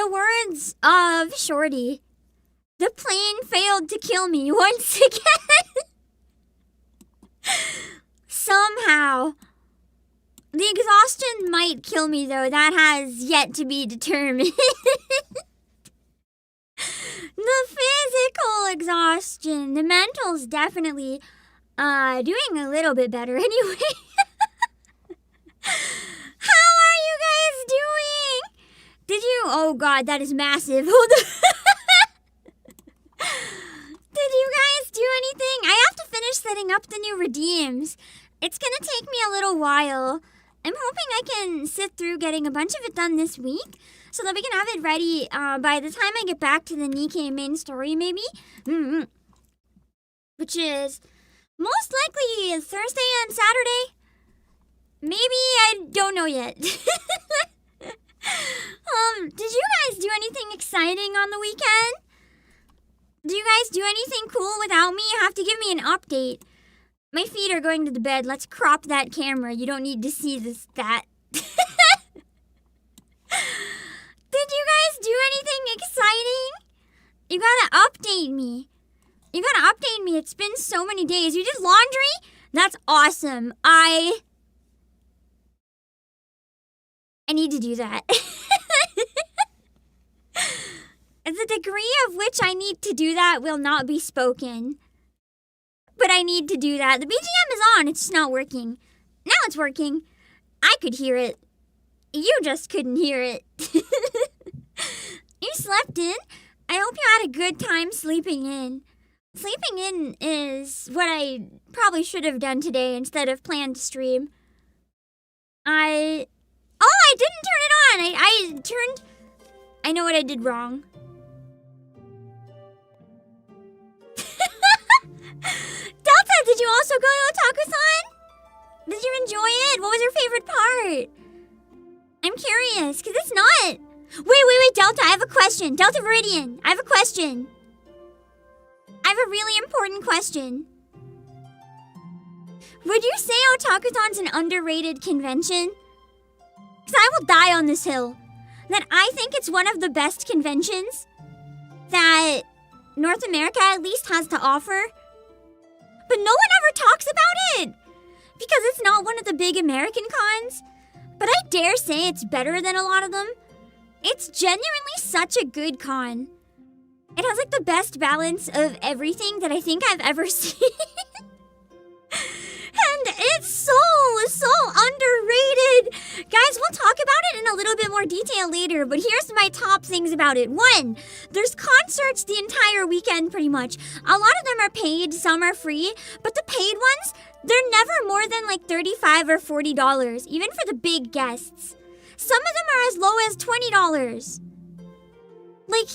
the words of Shorty, the plane failed to kill me once again. Somehow. The exhaustion might kill me, though. That has yet to be determined. The physical exhaustion. The mental's definitely doing a little bit better anyway. How are you guys doing? Did you... Oh god, that is massive. Hold on. Did you guys do anything? I have to finish setting up the new redeems. It's gonna take me a little while. I'm hoping I can sit through getting a bunch of it done this week so that we can have it ready by the time I get back to the Nikkei main story, maybe. Which is most likely Thursday and Saturday. Maybe, I don't know yet. Did you guys do anything exciting on the weekend? Do you guys do anything cool without me? You have to give me an update. My feet are going to the bed. Let's crop that camera. You don't need to see that. Did you guys do anything exciting? You gotta update me. You gotta update me. It's been so many days. You did laundry? That's awesome. I need to do that. The degree of which I need to do that will not be spoken. But I need to do that. The BGM is on. It's just not working. Now it's working. I could hear it. You just couldn't hear it. You slept in. I hope you had a good time sleeping in. Sleeping in is what I probably should have done today instead of planned to stream. I didn't turn it on. I know what I did wrong. Delta, did you also go to Otakuthon? Did you enjoy it? What was your favorite part? I'm curious, because it's not... Wait, Delta, I have a question. Delta Viridian, I have a question. I have a really important question. Would you say Otakuthon's an underrated convention? Because I will die on this hill. That I think it's one of the best conventions that North America at least has to offer. But no one ever talks about it because it's not one of the big American cons. But I dare say it's better than a lot of them. It's genuinely such a good con. It has like the best balance of everything that I think I've ever seen. And it's so underrated. Guys, we'll talk about it in a little bit more detail later, but here's my top things about it. 1, there's concerts the entire weekend pretty much. A lot of them are paid, some are free, but the paid ones, they're never more than like $35 or $40, even for the big guests. Some of them are as low as $20. Like,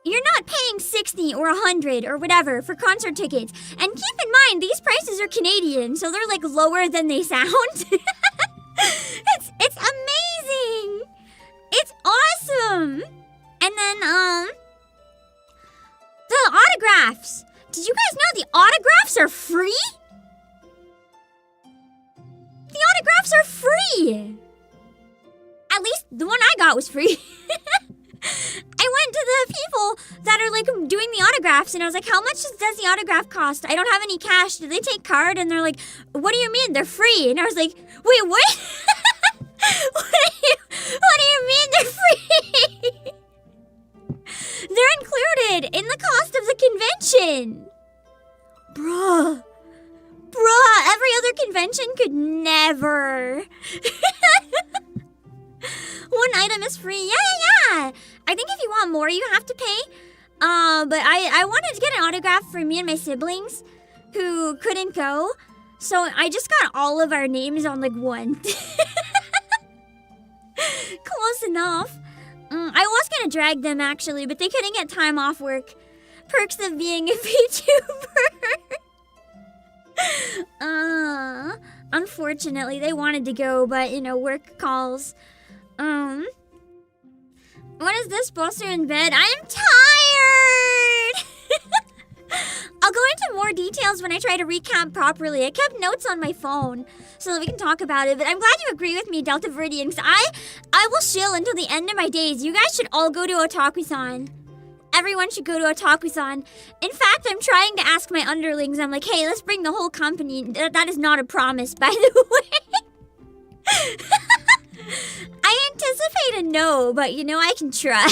you're not paying $60 or $100 or whatever for concert tickets. And keep in mind, these prices are Canadian, so they're like lower than they sound. It's amazing. It's awesome. And then, the autographs. Did you guys know the autographs are free? The autographs are free. At least the one I got was free. I went to the people that are like doing the autographs and I was like, how much does the autograph cost? I don't have any cash. Do they take card? And they're like, what do you mean? They're free. And I was like, wait, what? What do you mean they're free? They're included in the cost of the convention. Bruh, every other convention could never. One item is free. Yeah. I think if you want more, you have to pay. But I wanted to get an autograph for me and my siblings who couldn't go. So I just got all of our names on like one. Close enough. I was gonna drag them actually, but they couldn't get time off work. Perks of being a VTuber. Unfortunately, they wanted to go, but work calls. What is this poster in bed? I am tired! I'll go into more details when I try to recap properly. I kept notes on my phone so that we can talk about it. But I'm glad you agree with me, Delta Viridian, because I will chill until the end of my days. You guys should all go to Otakuthon. Everyone should go to Otakuthon. In fact, I'm trying to ask my underlings. I'm like, hey, let's bring the whole company. That is not a promise, by the way. I anticipate a no, but you know, I can try.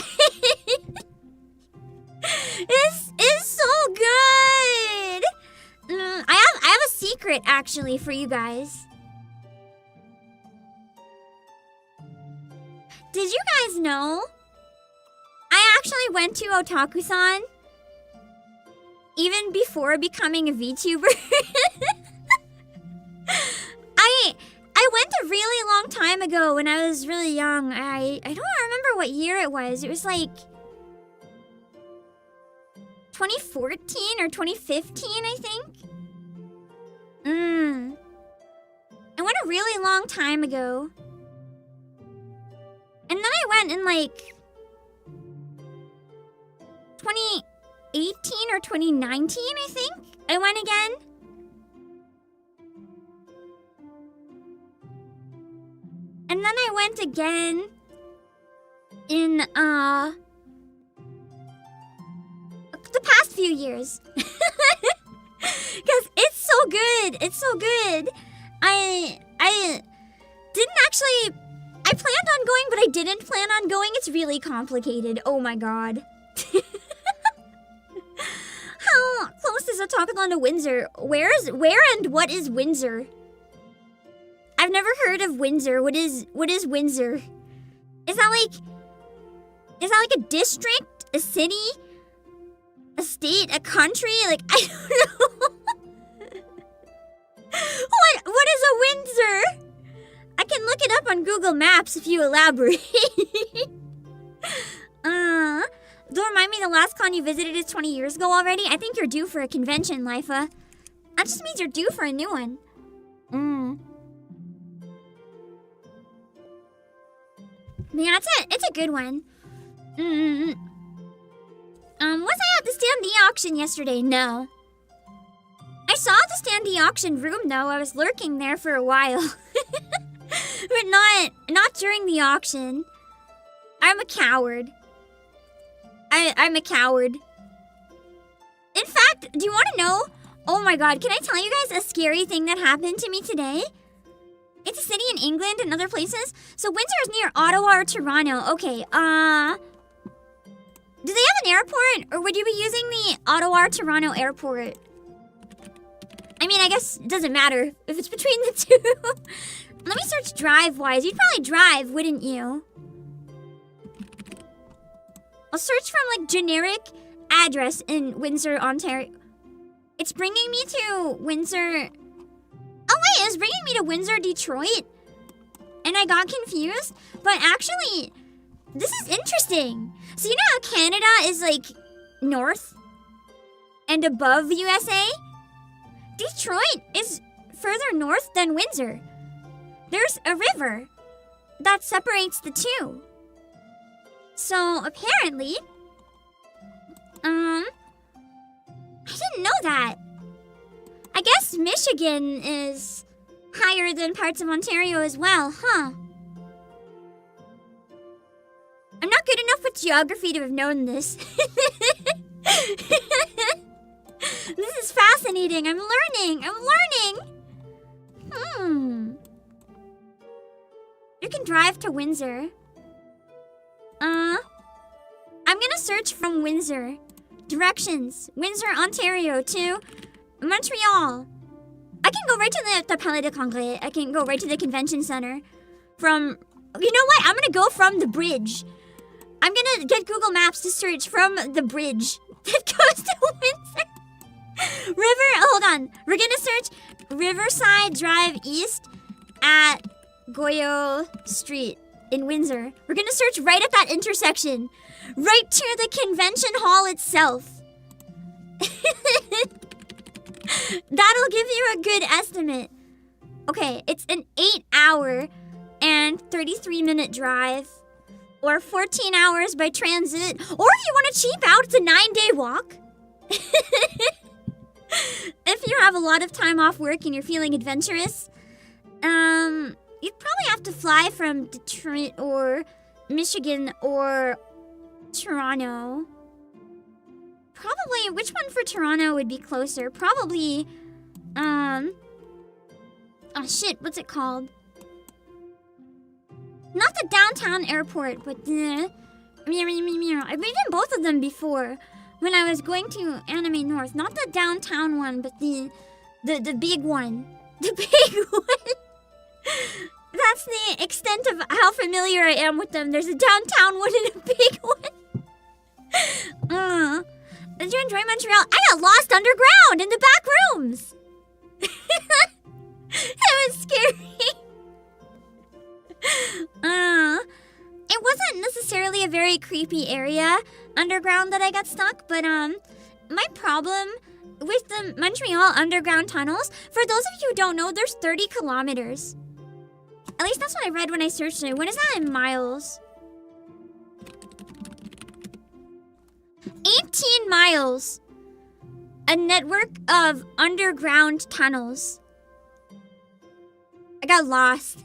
This is so good. I have a secret actually for you guys. Did you guys know I actually went to Otakuthon even before becoming a VTuber? I went a really long time ago when I was really young. I don't remember what year it was. It was like 2014 or 2015, I think. I went a really long time ago. And then I went in like 2018 or 2019, I think. I went again. And then I went again in the past few years. Because it's so good. It's so good. I didn't actually... I planned on going, but I didn't plan on going. It's really complicated. Oh my god. How close is Otakuthon to Windsor? Where and what is Windsor? I've never heard of Windsor. What is Windsor? Is that like a district? A city? A state? A country? Like, I don't know. What is a Windsor? I can look it up on Google Maps if you elaborate. Don't remind me the last con you visited is 20 years ago already? I think you're due for a convention, Lifa. That just means you're due for a new one. Yeah, it's a good one. Was I at the standee auction yesterday? No. I saw the standee auction room though. I was lurking there for a while. But not during the auction. I'm a coward. I'm a coward. In fact, do you want to know? Oh my god, can I tell you guys a scary thing that happened to me today? It's a city in England and other places. So Windsor is near Ottawa or Toronto. Okay, do they have an airport? Or would you be using the Ottawa or Toronto airport? I mean, I guess it doesn't matter if it's between the two. Let me search drive-wise. You'd probably drive, wouldn't you? I'll search from, like, generic address in Windsor, Ontario. It's bringing me to Windsor... Oh, wait, it's bringing me to Windsor, Detroit. And I got confused. But actually, this is interesting. So you know how Canada is, like, north and above USA? Detroit is further north than Windsor. There's a river that separates the two. So, apparently... I didn't know that. I guess Michigan is higher than parts of Ontario as well, huh? I'm not good enough with geography to have known this. This is fascinating. I'm learning. You can drive to Windsor. I'm gonna search from Windsor. Directions. Windsor, Ontario to Montreal. I can go right to the Palais de Congrès. I can go right to the convention center. From... You know what? I'm gonna go from the bridge. I'm gonna get Google Maps to search from the bridge that goes to Windsor. Hold on. We're gonna search Riverside Drive East at Goyo Street in Windsor. We're gonna search right at that intersection. Right to the convention hall itself. That'll give you a good estimate. Okay, it's an 8-hour and 33-minute drive. Or 14 hours by transit. Or if you want to cheap out, it's a 9-day walk. if you have a lot of time off work and you're feeling adventurous, you'd probably have to fly from Detroit or Michigan or Toronto. Probably, which one for Toronto would be closer? Probably, oh shit, what's it called? Not the downtown airport, but the... I've been in both of them before when I was going to Anime North. Not the downtown one, but the big one. The big one. That's the extent of how familiar I am with them. There's a downtown one and a big one. Did you enjoy Montreal? I got lost underground in the back rooms. It was scary. It wasn't necessarily a very creepy area underground that I got stuck, but my problem with the Montreal underground tunnels, for those of you who don't know, there's 30 kilometers. At least that's what I read when I searched it. What is that in miles? 18 miles. A network of underground tunnels. I got lost.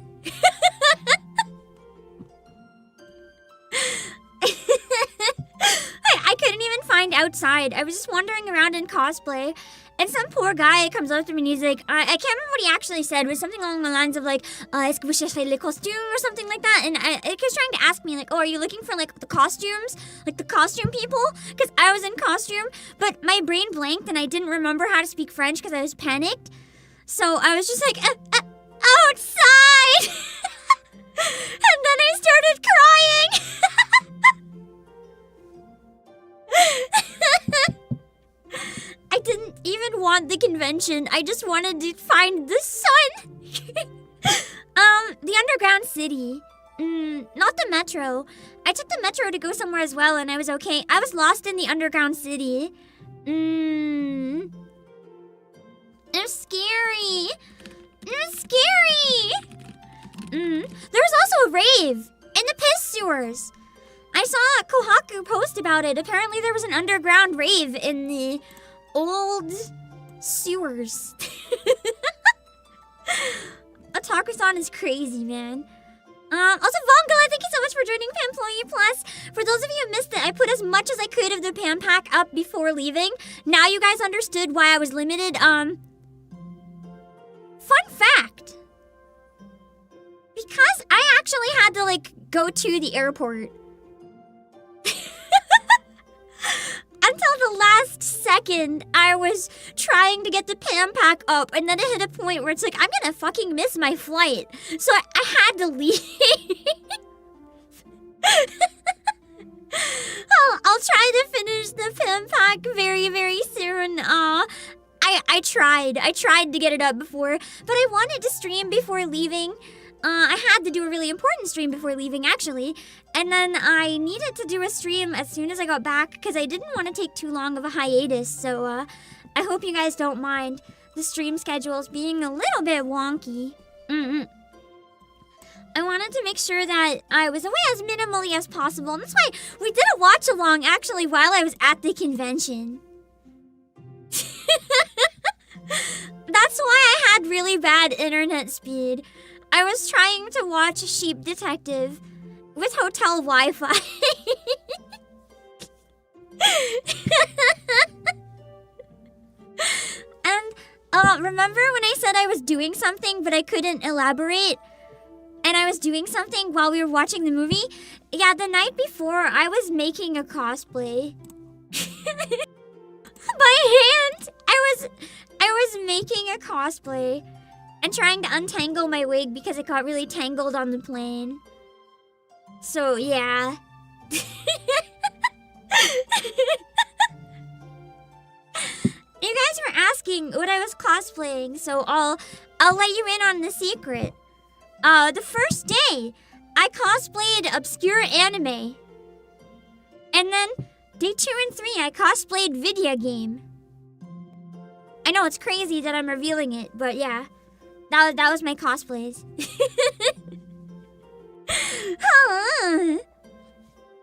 I couldn't even find outside. I was just wandering around in cosplay, and some poor guy comes up to me and he's like, I can't remember what he actually said. It was something along the lines of like, est-ce que vous cherchez les costumes or something like that. And he was trying to ask me like, oh, are you looking for like the costumes? Like the costume people? Because I was in costume, but my brain blanked and I didn't remember how to speak French because I was panicked. So I was just like, outside! And then I started crying. I didn't even want the convention. I just wanted to find the sun. The underground city. Not the metro. I took the metro to go somewhere as well, and I was okay. I was lost in the underground city. It was scary. It was scary. There was also a rave in the piss sewers. I saw Kohaku post about it. Apparently there was an underground rave in the old sewers. Otakuthon is crazy, man. Also, Vongala, thank you so much for joining Pamployee Plus. For those of you who missed it, I put as much as I could of the Pam pack up before leaving. Now you guys understood why I was limited. Fun fact. Because I actually had to, like, go to the airport. Until the last second, I was trying to get the Pam pack up, and then it hit a point where it's like, I'm gonna fucking miss my flight. So I had to leave. I'll try to finish the Pam pack very, very soon. I tried to get it up before, but I wanted to stream before leaving. I had to do a really important stream before leaving, actually. And then I needed to do a stream as soon as I got back because I didn't want to take too long of a hiatus. So, I hope you guys don't mind the stream schedules being a little bit wonky. I wanted to make sure that I was away as minimally as possible. And that's why we did a watch-along, actually, while I was at the convention. That's why I had really bad internet speed. I was trying to watch Sheep Detective with hotel Wi-Fi. And remember when I said I was doing something but I couldn't elaborate? And I was doing something while we were watching the movie? Yeah, the night before I was making a cosplay. By hand! I was making a cosplay and trying to untangle my wig because it got really tangled on the plane. So, yeah. You guys were asking what I was cosplaying, so I'll let you in on the secret. The first day, I cosplayed obscure anime. And then, day 2 and 3, I cosplayed video game. I know it's crazy that I'm revealing it, but yeah. That was my cosplays.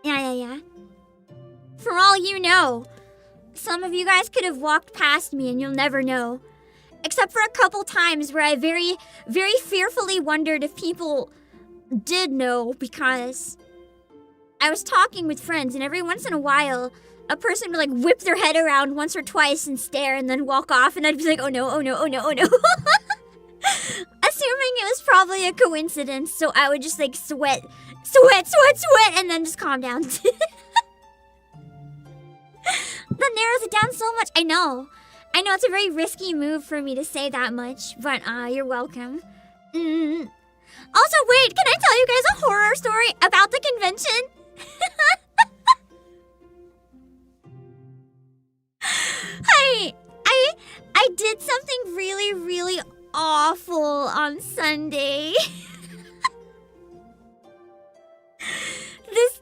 Yeah. For all you know, some of you guys could have walked past me and you'll never know. Except for a couple times where I very, very fearfully wondered if people did know, because I was talking with friends, and every once in a while, a person would like whip their head around once or twice and stare and then walk off, and I'd be like, oh no, oh no, oh no, oh no. Assuming it was probably a coincidence, so I would just like sweat, and then just calm down. That narrows it down so much. I know it's a very risky move for me to say that much, but you're welcome. Also, wait, can I tell you guys a horror story about the convention? I did something really, really awful on Sunday. Let's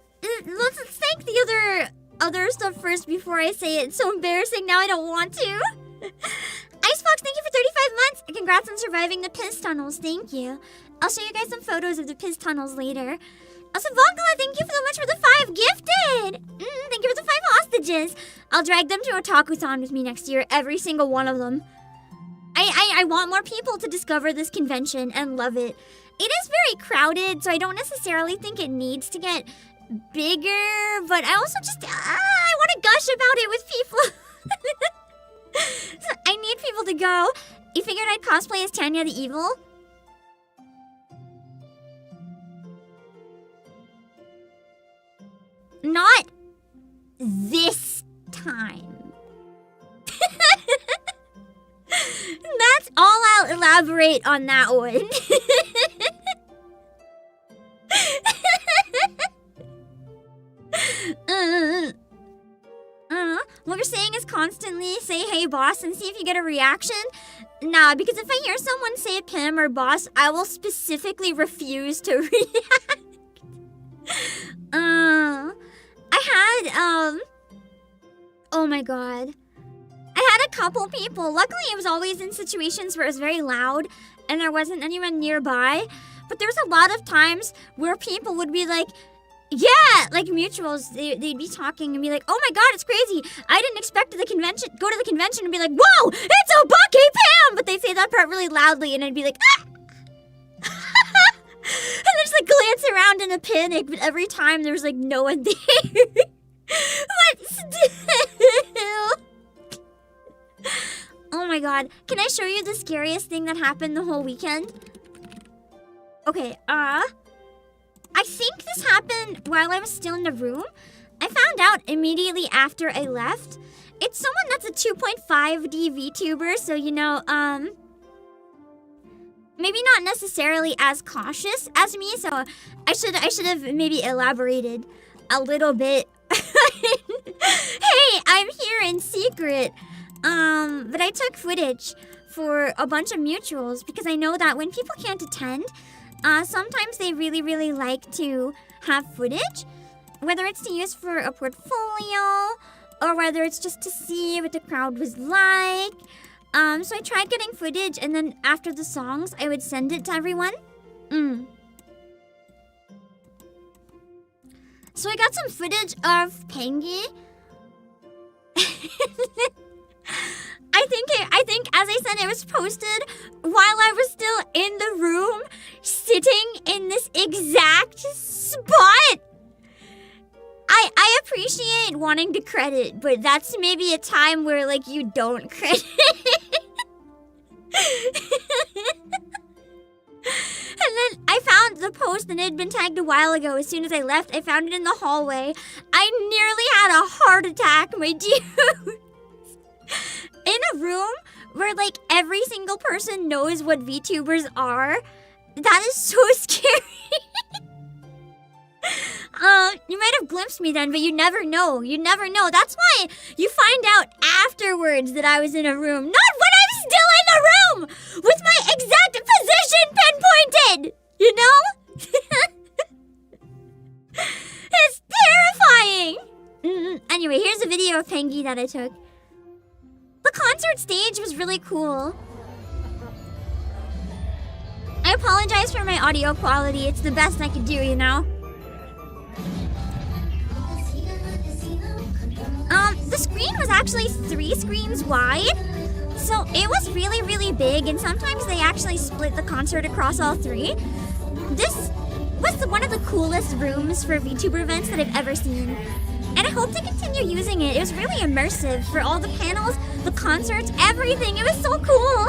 thank the other stuff first before I say it. It's so embarrassing now I don't want to. Icebox, thank you for 35 months. Congrats on surviving the piss tunnels. Thank you. I'll show you guys some photos of the piss tunnels later. Also, Vonkala, thank you so much for the 5 gifted. Thank you for the 5 hostages. I'll drag them to Otakuthon with me next year, every single one of them. I want more people to discover this convention and love it. It is very crowded, so I don't necessarily think it needs to get bigger, but I also just, I want to gush about it with people. So I need people to go. You figured I'd cosplay as Tanya the Evil? Not this time. That's all I'll elaborate on that one. What you're saying is constantly say hey boss and see if you get a reaction? Nah, because if I hear someone say Pam or boss, I will specifically refuse to react. Oh my god. I had a couple people. Luckily, it was always in situations where it was very loud and there wasn't anyone nearby. But there was a lot of times where people would be like, yeah, like mutuals, they'd be talking and be like, oh my god, it's crazy. I didn't expect go to the convention and be like, whoa, it's Obake PAM! But they'd say that part really loudly and I'd be like, ah! And I just like glance around in a panic, but every time there was like no one there. But still. Oh my god. Can I show you the scariest thing that happened the whole weekend? Okay, I think this happened while I was still in the room. I found out immediately after I left. It's someone that's a 2.5D VTuber, so you know, maybe not necessarily as cautious as me, so I should have maybe elaborated a little bit. Hey, I'm here in secret. But I took footage for a bunch of mutuals because I know that when people can't attend, sometimes they really, really like to have footage, whether it's to use for a portfolio or whether it's just to see what the crowd was like. So I tried getting footage, and then after the songs, I would send it to everyone. So I got some footage of Pengi. I think, as I said, it was posted while I was still in the room, sitting in this exact spot. I appreciate wanting to credit, but that's maybe a time where, like, you don't credit. And then I found the post and it had been tagged a while ago. As soon as I left, I found it in the hallway. I nearly had a heart attack, my dude. In a room where, like, every single person knows what VTubers are. That is so scary. You might have glimpsed me then, but you never know. You never know. That's why you find out afterwards that I was in a room. Not when I'm still in the room! With my exact position pinpointed! You know? It's terrifying! Anyway, here's a video of Pengi that I took. The concert stage was really cool. I apologize for my audio quality. It's the best I could do, you know? The screen was actually 3 screens wide, So it was really, really big, and sometimes they actually split the concert across all three. This was one of the coolest rooms for VTuber events that I've ever seen. And I hope to continue using it. It was really immersive for all the panels, the concerts, everything. It was so cool.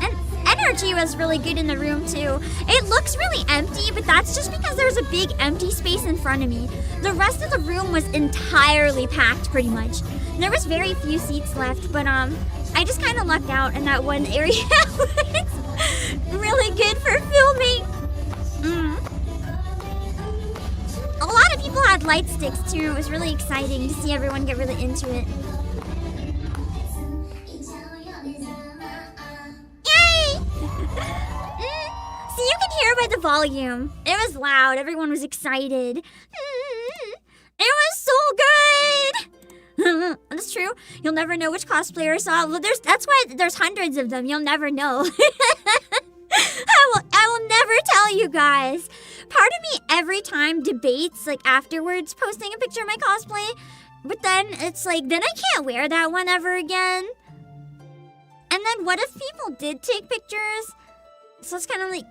And energy was really good in the room too. It looks really empty, but that's just because there's a big empty space in front of me. The rest of the room was entirely packed pretty much. There was very few seats left, but I just kind of lucked out in that one area. It's really good for filming. A lot of people had light sticks too. It was really exciting to see everyone get really into it. Yay! See, you can hear by the volume. It was loud. Everyone was excited. It was so good! That's true. You'll never know which cosplayer saw it. Well, that's why there's hundreds of them. You'll never know. I will never tell you guys. Part of me every time debates, like, afterwards posting a picture of my cosplay. But then it's like, then I can't wear that one ever again. And then what if people did take pictures? So it's kind of like...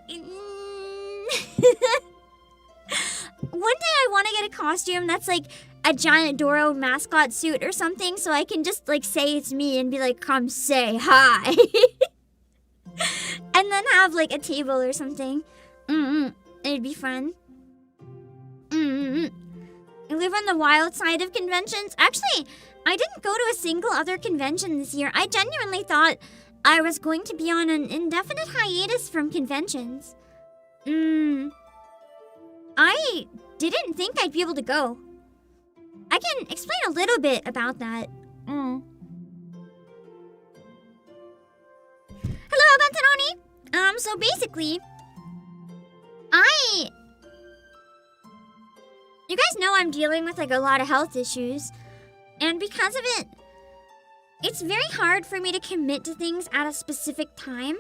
One day I want to get a costume that's like a giant Doro mascot suit or something, so I can just like say it's me and be like, come say hi. And then have like a table or something. It'd be fun. I live on the wild side of conventions. Actually, I didn't go to a single other convention this year. I genuinely thought I was going to be on an indefinite hiatus from conventions. I didn't think I'd be able to go. I can explain a little bit about that. Hello, Bantanoni! So basically, you guys know I'm dealing with like a lot of health issues. And because of it, it's very hard for me to commit to things at a specific time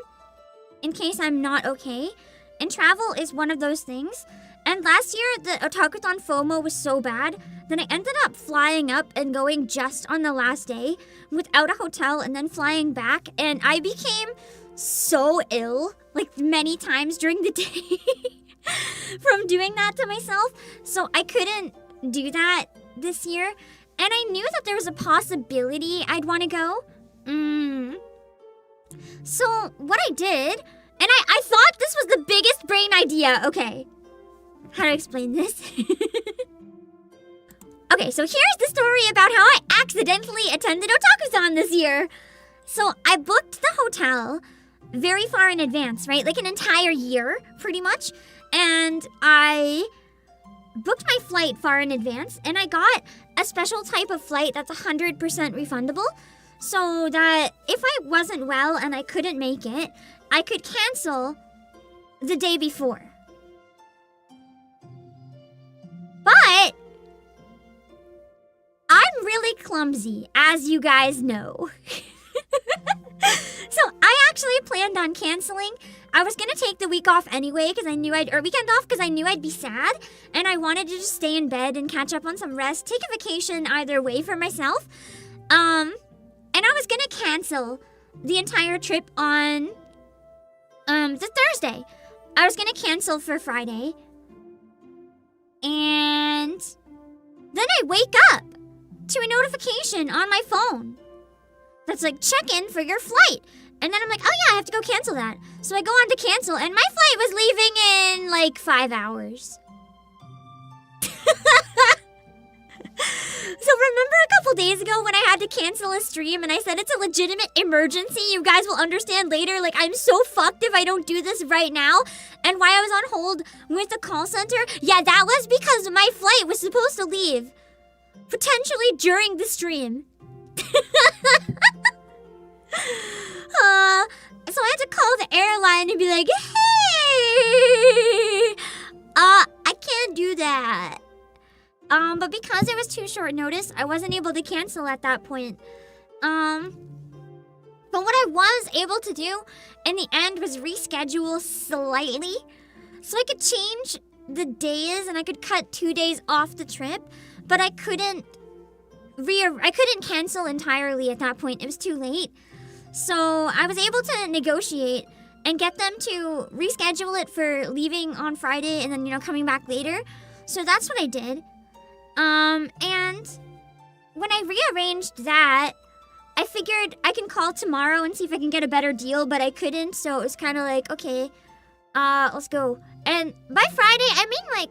in case I'm not okay. And travel is one of those things. And last year, the Otakuthon FOMO was so bad that I ended up flying up and going just on the last day without a hotel and then flying back. And I became so ill, like many times during the day from doing that to myself. So I couldn't do that this year. And I knew that there was a possibility I'd want to go. So what I did, and I thought this was the biggest brain idea. Okay. How to explain this? Okay, so here's the story about how I accidentally attended Otakuthon this year. So I booked the hotel very far in advance, right? Like an entire year, pretty much. And I booked my flight far in advance, and I got a special type of flight that's 100% refundable, so that if I wasn't well and I couldn't make it, I could cancel the day before. But I'm really clumsy, as you guys know. So I actually planned on canceling. I was gonna take the week off anyway because I knew weekend off because I knew I'd be sad, and I wanted to just stay in bed and catch up on some rest, take a vacation either way for myself. And I was gonna cancel the entire trip on the Thursday. I was gonna cancel for Friday. And then I wake up to a notification on my phone that's like, check in for your flight. And then I'm like, oh yeah, I have to go cancel that. So I go on to cancel, and my flight was leaving in like 5 hours. So remember a couple days ago when I had to cancel a stream and I said it's a legitimate emergency? You guys will understand later. Like, I'm so fucked if I don't do this right now. And why I was on hold with the call center? Yeah, that was because my flight was supposed to leave. Potentially during the stream. So I had to call the airline and be like, hey, I can't do that. But because it was too short notice, I wasn't able to cancel at that point. But what I was able to do in the end was reschedule slightly. So I could change the days and I could cut 2 days off the trip. but I couldn't cancel entirely at that point. It was too late. So I was able to negotiate and get them to reschedule it for leaving on Friday and then, coming back later. So that's what I did. And when I rearranged that, I figured I can call tomorrow and see if I can get a better deal, but I couldn't. So it was kind of like, okay, let's go. And by Friday, I mean like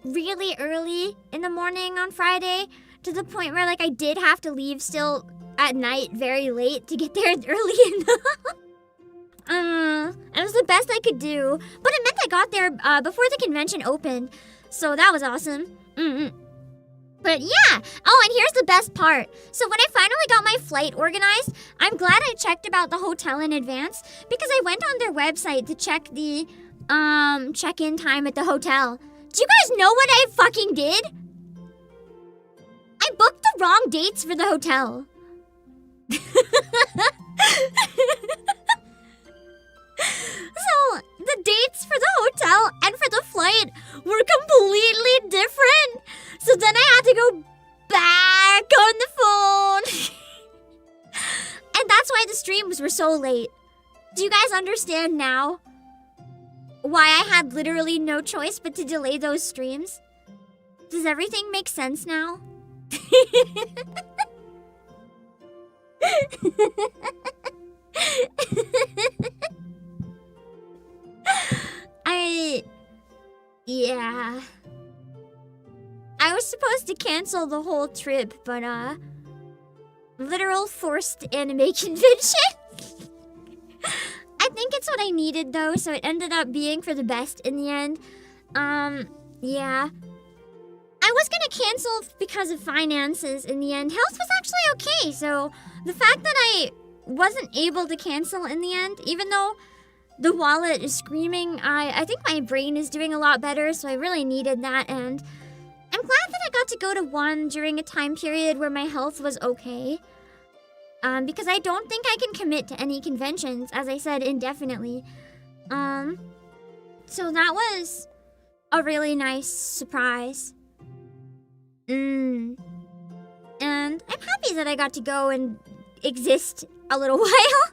really early in the morning on Friday, to the point where like I did have to leave still at night very late to get there early enough. It was the best I could do, but it meant I got there before the convention opened, so that was awesome. But yeah, oh, and here's the best part. So when I finally got my flight organized, I'm glad I checked about the hotel in advance, because I went on their website to check the check-in time at the hotel. Do you guys know what I fucking did? I booked the wrong dates for the hotel. So, the dates for the hotel and for the flight were completely different. So then I had to go back on the phone. And that's why the streams were so late. Do you guys understand now why I had literally no choice but to delay those streams? Does everything make sense now? Yeah. I was supposed to cancel the whole trip, but literal forced anime convention. I think it's what I needed though, so it ended up being for the best in the end. Yeah. I was gonna cancel because of finances in the end. Health was actually okay, so the fact that I wasn't able to cancel in the end, even though the wallet is screaming, I think my brain is doing a lot better, so I really needed that, and I'm glad that I got to go to one during a time period where my health was okay. Because I don't think I can commit to any conventions, as I said, indefinitely. So that was a really nice surprise. And I'm happy that I got to go and exist a little while.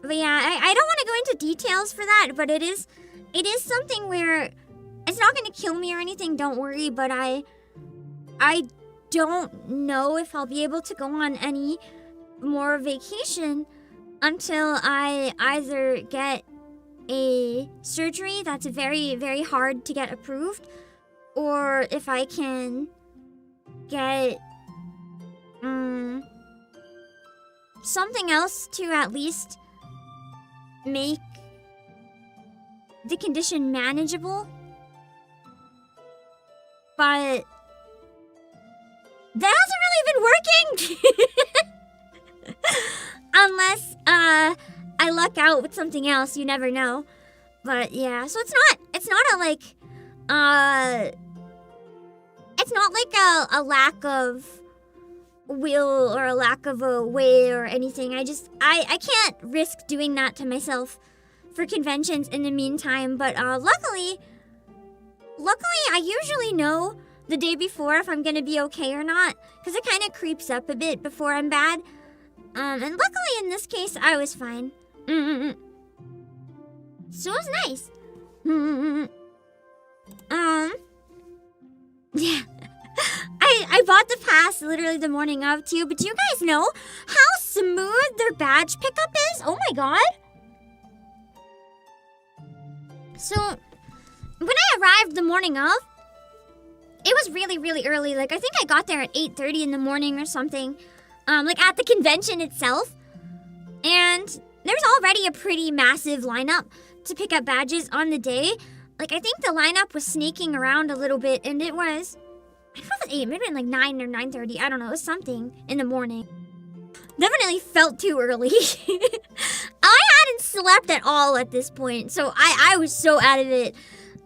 But yeah, I don't want to go into details for that, but it is something where it's not going to kill me or anything, don't worry, but I don't know if I'll be able to go on any more vacation until I either get a surgery that's very, very hard to get approved, or if I can get something else to at least make the condition manageable. But that hasn't really been working. Unless I luck out with something else, you never know. But yeah, so it's not a lack of will or a lack of a way or anything. I can't risk doing that to myself for conventions in the meantime, but luckily I usually know the day before if I'm gonna be okay or not, because it kind of creeps up a bit before I'm bad. And luckily in this case I was fine. So it was nice. Yeah. I bought the pass literally the morning of too, but do you guys know how smooth their badge pickup is? Oh my god. So, when I arrived the morning of, it was really, really early. Like, I think I got there at 8:30 in the morning or something. Like, at the convention itself. And there's already a pretty massive lineup to pick up badges on the day. Like, I think the lineup was snaking around a little bit, and it was, I don't know if it was 8, maybe like 9 or 9:30. I don't know, it was something in the morning. Definitely felt too early. I hadn't slept at all at this point, so I was so out of it.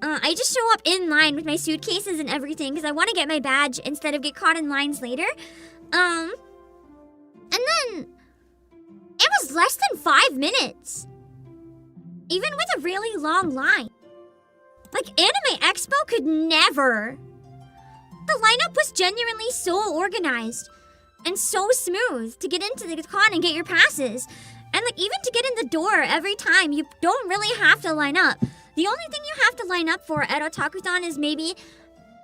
I just show up in line with my suitcases and everything because I want to get my badge instead of get caught in lines later. And then it was less than 5 minutes. Even with a really long line. Like, Anime Expo could never the lineup was genuinely so organized and so smooth to get into the con and get your passes. And like even to get in the door every time, you don't really have to line up. The only thing you have to line up for at Otakuthon is maybe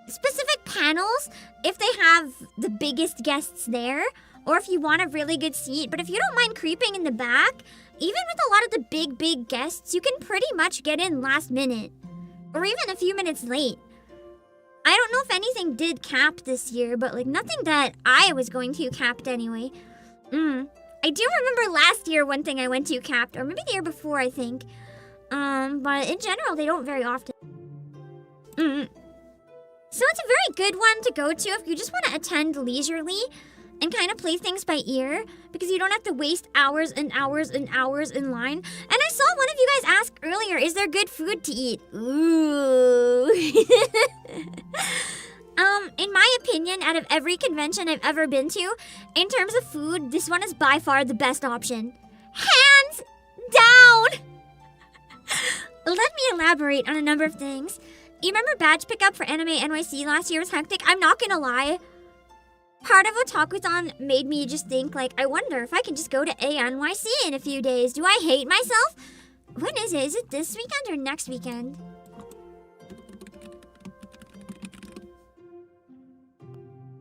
specific panels if they have the biggest guests there, or if you want a really good seat. But if you don't mind creeping in the back, even with a lot of the big guests, you can pretty much get in last minute, or even a few minutes late. I don't know if anything did cap this year, but like nothing that I was going to capped anyway. I do remember last year one thing I went to capped, or maybe the year before, I think. But in general, they don't very often. So it's a very good one to go to if you just want to attend leisurely and kind of play things by ear, because you don't have to waste hours and hours and hours in line. And I saw one of you guys ask earlier, is there good food to eat? Ooh. In my opinion, out of every convention I've ever been to, in terms of food, this one is by far the best option. Hands down! Let me elaborate on a number of things. You remember badge pickup for Anime NYC last year was hectic? I'm not gonna lie. Part of Otakuthon made me just think, like, I wonder if I can just go to ANYC in a few days. Do I hate myself? When is it? Is it this weekend or next weekend?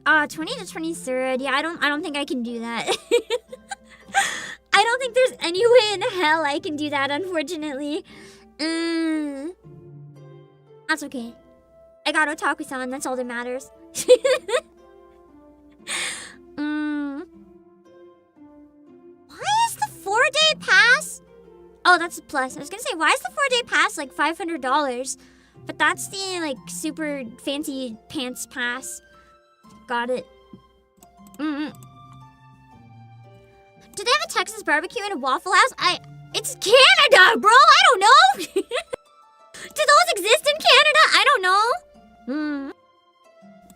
Ah, 20 to 23rd. Yeah, I don't think I can do that. I don't think there's any way in hell I can do that, unfortunately. That's okay. I got Otaku-san, that's all that matters. Why is the 4-day pass? Oh, that's a plus. I was gonna say, why is the 4-day pass like $500? But that's the like super fancy pants pass. Got it. Do they have a Texas barbecue and a Waffle House? It's Canada, bro! I don't know! Do those exist in Canada? I don't know.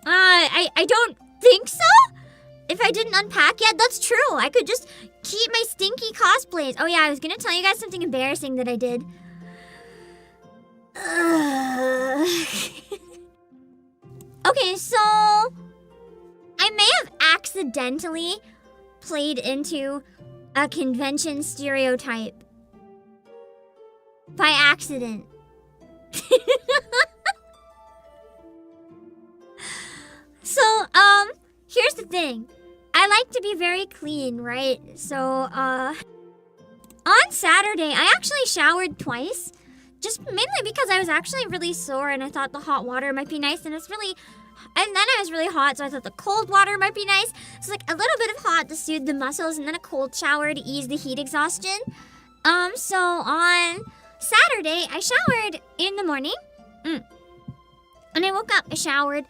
I don't think so? If I didn't unpack yet, that's true. I could just keep my stinky cosplays. Oh yeah, I was gonna tell you guys something embarrassing that I did. Okay, so I may have accidentally played into a convention stereotype. By accident. So, here's the thing. I like to be very clean, right? So, on Saturday, I actually showered twice. Just mainly because I was actually really sore and I thought the hot water might be nice, and then I was really hot, so I thought the cold water might be nice. So like a little bit of hot to soothe the muscles, and then a cold shower to ease the heat exhaustion. So on Saturday, I showered in the morning. And I woke up, I showered.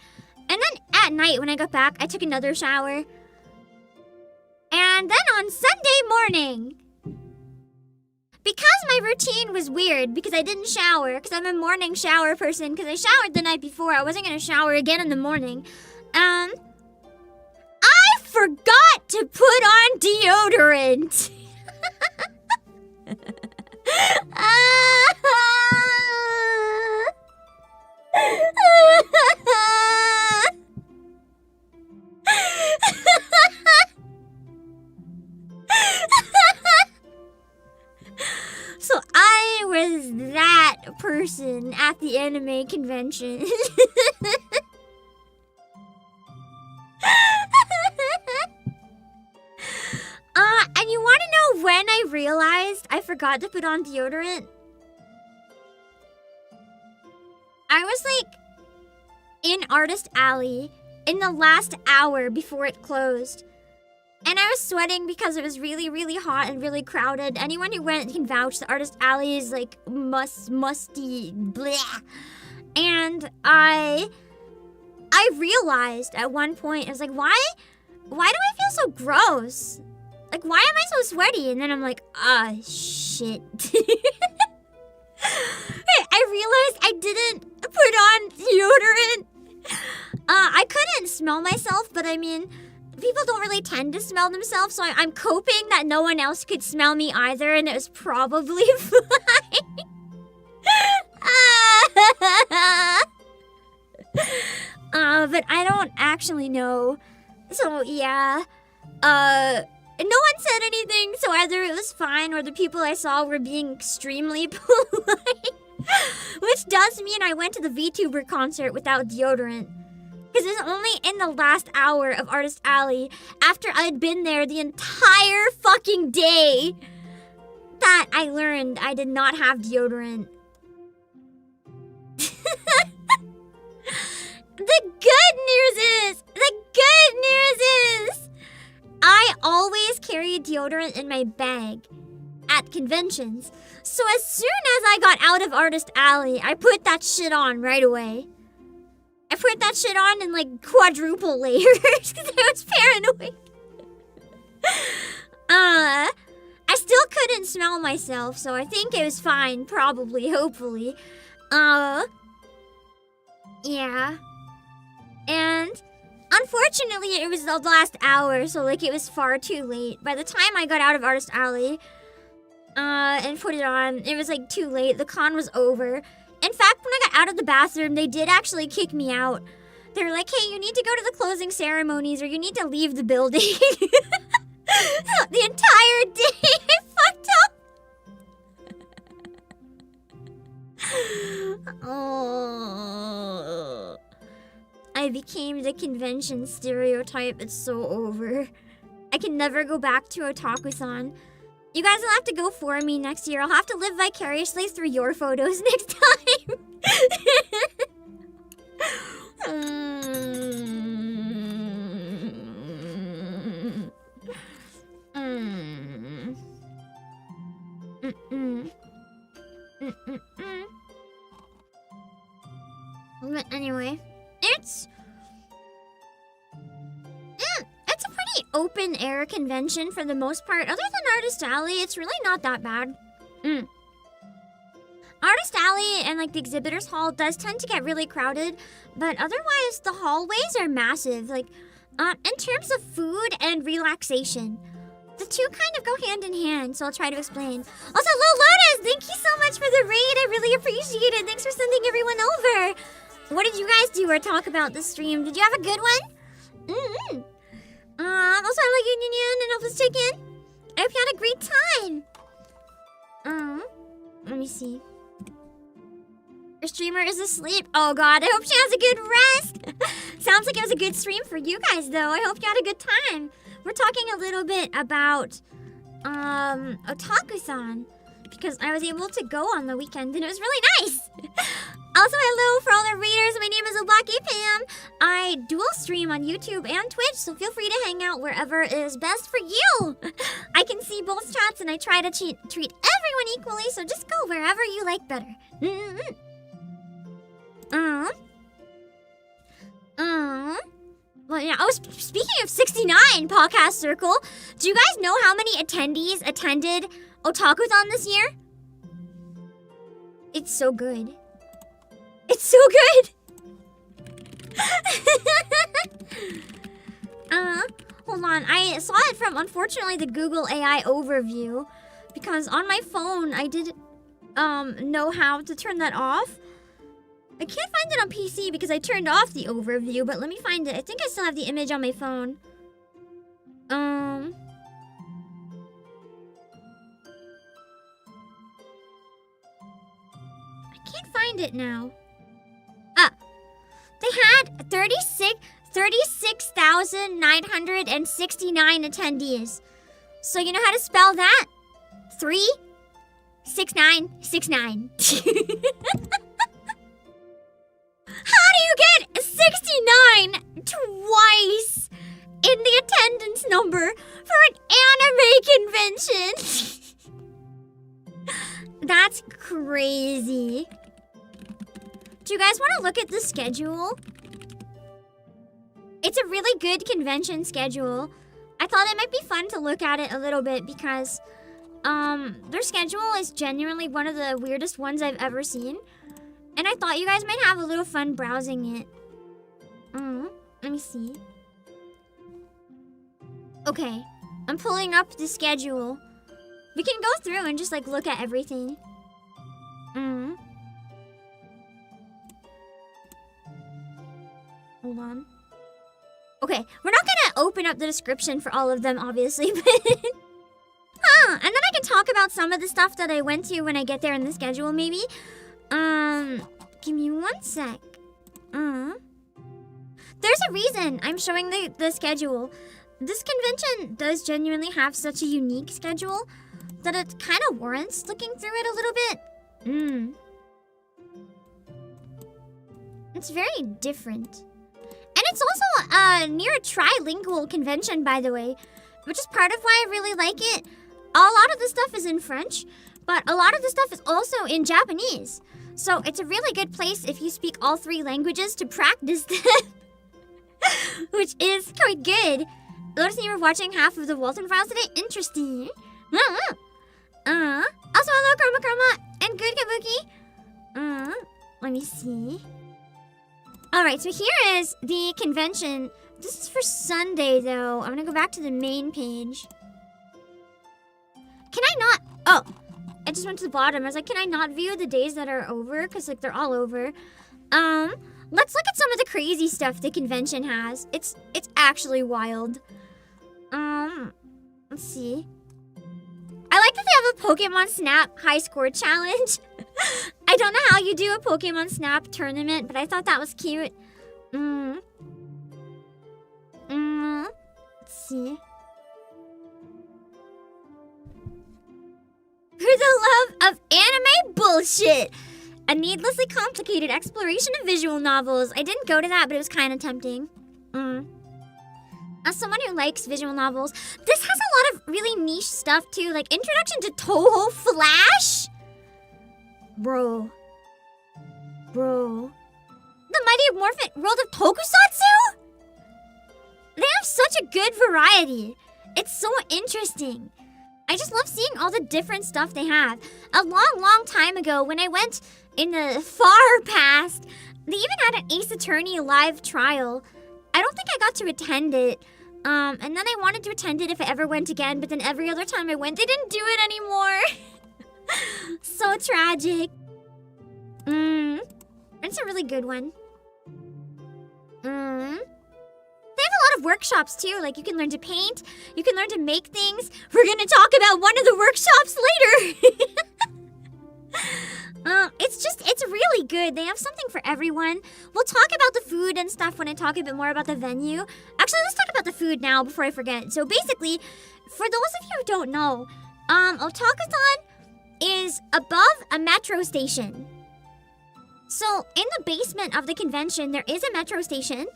And then at night when I got back, I took another shower. And then on Sunday morning, because my routine was weird, because I didn't shower, because I'm a morning shower person, because I showered the night before, I wasn't going to shower again in the morning. I forgot to put on deodorant. So I was that person at the anime convention. And you want to know when I realized I forgot to put on deodorant? I was like in Artist Alley in the last hour before it closed. And I was sweating because it was really, really hot and really crowded. Anyone who went can vouch the Artist Alley is like musty, bleh. And I realized at one point, I was like, why do I feel so gross? Like, why am I so sweaty? And then I'm like, shit. I realized I didn't put on deodorant. I couldn't smell myself, but I mean, people don't really tend to smell themselves, so I'm coping that no one else could smell me either, and it was probably fine. But I don't actually know. So, yeah. No one said anything, so either it was fine or the people I saw were being extremely polite. Which does mean I went to the VTuber concert without deodorant. Because it was only in the last hour of Artist Alley, after I'd been there the entire fucking day, that I learned I did not have deodorant. The good news is, I always carry deodorant in my bag at conventions. So as soon as I got out of Artist Alley, I put that shit on right away. I put that shit on in like quadruple layers because I was paranoid. I still couldn't smell myself, so I think it was fine, probably, hopefully. Yeah. And unfortunately, it was the last hour, so like it was far too late. By the time I got out of Artist Alley, and put it on, it was like too late. The con was over. In fact, when I got out of the bathroom, they did actually kick me out. They were like, hey, you need to go to the closing ceremonies or you need to leave the building. The entire day, I fucked up. Oh. I became the convention stereotype. It's so over. I can never go back to Otakuthon. You guys will have to go for me next year. I'll have to live vicariously through your photos next time. But anyway, it's a pretty open air convention for the most part. Other than Artist Alley, it's really not that bad. Artist Alley and like the exhibitors hall does tend to get really crowded, but otherwise the hallways are massive. Like, in terms of food and relaxation, the two kind of go hand in hand, so I'll try to explain. Also, Lil Lotus, thank you so much for the raid. I really appreciate it. Thanks for sending everyone over. What did you guys do or talk about this stream? Did you have a good one? Also, I like Union and Elvis Chicken. I hope you had a great time. Let me see. Your streamer is asleep. Oh god, I hope she has a good rest. Sounds like it was a good stream for you guys, though. I hope you had a good time. We're talking a little bit about, Otakuthon, because I was able to go on the weekend, and it was really nice. Also, hello for all the readers. My name is Obake PAM. I dual stream on YouTube and Twitch, so feel free to hang out wherever is best for you. I can see both chats, and I try to treat everyone equally, so just go wherever you like better. Well, yeah, speaking of 69 podcast circle, do you guys know how many attendees attended Otakuthon this year? It's so good. It's so good! Hold on. I saw it from, unfortunately, the Google AI overview. Because on my phone, I didn't know how to turn that off. I can't find it on PC because I turned off the overview, but let me find it. I think I still have the image on my phone. I can't find it now. They had 36,969 attendees. So you know how to spell that? 36969. How do you get 69 twice in the attendance number for an anime convention? That's crazy. Do you guys want to look at the schedule? It's a really good convention schedule. I thought it might be fun to look at it a little bit because their schedule is genuinely one of the weirdest ones I've ever seen. And I thought you guys might have a little fun browsing it. Let me see. Okay, I'm pulling up the schedule. We can go through and just like look at everything. Hold on. Okay, we're not gonna open up the description for all of them, obviously, but... and then I can talk about some of the stuff that I went to when I get there in the schedule, maybe. Give me 1 sec. There's a reason I'm showing the schedule. This convention does genuinely have such a unique schedule that it kind of warrants looking through it a little bit. It's very different. And it's also near a trilingual convention, by the way, which is part of why I really like it. A lot of the stuff is in French, but a lot of the stuff is also in Japanese. So it's a really good place if you speak all 3 languages to practice them, which is quite good. Noticing you were watching half of the Walton Files today? Interesting. Also, hello, Chroma, and good Kabuki. Let me see. Alright, so here is the convention. This is for Sunday, though. I'm gonna go back to the main page. Can I not? Oh, I just went to the bottom. I was like, can I not view the days that are over? Because, like, they're all over. Let's look at some of the crazy stuff the convention has. It's actually wild. Let's see. I like that they have a Pokemon Snap high score challenge. I don't know how you do a Pokemon Snap tournament, but I thought that was cute. Let's see. For the love of anime bullshit. A needlessly complicated exploration of visual novels. I didn't go to that, but it was kind of tempting. As someone who likes visual novels, this has a lot of really niche stuff too, like Introduction to Toho Flash. Bro. The Mighty Morphin World of Tokusatsu? They have such a good variety. It's so interesting. I just love seeing all the different stuff they have. A long time ago, when I went in the far past, they even had an Ace Attorney live trial. I don't think I got to attend it. And then I wanted to attend it if I ever went again, but then every other time I went, they didn't do it anymore. So tragic. It's a really good one. They have a lot of workshops too, like you can learn to paint, you can learn to make things. We're gonna talk about one of the workshops later. It's really good. They have something for everyone. We'll talk about the food and stuff when I talk a bit more about the venue. Actually, let's talk about the food now before I forget. So basically, for those of you who don't know, Otakuthon is above a metro station. So in the basement of the convention, there is a metro station.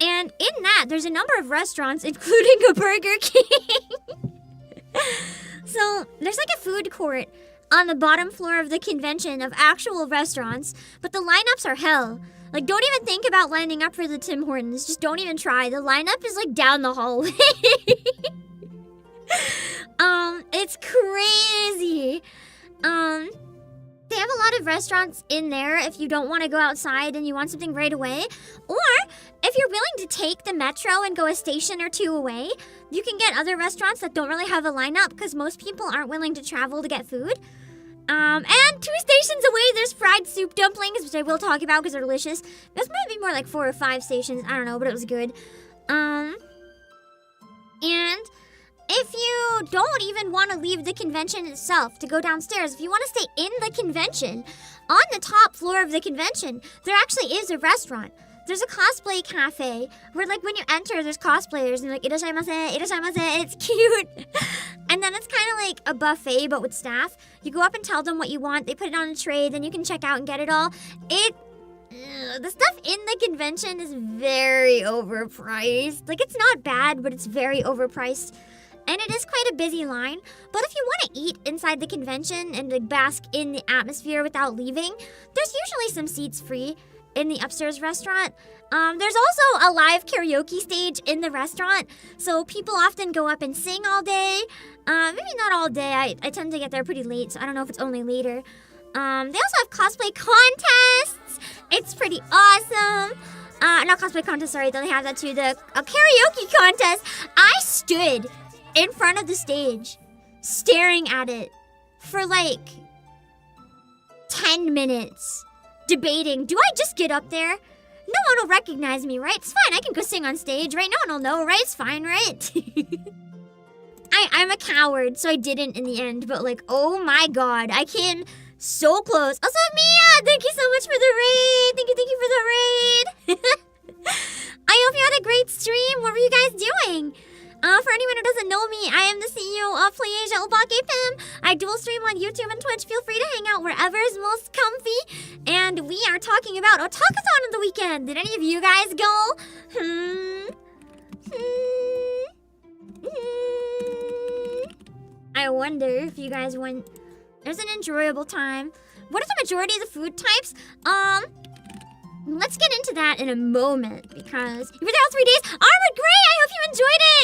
And in that, there's a number of restaurants, including a Burger King. So there's like a food court on the bottom floor of the convention of actual restaurants, but the lineups are hell. Like, don't even think about lining up for the Tim Hortons. Just don't even try. The lineup is like down the hallway. It's crazy. They have a lot of restaurants in there if you don't want to go outside and you want something right away. Or if you're willing to take the metro and go a station or 2 away, you can get other restaurants that don't really have a lineup because most people aren't willing to travel to get food. And 2 stations away, there's fried soup dumplings, which I will talk about because they're delicious. This might be more like 4 or 5 stations. I don't know, but it was good. And if you don't even want to leave the convention itself to go downstairs, if you want to stay in the convention, on the top floor of the convention, there actually is a restaurant. There's a cosplay cafe where, like, when you enter, there's cosplayers and, like, irashaimase, irashaimase, it's cute. And then it's kind of like a buffet, but with staff. You go up and tell them what you want. They put it on a tray, then you can check out and get it all. The stuff in the convention is very overpriced. Like, it's not bad, but it's very overpriced. And it is quite a busy line. But if you want to eat inside the convention and, like, bask in the atmosphere without leaving, there's usually some seats free in the upstairs restaurant. There's also a live karaoke stage in the restaurant, so people often go up and sing all day. Maybe not all day. I tend to get there pretty late, so I don't know if it's only later. They also have cosplay contests. It's pretty awesome. Not cosplay contest, sorry, they have that too. A karaoke contest. I stood in front of the stage, staring at it for like 10 minutes. Debating, do I just get up there? No one will recognize me, right? It's fine, I can go sing on stage, right? No one will know, right? It's fine, right? I'm a coward, so I didn't in the end, but like, oh my god, I came so close. Also, Mia, thank you so much for the raid. Thank you for the raid. I hope you had a great stream. What were you guys doing? For anyone who doesn't know me, I am the CEO of PlayAsia Obake PAM. I dual stream on YouTube and Twitch. Feel free to hang out wherever is most comfy. And we are talking about Otakuthon on the weekend. Did any of you guys go? I wonder if you guys went. It was an enjoyable time. What are the majority of the food types? Let's get into that in a moment because you were there all 3 days. Armored Grey, I hope you enjoyed it.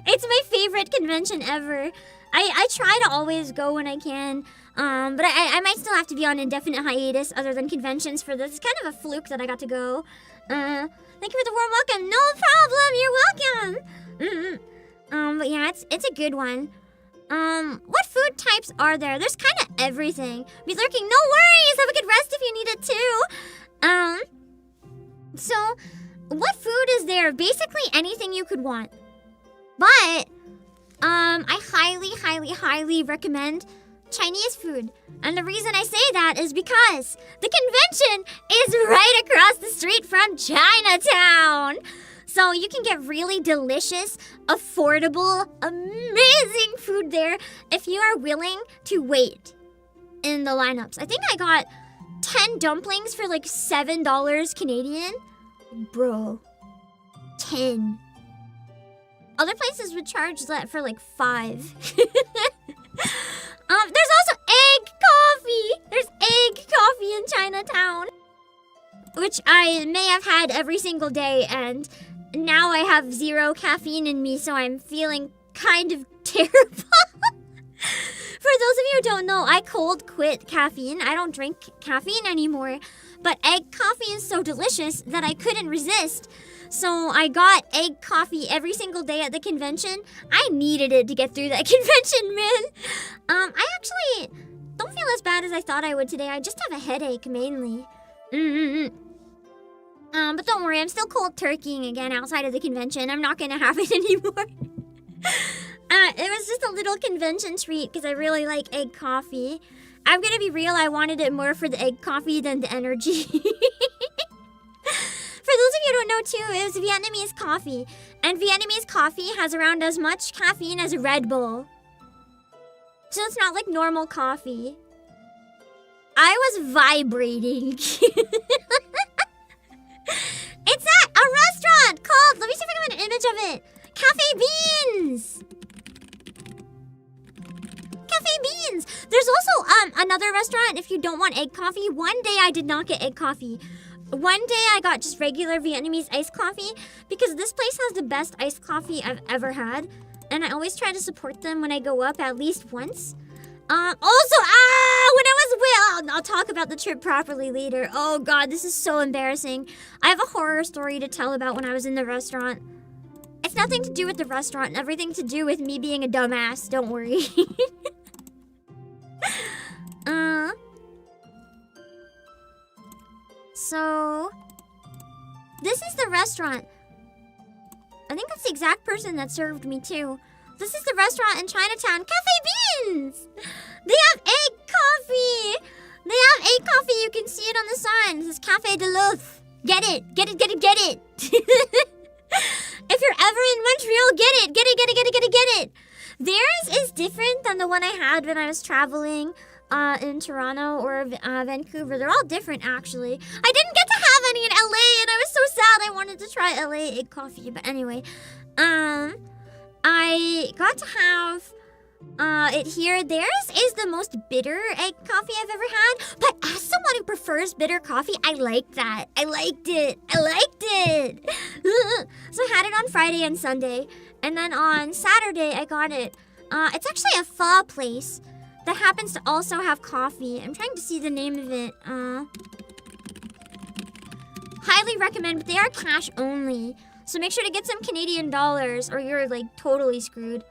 It's my favorite convention ever. I try to always go when I can, but I might still have to be on indefinite hiatus other than conventions for this. It's kind of a fluke that I got to go. Thank you for the warm welcome. No problem, you're welcome. But yeah, it's a good one. What food types are there? There's kind of everything. Be lurking, no worries. Have a good rest if you need it too. So what food is there? Basically anything you could want. But, I highly recommend Chinese food. And the reason I say that is because the convention is right across the street from Chinatown. So you can get really delicious, affordable, amazing food there if you are willing to wait in the lineups. I think I got 10 dumplings for like $7 Canadian. Bro, 10. Other places would charge that for like 5. There's also egg coffee. There's egg coffee in Chinatown, which I may have had every single day, and now I have 0 caffeine in me, so I'm feeling kind of terrible. For those of you who don't know, I cold quit caffeine. I don't drink caffeine anymore, but egg coffee is so delicious that I couldn't resist. So I got egg coffee every single day at the convention. I needed it to get through that convention, man. I actually don't feel as bad as I thought I would today. I just have a headache, mainly. But don't worry, I'm still cold turkeying again outside of the convention. I'm not gonna have it anymore. It was just a little convention treat because I really like egg coffee. I'm gonna be real, I wanted it more for the egg coffee than the energy. For those of you who don't know too, it was Vietnamese coffee. And Vietnamese coffee has around as much caffeine as a Red Bull. So it's not like normal coffee. I was vibrating. It's at a restaurant called, let me see if I can find an image of it. Cafe Beans. Cafe Beans. There's also another restaurant if you don't want egg coffee. One day I did not get egg coffee. One day I got just regular Vietnamese iced coffee because this place has the best iced coffee I've ever had. And I always try to support them when I go up at least once. When I was I'll talk about the trip properly later. Oh god, this is so embarrassing. I have a horror story to tell about when I was in the restaurant. It's nothing to do with the restaurant, everything to do with me being a dumbass, don't worry. So, this is the restaurant. I think that's the exact person that served me too. This is the restaurant in Chinatown, Cafe Beans! They have egg coffee! They have egg coffee, you can see it on the sign. It says Cafe de Loaf. Get it, get it, get it, get it! If you're ever in Montreal, get it, get it, get it, get it, get it, get it! Theirs is different than the one I had when I was traveling in Toronto or Vancouver. They're all different, actually. I didn't get to have any in LA, and I was so sad. I wanted to try LA egg coffee, but anyway. I got to have it here. Theirs is the most bitter egg coffee I've ever had, but as someone who prefers bitter coffee, I like that. I liked it. I liked it. So I had it on Friday and Sunday, and then on Saturday I got it. It's actually a pho place that happens to also have coffee. I'm trying to see the name of it. Highly recommend, but they are cash only. So make sure to get some Canadian dollars or you're like totally screwed.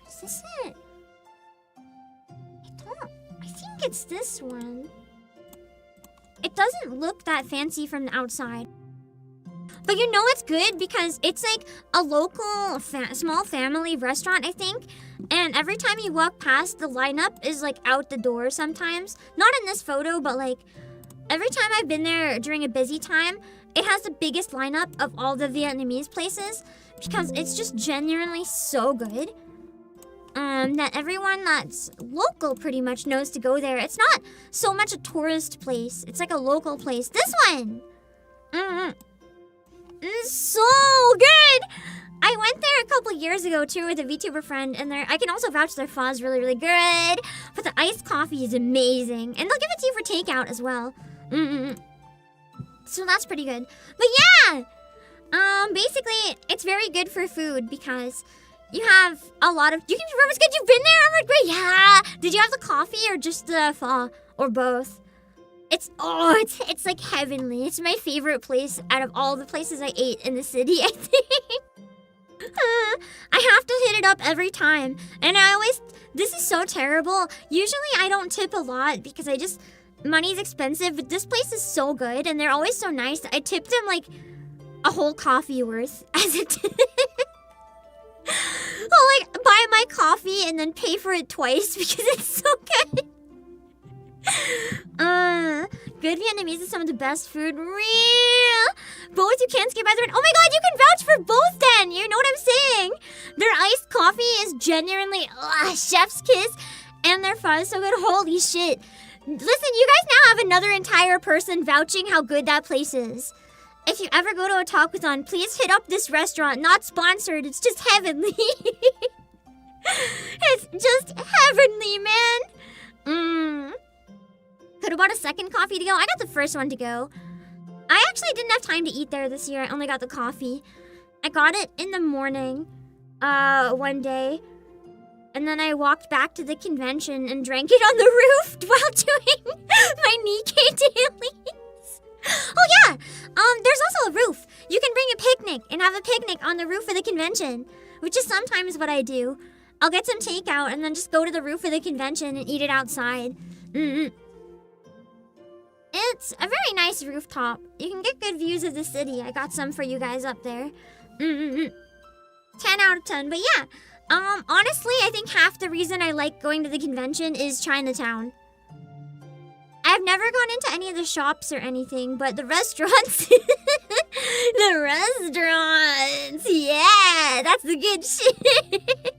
Is this it? I think it's this one. It doesn't look that fancy from the outside. But you know it's good because it's like a local small family restaurant, I think. And every time you walk past, the lineup is like out the door sometimes. Not in this photo, but like every time I've been there during a busy time, it has the biggest lineup of all the Vietnamese places because it's just genuinely so good. That everyone that's local pretty much knows to go there. It's not so much a tourist place. It's like a local place. This one! It's so good! I went there a couple years ago too with a VTuber friend, and I can also vouch their pho is really, really good. But the iced coffee is amazing. And they'll give it to you for takeout as well. So that's pretty good. But yeah! Basically, it's very good for food because you have a lot of... You can remember it's good you've been there? I'm like, great, yeah! Did you have the coffee or just the pho? Or both? It's like heavenly. It's my favorite place out of all the places I ate in the city, I think. I have to hit it up every time. And this is so terrible. Usually I don't tip a lot because money's expensive, but this place is so good and they're always so nice. I tipped them like a whole coffee worth as a tip. I'll like buy my coffee and then pay for it twice because it's so good. Good Vietnamese is some of the best food. Real. Both you can't skip either. Oh my god, you can vouch for both then. You know what I'm saying? Their iced coffee is genuinely chef's kiss. And their pho is so good. Holy shit. Listen, you guys now have another entire person vouching how good that place is. If you ever go to Otakuthon, please hit up this restaurant. Not sponsored. It's just heavenly. It's just heavenly, man. Could have bought a second coffee to go. I got the first one to go. I actually didn't have time to eat there this year. I only got the coffee. I got it in the morning, one day. And then I walked back to the convention and drank it on the roof while doing my Nikkei dailies. Oh yeah, there's also a roof. You can bring a picnic and have a picnic on the roof of the convention, which is sometimes what I do. I'll get some takeout and then just go to the roof of the convention and eat it outside. It's a very nice rooftop. You can get good views of the city. I got some for you guys up there. 10 out of 10. But yeah, honestly, I think half the reason I like going to the convention is Chinatown. I've never gone into any of the shops or anything, but the restaurants... the restaurants! Yeah, that's the good shit!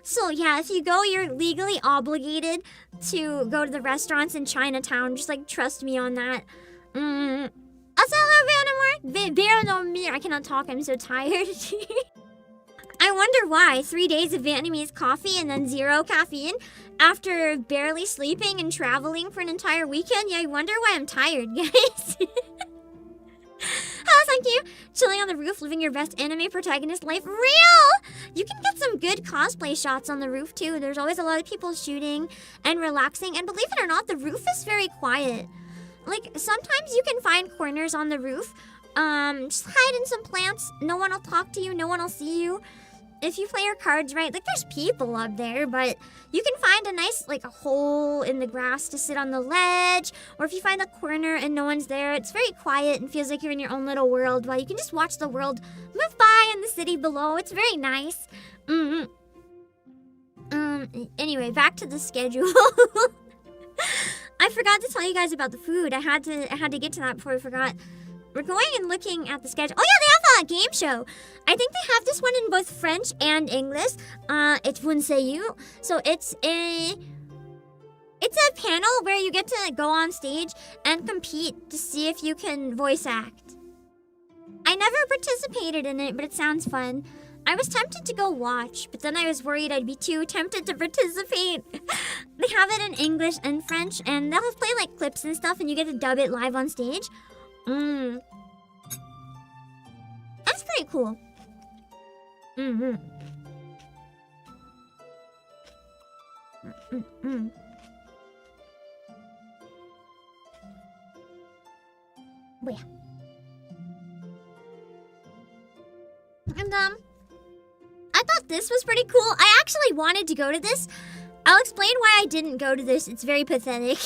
So yeah, if you go, you're legally obligated to go to the restaurants in Chinatown. Just like trust me on that. I cannot talk, I'm so tired. I wonder why. 3 days of Vietnamese coffee and then 0 caffeine after barely sleeping and traveling for an entire weekend. Yeah, I wonder why I'm tired, guys. Oh, thank you. Chilling on the roof, living your best anime protagonist life. Real! You can get some good cosplay shots on the roof, too. There's always a lot of people shooting and relaxing. And believe it or not, the roof is very quiet. Like, sometimes you can find corners on the roof. Just hide in some plants. No one will talk to you. No one will see you. If you play your cards right, like, there's people up there, but you can find a nice, like, a hole in the grass to sit on the ledge, or if you find a corner and no one's there, it's very quiet and feels like you're in your own little world, while you can just watch the world move by in the city below. It's very nice. Anyway, back to the schedule. I forgot to tell you guys about the food. I had to get to that before I forgot. We're going and looking at the schedule. Oh yeah, they have a game show. I think they have this one in both French and English. It's Vunseyu. So it's a panel where you get to go on stage and compete to see if you can voice act. I never participated in it, but it sounds fun. I was tempted to go watch, but then I was worried I'd be too tempted to participate. They have it in English and French, and they'll play like clips and stuff, and you get to dub it live on stage. That's pretty cool. But yeah. And I thought this was pretty cool. I actually wanted to go to this. I'll explain why I didn't go to this. It's very pathetic.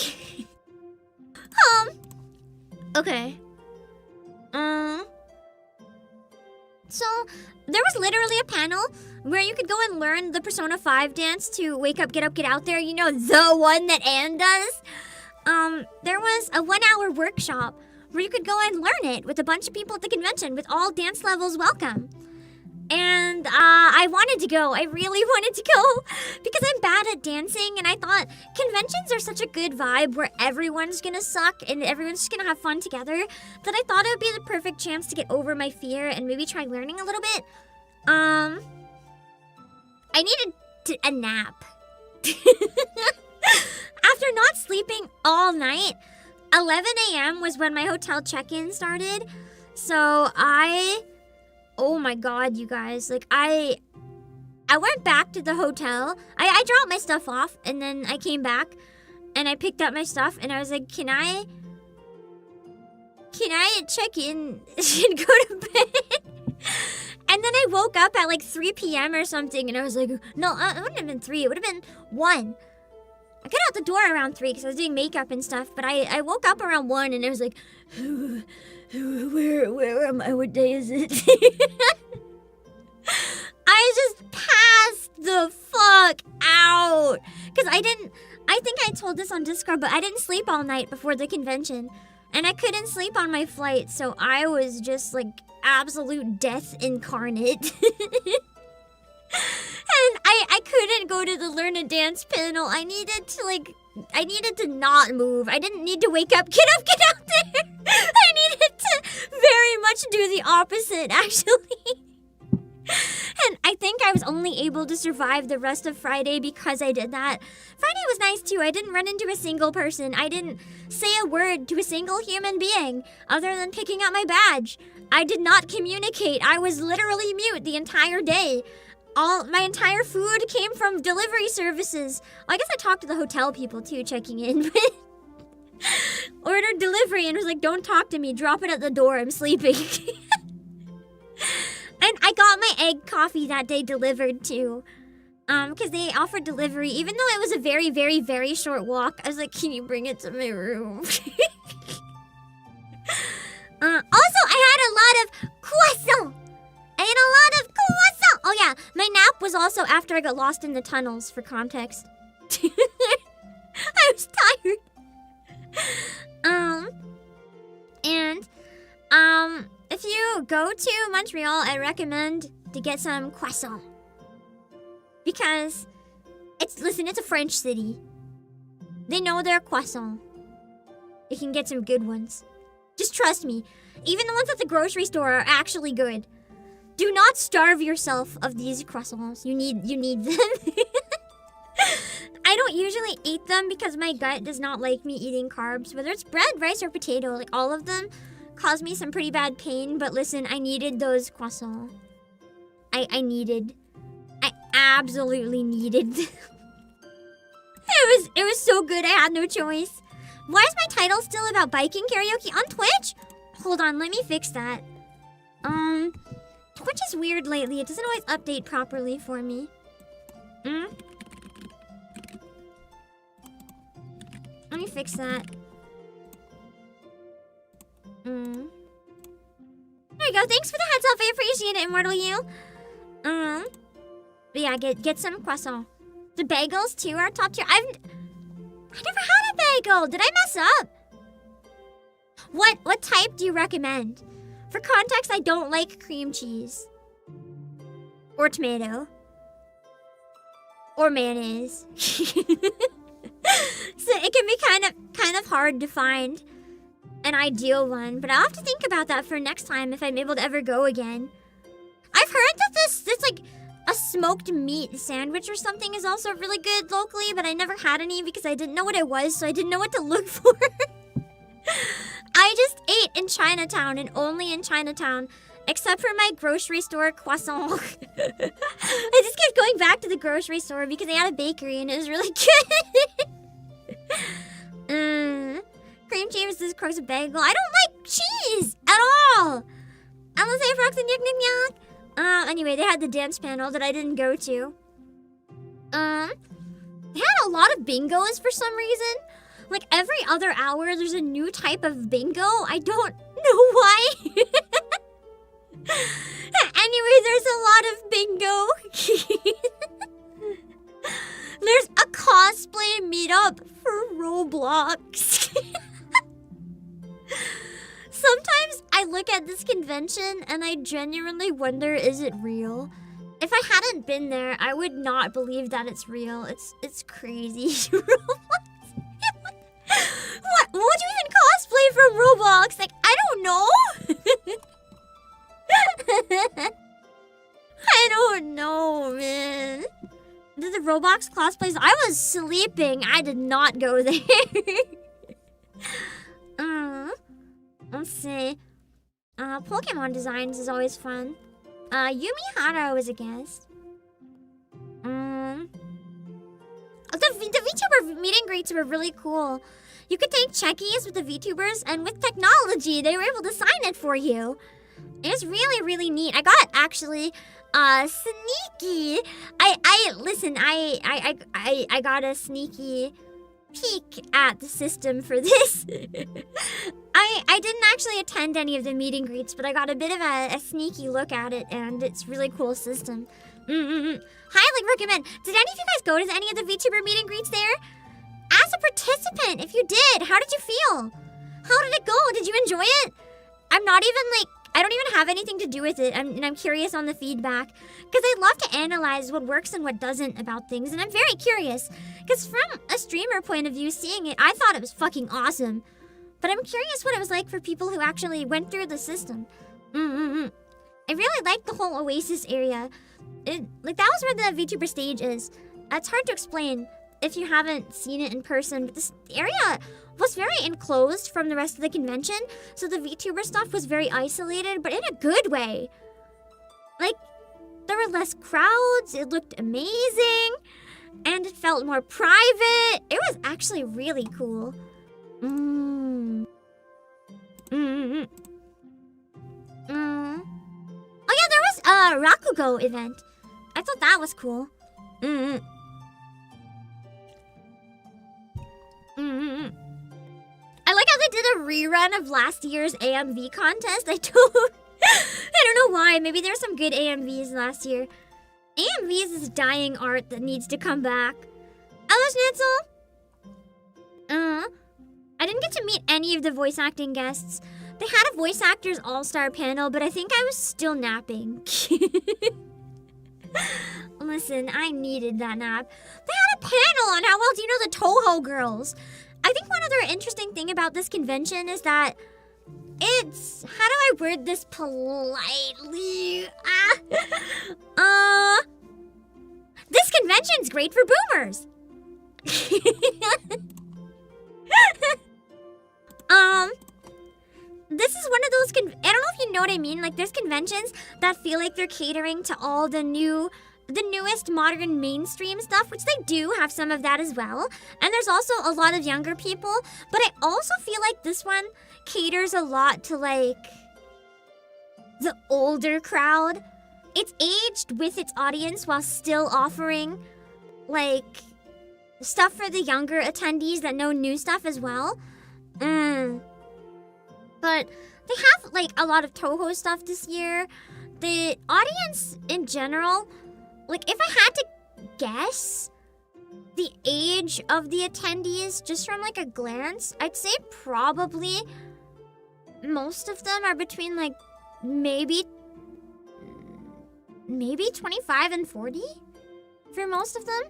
Okay. So, there was literally a panel where you could go and learn the Persona 5 dance to Wake Up, Get Up, Get Out There. You know, the one that Anne does. There was a 1-hour workshop where you could go and learn it with a bunch of people at the convention with all dance levels welcome. And I wanted to go. I really wanted to go because I'm bad at dancing, and I thought conventions are such a good vibe where everyone's gonna suck and everyone's just gonna have fun together that I thought it would be the perfect chance to get over my fear and maybe try learning a little bit. I needed a nap. After not sleeping all night, 11 a.m. was when my hotel check-in started. So oh my god, you guys. Like, I went back to the hotel. I dropped my stuff off, and then I came back, and I picked up my stuff, and I was like, can I check in and go to bed? And then I woke up at like 3 p.m. or something, and I was like, no, it wouldn't have been 3. It would have been 1. I got out the door around 3 because I was doing makeup and stuff, but I woke up around 1, and I was like, where am I? What day is it? I just passed the fuck out. Because I think I told this on Discord, but I didn't sleep all night before the convention. And I couldn't sleep on my flight, so I was just like absolute death incarnate. And I couldn't go to the Learn a Dance panel. I needed to not move. I didn't need to wake up, get out there. I needed to very much do the opposite, actually. And I think I was only able to survive the rest of Friday because I did that. Friday was nice too. I didn't run into a single person. I didn't say a word to a single human being other than picking up my badge. I did not communicate. I was literally mute the entire day. My entire food came from delivery services. Well, I guess I talked to the hotel people too, checking in. Ordered delivery and was like, don't talk to me, drop it at the door, I'm sleeping. And I got my egg coffee that day delivered too. Because they offered delivery, even though it was a very, very, very short walk. I was like, can you bring it to my room? Also, I had a lot of croissant. Oh yeah, my nap was also after I got lost in the tunnels, for context. I was tired. If you go to Montreal, I recommend to get some croissant. Because, it's a French city. They know their croissant. You can get some good ones. Just trust me. Even the ones at the grocery store are actually good. Do not starve yourself of these croissants. You need them. I don't usually eat them because my gut does not like me eating carbs. Whether it's bread, rice, or potato, like all of them cause me some pretty bad pain. But listen, I needed those croissants. I absolutely needed them. It was so good, I had no choice. Why is my title still about biking karaoke on Twitch? Hold on, let me fix that. Twitch is weird lately. It doesn't always update properly for me. Let me fix that. There you go. Thanks for the heads up. I appreciate it, Immortal You. But yeah, get some croissant. The bagels too are top tier. I never had a bagel. Did I mess up? What type do you recommend? For context, I don't like cream cheese. Or tomato. Or mayonnaise. So it can be kind of hard to find an ideal one, but I'll have to think about that for next time if I'm able to ever go again. I've heard that this like a smoked meat sandwich or something is also really good locally, but I never had any because I didn't know what it was, so I didn't know what to look for. I just ate in Chinatown and only in Chinatown, except for my grocery store croissant. I just kept going back to the grocery store because they had a bakery and it was really good. Cream cheese is crux of bagel. I don't like cheese at all. Unless I frogs and yuck. I Anyway, they had the dance panel that I didn't go to. They had a lot of bingos for some reason. Like every other hour, there's a new type of bingo. I don't know why. Anyway, there's a lot of bingo. There's a cosplay meetup for Roblox. Sometimes I look at this convention and I genuinely wonder, is it real? If I hadn't been there, I would not believe that it's real. It's crazy. Roblox. What would you even cosplay from Roblox? Like, I don't know. I don't know, man. Did the Roblox cosplays? I was sleeping. I did not go there. Let's see. Pokemon designs is always fun. Yumi Hara was a guest. The VTuber meet and greets were really cool. You could take checkies with the VTubers, and with technology, they were able to sign it for you. It was really, really neat. I got actually sneaky. I got a sneaky peek at the system for this. I didn't actually attend any of the meet and greets, but I got a bit of a sneaky look at it, and it's a really cool system. Highly recommend. Did any of you guys go to any of the VTuber meet and greets there? As a participant, if you did, how did you feel? How did it go? Did you enjoy it? I don't even have anything to do with it, and I'm curious on the feedback. Because I love to analyze what works and what doesn't about things, and I'm very curious. Because from a streamer point of view, seeing it, I thought it was fucking awesome. But I'm curious what it was like for people who actually went through the system. I really liked the whole Oasis area. That was where the VTuber stage is. It's hard to explain if you haven't seen it in person, but this area was very enclosed from the rest of the convention, so the VTuber stuff was very isolated, but in a good way. Like, there were less crowds, it looked amazing, and it felt more private. It was actually really cool. Oh yeah, there was a Rakugo event. I thought that was cool. I like how they did a rerun of last year's AMV contest. I don't know why. Maybe there's some good AMVs last year. AMVs is dying art that needs to come back. Hello, Schnitzel. I didn't get to meet any of the voice acting guests. They had a voice actors all-star panel, but I think I was still napping. Listen, I needed that nap. They had a panel on how well do you know the Toho girls. I think one other interesting thing about this convention is that it's... How do I word this politely? This convention's great for boomers. This is one of those I don't know if you know what I mean. Like, there's conventions that feel like they're catering to all the newest modern mainstream stuff, which they do have some of that as well. And there's also a lot of younger people, but I also feel like this one caters a lot to, like, the older crowd. It's aged with its audience while still offering, like, stuff for the younger attendees that know new stuff as well. But they have, like, a lot of Toho stuff this year. The audience in general, like, if I had to guess the age of the attendees just from, like, a glance, I'd say probably most of them are between, like, maybe 25 and 40 for most of them.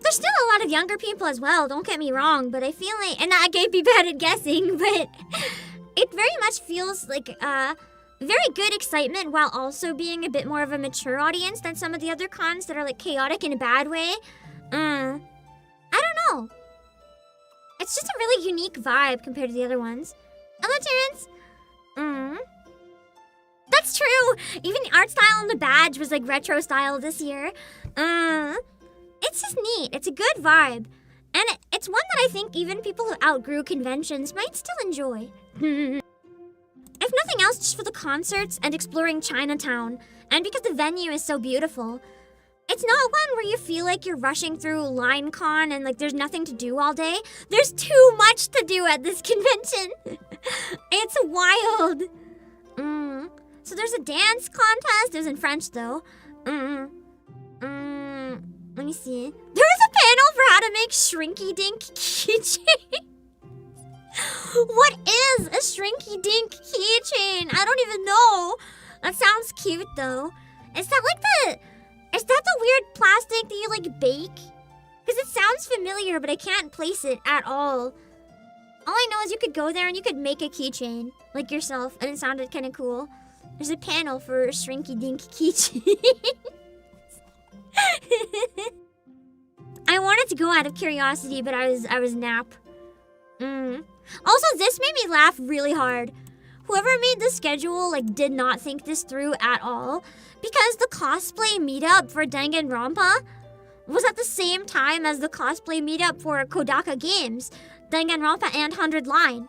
There's still a lot of younger people as well, don't get me wrong, but I feel like, and I can't be bad at guessing, but it very much feels like very good excitement while also being a bit more of a mature audience than some of the other cons that are, like, chaotic in a bad way. I don't know. It's just a really unique vibe compared to the other ones. Hello, Terrence. That's true. Even the art style on the badge was, like, retro style this year. It's just neat. It's a good vibe. And it's one that I think even people who outgrew conventions might still enjoy. If nothing else just for the concerts and exploring Chinatown, and because the venue is so beautiful. It's not one where you feel like you're rushing through LineCon and like there's nothing to do all day. There's too much to do at this convention. It's wild. So there's a dance contest. It was in French though. Let me see. There was a panel for how to make shrinky dink keychain. What is a shrinky dink keychain? I don't even know. That sounds cute though. Is that the weird plastic that you like bake? Because it sounds familiar, but I can't place it at all. All I know is you could go there and you could make a keychain, like yourself, and it sounded kind of cool. There's a panel for shrinky dink keychain. I wanted to go out of curiosity, but I was nap. Also, this made me laugh really hard. Whoever made the schedule did not think this through at all, because the cosplay meetup for Danganronpa was at the same time as the cosplay meetup for Kodaka Games, Danganronpa and 100 Line.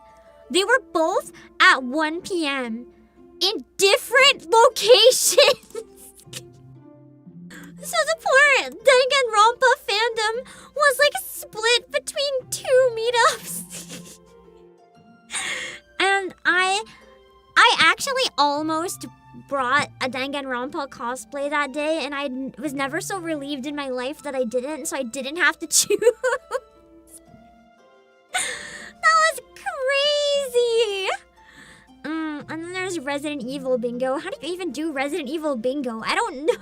They were both at 1 p.m. in different locations. So the poor Danganronpa fandom was split between two meetups. And I actually almost brought a Danganronpa cosplay that day, and I was never so relieved in my life that I didn't, so I didn't have to choose. That was crazy. And then there's Resident Evil bingo. How do you even do Resident Evil bingo? I don't know.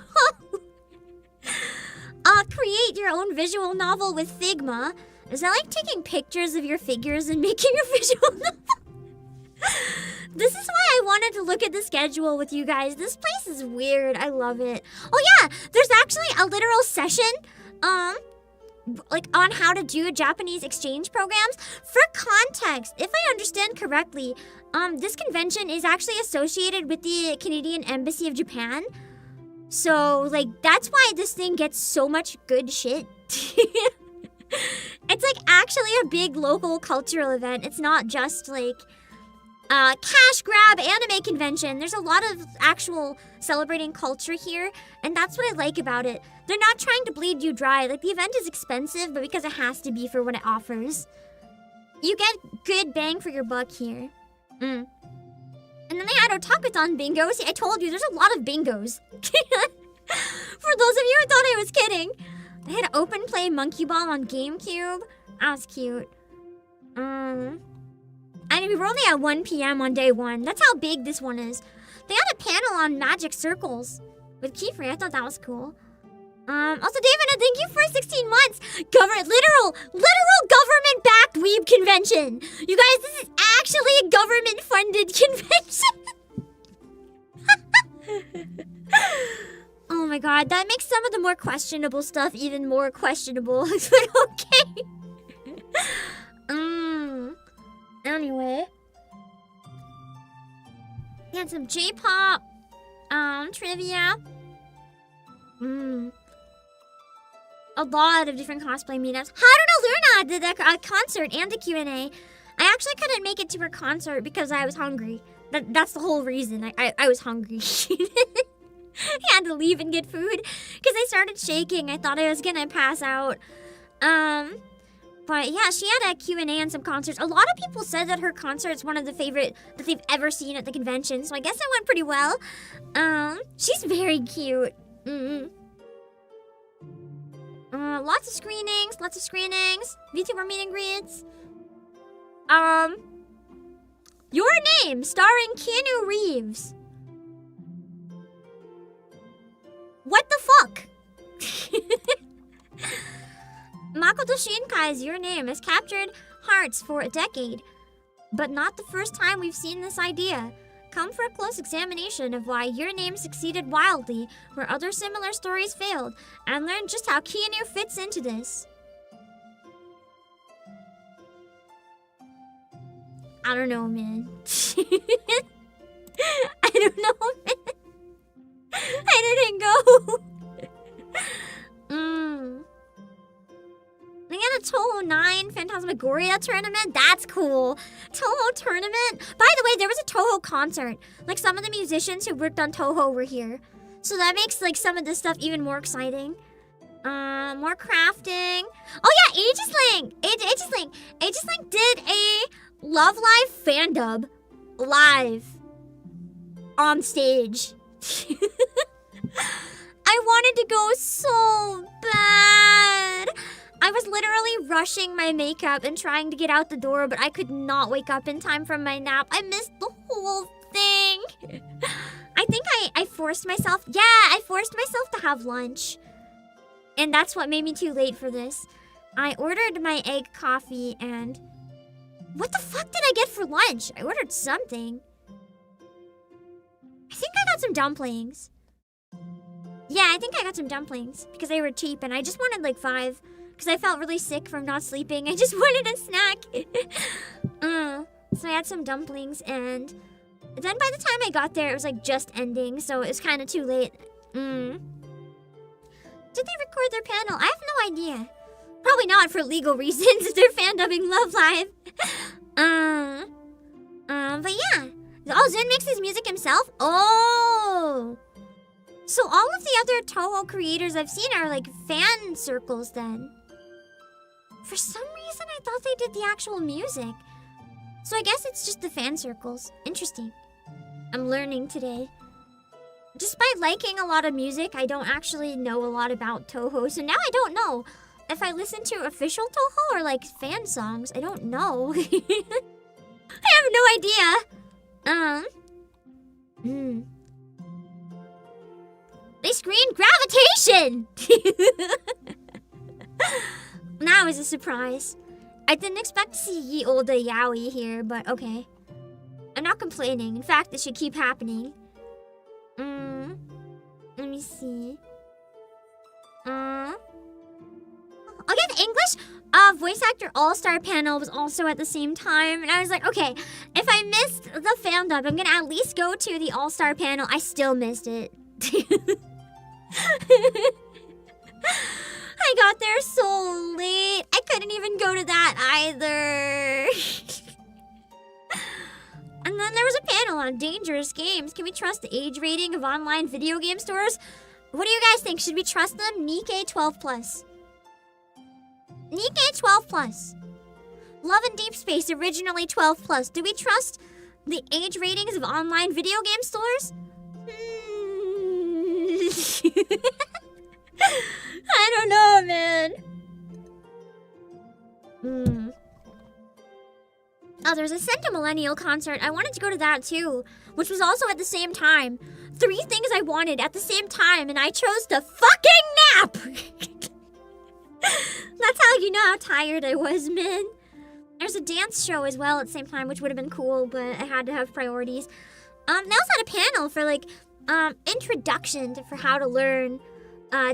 Create your own visual novel with Figma. Is that like taking pictures of your figures and making a visual novel? This is why I wanted to look at the schedule with you guys. This place is weird. I love it. Oh yeah, there's actually a literal session on how to do Japanese exchange programs. For context, if I understand correctly, this convention is actually associated with the Canadian Embassy of Japan. So, that's why this thing gets so much good shit. It's, actually a big local cultural event. It's not just, cash grab anime convention. There's a lot of actual celebrating culture here, and that's what I like about it. They're not trying to bleed you dry. The event is expensive, but because it has to be for what it offers. You get good bang for your buck here. And then they had Otakuthon bingo. See, I told you, there's a lot of bingos. For those of you who thought I was kidding. They had open play Monkey Ball on GameCube. That was cute. And we were only at 1 p.m. on day one. That's how big this one is. They had a panel on magic circles with Keyfree. I thought that was cool. Also, David, thank you for 16 months. Literal government-backed weeb convention. You guys, this is actually a government-funded convention. Oh my god, that makes some of the more questionable stuff even more questionable. But okay. Anyway. We had some J-pop, trivia. A lot of different cosplay meetups. Luna did a concert and a Q&A. I actually couldn't make it to her concert because I was hungry. That's the whole reason. I was hungry. I had to leave and get food because I started shaking. I thought I was gonna pass out. But yeah, she had a Q&A and some concerts. A lot of people said that her concert's one of the favorite that they've ever seen at the convention, so I guess it went pretty well. She's very cute. Lots of screenings. VTuber meet and greets. Your Name, starring Keanu Reeves. What the fuck? Makoto Shinkai's Your Name has captured hearts for a decade, but not the first time we've seen this idea. Come for a close examination of why Your Name succeeded wildly where other similar stories failed, and learn just how Keanu fits into this. I don't know, man. I don't know, man. I didn't go. They got a Toho 9 Phantasmagoria tournament. That's cool. Toho tournament. By the way, there was a Toho concert. Like, some of the musicians who worked on Toho were here. So that makes, like, some of this stuff even more exciting. More crafting. Oh yeah, Aegislink! Aegislink did a Love Live fan dub. Live. On stage. I wanted to go so bad. I was literally rushing my makeup and trying to get out the door, but I could not wake up in time from my nap. I missed the whole thing. I think I forced myself. Yeah, I forced myself to have lunch. And that's what made me too late for this. I ordered my egg coffee and... What the fuck did I get for lunch? I ordered something. I think I got some dumplings. Yeah, I think I got some dumplings because they were cheap and I just wanted like 5 because I felt really sick from not sleeping. I just wanted a snack. So I had some dumplings and then by the time I got there, it was like just ending, so it was kind of too late. Did they record their panel? I have no idea. Probably not for legal reasons if they're fan dubbing Love Live. But yeah. Oh, Zin makes his music himself? Oh! So all of the other Toho creators I've seen are like fan circles then. For some reason, I thought they did the actual music. So I guess it's just the fan circles. Interesting. I'm learning today. Despite liking a lot of music, I don't actually know a lot about Toho. So now I don't know if I listen to official Toho or like fan songs. I don't know. I have no idea. They screened Gravitation! That was a surprise. I didn't expect to see Ye Olde Yaoi here, but okay. I'm not complaining. In fact, it should keep happening. Let me see. Oh yeah, the English voice actor all-star panel was also at the same time. And I was like, okay, if I missed the fan dub, I'm gonna at least go to the all-star panel. I still missed it. I got there so late. I couldn't even go to that either. And then there was a panel on dangerous games. Can we trust the age rating of online video game stores? What do you guys think? Should we trust them? Nikkei 12+. Nikkei 12+. Love and Deep Space, originally 12+. Do we trust the age ratings of online video game stores? I don't know, man. Oh, there's a Centimillennial concert. I wanted to go to that too, which was also at the same time. 3 things I wanted at the same time, and I chose to fucking nap! That's how you know how tired I was, man. There's a dance show as well at the same time, which would have been cool, but I had to have priorities. They also had a panel for, like, introduction for how to learn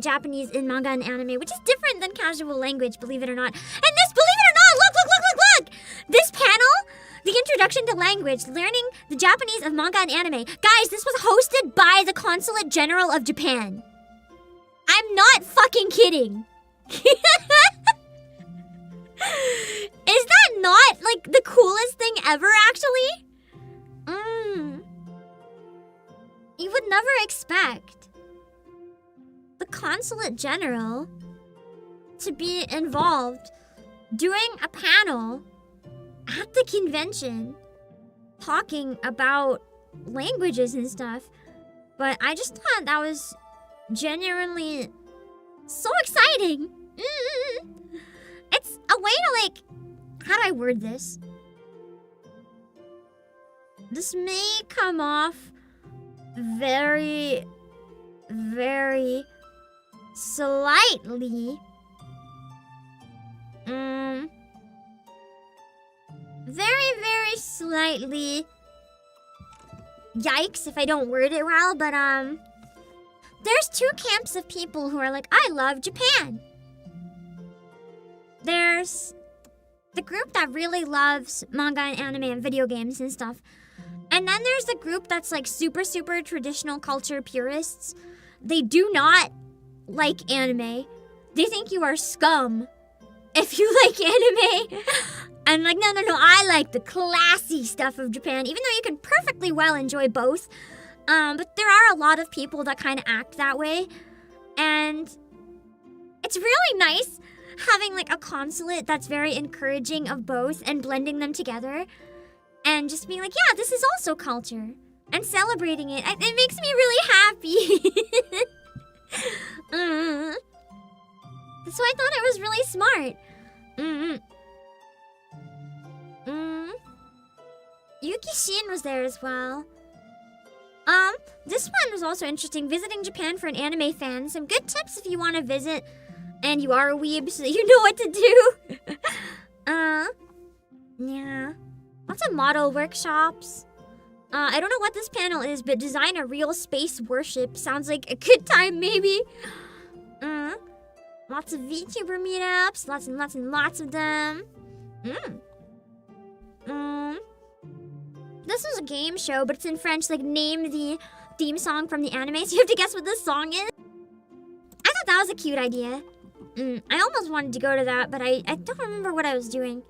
Japanese in manga and anime, which is different than casual language, believe it or not. And this, believe it or not, look! This panel, the introduction to language, learning the Japanese of manga and anime. Guys, this was hosted by the Consulate General of Japan. I'm not fucking kidding. Is that not, like, the coolest thing ever, actually? You would never expect the Consulate General to be involved doing a panel at the convention talking about languages and stuff. But I just thought that was genuinely so exciting. It's a way to, like, how do I word this? This may come off very, very slightly very, very slightly yikes if I don't word it well, but there's 2 camps of people who are like, I love Japan. There's the group that really loves manga and anime and video games and stuff. And then there's the group that's like super, super traditional culture purists. They do not like anime. They think you are scum if you like anime. I'm like, no, I like the classy stuff of Japan, even though you can perfectly well enjoy both. But there are a lot of people that kind of act that way. And it's really nice having like a consulate that's very encouraging of both and blending them together. And just being like, yeah, this is also culture. And celebrating it. It makes me really happy. So I thought it was really smart. Yuki Shin was there as well. This one was also interesting. Visiting Japan for an anime fan. Some good tips if you want to visit and you are a weeb so that you know what to do. Yeah. Lots of model workshops. I don't know what this panel is, but design a real space worship sounds like a good time, maybe. Lots of VTuber meetups. Lots and lots and lots of them. This was a game show, but it's in French. Like, name the theme song from the anime, so you have to guess what this song is. I thought that was a cute idea. I almost wanted to go to that, but I don't remember what I was doing.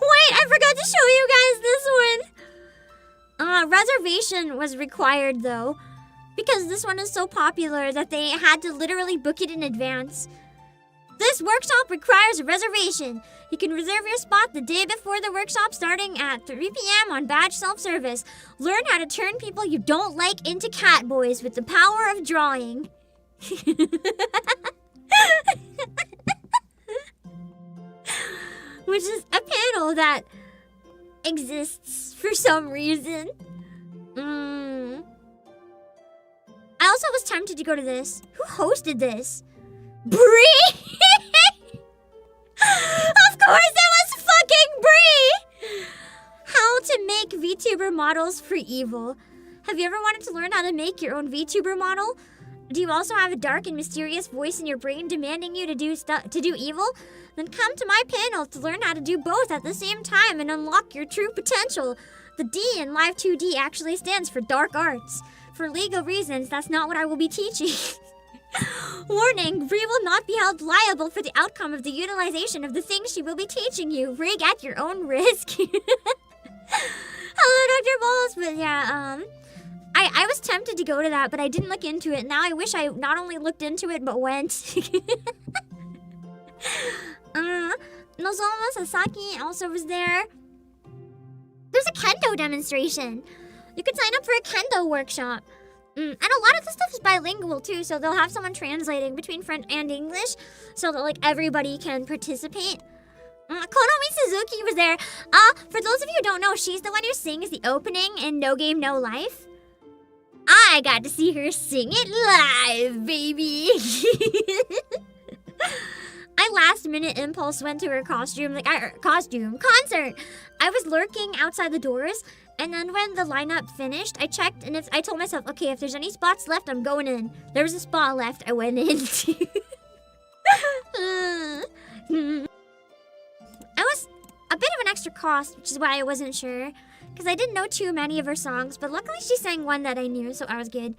Wait, I forgot to show you guys this one. Reservation was required, though, because this one is so popular that they had to literally book it in advance. This workshop requires a reservation. You can reserve your spot the day before the workshop starting at 3 p.m. on badge self-service. Learn how to turn people you don't like into cat boys with the power of drawing. Which is a panel that exists for some reason. I also was tempted to go to this. Who hosted this? Bree! Of course it was fucking Bree! How to make VTuber models for evil. Have you ever wanted to learn how to make your own VTuber model? Do you also have a dark and mysterious voice in your brain demanding you to do evil? Then come to my panel to learn how to do both at the same time and unlock your true potential. The D in Live 2D actually stands for dark arts. For legal reasons, that's not what I will be teaching. Warning, Bree will not be held liable for the outcome of the utilization of the things she will be teaching you. Rig at your own risk. Hello, Dr. Balls. But yeah, I was tempted to go to that, but I didn't look into it. Now I wish I not only looked into it, but went. Nozomu Sasaki also was there. There's a kendo demonstration. You could sign up for a kendo workshop. And a lot of the stuff is bilingual too, so they'll have someone translating between French and English so that like everybody can participate. Konomi Suzuki was there. For those of you who don't know, she's the one who sings the opening in No Game No Life. I got to see her sing it live, baby. I last minute impulse went to her concert. I was lurking outside the doors, and then when the lineup finished, I checked, and I told myself, okay, if there's any spots left, I'm going in. There was a spot left, I went in. I was a bit of an extra cost, which is why I wasn't sure, because I didn't know too many of her songs, but luckily she sang one that I knew, so I was good.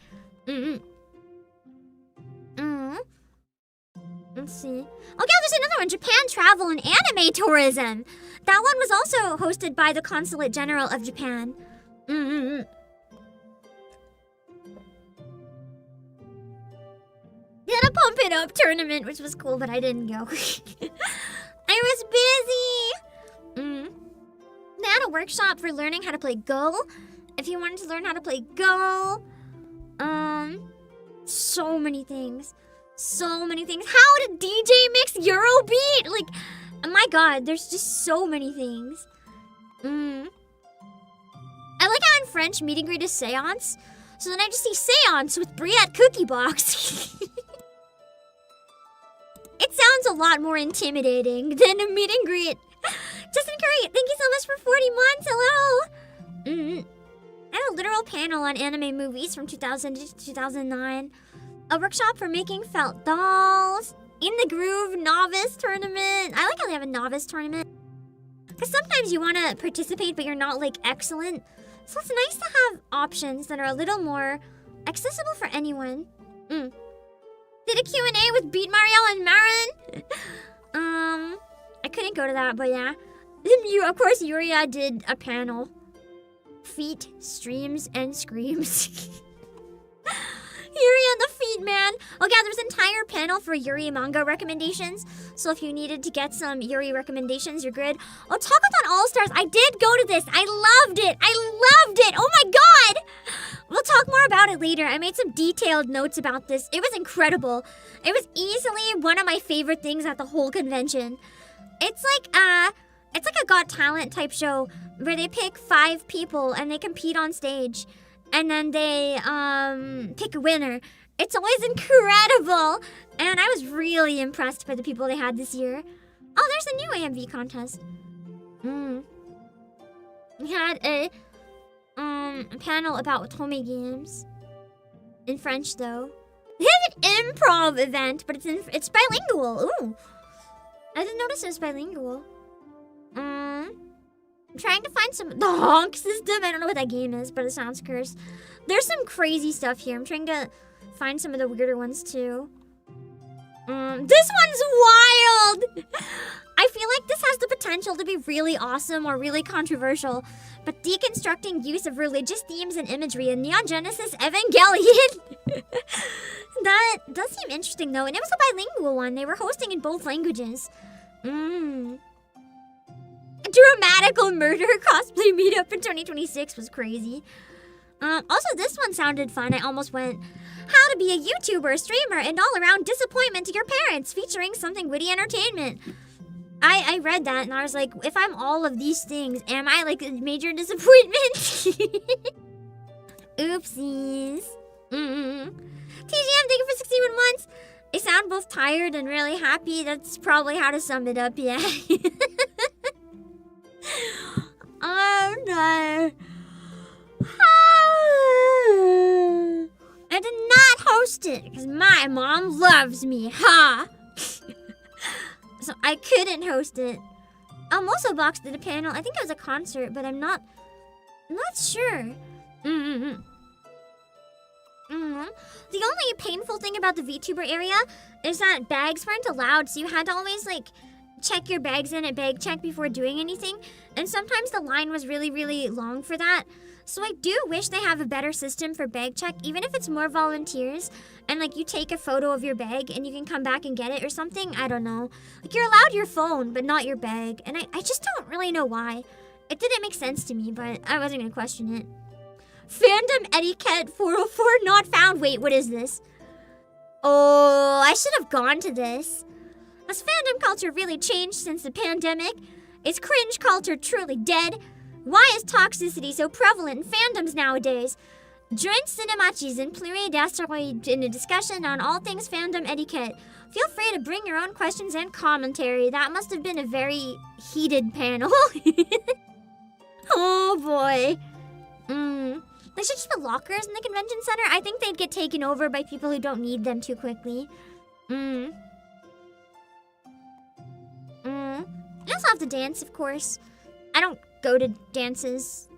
Let's see. Oh yeah, there's another one, Japan Travel and Anime Tourism. That one was also hosted by the Consulate General of Japan. They had a Pump It Up tournament, which was cool, but I didn't go. I was busy. They had a workshop for learning how to play Go. If you wanted to learn how to play Go. So many things. So many things. How to DJ mix Eurobeat? Like, oh my god, there's just so many things. I like how in French, meet and greet is seance. So then I just see seance with Brie at Cookie Box. It sounds a lot more intimidating than a meet and greet. Justin Curry, thank you so much for 40 months. Hello. I had a literal panel on anime movies from 2000 to 2009. A workshop for making felt dolls. In the Groove novice tournament. I like how they have a novice tournament. Because sometimes you want to participate, but you're not, like, excellent. So it's nice to have options that are a little more accessible for anyone. Did a Q&A with Beat Marielle and Marin. I couldn't go to that, but yeah. Of course, Yuria did a panel. Feet, streams, and screams. Yuri and the feet man. Oh yeah, there's an entire panel for Yuri manga recommendations. So if you needed to get some Yuri recommendations, you're good. Otakuthon All-Stars, I did go to this. I loved it. Oh my god. We'll talk more about it later. I made some detailed notes about this. It was incredible. It was easily one of my favorite things at the whole convention. It's like a Got Talent type show where they pick 5 people and they compete on stage. And then they pick a winner. It's always incredible. And I was really impressed by the people they had this year. Oh, there's a new AMV contest. We had a panel about Otome games. In French, though. They have an improv event, but it's bilingual. Ooh. I didn't notice it was bilingual. I'm trying to find the honk system. I don't know what that game is, but it sounds cursed. There's some crazy stuff here. I'm trying to find some of the weirder ones too. This one's wild. I feel like this has the potential to be really awesome or really controversial, but deconstructing use of religious themes and imagery in Neon Genesis Evangelion. That does seem interesting though, and it was a bilingual one. They were hosting in both languages. Dramatical murder cosplay meetup in 2026 was crazy. Also, this one sounded fun. I almost went. How to be a YouTuber, streamer, and all-around disappointment to your parents, featuring something witty entertainment. I read that and I was like, if I'm all of these things, am I like a major disappointment? Oopsies. TGM, thank you for 61 months. I sound both tired and really happy. That's probably how to sum it up, yeah. Oh no. I did not host it because my mom loves me, huh? So I couldn't host it. Also Box did a panel. I think it was a concert, but I'm not sure. The only painful thing about the VTuber area is that bags weren't allowed, so you had to always like check your bags in at bag check before doing anything. And sometimes the line was really, really long for that. So I do wish they have a better system for bag check, even if it's more volunteers. And like you take a photo of your bag and you can come back and get it or something. I don't know. Like you're allowed your phone, but not your bag. And I just don't really know why. It didn't make sense to me, but I wasn't gonna question it. Fandom etiquette 404 not found. Wait, what is this? Oh, I should have gone to this. Has fandom culture really changed since the pandemic? Is cringe culture truly dead? Why is toxicity so prevalent in fandoms nowadays? Join Cinemachis and Pluridasteroid in a discussion on all things fandom etiquette. Feel free to bring your own questions and commentary. That must have been a very heated panel. Oh boy. They should just put lockers in the convention center. I think they'd get taken over by people who don't need them too quickly. You also have to dance, of course. I don't go to dances.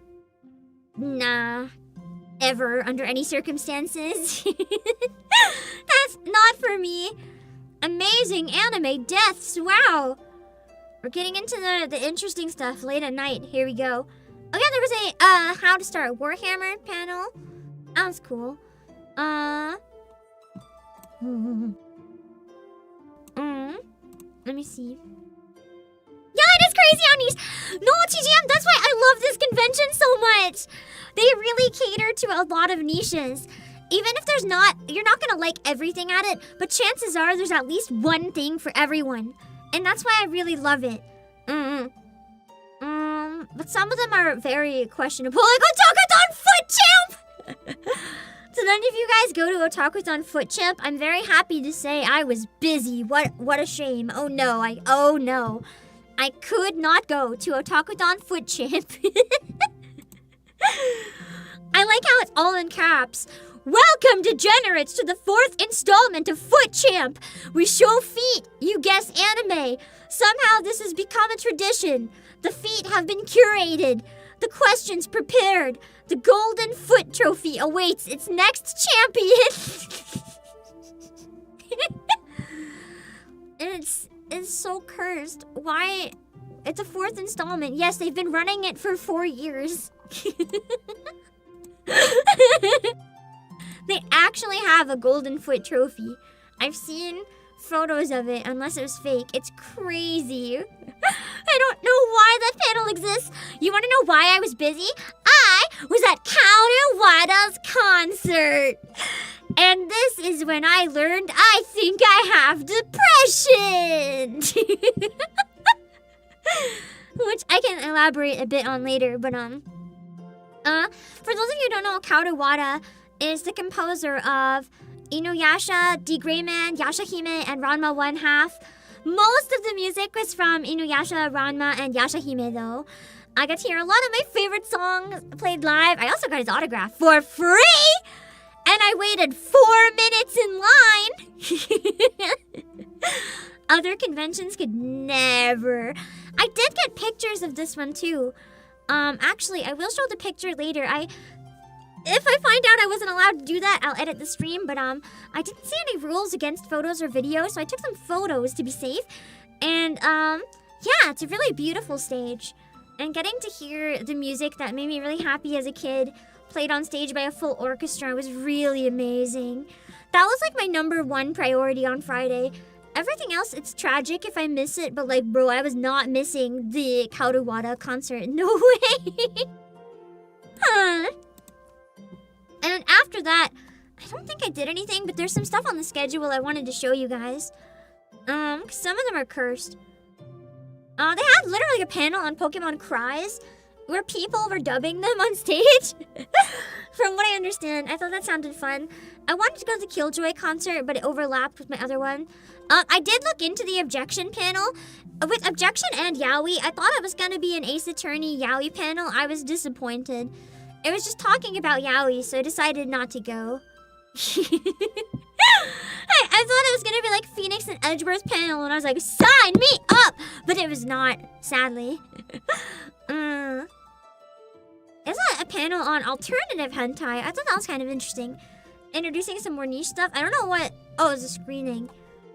Nah. Ever, under any circumstances. That's not for me. Amazing anime deaths, wow. We're getting into the interesting stuff late at night. Here we go. Oh yeah, there was a how to start Warhammer panel. That was cool. Let me see. Yeah, it is crazy on these. No, TGM, that's why I love this convention so much. They really cater to a lot of niches. Even if there's not, you're not gonna like everything at it, but chances are there's at least one thing for everyone. And that's why I really love it. But some of them are very questionable. Like Otakuthon Foot Champ! So none of you guys go to Otakuthon Foot Champ. I'm very happy to say I was busy. What a shame. Oh no, I could not go to Otakuthon Foot Champ. I like how it's all in caps. Welcome, degenerates, to the 4th installment of Foot Champ. We show feet, you guess anime. Somehow this has become a tradition. The feet have been curated. The questions prepared. The golden foot trophy awaits its next champion. And it's so cursed. Why? It's a 4th installment. Yes, they've been running it for 4 years. They actually have a golden foot trophy. I've seen photos of it, unless it was fake. It's crazy. I don't know why that panel exists. You want to know why I was busy? I was at Kawawada's concert. And this is when I learned I think I have depression. Which I can elaborate a bit on later, but for those of you who don't know, Kawawada is the composer of Inuyasha, D-Greyman, Yashahime, and Ranma 1/2. Most of the music was from Inuyasha, Ranma, and Yashahime, though. I got to hear a lot of my favorite songs played live. I also got his autograph for free! And I waited 4 minutes in line! Other conventions could never. I did get pictures of this one, too. Actually, I will show the picture later. If I find out I wasn't allowed to do that, I'll edit the stream, but I didn't see any rules against photos or videos, so I took some photos to be safe. And yeah, it's a really beautiful stage. And getting to hear the music that made me really happy as a kid played on stage by a full orchestra was really amazing. That was like my #1 priority on Friday. Everything else, it's tragic if I miss it, but like, bro, I was not missing the Kawawada concert. No way! Huh. And then after that, I don't think I did anything, but there's some stuff on the schedule I wanted to show you guys. Some of them are cursed. They had literally a panel on Pokemon Cries, where people were dubbing them on stage. From what I understand, I thought that sounded fun. I wanted to go to the Killjoy concert, but it overlapped with my other one. I did look into the Objection panel. With Objection and Yaoi, I thought it was going to be an Ace Attorney Yaoi panel. I was disappointed. It was just talking about Yaoi, so I decided not to go. I thought it was going to be like Phoenix and Edgeworth's panel, and I was like, sign me up! But it was not, sadly. There's a panel on alternative hentai. I thought that was kind of interesting. Introducing some more niche stuff. I don't know what... Oh, it was a screening.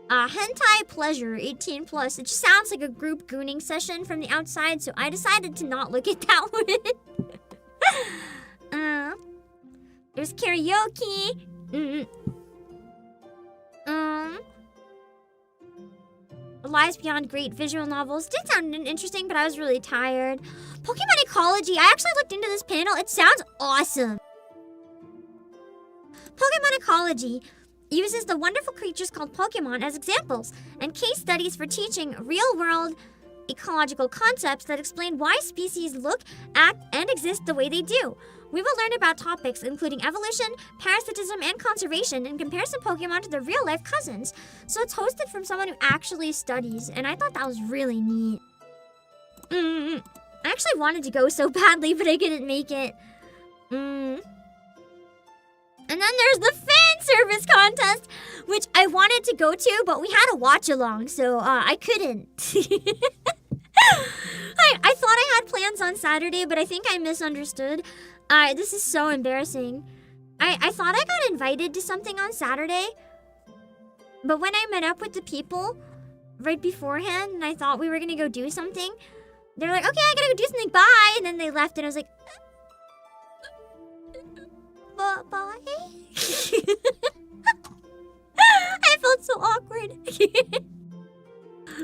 Hentai Pleasure, 18+. It just sounds like a group gooning session from the outside, so I decided to not look at that one. There's karaoke. Lies Beyond Great visual novels did sound interesting, but I was really tired. Pokemon Ecology. I actually looked into this panel. It sounds awesome. Pokemon Ecology uses the wonderful creatures called Pokemon as examples and case studies for teaching real-world ecological concepts that explain why species look, act, and exist the way they do. We will learn about topics including evolution, parasitism, and conservation in comparison Pokemon to their real-life cousins. So it's hosted from someone who actually studies, and I thought that was really neat. I actually wanted to go so badly, but I couldn't make it. And then there's the fan service contest, which I wanted to go to, but we had a watch-along, so I couldn't. I thought I had plans on Saturday, but I think I misunderstood. This is so embarrassing. I thought I got invited to something on Saturday, but when I met up with the people right beforehand and I thought we were going to go do something, they're like, okay, I gotta go do something, bye, and then they left and I was like, bye? I felt so awkward.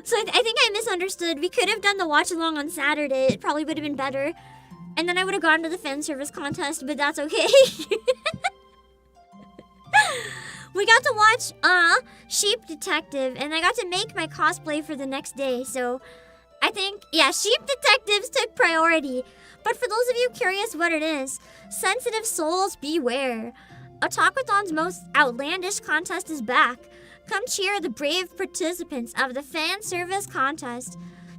So I think I misunderstood. We could have done the watch-along on Saturday. It probably would have been better. And then I would have gone to the fan service contest, but that's okay. We got to watch Sheep Detective, and I got to make my cosplay for the next day. So I think, yeah, Sheep Detectives took priority. But for those of you curious what it is, sensitive souls beware. Otakuthon's most outlandish contest is back. Come cheer the brave participants of the fan service contest.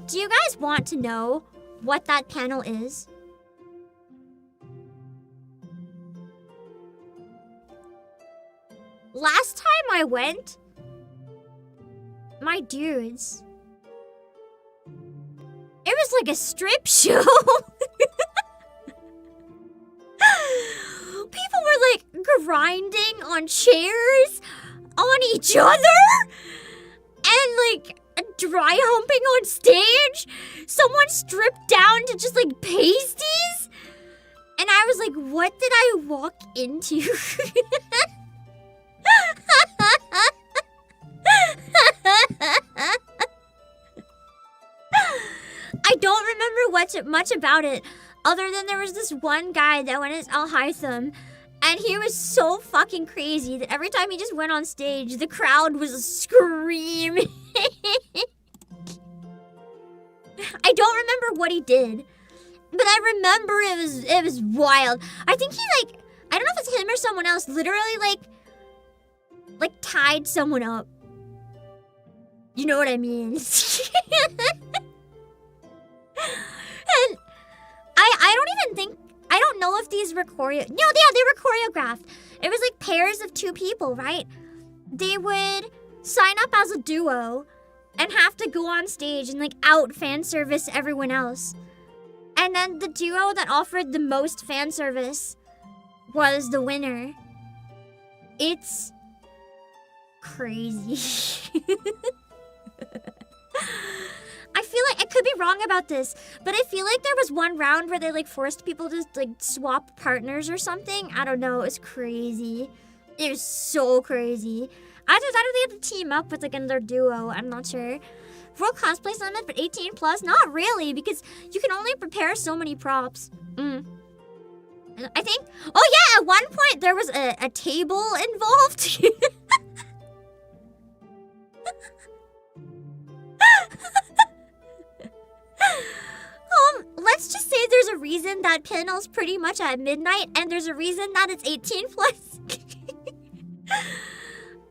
Do you guys want to know what that panel is? Last time I went, my dudes, it was like a strip show. People were like grinding on chairs. on each other? And like dry humping on stage? Someone stripped down to just like pasties? And I was like, what did I walk into? I don't remember much about it, other than there was this one guy that went as Al Haytham, and he was so fucking crazy that every time he just went on stage, the crowd was screaming. I don't remember what he did, but I remember it was wild. I think he like, I don't know if it's him or someone else, literally like tied someone up. You know what I mean? And I don't know if these were they were choreographed. It was like pairs of two people, right? They would sign up as a duo and have to go on stage and like out fan service everyone else. And then the duo that offered the most fan service was the winner. It's crazy. I feel like, I could be wrong about this, but I feel like there was one round where they like forced people to like swap partners or something. I don't know, it was crazy. It was so crazy. I thought they had to team up with like another duo, I'm not sure. World Cosplay Summit, but 18 plus? Not really, because you can only prepare so many props. I think, oh yeah, at one point there was a table involved. Let's just say there's a reason that panel's pretty much at midnight, and there's a reason that it's 18 plus.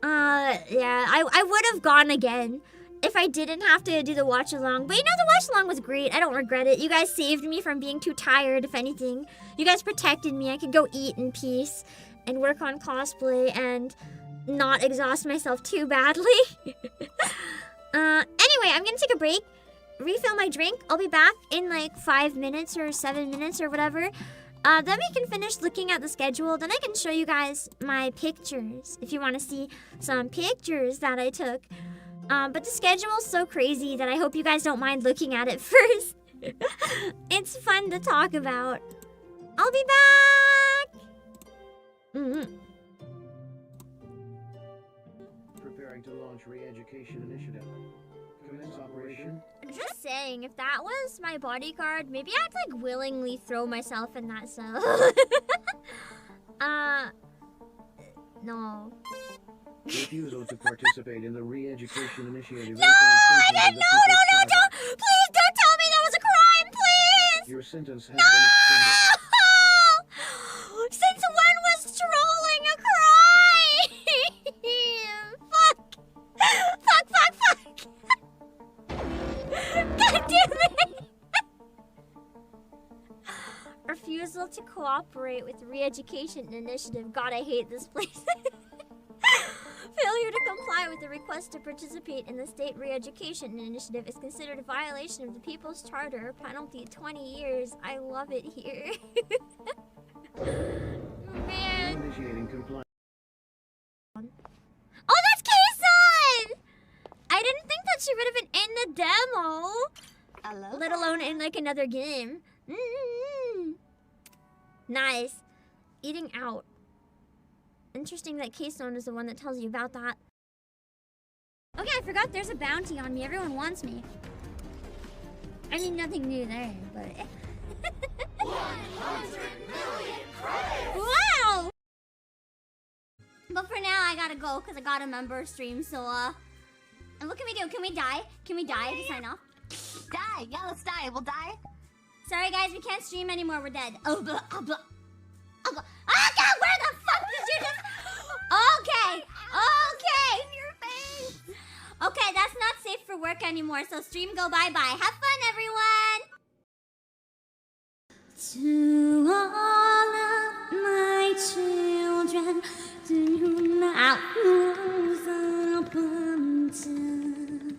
Yeah, I would have gone again if I didn't have to do the watch along. But you know, the watch along was great. I don't regret it. You guys saved me from being too tired, if anything. You guys protected me. I could go eat in peace and work on cosplay and not exhaust myself too badly. Anyway, I'm gonna take a break, refill my drink. I'll be back in like 5 minutes or 7 minutes or whatever. Then we can finish looking at the schedule. Then I can show you guys my pictures if you want to see some pictures that I took. But the schedule's so crazy that I hope you guys don't mind looking at it first. It's fun to talk about. I'll be back! Preparing to launch re-education initiative. Commence operation. Just saying, if that was my bodyguard, maybe I'd like willingly throw myself in that cell. No. Refusal to participate in the re-education initiative. No, I didn't. No, don't. Please don't tell me that was a crime, please. Your sentence has No! been extended. Since when was trolling a crime? Fuck. God damn it. Refusal to cooperate with the re-education initiative. God, I hate this place. Failure to comply with the request to participate in the state re-education initiative is considered a violation of the People's Charter. Penalty 20 years. I love it here. Man. Initiating compliance. Oh, that's Kason! I didn't think that she would have been in the demo. Hello. Let alone in like another game. Nice. Eating out. Interesting that Keystone is the one that tells you about that. Okay, I forgot there's a bounty on me. Everyone wants me. I mean, nothing new there, but... 100 million credits! Wow! But for now, I gotta go because I got a member stream, so, And what can we do? Can we die? Can we die to sign off? Die! Yeah, let's die. We'll die. Sorry, guys, we can't stream anymore. We're dead. Oh, blah, oh, blah. Oh, blah. Oh, God, where the fuck did you just... Okay, okay. In your face! Okay, that's not safe for work anymore, so stream go bye-bye. Have fun, everyone! To all of my children, to whom I was appointed,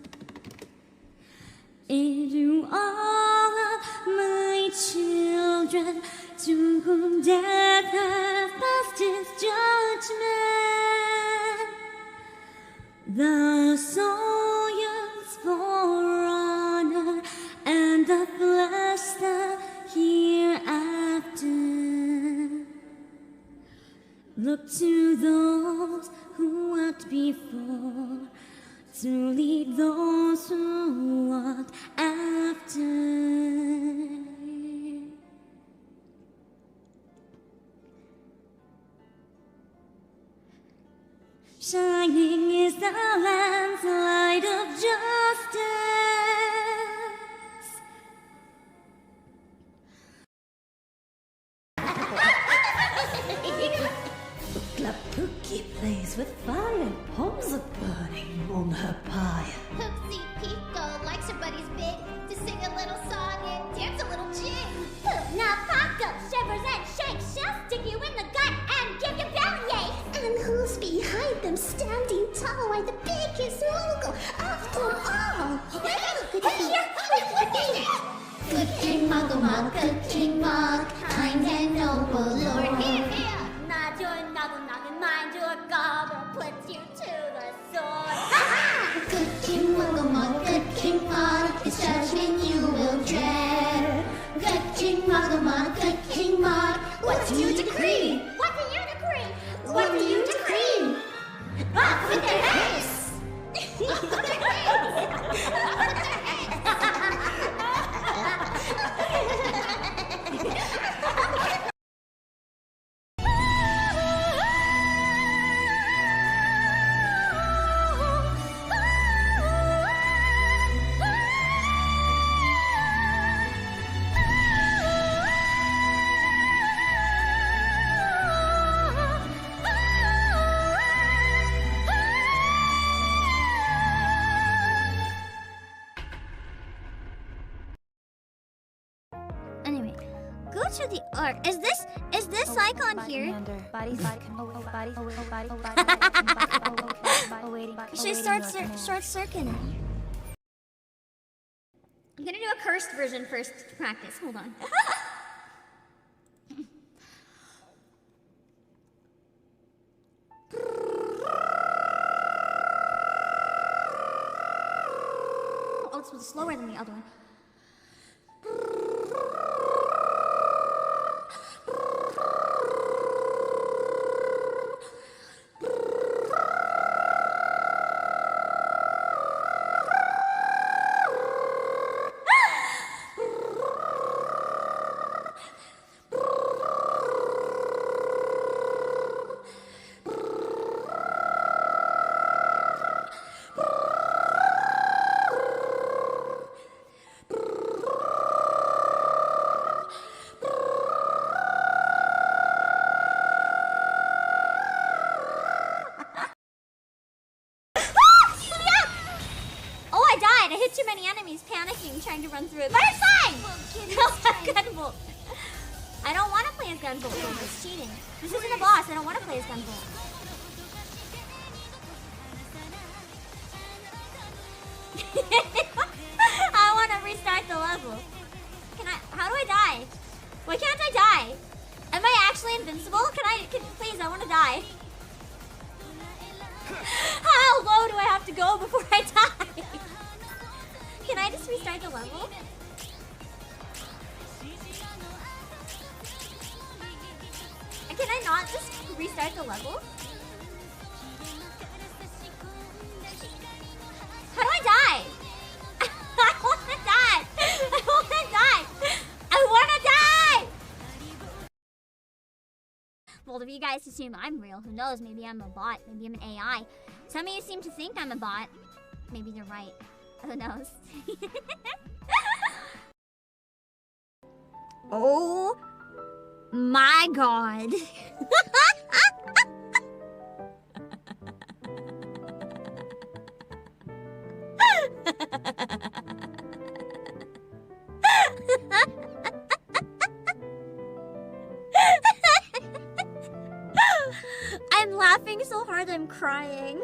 and to all of my children, to whom death hath passed his judgment, The soul yearns for honor, and the flesh the hereafter. Look to those who walked before, to lead those who walk after. Shining is the land's light of justice. Cookie plays with fire, poles are burning on her pyre. Poopsie Pico likes her buddy's bit to sing a little song and dance a little jig. Poop now pop up, shivers and shakes. She'll stick you in the gut and give you bellyache. And who's behind them standing tall? Why, the biggest mogul after all. Good King Muggle Mug, good King Mug, kind and noble Lord. Here. Nod your noggle noggin, mind your gobble, puts you to the sword. Good King Muggle Mug, good King Mug, his judgment you will dread. Good King Muggle Mug, good King Mug, what do you decree? What do you decree? What do you decree? Off with their heads! Off with their heads! Off with their Anyway, go to the art. Is this icon here? Should I start circuiting? I'm gonna do a cursed version first to practice. Hold on. Oh, this was slower than the other one. Too many enemies panicking, trying to run through it, but it's fine! Gunvolt. I don't want to play as Gunvolt, it's cheating. This isn't a boss, I don't want to play as Gunvolt. I want to restart the level. How do I die? Why can't I die? Am I actually invincible? Please, I want to die. How low do I have to go before I die? Can I just restart the level? Can I not just restart the level? How do I die? I wanna die! I wanna die! I wanna die! Well, if you guys assume I'm real, who knows? Maybe I'm a bot. Maybe I'm an AI. Some of you seem to think I'm a bot. Maybe they're right. Who knows? Oh my god. I'm laughing so hard I'm crying.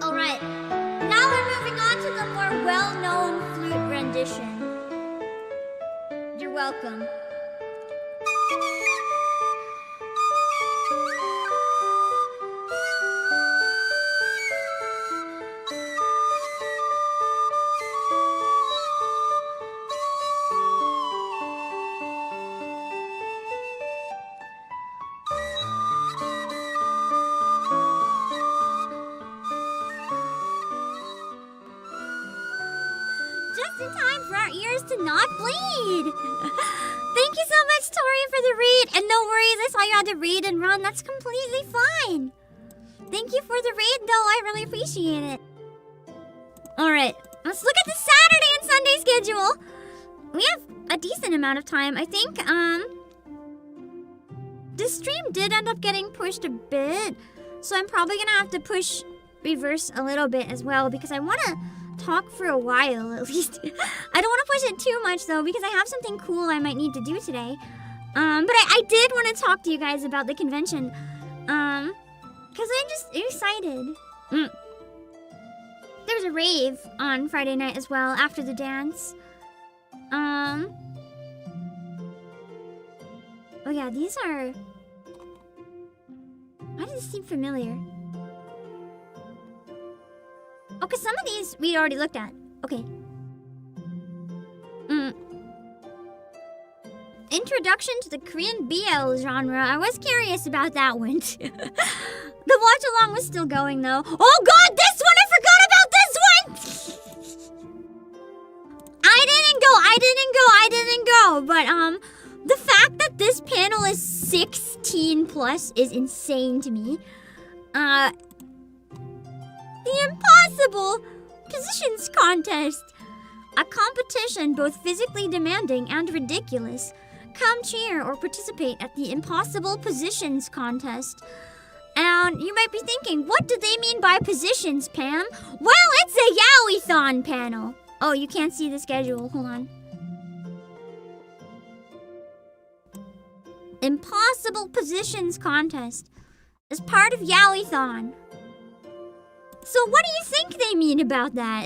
Alright, now we're moving on to the more well-known flute rendition. You're welcome. in time for our ears to not bleed. Thank you so much, Tori, for the read. And no worries, I saw you had to read and run. That's completely fine. Thank you for the read, though. I really appreciate it. Alright, let's look at the Saturday and Sunday schedule. We have a decent amount of time. I think, this stream did end up getting pushed a bit. So I'm probably gonna have to push reverse a little bit as well because I want to talk for a while at least. I don't want to push it too much though because I have something cool I might need to do today. But I did want to talk to you guys about the convention. Because I'm just excited. There was a rave on Friday night as well after the dance. Oh yeah, these are... Why does this seem familiar? Oh, because some of these we already looked at. Okay. Introduction to the Korean BL genre. I was curious about that one. The watch along was still going though. Oh god, this one! I forgot about this one! I didn't go. But the fact that this panel is 16 plus is insane to me. The Impossible Positions Contest. A competition both physically demanding and ridiculous. Come cheer or participate at the Impossible Positions Contest. And you might be thinking, what do they mean by positions, Pam? Well, it's a Yowie-thon panel. Oh, you can't see the schedule. Hold on. Impossible Positions Contest is part of Yowie-thon. So what do you think they mean about that?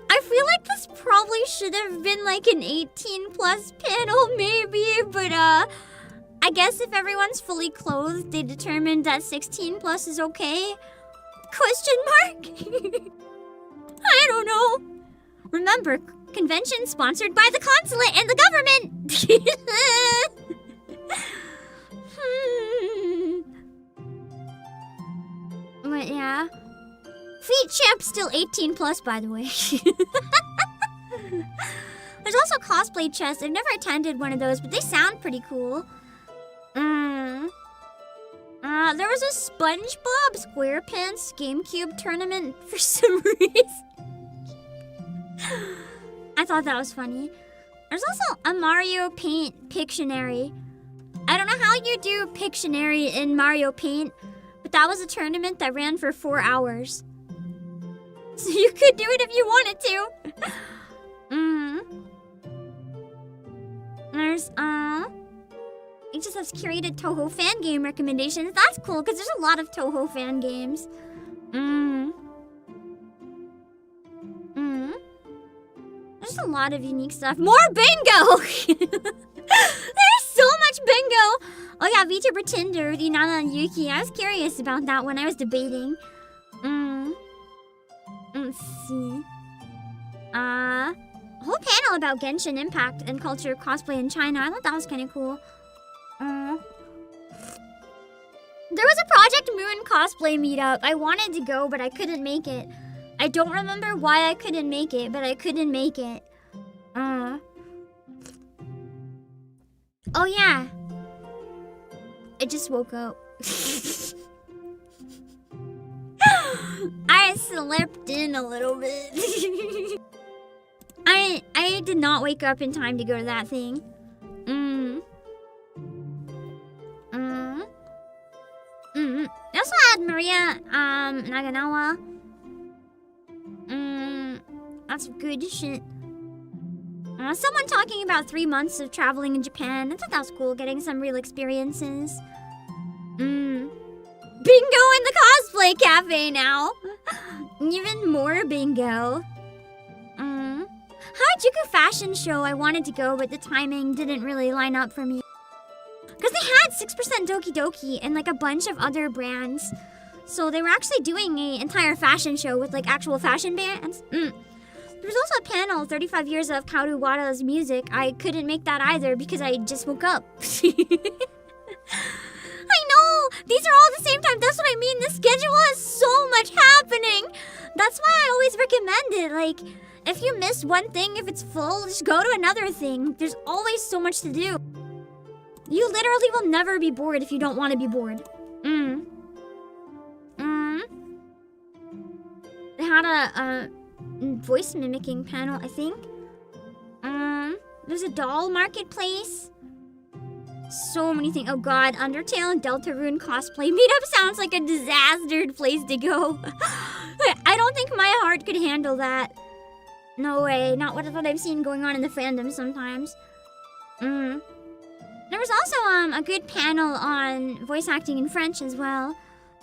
I feel like this probably should have been like an 18 plus panel maybe, but I guess if everyone's fully clothed, they determined that 16 plus is okay? Question mark? I don't know. Remember, convention sponsored by the consulate and the government. But yeah. Feet champ still 18 plus, by the way. There's also cosplay chess. I've never attended one of those, but they sound pretty cool. There was a SpongeBob SquarePants GameCube tournament for some reason. I thought that was funny. There's also a Mario Paint Pictionary. I don't know how you do Pictionary in Mario Paint, but that was a tournament that ran for 4 hours. So you could do it if you wanted to. There's, HSF's curated Toho fan game recommendations. That's cool, because there's a lot of Toho fan games. There's a lot of unique stuff. More bingo! There's so much bingo! Oh yeah, VTuber Tinder with Inana and Yuki. I was curious about that when I was debating. Let's see. A whole panel about Genshin Impact and culture cosplay in China. I thought that was kind of cool. There was a Project Moon cosplay meetup. I wanted to go, but I couldn't make it. I don't remember why I couldn't make it, but I couldn't make it. Oh yeah. I just woke up. I slept in a little bit. I did not wake up in time to go to that thing. I also had Maria Naganawa. That's good shit. Someone talking about 3 months of traveling in Japan. I thought that was cool, getting some real experiences. Bingo in the cosplay cafe now. Even more bingo. Harajuku fashion show, I wanted to go, but the timing didn't really line up for me. Because they had 6% Doki Doki and like a bunch of other brands. So they were actually doing an entire fashion show with like actual fashion bands. There was also a panel, 35 years of Kaoru Wada's music. I couldn't make that either because I just woke up. I know! These are all at the same time. That's what I mean. The schedule has so much happening That's why I always recommend it. Like, if you miss one thing, if it's full, just go to another thing. There's always so much to do. You literally will never be bored if you don't want to be bored. They had a voice mimicking panel, I think. There's a doll marketplace. So many things. Oh god, Undertale and Deltarune cosplay meetup sounds like a disastered place to go. I don't think my heart could handle that. No way, not what I've seen going on in the fandom sometimes. There was also a good panel on voice acting in French as well.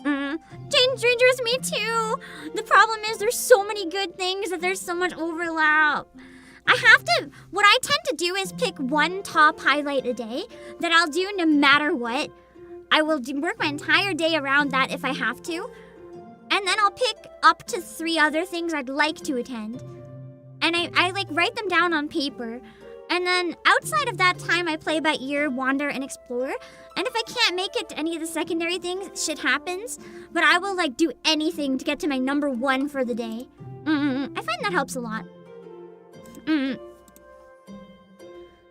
Change Rangers, me too! The problem is there's so many good things that there's so much overlap. What I tend to do is pick one top highlight a day that I'll do no matter what. I will work my entire day around that if I have to. And then I'll pick up to 3 other things I'd like to attend. And I like write them down on paper. And then outside of that time, I play by ear, wander, and explore. And if I can't make it to any of the secondary things, shit happens. But I will like do anything to get to my number 1 for the day. I find that helps a lot.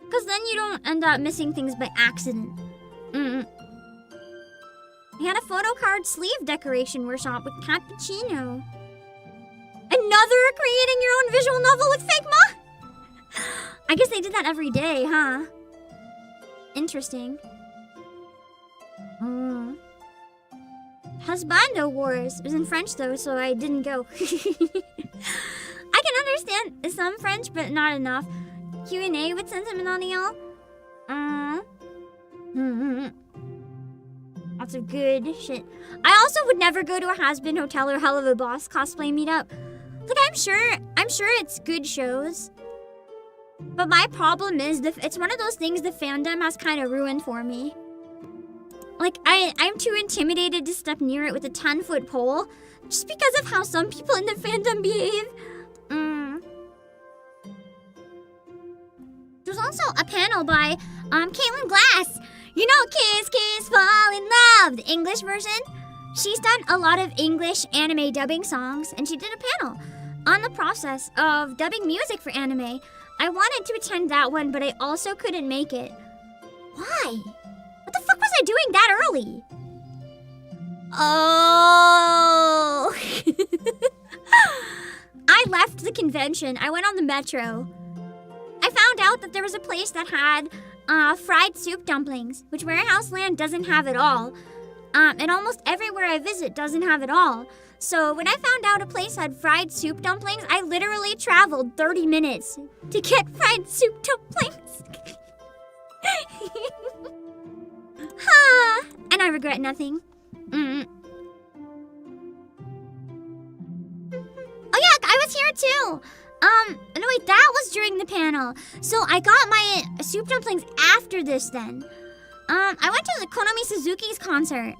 Because then you don't end up missing things by accident. We had a photo card sleeve decoration workshop with Cappuccino. Another creating your own visual novel with Figma? I guess they did that every day, huh? Interesting. Husbando Wars. It was in French though, so I didn't go. I can understand some French, but not enough. Q&A with Sentimental. Lots of good shit. I also would never go to a Has-Been Hotel or Hell of a Boss cosplay meetup. Like, I'm sure it's good shows. But my problem is, it's one of those things the fandom has kind of ruined for me. Like, I'm too intimidated to step near it with a 10-foot pole, just because of how some people in the fandom behave. There's also a panel by Caitlin Glass. You know Kiss Kiss Fall in Love, the English version? She's done a lot of English anime dubbing songs, and she did a panel on the process of dubbing music for anime. I wanted to attend that one, but I also couldn't make it. Why? What the fuck was I doing that early? Oh. I left the convention. I went on the metro. I found out that there was a place that had fried soup dumplings, which Warehouse Land doesn't have at all. And almost everywhere I visit doesn't have it all. So when I found out a place had fried soup dumplings, I literally traveled 30 minutes to get fried soup dumplings. And I regret nothing. Oh yeah, I was here too. No wait, that was during the panel. So I got my soup dumplings after this then. I went to the Konami Suzuki's concert.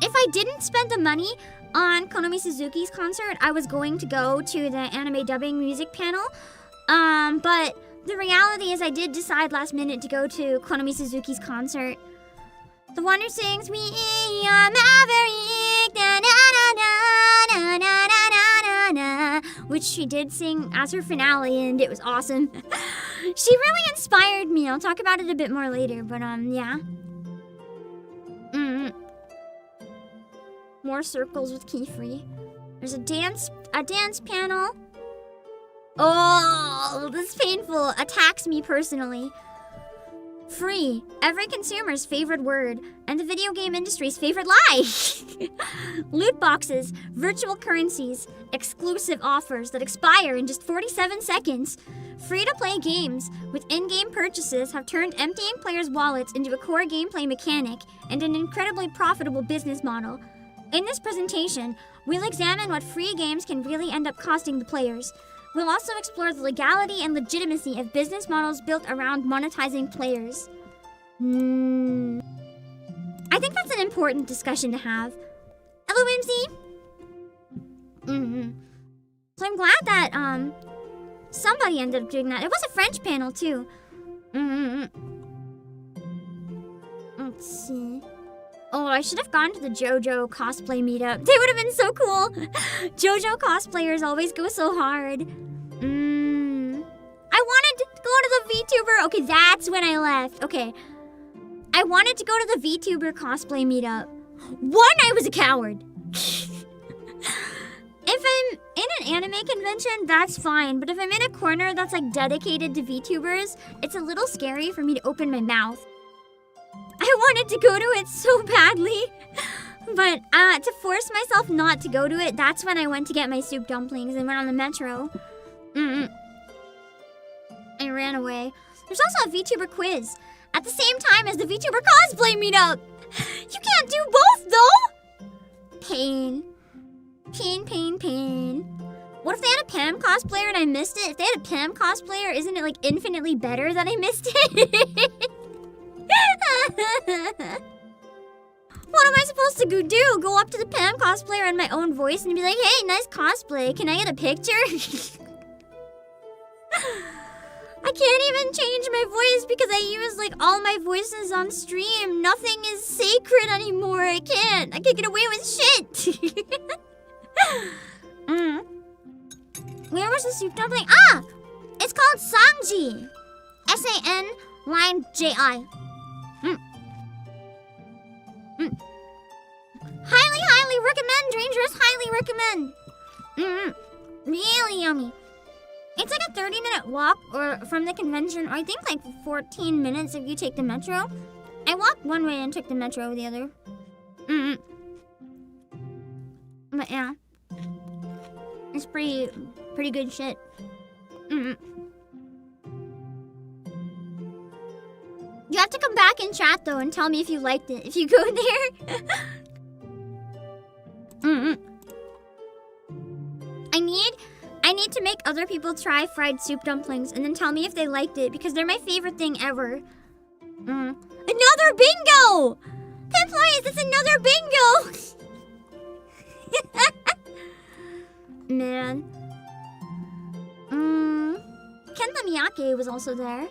If I didn't spend the money on Konami Suzuki's concert, I was going to go to the anime dubbing music panel. But the reality is I did decide last minute to go to Konami Suzuki's concert. The one who sings, "We are Maverick, na na na na na na na na," which she did sing as her finale, and it was awesome. She really inspired me. I'll talk about it a bit more later, but yeah. More circles with Keyfree. There's a dance panel. Oh, this is painful. Attacks me personally. Free. Every consumer's favorite word, and the video game industry's favorite lie. Loot boxes, virtual currencies, exclusive offers that expire in just 47 seconds. Free-to-play games with in-game purchases have turned emptying players' wallets into a core gameplay mechanic and an incredibly profitable business model. In this presentation, we'll examine what free games can really end up costing the players. We'll also explore the legality and legitimacy of business models built around monetizing players. I think that's an important discussion to have. Hello, Whimsy. So I'm glad that somebody ended up doing that. It was a French panel too. Let's see. Oh, I should have gone to the JoJo cosplay meetup. They would have been so cool. JoJo cosplayers always go so hard. I wanted to go to the VTuber. Okay, that's when I left. Okay. I wanted to go to the VTuber cosplay meetup. One, I was a coward. If I'm in an anime convention, that's fine. But if I'm in a corner that's like dedicated to VTubers, it's a little scary for me to open my mouth. I wanted to go to it so badly. But to force myself not to go to it, that's when I went to get my soup dumplings and went on the metro. I ran away. There's also a VTuber quiz at the same time as the VTuber cosplay meetup. You can't do both, though. Pain. Pain, pain, pain. What if they had a PAM cosplayer and I missed it? If they had a PAM cosplayer, isn't it like infinitely better that I missed it? What am I supposed to do? Go up to the PAM cosplayer in my own voice and be like, hey, nice cosplay. Can I get a picture? I can't even change my voice because I use like all my voices on stream. Nothing is sacred anymore. I can't get away with shit. Where was the soup dumpling? Ah! It's called Sanji. SANYJI. Highly recommend, Rangers. Highly recommend. Really yummy. It's like a 30-minute walk or from the convention, or I think like 14 minutes if you take the metro. I walked one way and took the metro the other. But yeah. It's pretty good shit. You have to come back and chat though and tell me if you liked it. If you go there. I need to make other people try fried soup dumplings and then tell me if they liked it because they're my favorite thing ever. Another bingo! Employees, it's another bingo! Man. Kenta Miyake was also there.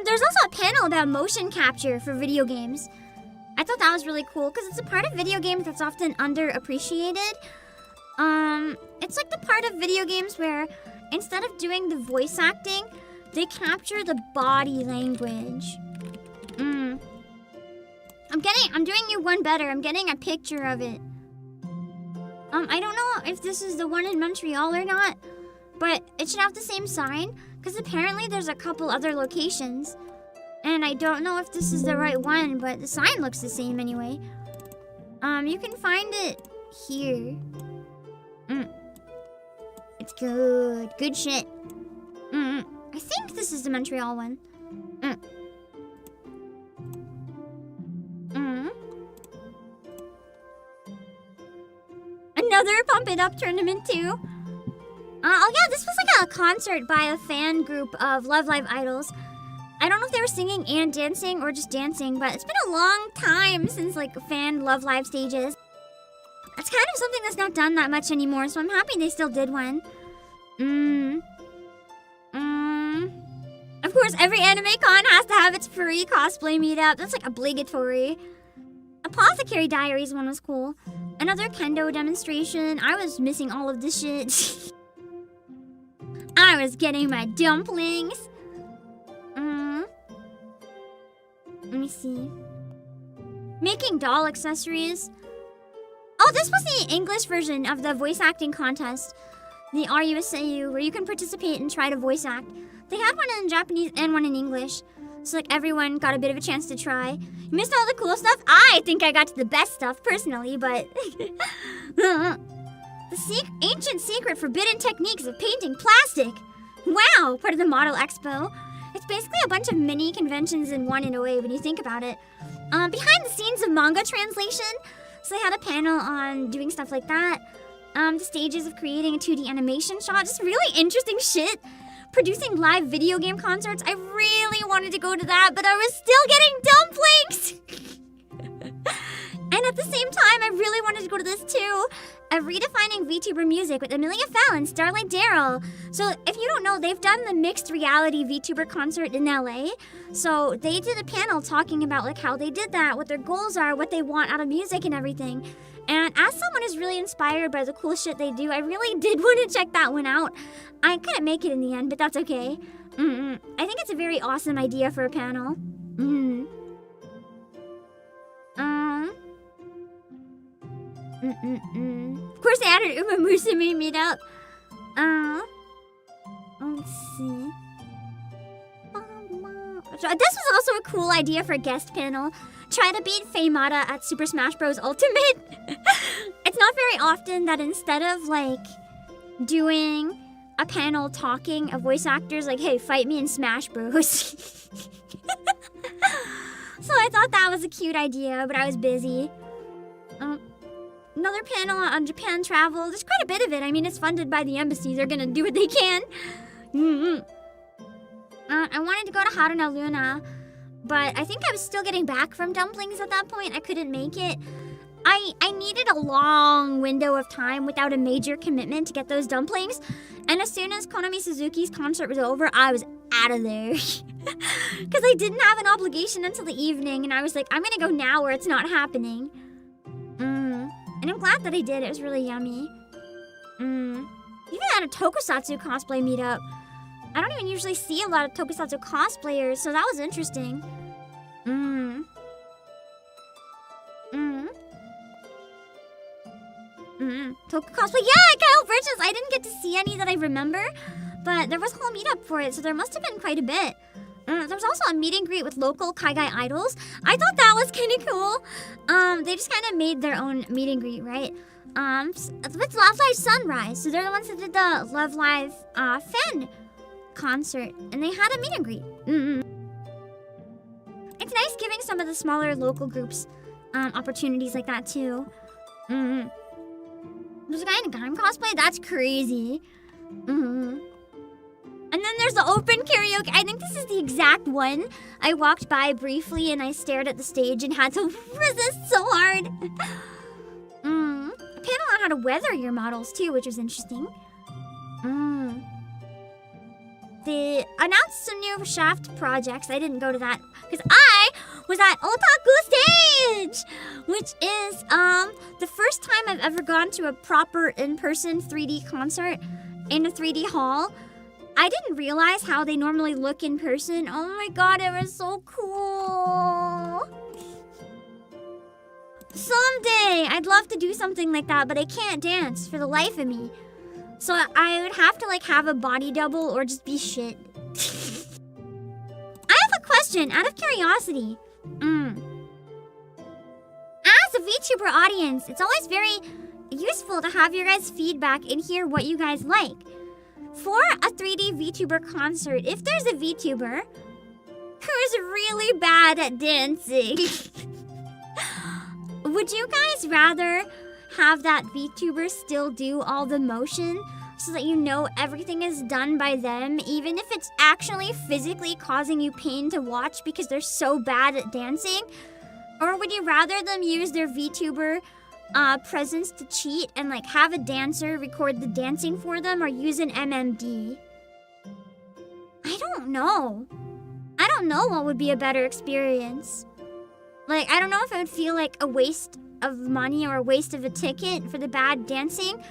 There's also a panel about motion capture for video games. I thought that was really cool because it's a part of video games that's often underappreciated. It's like the part of video games where instead of doing the voice acting, they capture the body language. I'm doing you one better. I'm getting a picture of it. I don't know if this is the one in Montreal or not, but it should have the same sign because apparently there's a couple other locations. And I don't know if this is the right one, but the sign looks the same anyway. You can find it here. It's good. Good shit. I think this is the Montreal one. Another Pump It Up tournament too. Oh yeah, this was like a concert by a fan group of Love Live idols. I don't know if they were singing and dancing or just dancing, but it's been a long time since like fan Love Live stages. It's kind of something that's not done that much anymore, so I'm happy they still did one. Of course, every anime con has to have its free cosplay meetup. That's like obligatory. Apothecary Diaries one was cool. Another kendo demonstration. I was missing all of this shit. I was getting my dumplings. Let me see. Making doll accessories. Oh, this was the English version of the voice acting contest. The RUSAU, where you can participate and try to voice act. They had one in Japanese and one in English. So like everyone got a bit of a chance to try. You missed all the cool stuff? I think I got to the best stuff personally, but... The ancient secret forbidden techniques of painting plastic. Wow, part of the Model Expo. It's basically a bunch of mini conventions in one in a way when you think about it. Behind the scenes of manga translation. So they had a panel on doing stuff like that. The stages of creating a 2D animation shot. Just really interesting shit. Producing live video game concerts. I really wanted to go to that, but I was still getting dumplings. And at the same time, I really wanted to go to this too. of redefining VTuber music with Amelia Fallon, Starlight Daryl. So if you don't know, they've done the mixed reality VTuber concert in LA. So they did a panel talking about like how they did that, what their goals are, what they want out of music and everything. And as someone who's really inspired by the cool shit they do, I really did want to check that one out. I couldn't make it in the end, but that's okay. I think it's a very awesome idea for a panel. Of course, they added Uma Musume meetup. Let's see. So this was also a cool idea for a guest panel. Try to beat Feimata at Super Smash Bros. Ultimate. It's not very often that instead of like doing a panel talking of voice actors like, hey, fight me in Smash Bros. So I thought that was a cute idea, but I was busy. Another panel on Japan travel. There's quite a bit of it. I mean, it's funded by the embassies. They're gonna do what they can. I wanted to go to Haruna Luna, but I think I was still getting back from dumplings at that point. I couldn't make it. I needed a long window of time without a major commitment to get those dumplings. And as soon as Konami Suzuki's concert was over, I was out of there. Because I didn't have an obligation until the evening, and I was like, I'm gonna go now or it's not happening. And I'm glad that I did. It was really yummy. Even at a Tokusatsu cosplay meetup. I don't even usually see a lot of Tokusatsu cosplayers, so that was interesting. Toku cosplay. Yeah, Kyle Bridges. I didn't get to see any that I remember, but there was a whole meetup for it, so there must have been quite a bit. There was also a meet and greet with local Kaigai idols. I thought that was kind of cool. They just kind of made their own meet and greet, right? With Love Live Sunrise. So they're the ones that did the Love Live fan concert, and they had a meet and greet. It's nice giving some of the smaller local groups opportunities like that too. There's a guy in a Gaim cosplay? That's crazy. And then there's the open karaoke. I think this is the exact one. I walked by briefly and I stared at the stage and had to resist so hard. A panel on how to weather your models too, which was interesting. They announced some new Shaft projects. I didn't go to that because I was at Otaku Stage, which is the first time I've ever gone to a proper in-person 3D concert in a 3D hall. I didn't realize how they normally look in person. Oh my god, it was so cool. Someday, I'd love to do something like that, but I can't dance for the life of me. So I would have to like have a body double or just be shit. I have a question out of curiosity. As a VTuber audience, it's always very useful to have your guys' feedback and hear what you guys like. For a 3D VTuber concert, if there's a VTuber who's really bad at dancing, would you guys rather have that VTuber still do all the motion so that you know everything is done by them, even if it's actually physically causing you pain to watch because they're so bad at dancing? Or would you rather them use their VTuber presence to cheat and like have a dancer record the dancing for them or use an MMD? I don't know. I don't know what would be a better experience. Like, I don't know if it would feel like a waste of money or a waste of a ticket for the bad dancing,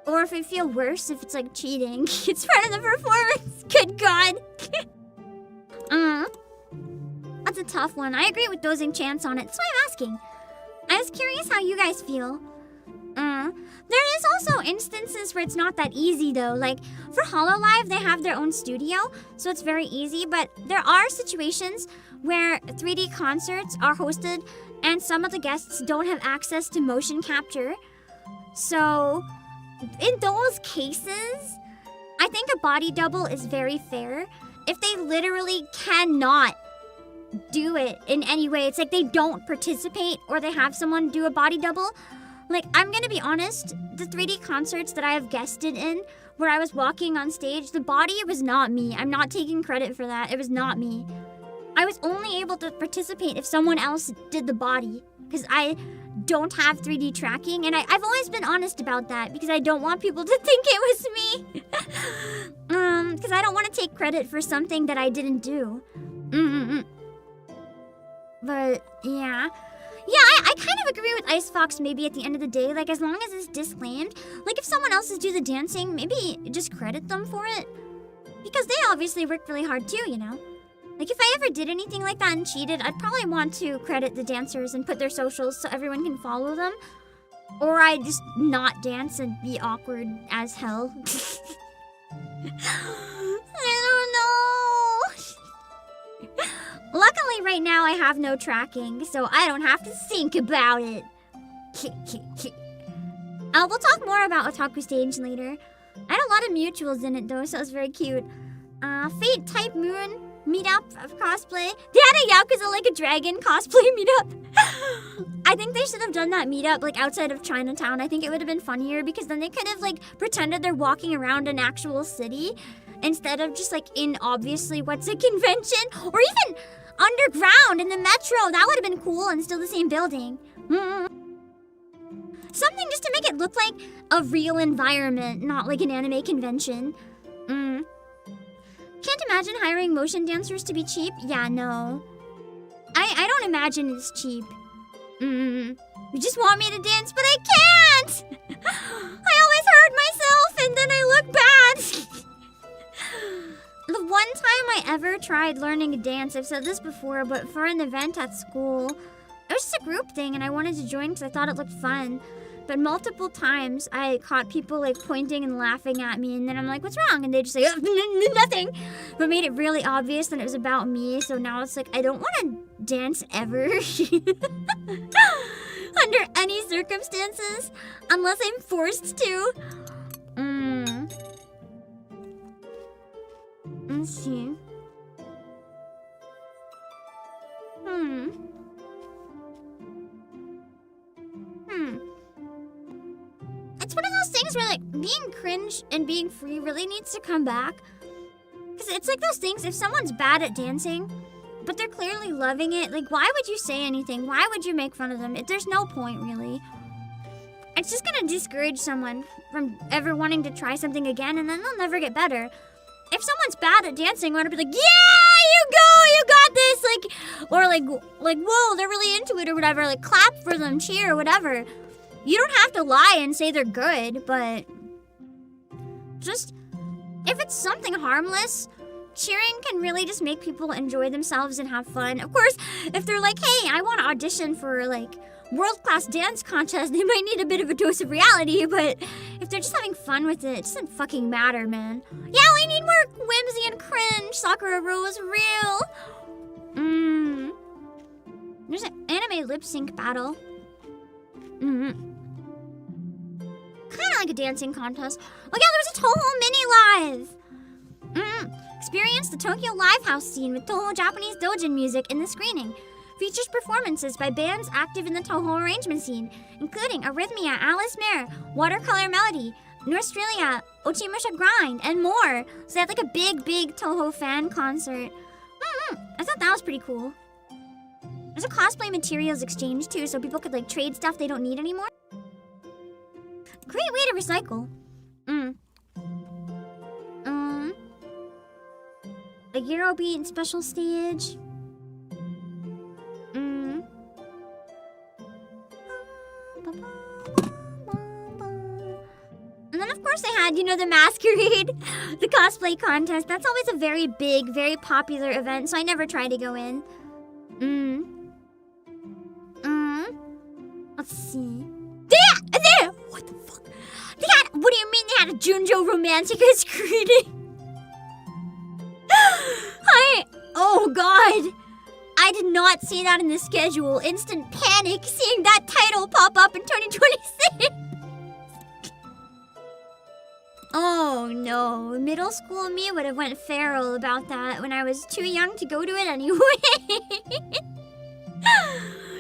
or if it'd feel worse if it's like cheating. It's part of the performance. Good God. That's a tough one. I agree with Dozing Chance on it. That's why I'm asking. I was curious how you guys feel. There is also instances where it's not that easy though. Like for HoloLive, they have their own studio, so it's very easy. But there are situations where 3D concerts are hosted and some of the guests don't have access to motion capture. So in those cases, I think a body double is very fair. If they literally cannot do it in any way, it's like they don't participate or they have someone do a body double. Like, I'm gonna be honest, the 3D concerts that I have guested in where I was walking on stage, the body was not me. I'm not taking credit for that. It was not me. I was only able to participate if someone else did the body because I don't have 3D tracking, and I've always been honest about that because I don't want people to think it was me. Because I don't want to take credit for something that I didn't do. But yeah. Yeah, I kind of agree with Ice Fox maybe at the end of the day. Like, as long as it's disclaimed. Like, if someone else is do the dancing, maybe just credit them for it. Because they obviously worked really hard too, you know? Like, if I ever did anything like that and cheated, I'd probably want to credit the dancers and put their socials so everyone can follow them. Or I'd just not dance and be awkward as hell. I don't know. Luckily, right now, I have no tracking, so I don't have to think about it. We'll talk more about Otaku Stage later. I had a lot of mutuals in it, though, so it was very cute. Fate Type Moon meetup of cosplay. They had a Yakuza Like a Dragon cosplay meetup. I think they should have done that meetup, like, outside of Chinatown. I think it would have been funnier, because then they could have, like, pretended they're walking around an actual city instead of just, like, in, obviously, what's a convention? Or even underground in the metro. That would have been cool and still the same building. Something just to make it look like a real environment, not like an anime convention. Can't imagine hiring motion dancers to be cheap. Yeah, no. I don't imagine it's cheap. You just want me to dance, but I can't! I always hurt myself and then I look bad. The one time I ever tried learning a dance, I've said this before, but for an event at school, it was just a group thing and I wanted to join because I thought it looked fun. But multiple times I caught people like pointing and laughing at me, and then I'm like, what's wrong? And they just say, oh, nothing. But made it really obvious that it was about me, so now it's like, I don't want to dance ever. Under any circumstances, unless I'm forced to. Let's see. It's one of those things where, like, being cringe and being free really needs to come back. Because it's like those things, if someone's bad at dancing, but they're clearly loving it, like, why would you say anything? Why would you make fun of them? There's no point, really. It's just gonna discourage someone from ever wanting to try something again, and then they'll never get better. If someone's bad at dancing, I want to be like, yeah, you go, you got this, like, or like, whoa, they're really into it or whatever, like, clap for them, cheer, whatever. You don't have to lie and say they're good, but just, if it's something harmless, cheering can really just make people enjoy themselves and have fun. Of course, if they're like, hey, I want to audition for, like, world-class dance contest, they might need a bit of a dose of reality, but if they're just having fun with it doesn't fucking matter, man. Yeah, we need more whimsy and cringe. Sakura Rose real. There's an anime lip sync battle. Kind of like a dancing contest. Oh yeah, there was a Toho mini live. Experience the Tokyo Live House scene with Toho Japanese doujin music in the screening. Features performances by bands active in the Toho arrangement scene, including Arrhythmia, Alice Mare, Watercolor Melody, Norstrelia, Ochimusha Grind, and more. So they had like a big Toho fan concert. I thought that was pretty cool. There's a cosplay materials exchange too, so people could like trade stuff they don't need anymore. Great way to recycle. A Eurobeat special stage. And then of course they had, you know, the masquerade, the cosplay contest. That's always a very big, very popular event, so I never try to go in. Let's see. What the fuck? What do you mean they had a Junjo Romantica screening? Oh god. I did not see that in the schedule. Instant panic seeing that title pop up in 2026. Oh no, middle school me would have went feral about that when I was too young to go to it anyway.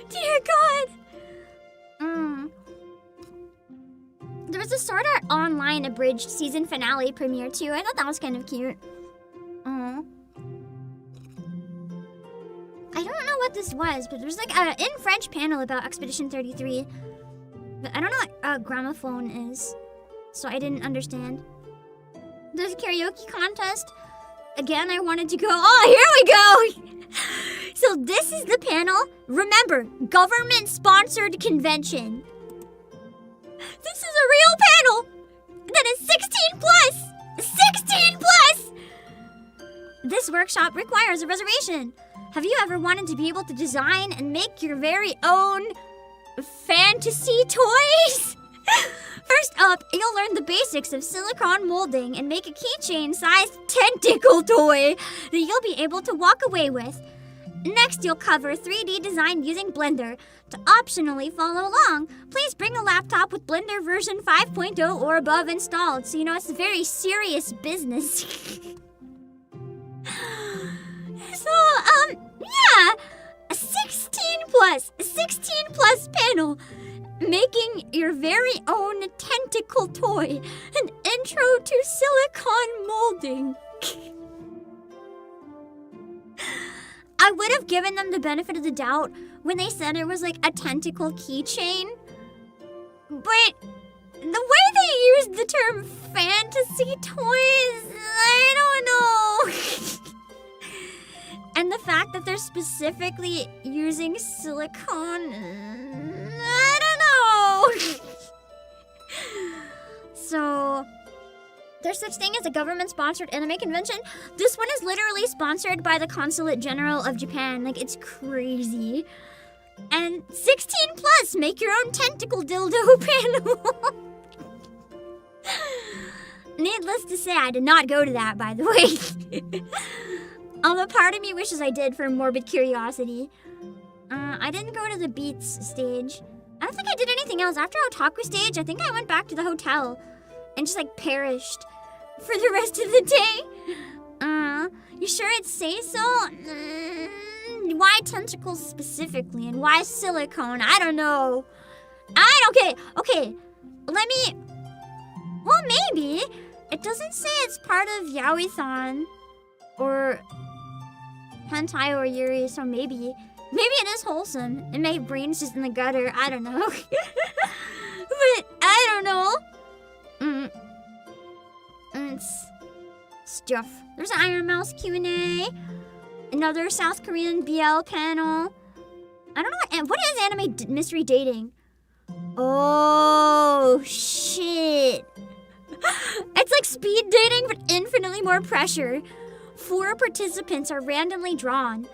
Dear God. There was a Sword Art Online abridged season finale premiere too. I thought that was kind of cute. I don't know what what this was, but there's like an in French panel about Expedition 33. But I don't know what a gramophone is, so I didn't understand. There's a karaoke contest. Again, I wanted to go. Oh, here we go! So this is the panel. Remember, government-sponsored convention. This is a real panel that is 16 plus! 16 plus! This workshop requires a reservation. Have you ever wanted to be able to design and make your very own fantasy toys? First up, you'll learn the basics of silicone molding and make a keychain-sized tentacle toy that you'll be able to walk away with. Next, you'll cover 3D design using Blender. To optionally follow along, please bring a laptop with Blender version 5.0 or above installed, so you know it's a very serious business. Yeah, a 16 plus panel. Making your very own tentacle toy. An intro to silicone molding. I would have given them the benefit of the doubt when they said it was like a tentacle keychain. But the way they used the term fantasy toys, I don't know. And the fact that they're specifically using silicone, I don't know. So, there's such thing as a government-sponsored anime convention. This one is literally sponsored by the Consulate General of Japan. Like, it's crazy. And 16 plus, make your own tentacle dildo panel. Needless to say, I did not go to that, by the way. Although part of me wishes I did for morbid curiosity. I didn't go to the Beats stage. I don't think I did anything else. After Otaku stage, I think I went back to the hotel and just like perished for the rest of the day. You sure it'd say so? Why tentacles specifically and why silicone? I don't know. Okay. Let me... Well, maybe. It doesn't say it's part of Yaoi-thon or hentai or yuri, so maybe it is wholesome. And my brain's just in the gutter. I don't know. But I don't know. It's stuff. There's an Iron Mouse Q&A. Another South Korean BL panel. I don't know what is anime mystery dating. Oh shit. It's like speed dating but infinitely more pressure. 4 participants are randomly drawn.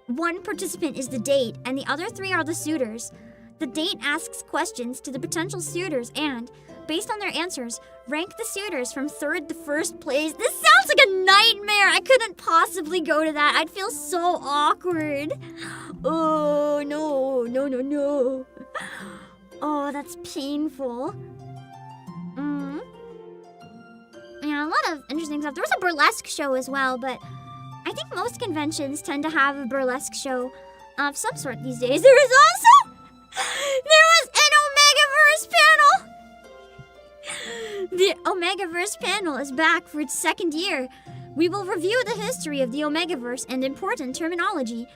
1 participant is the date, and the other 3 are the suitors. The date asks questions to the potential suitors and, based on their answers, rank the suitors from 3rd to 1st place. This sounds like a nightmare. I couldn't possibly go to that. I'd feel so awkward. Oh, no. Oh, that's painful. Yeah, a lot of interesting stuff. There was a burlesque show as well, but I think most conventions tend to have a burlesque show of some sort these days. There was an Omegaverse panel! The Omegaverse panel is back for its 2nd year. We will review the history of the Omegaverse and important terminology.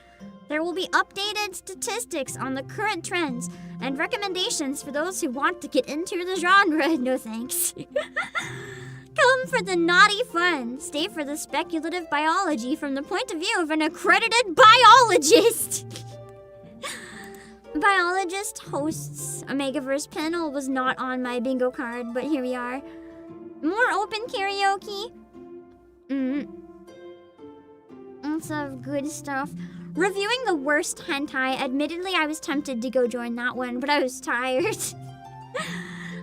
There will be updated statistics on the current trends and recommendations for those who want to get into the genre. No thanks. Come for the naughty fun. Stay for the speculative biology from the point of view of an accredited biologist. Biologist hosts Omegaverse panel was not on my bingo card, but here we are. More open karaoke. Lots of good stuff. Reviewing the worst hentai. Admittedly, I was tempted to go join that one, but I was tired.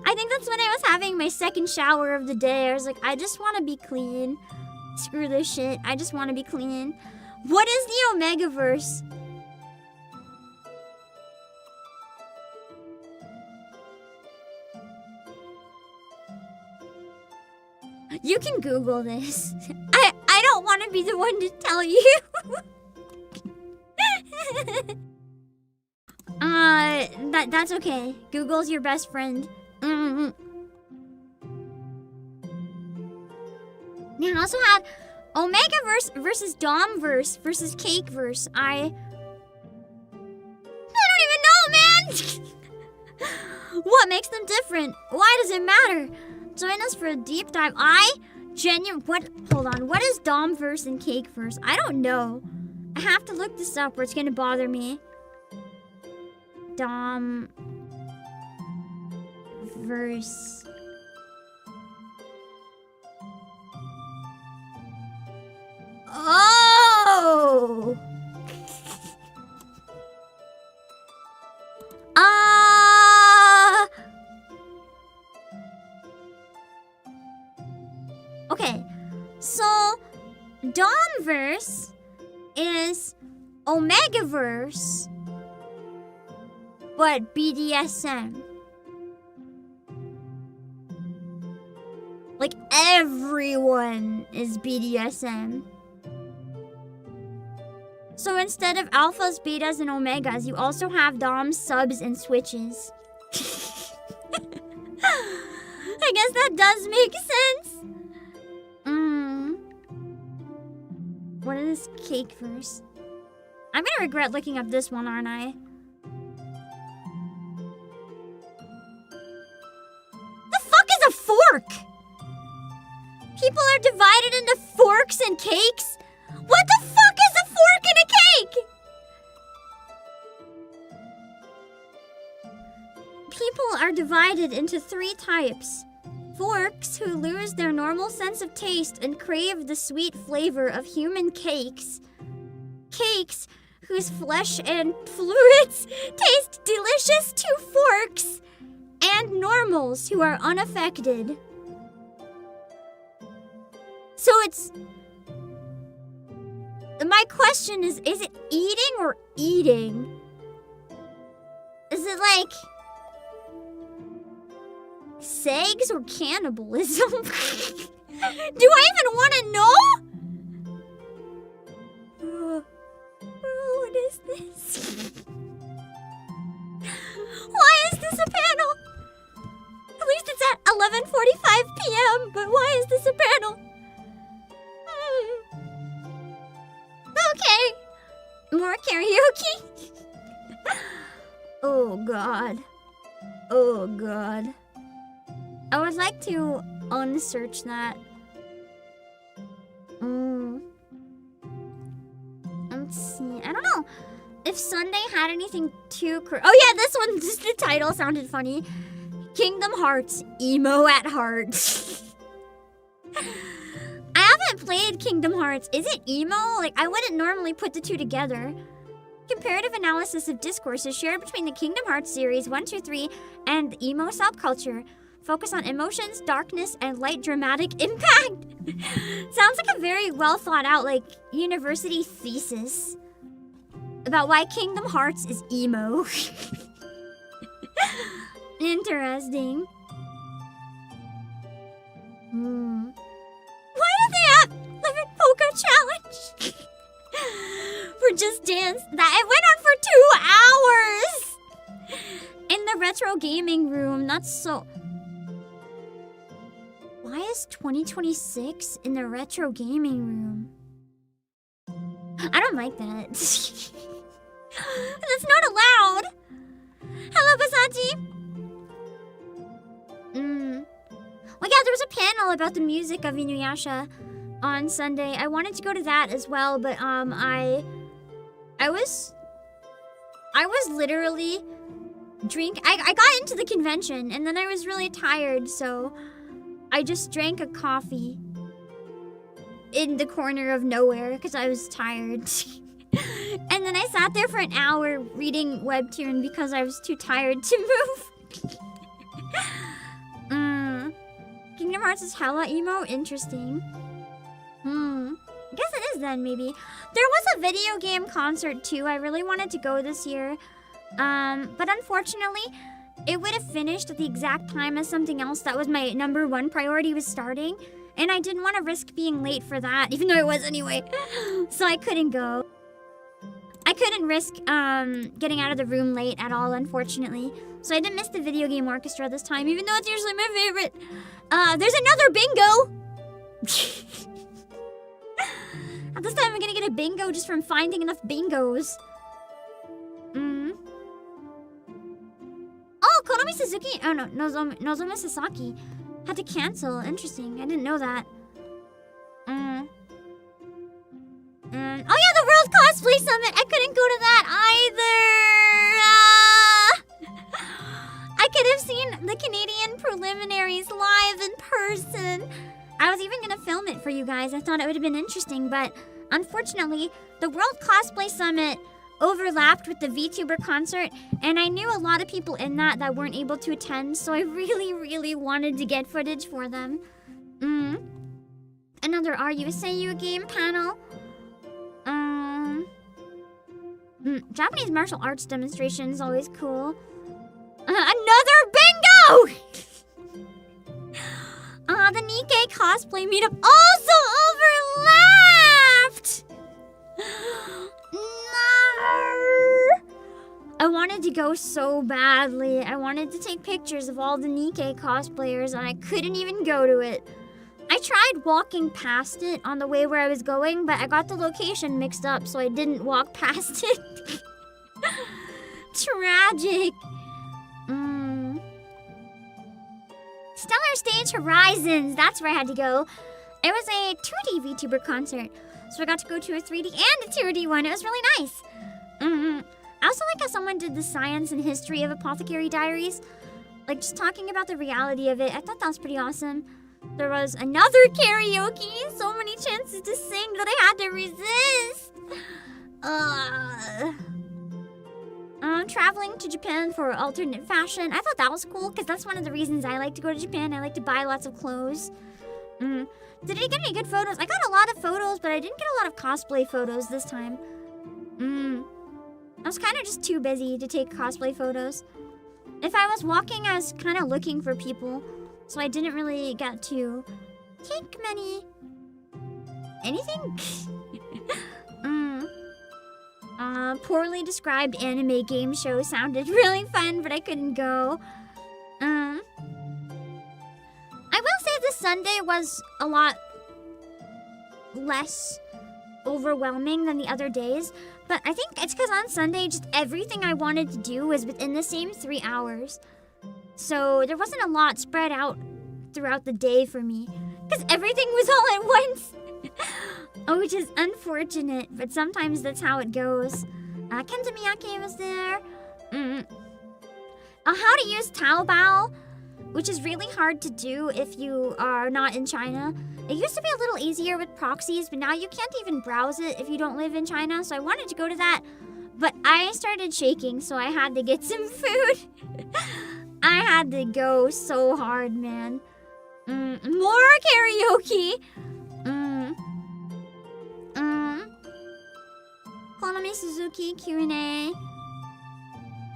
I think that's when I was having my 2nd shower of the day. I was like, I just want to be clean. Screw this shit. I just want to be clean. What is the Omegaverse? You can Google this. I don't want to be the one to tell you. That's okay. Google's your best friend. Now I also had Omegaverse versus Domverse versus Cakeverse. them different? Why does it matter? Join us for a deep dive. Hold on. What is Domverse and Cakeverse? I don't know. I have to look this up or it's gonna bother me. Domverse. Oh! Okay, so Domverse is Omegaverse, but BDSM. Like everyone is BDSM. So instead of alphas, betas, and omegas, you also have doms, subs, and switches. I guess that does make sense. What is Cakeverse? I'm gonna regret looking up this one, aren't I? The fuck is a fork? People are divided into forks and cakes? What the fuck is a fork and a cake? People are divided into 3 types. Forks, who lose their normal sense of taste and crave the sweet flavor of human cakes. Cakes, whose flesh and fluids taste delicious to forks. And normals, who are unaffected. So it's... My question is it eating or eating? Is it like... segs or cannibalism? Do I even want to know? What is this? Why is this a panel? At least it's at 11:45 p.m., but why is this a panel? Okay. More karaoke? Oh, God. Oh, God. I would like to unsearch that. Let's see. I don't know if Sunday had anything too oh yeah, this one, just the title sounded funny. Kingdom Hearts, emo at heart. I haven't played Kingdom Hearts. Is it emo? Like, I wouldn't normally put the two together. Comparative analysis of discourses shared between the Kingdom Hearts series 1, 2, 3 and the emo subculture. Focus on emotions, darkness, and light dramatic impact. Sounds like a very well thought out, like, university thesis about why Kingdom Hearts is emo. Interesting. Why do they have Lemon Polka Challenge? For Just Dance, that it went on for 2 hours in the retro gaming room. That's so... Why is 2026 in the retro gaming room? I don't like that. That's not allowed. Hello, Basachi. Well, yeah, there was a panel about the music of Inuyasha on Sunday. I wanted to go to that as well, but I was literally I got into the convention and then I was really tired, so I just drank a coffee in the corner of nowhere because I was tired. And then I sat there for an hour reading Webtoon because I was too tired to move. Kingdom Hearts is hella emo? Interesting. I guess it is then, maybe. There was a video game concert too. I really wanted to go this year. But unfortunately, it would have finished at the exact time as something else that was my #1 priority was starting. And I didn't want to risk being late for that, even though it was anyway. So I couldn't go. I couldn't risk getting out of the room late at all, unfortunately. So I didn't miss the video game orchestra this time, even though it's usually my favorite. There's another bingo! At this time I'm gonna get a bingo just from finding enough bingos. Oh, Konomi Nozomi Suzuki, oh no, Nozomi Sasaki had to cancel. Interesting, I didn't know that. Oh yeah, the World Cosplay Summit. I couldn't go to that either. I could have seen the Canadian preliminaries live in person. I was even gonna film it for you guys. I thought it would have been interesting, but unfortunately, the World Cosplay Summit overlapped with the VTuber concert, and I knew a lot of people in that weren't able to attend, so I really, really wanted to get footage for them. Another Are You a Seiyu game panel. Japanese martial arts demonstration is always cool. Another bingo! The Nikkei cosplay meetup also overlapped! I wanted to go so badly. I wanted to take pictures of all the Nikkei cosplayers, and I couldn't even go to it. I tried walking past it on the way where I was going, but I got the location mixed up, so I didn't walk past it. Tragic. Stellar Stage Horizons, that's where I had to go. It was a 2D VTuber concert, so I got to go to a 3D and a 2D one. It was really nice. I also like how someone did the science and history of Apothecary Diaries. Like, just talking about the reality of it. I thought that was pretty awesome. There was another karaoke. So many chances to sing that I had to resist. Traveling to Japan for alternate fashion. I thought that was cool because that's one of the reasons I like to go to Japan. I like to buy lots of clothes. Did I get any good photos? I got a lot of photos, but I didn't get a lot of cosplay photos this time. I was kind of just too busy to take cosplay photos. If I was walking, I was kind of looking for people, so I didn't really get to take many... anything? Poorly described anime game show sounded really fun, but I couldn't go. I will say this Sunday was a lot less overwhelming than the other days, but I think it's because on Sunday, just everything I wanted to do was within the same 3 hours. So there wasn't a lot spread out throughout the day for me, because everything was all at once. Which is unfortunate, but sometimes that's how it goes. Kenta Miyake was there. How to use Taobao, which is really hard to do if you are not in China. It used to be a little easier with proxies, but now you can't even browse it if you don't live in China, so I wanted to go to that. But I started shaking, so I had to get some food. I had to go so hard, man. More karaoke. Konami Suzuki Q&A.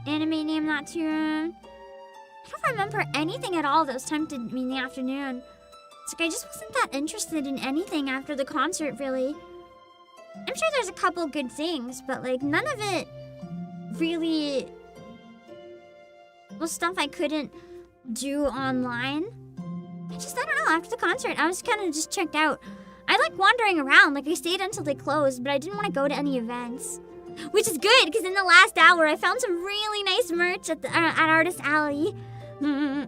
Anime name not tune. I don't remember anything at all that was tempted me in the afternoon. It's like I just wasn't that interested in anything after the concert, really. I'm sure there's a couple good things, but like none of it really was stuff I couldn't do online. I don't know, after the concert, I was kind of just checked out. I like wandering around, like I stayed until they closed, but I didn't want to go to any events. Which is good, because in the last hour, I found some really nice merch at Artist Alley. I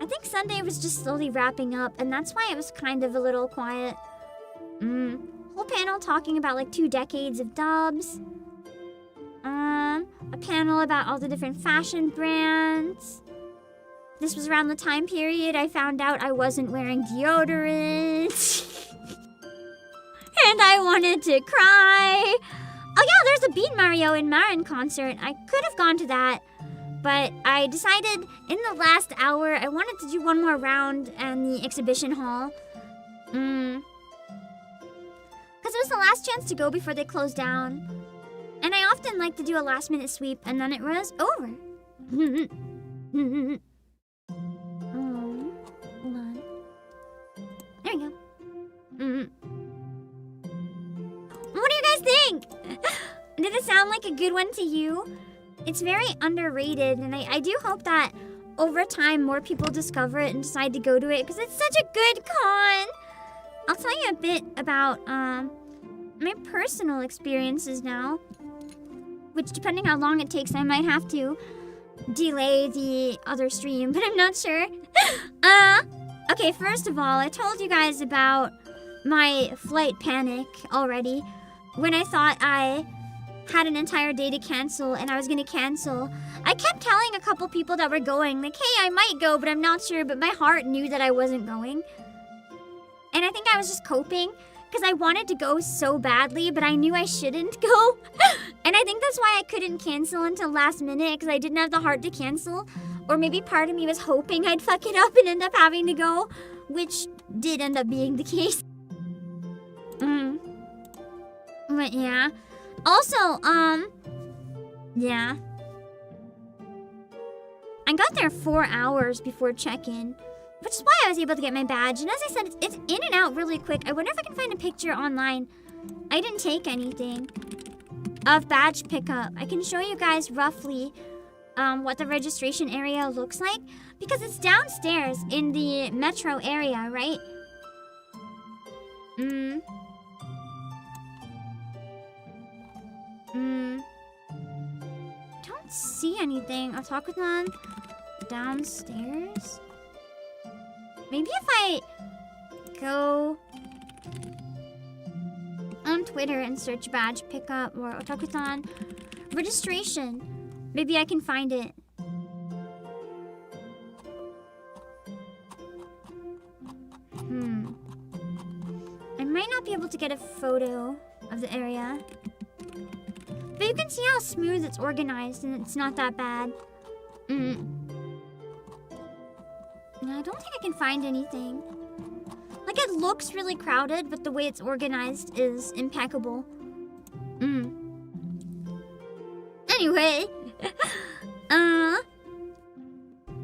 think Sunday was just slowly wrapping up, and that's why it was kind of a little quiet. Whole panel talking about like 2 decades of dubs. A panel about all the different fashion brands. This was around the time period I found out I wasn't wearing deodorant. And I wanted to cry. Oh yeah, there's a Beat Mario and Marin concert. I could have gone to that, but I decided in the last hour I wanted to do one more round in the exhibition hall. Because it was the last chance to go before they closed down. And I often like to do a last minute sweep, and then it was over. Hold on. There we go. What do you guys think? Did it sound like a good one to you? It's very underrated, and I do hope that over time more people discover it and decide to go to it, because it's such a good con. I'll tell you a bit about my personal experiences now, which depending how long it takes, I might have to. delay the other stream, but I'm not sure. Okay, first of all, I told you guys about my flight panic already. When I thought I had an entire day to cancel and I was gonna cancel, I kept telling a couple people that were going, like, hey, I might go, but I'm not sure, but my heart knew that I wasn't going. And I think I was just coping, because I wanted to go so badly, but I knew I shouldn't go. And I think that's why I couldn't cancel until last minute, because I didn't have the heart to cancel. Or maybe part of me was hoping I'd fuck it up and end up having to go, which did end up being the case. But yeah. Also, yeah. I got there 4 hours before check-in, which is why I was able to get my badge. And as I said, it's in and out really quick. I wonder if I can find a picture online. I didn't take anything of badge pickup. I can show you guys roughly what the registration area looks like, because it's downstairs in the metro area, right? Don't see anything. Otakuthon downstairs? Maybe if I go on Twitter and search badge pickup or Otakuthon registration, maybe I can find it. I might not be able to get a photo of the area, but you can see how smooth it's organized and it's not that bad. I don't think I can find anything. Like, it looks really crowded, but the way it's organized is impeccable. Anyway.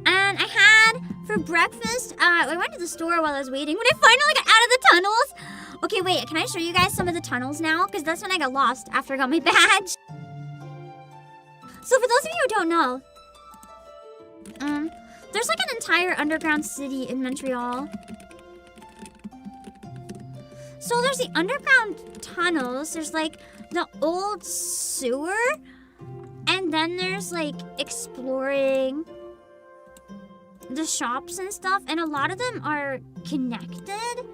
And I had, for breakfast, I went to the store while I was waiting when I finally got out of the tunnels. Okay, wait, can I show you guys some of the tunnels now? Because that's when I got lost after I got my badge. So for those of you who don't know, there's like an entire underground city in Montreal. So there's the underground tunnels, there's like the old sewer, and then there's like exploring the shops and stuff, and a lot of them are connected.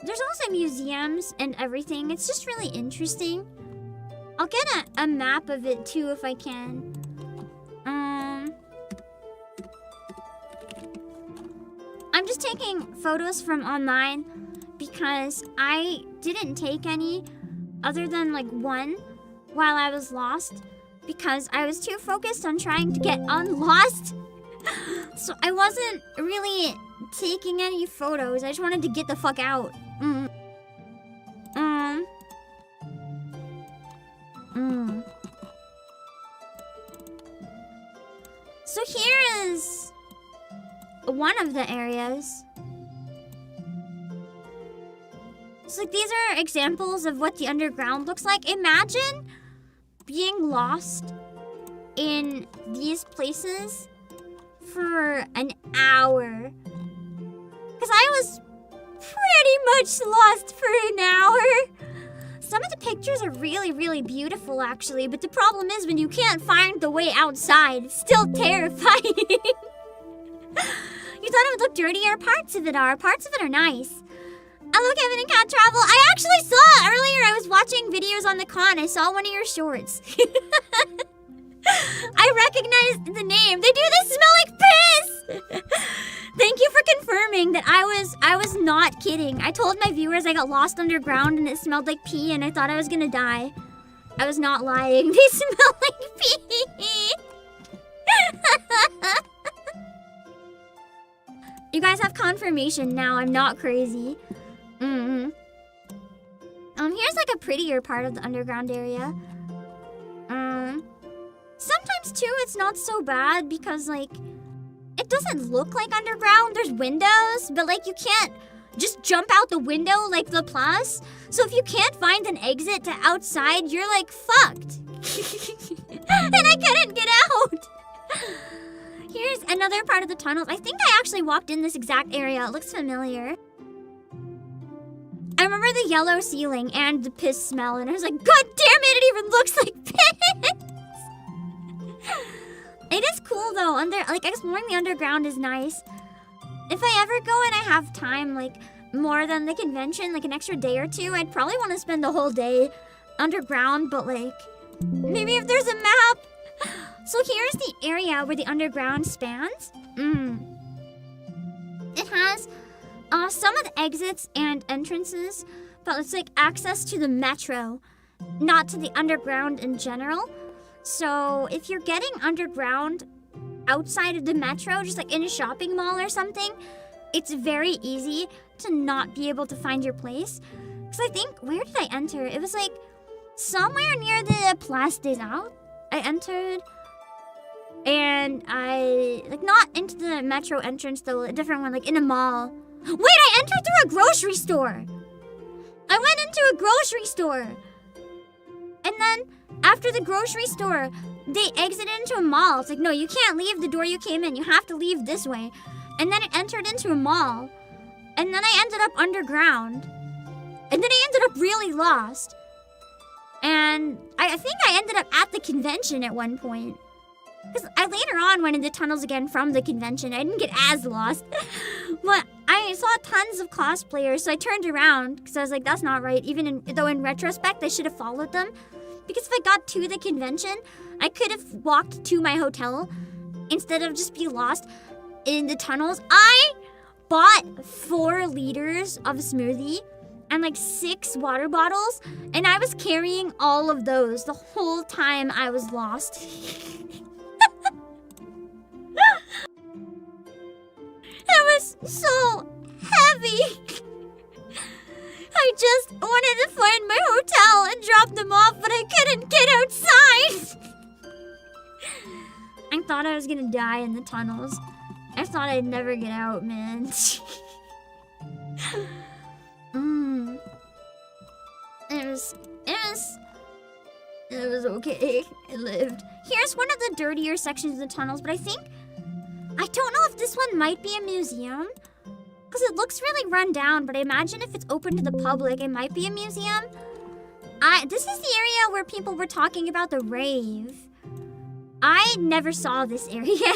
There's also museums and everything. It's just really interesting. I'll get a map of it too if I can. I'm just taking photos from online because I didn't take any other than like one while I was lost because I was too focused on trying to get unlost. So I wasn't really taking any photos. I just wanted to get the fuck out. So here is one of the areas. So like, these are examples of what the underground looks like. Imagine being lost in these places for an hour. Because I was pretty much lost for an hour. Some of the pictures are really, really beautiful, actually. But the problem is when you can't find the way outside, it's still terrifying. You thought it would look dirtier? Parts of it are. Parts of it are nice. Hello, Kevin and Cat Travel. I actually saw earlier. I was watching videos on the con. I saw one of your shorts. I recognized the name. They do this smell like piss. Thank you for confirming that I was not kidding. I told my viewers I got lost underground and it smelled like pee and I thought I was gonna die. I was not lying. They smell like pee. You guys have confirmation now. I'm not crazy. Here's like a prettier part of the underground area. Sometimes too it's not so bad because like it doesn't look like underground. There's windows, but like you can't just jump out the window like the Plus. So if you can't find an exit to outside, you're like fucked. And I couldn't get out. Here's another part of the tunnel. I think I actually walked in this exact area. It looks familiar. I remember the yellow ceiling and the piss smell, and I was like, God damn it, it even looks like piss! It is cool though. Exploring the underground is nice. If I ever go and I have time, like more than the convention, like an extra day or two, I'd probably want to spend the whole day underground. But like, maybe if there's a map. So here's the area where the underground spans. It has some of the exits and entrances, but it's like access to the metro, not to the underground in general. So if you're getting underground outside of the metro, just like in a shopping mall or something, it's very easy to not be able to find your place. Because I think, where did I enter? It was like somewhere near the Place des Arts. I entered, and I, like, not into the metro entrance though, a different one, like in a mall. Wait, I entered through a grocery store. I went into a grocery store. And then after the grocery store, they exited into a mall. It's like, no, you can't leave the door you came in. You have to leave this way. And then it entered into a mall. And then I ended up underground. And then I ended up really lost. And I think I ended up at the convention at one point. Because I later on went into tunnels again from the convention. I didn't get as lost. But I saw tons of cosplayers, so I turned around. Because I was like, that's not right. Even though in retrospect, I should have followed them. Because if I got to the convention, I could have walked to my hotel instead of just be lost in the tunnels. I bought 4 liters of smoothie and like 6 water bottles, and I was carrying all of those the whole time I was lost. It was so heavy. I just wanted to find my hotel and drop them off, but I couldn't get outside. I thought I was gonna die in the tunnels. I thought I'd never get out, man. It was okay. I lived. Here's one of the dirtier sections of the tunnels, but I don't know if this one might be a museum. Because it looks really run down, but I imagine if it's open to the public, it might be a museum. This is the area where people were talking about the rave. I never saw this area.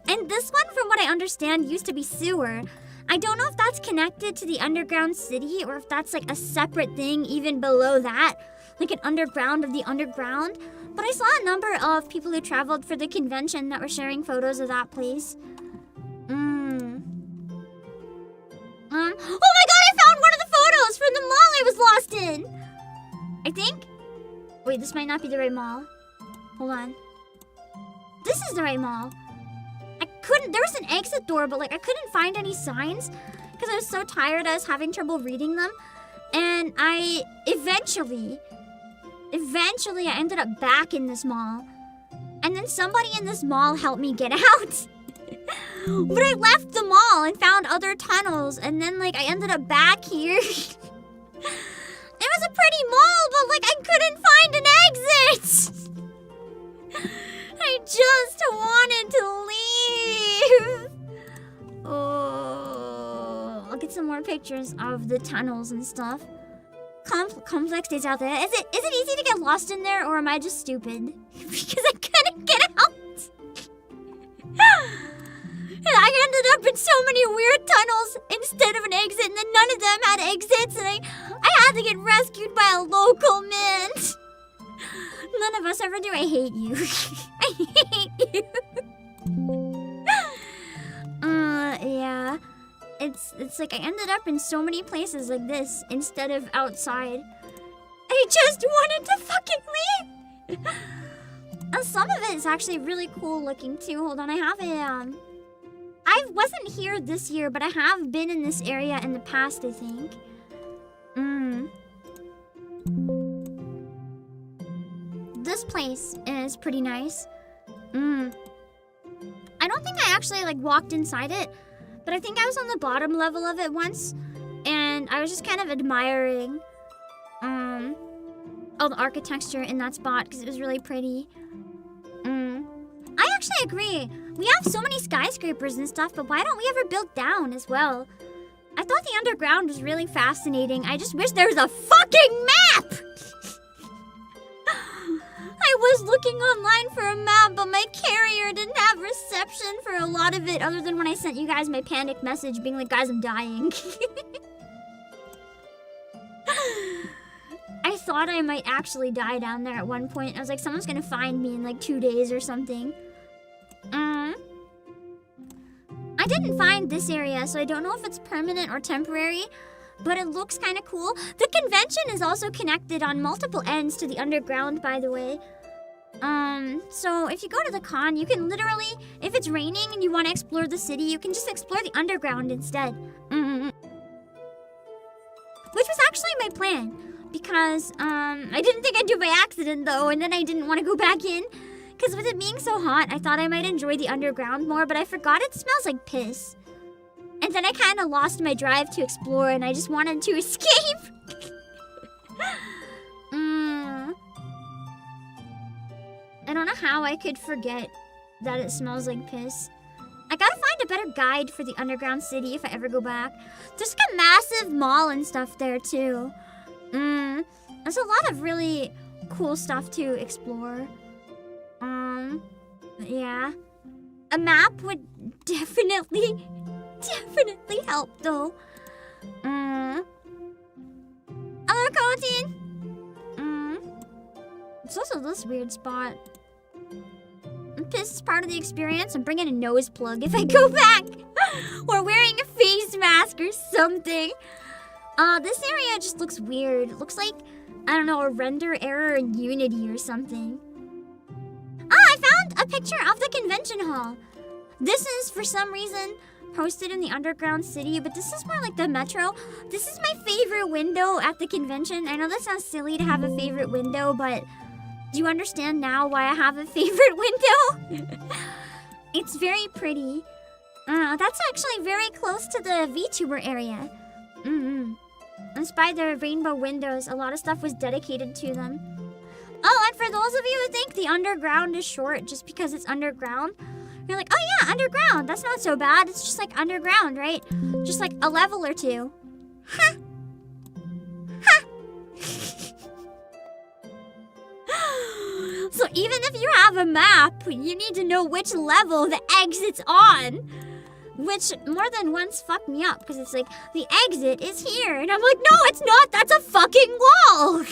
And this one, from what I understand, used to be sewer. I don't know if that's connected to the underground city or if that's like a separate thing even below that. Like an underground of the underground. But I saw a number of people who traveled for the convention that were sharing photos of that place. Oh my god, I found one of the photos from the mall I was lost in! I think... Wait, this might not be the right mall. Hold on. This is the right mall. There was an exit door, but like I couldn't find any signs because I was so tired I was having trouble reading them. And I eventually I ended up back in this mall. And then somebody in this mall helped me get out. But I left the mall and found other tunnels, and then like I ended up back here. It was a pretty mall, but like I couldn't find an exit. I just wanted to leave. Oh, I'll get some more pictures of the tunnels and stuff. Complex days out there. Is it easy to get lost in there, or am I just stupid? Because I couldn't get out. And I ended up in so many weird tunnels instead of an exit, and then none of them had exits, and I had to get rescued by a local man. None of us ever do. I hate you. I hate you. Yeah. It's like I ended up in so many places like this instead of outside. I just wanted to fucking leave. And some of it is actually really cool looking too. Hold on, I have a I wasn't here this year, but I have been in this area in the past, I think. This place is pretty nice. I don't think I actually like walked inside it, but I think I was on the bottom level of it once, and I was just kind of admiring all the architecture in that spot because it was really pretty. I actually agree. We have so many skyscrapers and stuff, but why don't we ever build down as well? I thought the underground was really fascinating. I just wish there was a fucking map! I was looking online for a map, but my carrier didn't have reception for a lot of it, other than when I sent you guys my panic message being like, guys, I'm dying. I thought I might actually die down there at one point. I was like, someone's gonna find me in like 2 days or something. I didn't find this area, so I don't know if it's permanent or temporary, but it looks kind of cool. The convention is also connected on multiple ends to the underground, by the way. So if you go to the con, you can literally, if it's raining and you want to explore the city, you can just explore the underground instead. Which was actually my plan, because I didn't think I'd do it by accident though, and then I didn't want to go back in. Because with it being so hot, I thought I might enjoy the underground more, but I forgot it smells like piss. And then I kind of lost my drive to explore, and I just wanted to escape. I don't know how I could forget that it smells like piss. I gotta find a better guide for the underground city if I ever go back. There's like a massive mall and stuff there too. There's a lot of really cool stuff to explore. Yeah. A map would definitely help though. Hello, Cotin! It's also this weird spot. Piss is part of the experience. I'm bringing a nose plug if I go back. Or wearing a face mask or something. This area just looks weird. It looks like, I don't know, a render error in Unity or something. I found a picture of the convention hall. This is, for some reason, posted in the underground city, but this is more like the metro. This is my favorite window at the convention. I know that sounds silly to have a favorite window, but do you understand now why I have a favorite window? It's very pretty. That's actually very close to the VTuber area. It's by the rainbow windows. A lot of stuff was dedicated to them. Oh, and for those of you who think the underground is short just because it's underground, you're like, oh yeah, underground. That's not so bad. It's just like underground, right? Just like a level or two. Ha! Ha! So even if you have a map, you need to know which level the exit's on. Which more than once fucked me up, because it's like, the exit is here. And I'm like, no, it's not. That's a fucking wall.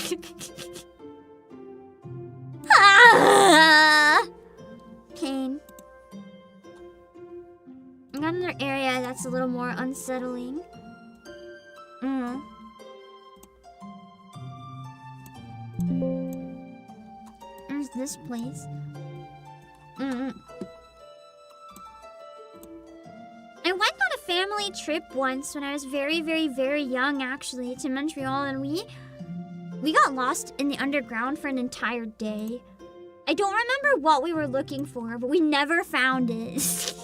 Pain. I got another area that's a little more unsettling. There's this place. I went on a family trip once when I was very, very, very young, actually, to Montreal, and we got lost in the underground for an entire day. I don't remember what we were looking for, but we never found it.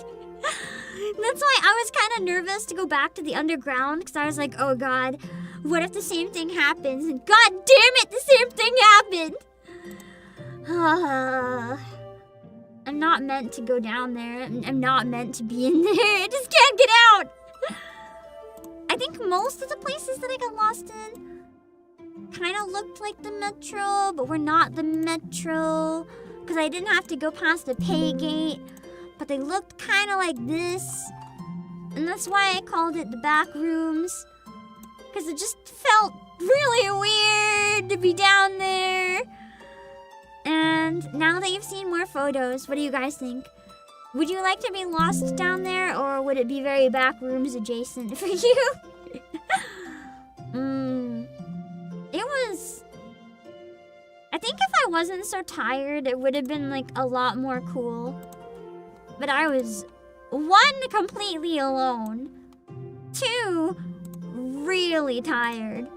That's why I was kind of nervous to go back to the underground, because I was like, oh god, what if the same thing happens? And god damn it, the same thing happened! I'm not meant to go down there. I'm not meant to be in there. I just can't get out! I think most of the places that I got lost in kind of looked like the metro, but we're not the metro, because I didn't have to go past the pay gate, but they looked kind of like this, and that's why I called it the back rooms, because it just felt really weird to be down there. And now that you've seen more photos, what do you guys think? Would you like to be lost down there, or would it be very back rooms adjacent for you? It was... I think if I wasn't so tired, it would have been like a lot more cool. But I was, 1, completely alone. 2, really tired.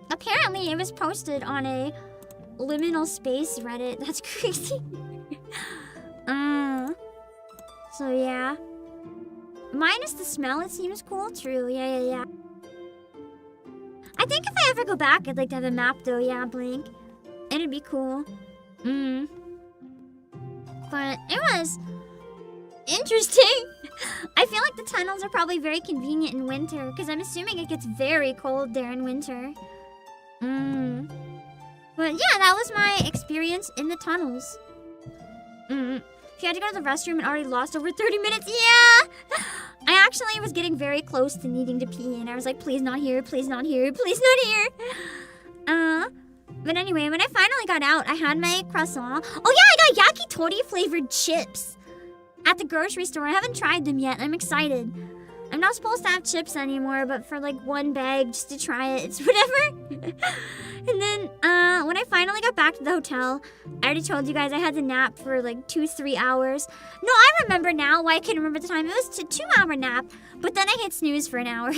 Apparently, it was posted on a liminal space Reddit. That's crazy. So yeah. Minus the smell, it seems cool. True. Yeah. I think if I ever go back, I'd like to have a map though. Yeah, Blink. It'd be cool. But it was interesting. I feel like the tunnels are probably very convenient in winter, because I'm assuming it gets very cold there in winter. But yeah, that was my experience in the tunnels. If you had to go to the restroom and already lost over 30 minutes, yeah! I actually was getting very close to needing to pee, and I was like, please not here, please not here, please not here. But anyway, when I finally got out, I had my croissant. Oh yeah, I got yakitori flavored chips at the grocery store. I haven't tried them yet. I'm excited. I'm not supposed to have chips anymore, but for like one bag just to try it, it's whatever. And then when I finally got back to the hotel, I already told you guys I had to nap for like 2-3 hours. No, I remember now why I couldn't remember the time. It was a 2-hour nap, but then I hit snooze for an hour.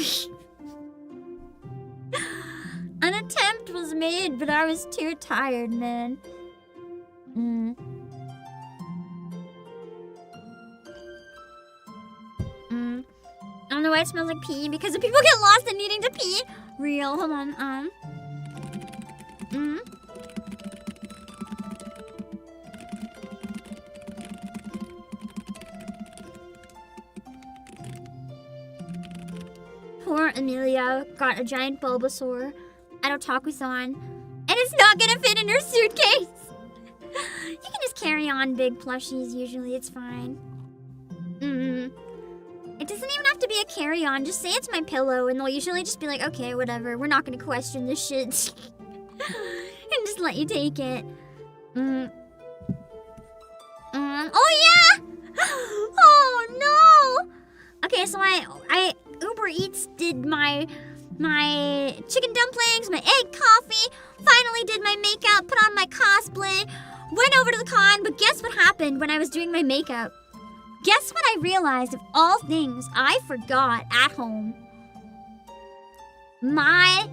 An attempt was made, but I was too tired, man. I don't know why it smells like pee, because if people get lost in needing to pee. Real, hold on, Poor Amelia got a giant Bulbasaur at Otakuthon, and it's not gonna fit in her suitcase. You can just carry on big plushies usually, it's fine. It doesn't even have to be a carry-on, just say it's my pillow, and they'll usually just be like, okay, whatever, we're not gonna question this shit. And just let you take it. Oh yeah! Oh no! Okay, so I Uber Eats did my chicken dumplings, my egg coffee, finally did my makeup, put on my cosplay, went over to the con, but guess what happened when I was doing my makeup? Guess what I realized of all things I forgot at home? My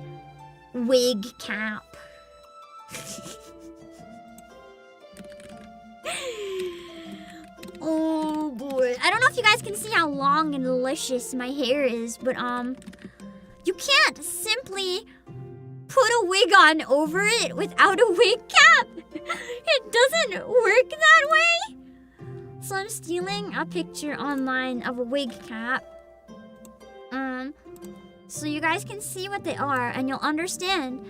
wig cap. Oh boy. I don't know if you guys can see how long and luscious my hair is, but you can't simply put a wig on over it without a wig cap. It doesn't work that way. So I'm stealing a picture online of a wig cap. So you guys can see what they are and you'll understand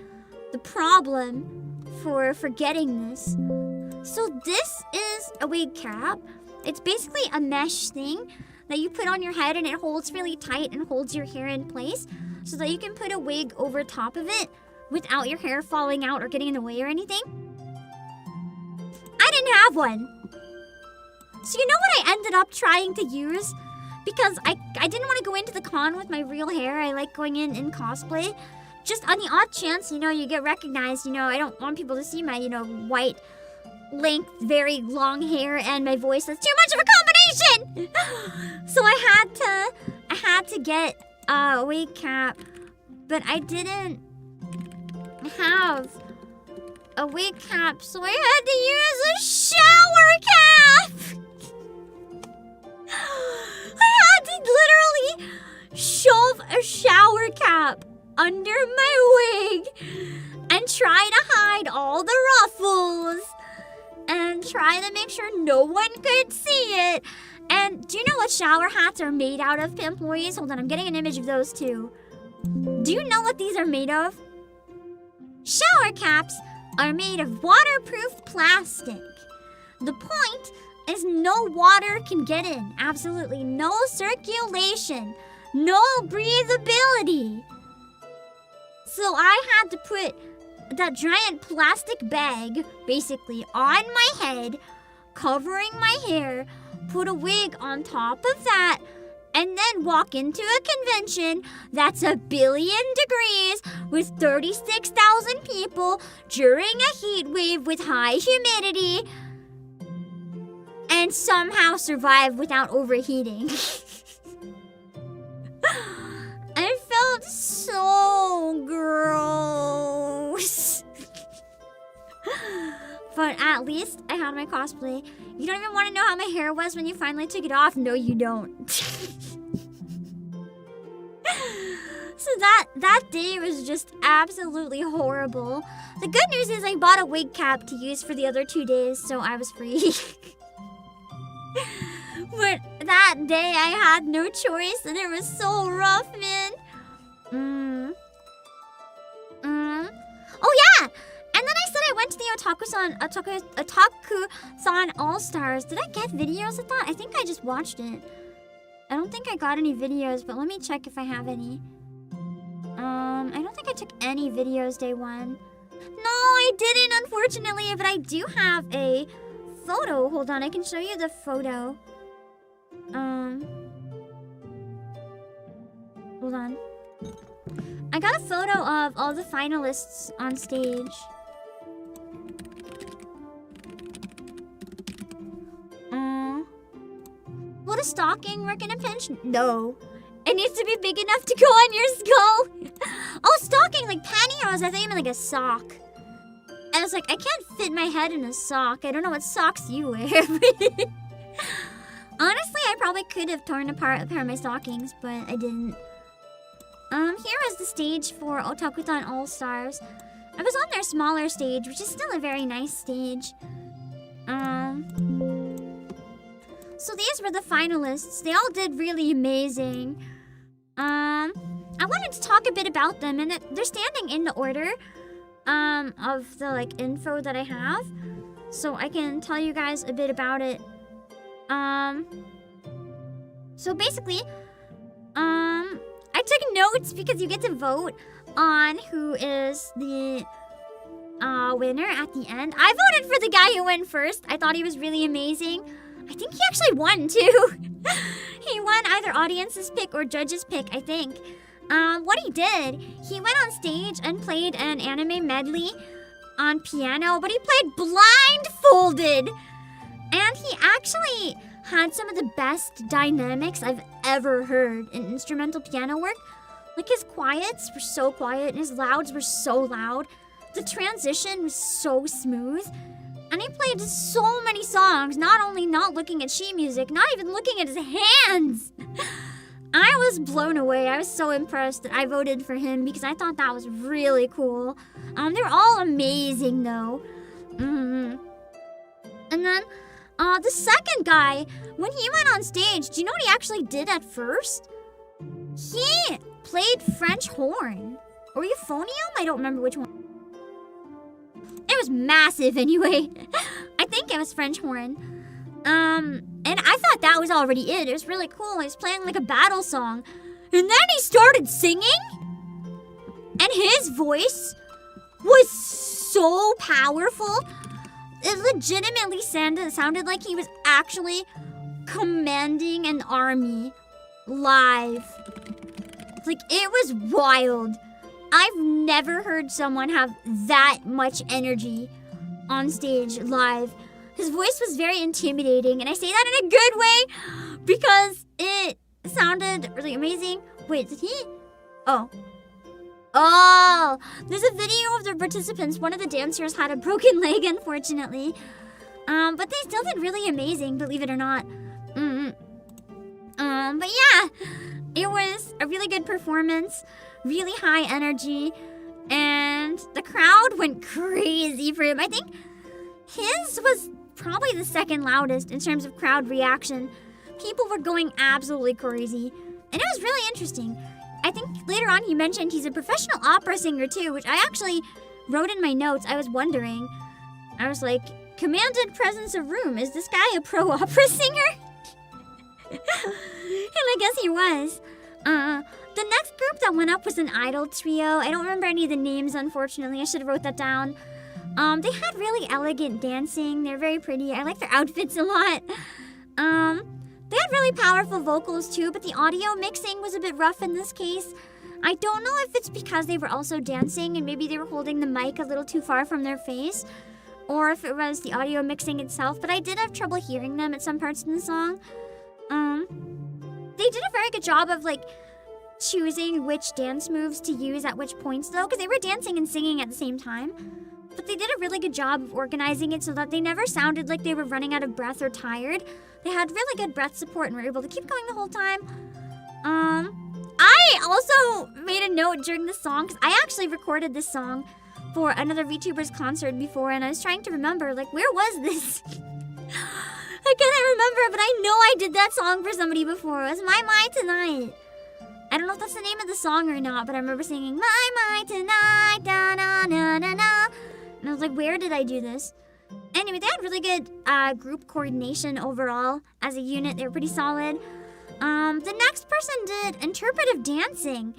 the problem for forgetting this. So this is a wig cap. It's basically a mesh thing that you put on your head and it holds really tight and holds your hair in place so that you can put a wig over top of it without your hair falling out or getting in the way or anything. I didn't have one. So you know what I ended up trying to use? Because I didn't want to go into the con with my real hair. I like going in cosplay. Just on the odd chance, you get recognized. I don't want people to see my, white, length, very long hair and my voice. That's too much of a combination! So I had to get a wig cap. But I didn't have a wig cap, so I had to use a shower cap! I had to literally shove a shower cap under my wig and try to hide all the ruffles and try to make sure no one could see it. And do you know what shower hats are made out of, employees? Hold on, I'm getting an image of those too. Do you know what these are made of? Shower caps are made of waterproof plastic. The point is no water can get in. Absolutely no circulation. No breathability. So I had to put that giant plastic bag basically on my head, covering my hair, put a wig on top of that, and then walk into a convention that's 1 billion degrees with 36,000 people during a heat wave with high humidity and somehow survive without overheating. I felt so gross. But at least I had my cosplay. You don't even want to know how my hair was when you finally took it off. No, you don't. So that day was just absolutely horrible. The good news is I bought a wig cap to use for the other 2 days, so I was free. But that day I had no choice and it was so rough, man. Oh yeah! And then I said went to the Otakuthon All-Stars. Did I get videos of that? I think I just watched it. I don't think I got any videos, but let me check if I have any. I don't think I took any videos day one. No, I didn't, unfortunately, but I do have a photo. Hold on, I can show you the photo. Hold on. I got a photo of all the finalists on stage. Would a stocking work in a pinch? No. It needs to be big enough to go on your skull. Oh, stocking, like pantyhose. I thought you meant like a sock. I was like, I can't fit my head in a sock. I don't know what socks you wear. Honestly, I probably could have torn apart a pair of my stockings, but I didn't. Here is the stage for Otakuthon All-Stars. I was on their smaller stage, which is still a very nice stage. So these were the finalists. They all did really amazing. I wanted to talk a bit about them, and they're standing in the order of the like info that I have, so I can tell you guys a bit about it. So basically, I took notes because you get to vote on who is the winner at the end. I voted for the guy who went first. I thought he was really amazing. I think he actually won too. He won either audience's pick or judge's pick, I think. What he did, he went on stage and played an anime medley on piano, but he played blindfolded. And he actually had some of the best dynamics I've ever heard in instrumental piano work. Like his quiets were so quiet and his louds were so loud. The transition was so smooth. And he played so many songs, not only not looking at sheet music, not even looking at his hands. I was blown away. I was so impressed that I voted for him because I thought that was really cool. They were all amazing though. And then the second guy, when he went on stage, do you know what he actually did at first? He played French horn. Or euphonium? I don't remember which one. It was massive anyway. I think it was French horn. And I thought that was already it. It was really cool. He was playing like a battle song. And then he started singing. And his voice was so powerful. It legitimately sounded like he was actually commanding an army live. Like, it was wild. I've never heard someone have that much energy on stage live. His voice was very intimidating, and I say that in a good way because it sounded really amazing. Wait, did he? Oh, there's a video of the participants. One of the dancers had a broken leg, unfortunately. But they still did really amazing, believe it or not. But yeah, it was a really good performance, really high energy, and the crowd went crazy for him. I think his was probably the second loudest in terms of crowd reaction. People were going absolutely crazy, and it was really interesting. I think later on he mentioned he's a professional opera singer too, which I actually wrote in my notes. I was wondering. I was like, commanded presence of room. Is this guy a pro opera singer? And I guess he was. The next group that went up was an idol trio. I don't remember any of the names, unfortunately. I should have wrote that down. They had really elegant dancing. They're very pretty. I like their outfits a lot. They had really powerful vocals too, but the audio mixing was a bit rough in this case. I don't know if it's because they were also dancing and maybe they were holding the mic a little too far from their face, or if it was the audio mixing itself, but I did have trouble hearing them at some parts in the song. They did a very good job of like choosing which dance moves to use at which points though, because they were dancing and singing at the same time. But they did a really good job of organizing it so that they never sounded like they were running out of breath or tired. They had really good breath support and were able to keep going the whole time. I also made a note during the song, because I actually recorded this song for another VTuber's concert before, and I was trying to remember, like, where was this? I couldn't remember, but I know I did that song for somebody before. It was My Tonight. I don't know if that's the name of the song or not, but I remember singing My Tonight, da na na na na. I was like, where did I do this? Anyway, they had really good group coordination overall. As a unit, they were pretty solid. The next person did interpretive dancing.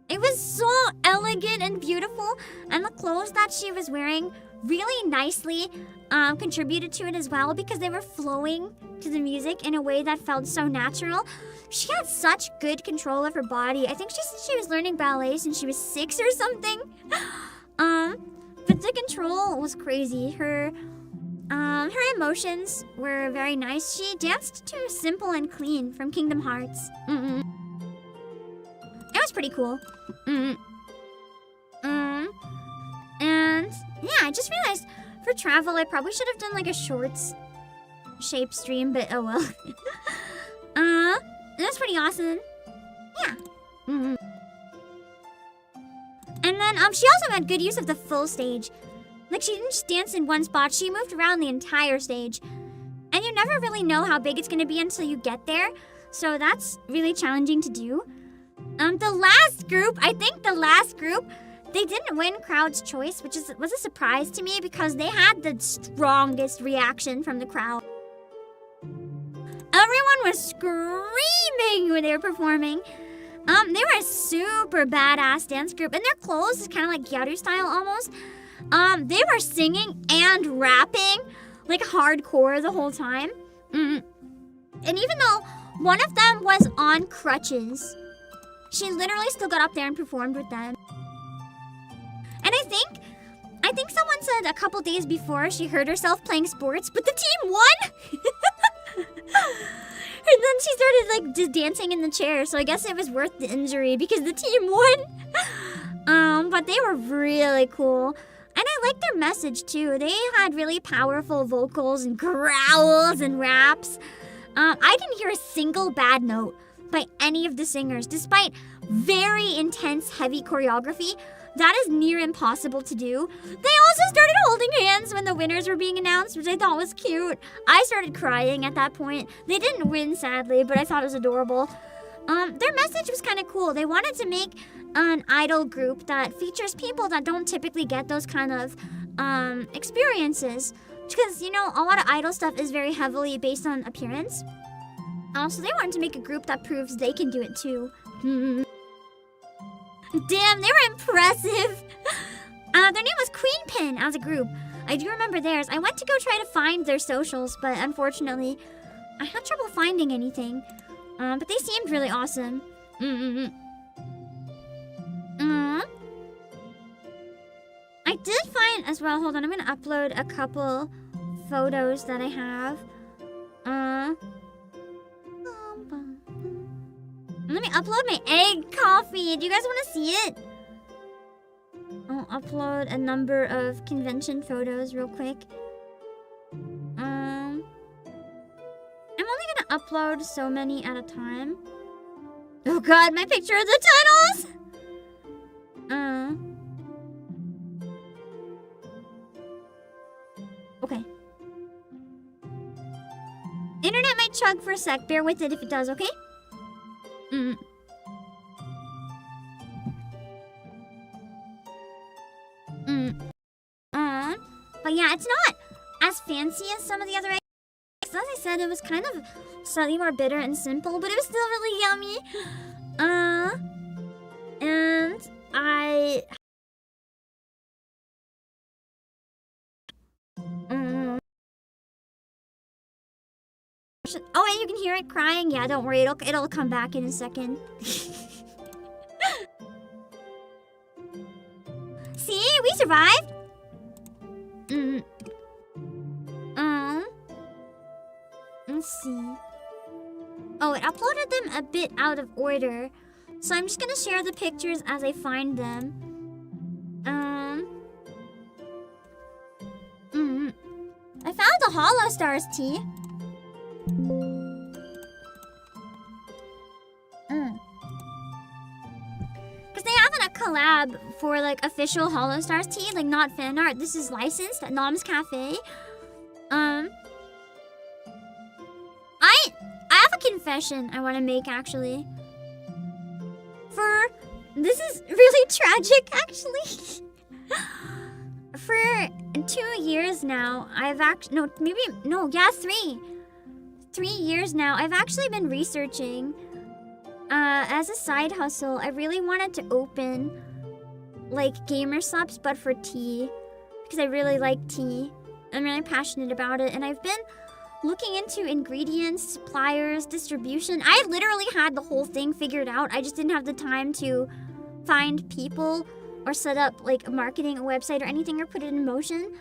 It was so elegant and beautiful, and the clothes that she was wearing really nicely contributed to it as well, because they were flowing to the music in a way that felt so natural. She had such good control of her body. I think she said she was learning ballet since she was 6 or something. But the control was crazy. Her emotions were very nice. She danced to Simple and Clean from Kingdom Hearts. It was pretty cool. And yeah, I just realized for travel, I probably should have done like a shorts shape stream, but oh well. That was pretty awesome. Yeah. And then she also had good use of the full stage. Like, she didn't just dance in one spot, she moved around the entire stage. And you never really know how big it's gonna be until you get there. So that's really challenging to do. The last group, they didn't win Crowd's Choice, which was a surprise to me because they had the strongest reaction from the crowd. Everyone was screaming when they were performing. They were a super badass dance group, and their clothes is kind of like Gyaru style almost. They were singing and rapping like hardcore the whole time. And even though one of them was on crutches, she literally still got up there and performed with them. And I think someone said a couple days before she hurt herself playing sports, but the team won. And then she started like just dancing in the chair, so I guess it was worth the injury because the team won. But they were really cool. And I liked their message too. They had really powerful vocals and growls and raps. I didn't hear a single bad note by any of the singers, despite very intense, heavy choreography. That is near impossible to do. They also started holding hands when the winners were being announced, which I thought was cute. I started crying at that point. They didn't win, sadly, but I thought it was adorable. Their message was kind of cool. They wanted to make an idol group that features people that don't typically get those kind of experiences. Because, you know, a lot of idol stuff is very heavily based on appearance. So they wanted to make a group that proves they can do it too. Damn, they were impressive. Their name was Queen Pin as a group. I do remember theirs. I went to go try to find their socials, but unfortunately, I had trouble finding anything. But they seemed really awesome. I did find as well, hold on, I'm gonna upload a couple photos that I have. Let me upload my egg coffee. Do you guys want to see it? I'll upload a number of convention photos real quick. I'm only gonna upload so many at a time. Oh god, my picture of the tunnels! Okay. Internet might chug for a sec. Bear with it if it does, okay? But yeah, it's not as fancy as some of the other eggs. As I said, it was kind of slightly more bitter and simple, but it was still really yummy. And I... Oh, and you can hear it crying? Yeah, don't worry, it'll come back in a second. See? We survived! Let's see. Oh, it uploaded them a bit out of order. So I'm just gonna share the pictures as I find them. I found the Hollow Stars tea. Because they have a collab for like official Hollow Stars tea, like not fan art. This is licensed at Nom's Cafe. I have a confession I want to make actually. This is really tragic actually. For 2 years now, I've actually, no, maybe, no, yeah, 3. 3 years now, I've actually been researching. As a side hustle, I really wanted to open, like, gamer subs, but for tea. Because I really like tea. I'm really passionate about it, and I've been looking into ingredients, suppliers, distribution. I literally had the whole thing figured out. I just didn't have the time to find people or set up like marketing, a website or anything, or put it in motion.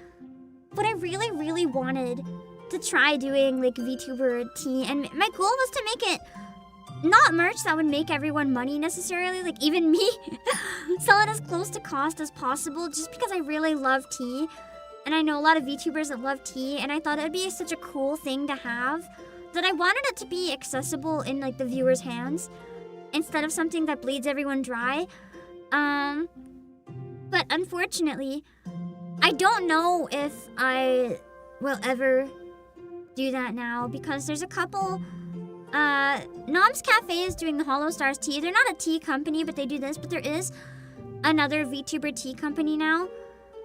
But I really, really wanted to try doing like VTuber tea, and my goal was to make it not merch that would make everyone money necessarily, like even me, sell it as close to cost as possible, just because I really love tea. And I know a lot of VTubers that love tea, and I thought it would be such a cool thing to have that I wanted it to be accessible in like the viewer's hands instead of something that bleeds everyone dry. But unfortunately, I don't know if I will ever do that now, because there's a couple Nom's Cafe is doing the Hollow Stars tea. They're not a tea company, but they do this. But there is another VTuber tea company now.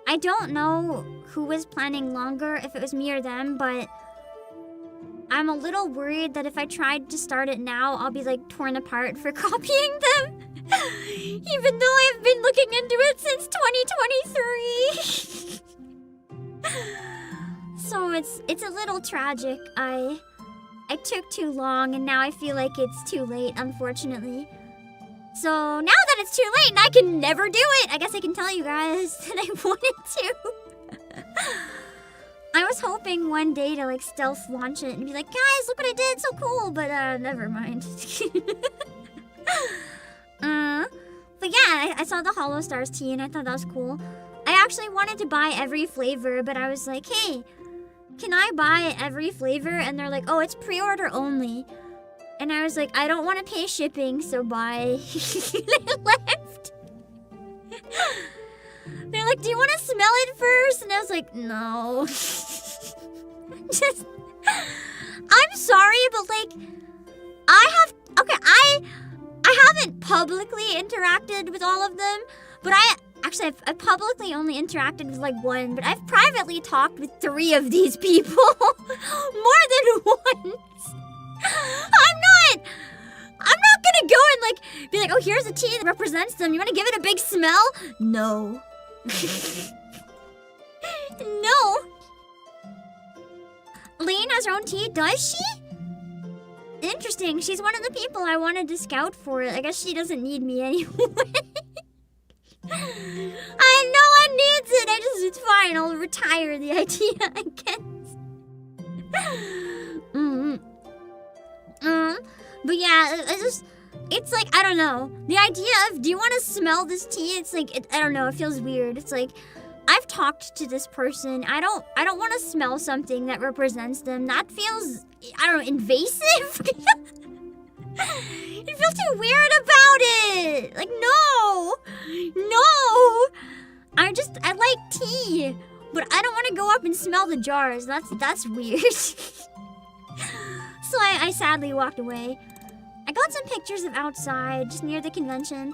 I don't know who was planning longer, if it was me or them, but I'm a little worried that if I tried to start it now, I'll be like torn apart for copying them. Even though I've been looking into it since 2023. So it's a little tragic. I took too long, and now I feel like it's too late, unfortunately. So now that it's too late and I can never do it, I guess I can tell you guys that I wanted to. I was hoping one day to like stealth launch it and be like, guys, look what I did, so cool, but never mind. But yeah, I saw the Hollow Stars tea and I thought that was cool. I actually wanted to buy every flavor, but I was like, hey, can I buy every flavor? And they're like, oh, it's pre-order only. And I was like, I don't want to pay shipping, so bye. They left. They're like, do you want to smell it first? And I was like, no. Just, I'm sorry, but like, I haven't publicly interacted with all of them, but I've publicly only interacted with like one, but I've privately talked with 3 of these people. More than once. I'm not gonna go and like be like, oh, here's a tea that represents them. You wanna give it a big smell? No. No. Lane has her own tea, does she? Interesting. She's one of the people I wanted to scout for it. I guess she doesn't need me anyway. I know one needs it. It's fine. I'll retire the idea, I guess. But yeah, it's like, I don't know. The idea of, do you want to smell this tea? It's like, I don't know, it feels weird. It's like, I've talked to this person. I don't want to smell something that represents them. That feels, I don't know, invasive? You feel too weird about it. Like, no. I like tea, but I don't want to go up and smell the jars. That's weird. So I sadly walked away. I got some pictures of outside, just near the convention.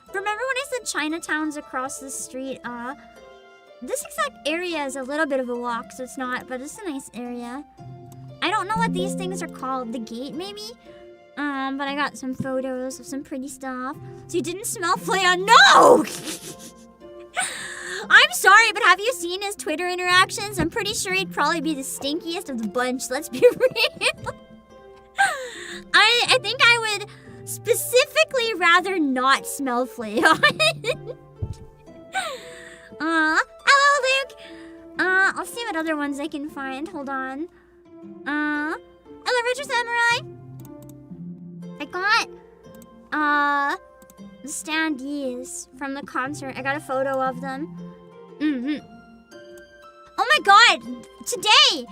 Remember when I said Chinatown's across the street? This exact area is a little bit of a walk, so it's not, but it's a nice area. I don't know what these things are called. The gate, maybe? But I got some photos of some pretty stuff. So you didn't smell Flea? No! I'm sorry, but have you seen his Twitter interactions? I'm pretty sure he'd probably be the stinkiest of the bunch, let's be real. I think I would specifically rather not smell Flea. Hello, Luke! I'll see what other ones I can find. Hold on. Hello, Richard Samurai! I got, the standees from the concert. I got a photo of them. Oh my god! Today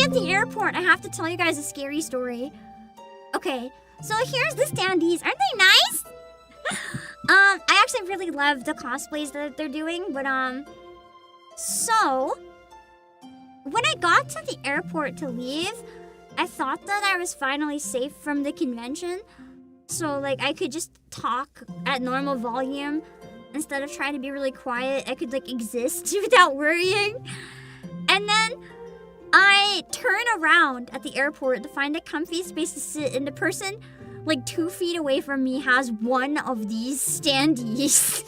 at the airport, I have to tell you guys a scary story. Okay, so here's the standees. Aren't they nice? I actually really love the cosplays that they're doing, but, so, when I got to the airport to leave, I thought that I was finally safe from the convention. So, like, I could just talk at normal volume instead of trying to be really quiet, I could like exist without worrying. And then I turn around at the airport to find a comfy space to sit, and the person like 2 feet away from me has one of these standees.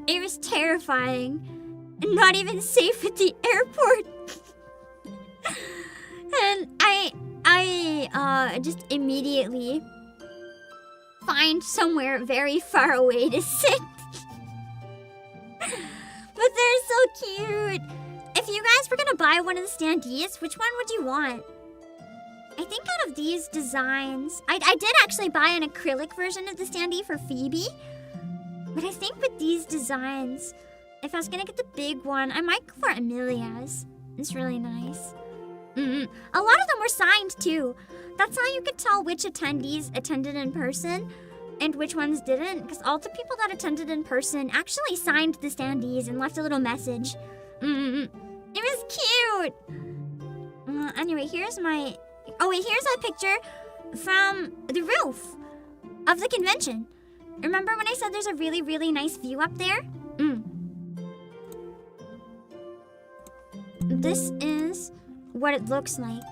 It was terrifying and not even safe at the airport. And I just immediately find somewhere very far away to sit. But they're so cute. If you guys were gonna buy one of the standees, which one would you want? I think out of these designs, I did actually buy an acrylic version of the standee for Phoebe. But I think with these designs, if I was gonna get the big one, I might go for Amelia's. It's really nice. A lot of them were signed too. That's how you could tell which attendees attended in person and which ones didn't, because all the people that attended in person actually signed the standees and left a little message. It was cute. Anyway, here's my... Oh wait, here's a picture from the roof of the convention. Remember when I said there's a really, really nice view up there? This is what it looks like.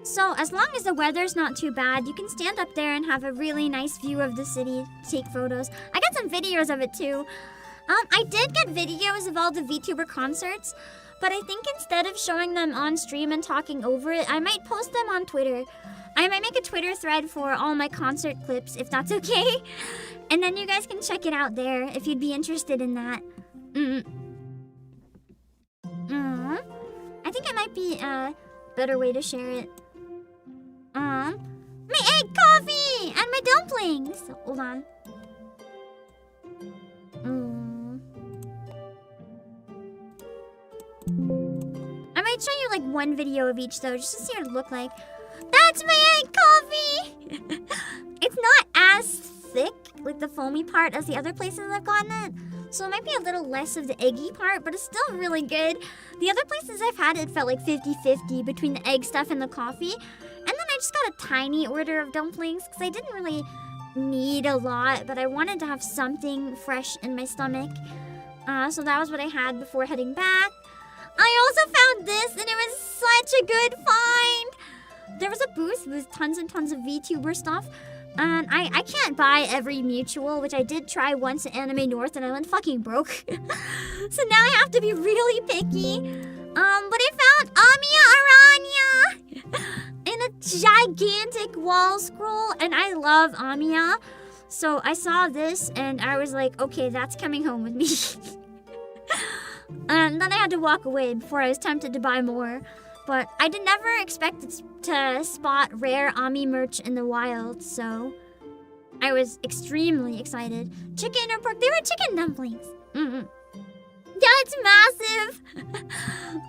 So as long as the weather's not too bad, you can stand up there and have a really nice view of the city, take photos. I got some videos of it too. I did get videos of all the VTuber concerts, but I think instead of showing them on stream and talking over it, I might post them on Twitter. I might make a Twitter thread for all my concert clips, if that's okay. And then you guys can check it out there if you'd be interested in that. I think it might be a better way to share it. My egg coffee and my dumplings. Hold on. I might show you like one video of each though, just to see what it looked like. That's my egg coffee! It's not as thick, like the foamy part, as the other places I've gotten it. So it might be a little less of the eggy part, but it's still really good. The other places I've had it felt like 50-50 between the egg stuff and the coffee. And then I just got a tiny order of dumplings because I didn't really need a lot, but I wanted to have something fresh in my stomach. So that was what I had before heading back. I also found this, and it was such a good find. There was a booth with tons and tons of VTuber stuff. And I can't buy every mutual, which I did try once at Anime North, and I went fucking broke. So now I have to be really picky. But I found Amiya Aranya in a gigantic wall scroll, and I love Amiya. So I saw this, and I was like, okay, that's coming home with me. And then I had to walk away before I was tempted to buy more. But I did never expect to spot rare Ami merch in the wild, so I was extremely excited. Chicken or pork? They were chicken dumplings. Yeah, it's massive.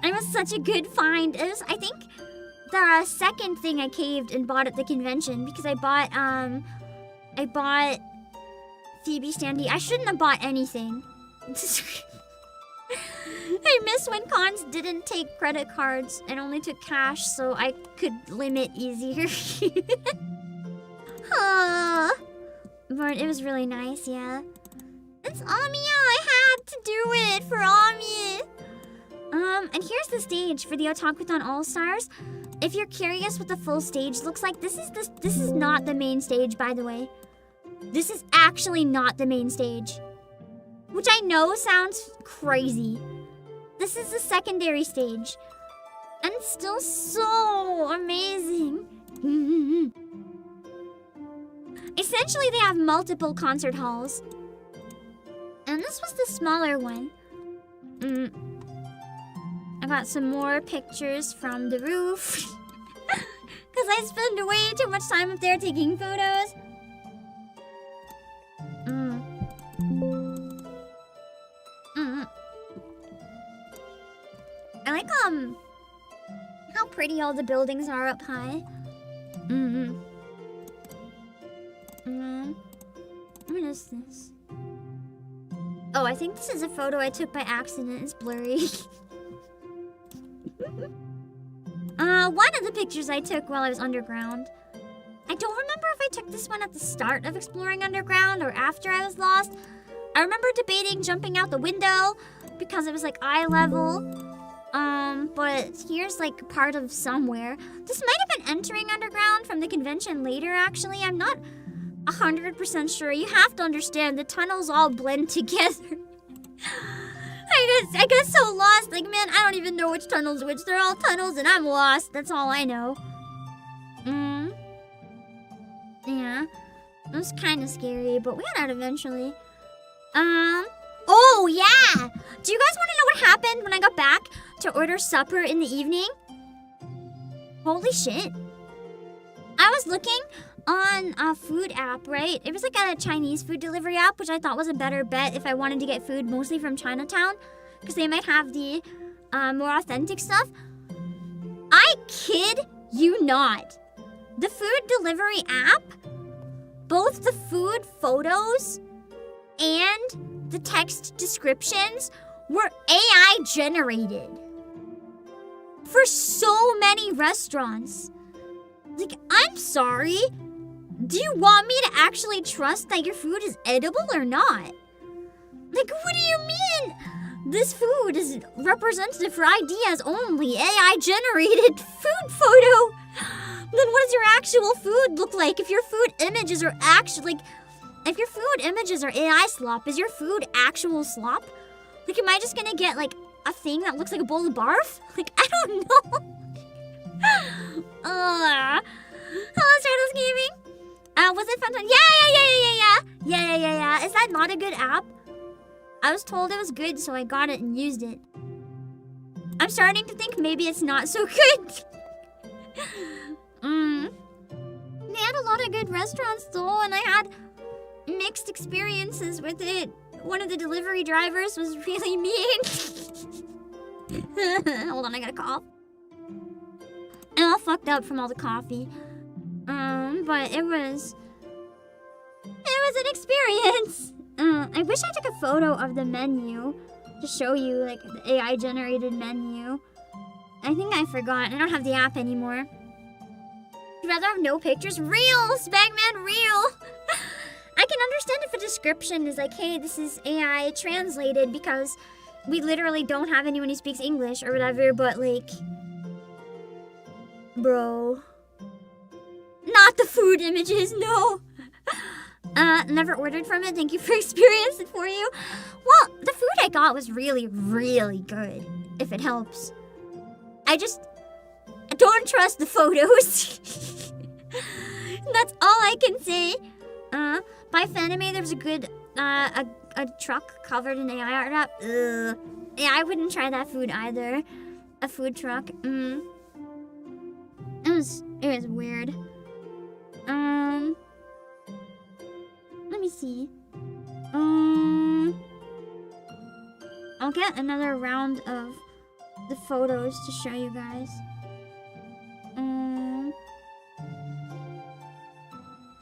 It was such a good find. It was, I think, the second thing I caved and bought at the convention because I bought Phoebe Standee. I shouldn't have bought anything. I miss when cons didn't take credit cards and only took cash so I could limit easier. But it was really nice, yeah. It's Amiya! I had to do it for Amiya! And here's the stage for the Otakuthon All-Stars. If you're curious what the full stage looks like, this is not the main stage, by the way. This is actually not the main stage. Which I know sounds crazy. This is the secondary stage. And it's still so amazing. Essentially, they have multiple concert halls. And this was the smaller one. I got some more pictures from the roof. Because I spend way too much time up there taking photos. I like how pretty all the buildings are up high. What is this? Oh, I think this is a photo I took by accident. It's blurry. one of the pictures I took while I was underground. I don't remember if I took this one at the start of exploring underground or after I was lost. I remember debating jumping out the window because it was like eye level. But here's like part of somewhere. This might have been entering underground from the convention later, actually. I'm not 100% sure. You have to understand, the tunnels all blend together. I got so lost. Like, man, I don't even know which tunnel's which. They're all tunnels and I'm lost. That's all I know. Yeah. It was kind of scary, but we got out eventually. Oh, yeah! Do you guys want to know what happened when I got back to order supper in the evening? Holy shit. I was looking on a food app, right? It was like a Chinese food delivery app, which I thought was a better bet if I wanted to get food mostly from Chinatown, because they might have the more authentic stuff. I kid you not. The food delivery app, both the food photos and the text descriptions were AI generated for so many restaurants. Like, I'm sorry. Do you want me to actually trust that your food is edible or not? Like, what do you mean? This food is representative for ideas only. AI generated food photo. Then what does your actual food look like if your food images are actually, like, if your food images are AI slop, is your food actual slop? Like, am I just gonna get, like, a thing that looks like a bowl of barf? Like, I don't know. Hello, Stardust Gaming. Was it fun? Yeah. Is that not a good app? I was told it was good, so I got it and used it. I'm starting to think maybe it's not so good. They had a lot of good restaurants though, and I had mixed experiences with it. One of the delivery drivers was really mean. Hold on, I gotta cough. I'm all fucked up from all the coffee. But it was an experience. I wish I took a photo of the menu to show you, like, the AI generated menu. I think I forgot. I don't have the app anymore. You'd rather have no pictures? Real! Spagman, real! I can understand if a description is like, hey, this is AI translated because we literally don't have anyone who speaks English or whatever, but, like, bro. Not the food images, no. Never ordered from it. Thank you for experiencing it for you. Well, the food I got was really, really good, if it helps. I don't trust the photos. That's all I can say. By Fanime, there's a good, a truck covered in AI art app. Ugh. Yeah, I wouldn't try that food either. A food truck. It was weird. Let me see. I'll get another round of the photos to show you guys.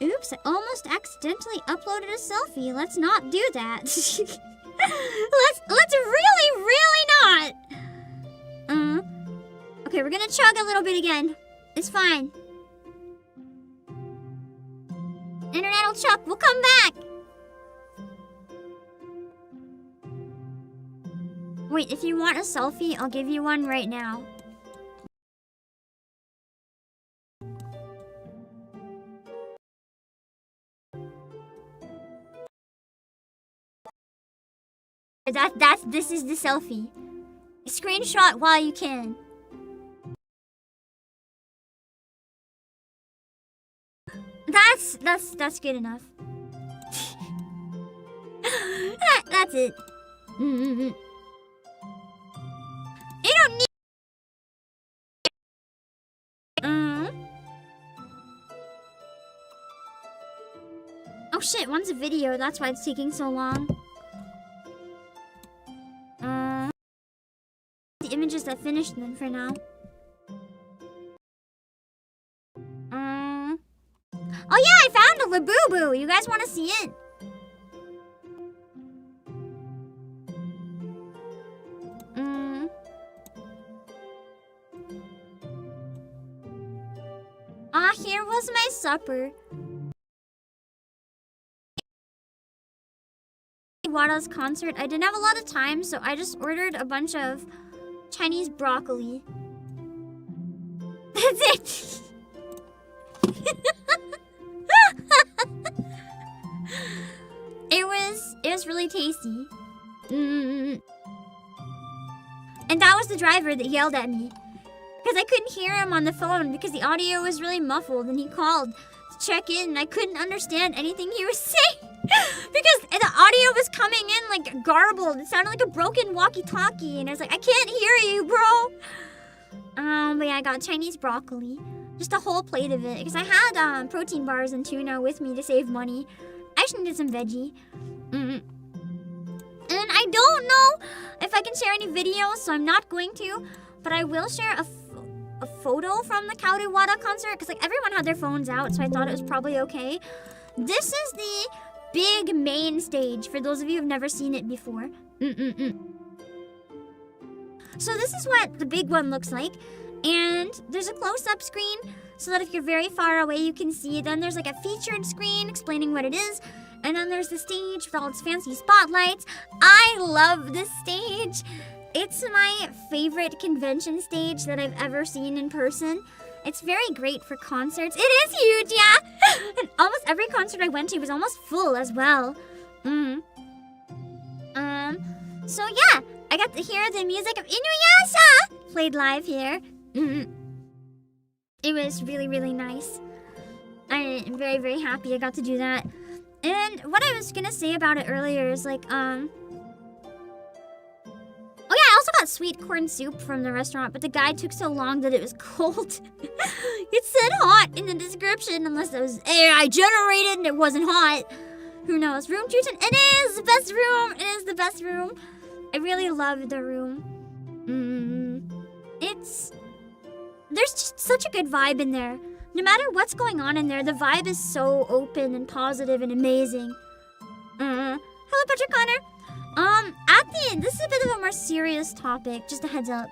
Oops, I almost accidentally uploaded a selfie. Let's not do that. let's really not. Okay, we're gonna chug a little bit again. It's fine. Internet will chuck. We'll come back. Wait, if you want a selfie, I'll give you one right now. This is the selfie. Screenshot while you can. That's good enough. That's it. You don't need. Oh shit! One's a video. That's why it's taking so long. The images that finished then for now. Oh yeah, I found a Labubu. You guys want to see it? here was my supper. Wada's concert. I didn't have a lot of time, so I just ordered a bunch of Chinese broccoli. That's it. It was really tasty. And that was the driver that yelled at me. Because I couldn't hear him on the phone because the audio was really muffled, and he called to check in and I couldn't understand anything he was saying. Because the audio was coming in like garbled. It sounded like a broken walkie-talkie, and I was like, I can't hear you, bro. But yeah, I got Chinese broccoli. Just a whole plate of it. Because I had protein bars and tuna with me to save money. I just needed some veggie. And I don't know if I can share any videos, so I'm not going to. But I will share a photo from the Kaoru Wada concert. Because like everyone had their phones out, so I thought it was probably okay. This is the big main stage, for those of you who've never seen it before. So this is what the big one looks like. And there's a close-up screen, so that if you're very far away, you can see. Then there's like a featured screen explaining what it is. And then there's the stage with all its fancy spotlights. I love this stage. It's my favorite convention stage that I've ever seen in person. It's very great for concerts. It is huge, yeah! And almost every concert I went to was almost full as well. So yeah, I got to hear the music of Inuyasha played live here. It was really, really nice. I'm very, very happy I got to do that. And what I was gonna say about it earlier is like, oh yeah, I also got sweet corn soup from the restaurant, but the guide took so long that it was cold. It said hot in the description, unless it was AI generated and it wasn't hot. Who knows? Room 210, it is the best room. It is the best room. I really love the room. There's just such a good vibe in there. No matter what's going on in there, the vibe is so open and positive and amazing. Hello, Patrick Connor. At the end, this is a bit of a more serious topic. Just a heads up.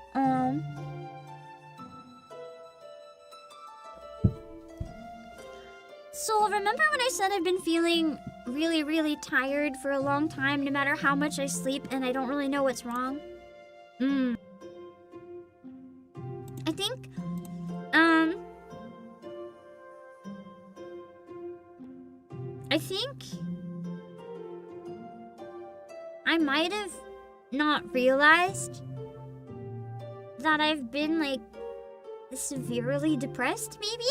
So remember when I said I've been feeling really, really tired for a long time, no matter how much I sleep, and I don't really know what's wrong? I think, I might have not realized that I've been, like, severely depressed, maybe?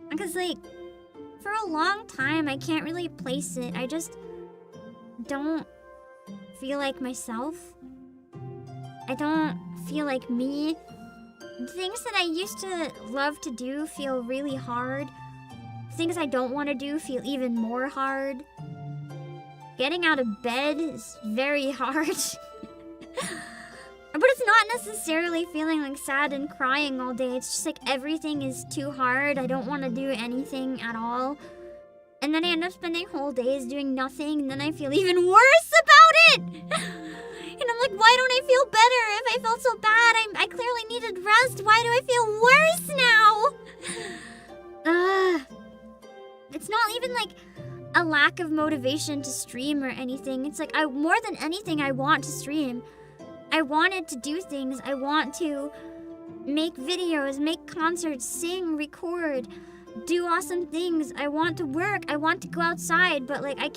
Because, like, for a long time, I can't really place it. I just don't feel like myself. I don't feel like me. Things that I used to love to do feel really hard. Things I don't want to do feel even more hard. Getting out of bed is very hard. But it's not necessarily feeling like sad and crying all day. It's just like everything is too hard. I don't want to do anything at all. And then I end up spending whole days doing nothing, and then I feel even worse about it. And I'm like, why don't I feel better? If I felt so bad, I clearly needed rest. Why do I feel worse now? It's not even like a lack of motivation to stream or anything. It's like more than anything, I want to stream. I wanted to do things. I want to make videos, make concerts, sing, record, do awesome things. I want to work. I want to go outside, but like I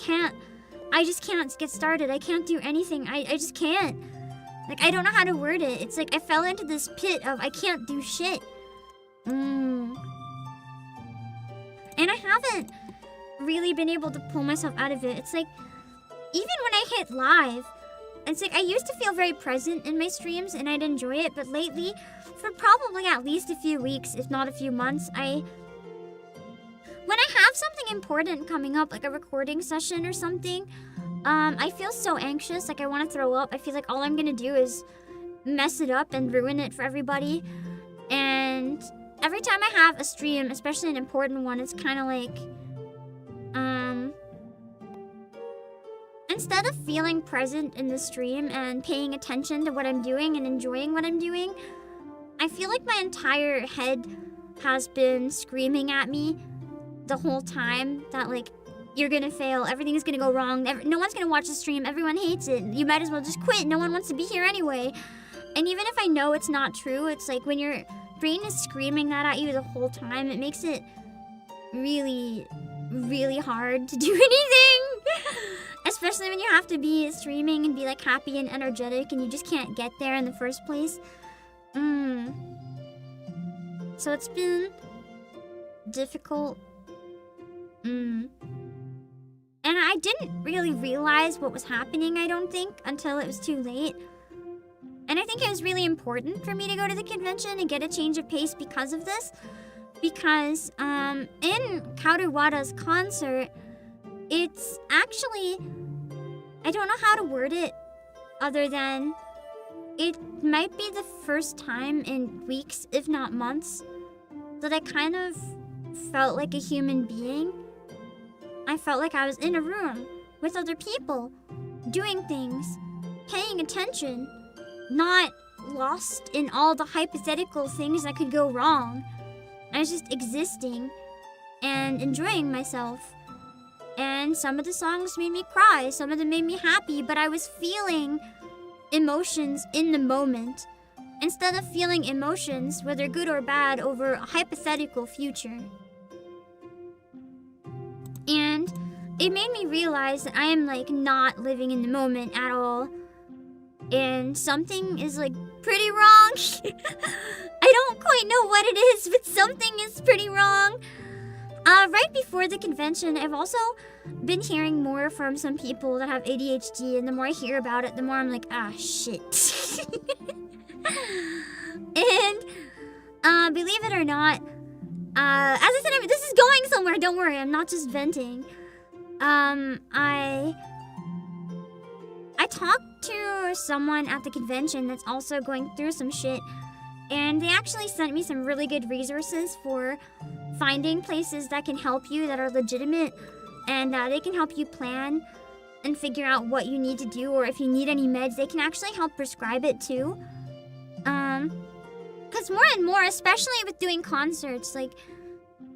just can't get started. I can't do anything. I just can't. Like I don't know how to word it. It's like I fell into this pit of I can't do shit. And I haven't really been able to pull myself out of it. It's like, even when I hit live, it's like I used to feel very present in my streams and I'd enjoy it, but lately, for probably at least a few weeks, if not a few months, when I have something important coming up, like a recording session or something, I feel so anxious, like I want to throw up. I feel like all I'm gonna do is mess it up and ruin it for everybody. And every time I have a stream, especially an important one, it's kind of like, and instead of feeling present in the stream and paying attention to what I'm doing and enjoying what I'm doing, I feel like my entire head has been screaming at me the whole time that, like, you're gonna fail, everything's gonna go wrong, no one's gonna watch the stream, everyone hates it, you might as well just quit, no one wants to be here anyway. And even if I know it's not true, it's like when your brain is screaming that at you the whole time, it makes it really, really hard to do anything. Especially when you have to be streaming and be like happy and energetic and you just can't get there in the first place. So it's been difficult. And I didn't really realize what was happening, I don't think, until it was too late. And I think it was really important for me to go to the convention and get a change of pace because of this. Because in Karuwada's concert, it's actually, I don't know how to word it other than it might be the first time in weeks, if not months, that I kind of felt like a human being. I felt like I was in a room with other people, doing things, paying attention, not lost in all the hypothetical things that could go wrong. I was just existing and enjoying myself. And some of the songs made me cry, some of them made me happy, but I was feeling emotions in the moment, instead of feeling emotions, whether good or bad, over a hypothetical future. And it made me realize that I am like not living in the moment at all. And something is like pretty wrong. I don't quite know what it is, but something is pretty wrong. Right before the convention, I've also been hearing more from some people that have ADHD, and the more I hear about it, the more I'm like, ah, shit. And believe it or not, as I said, I mean, this is going somewhere, don't worry, I'm not just venting. I talked to someone at the convention that's also going through some shit, and they actually sent me some really good resources for finding places that can help you, that are legitimate, and they can help you plan and figure out what you need to do, or if you need any meds, they can actually help prescribe it too. Because more and more, especially with doing concerts, like,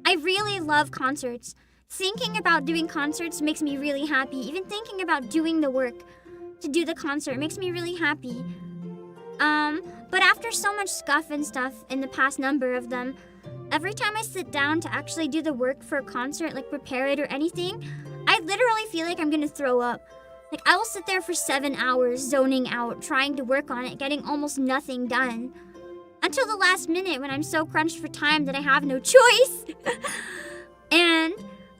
I really love concerts. Thinking about doing concerts makes me really happy. Even thinking about doing the work to do the concert makes me really happy. But after so much scuff and stuff in the past number of them, every time I sit down to actually do the work for a concert, like prepare it or anything, I literally feel like I'm gonna throw up. Like, I will sit there for 7 hours zoning out, trying to work on it, getting almost nothing done. Until the last minute when I'm so crunched for time that I have no choice. And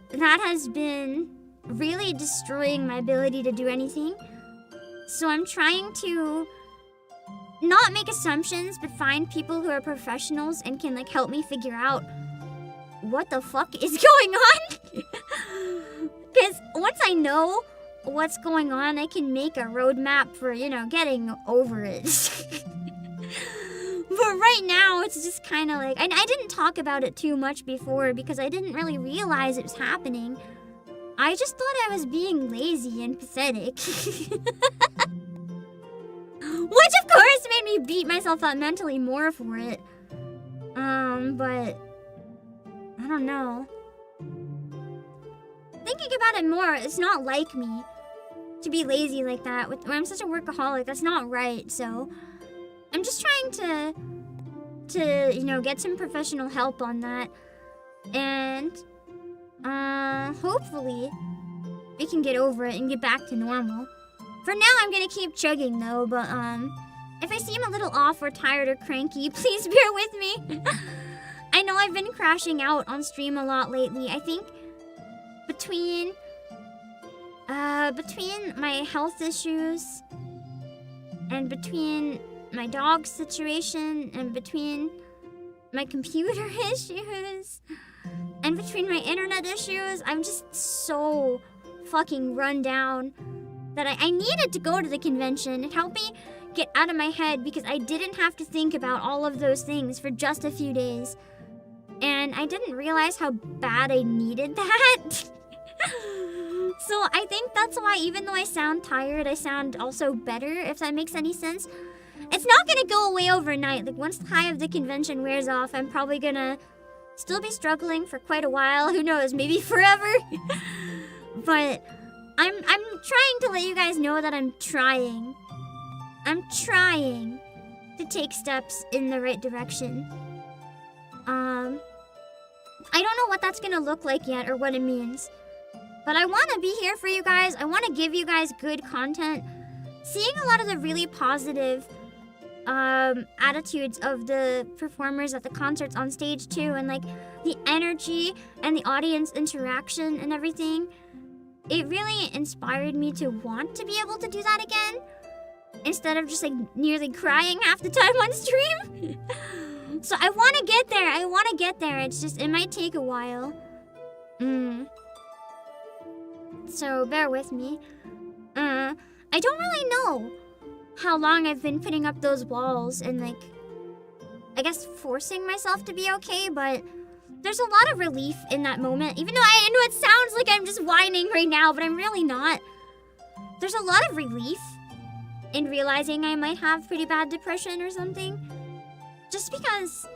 that has been really destroying my ability to do anything. So I'm trying to not make assumptions, but find people who are professionals and can, like, help me figure out what the fuck is going on. Because once I know what's going on, I can make a roadmap for, you know, getting over it. But right now, it's just kind of like, I didn't talk about it too much before because I didn't really realize it was happening. I just thought I was being lazy and pathetic. Which, of course, made me beat myself up mentally more for it. But I don't know. Thinking about it more, it's not like me to be lazy like that. When I'm such a workaholic, that's not right. So I'm just trying to you know, get some professional help on that. And hopefully we can get over it and get back to normal. For now, I'm gonna keep chugging though, but if I seem a little off or tired or cranky, please bear with me. I know I've been crashing out on stream a lot lately. I think between my health issues and between my dog situation and between my computer issues and between my internet issues, I'm just so fucking run down that I needed to go to the convention and help me get out of my head because I didn't have to think about all of those things for just a few days. And I didn't realize how bad I needed that. So I think that's why, even though I sound tired, I sound also better, if that makes any sense. It's not gonna go away overnight. Like, once the high of the convention wears off, I'm probably gonna still be struggling for quite a while. Who knows, maybe forever. But I'm trying to let you guys know that I'm trying. I'm trying to take steps in the right direction. I don't know what that's gonna look like yet or what it means. But I want to be here for you guys. I want to give you guys good content. Seeing a lot of the really positive attitudes of the performers at the concerts on stage too, and like the energy and the audience interaction and everything, it really inspired me to want to be able to do that again, instead of just like nearly crying half the time on stream. So I want to get there. I want to get there. It's just, it might take a while. So bear with me. I don't really know how long I've been putting up those walls and like, I guess forcing myself to be okay, but there's a lot of relief in that moment. Even though I know it sounds like I'm just whining right now, but I'm really not. There's a lot of relief in realizing I might have pretty bad depression or something. Just because,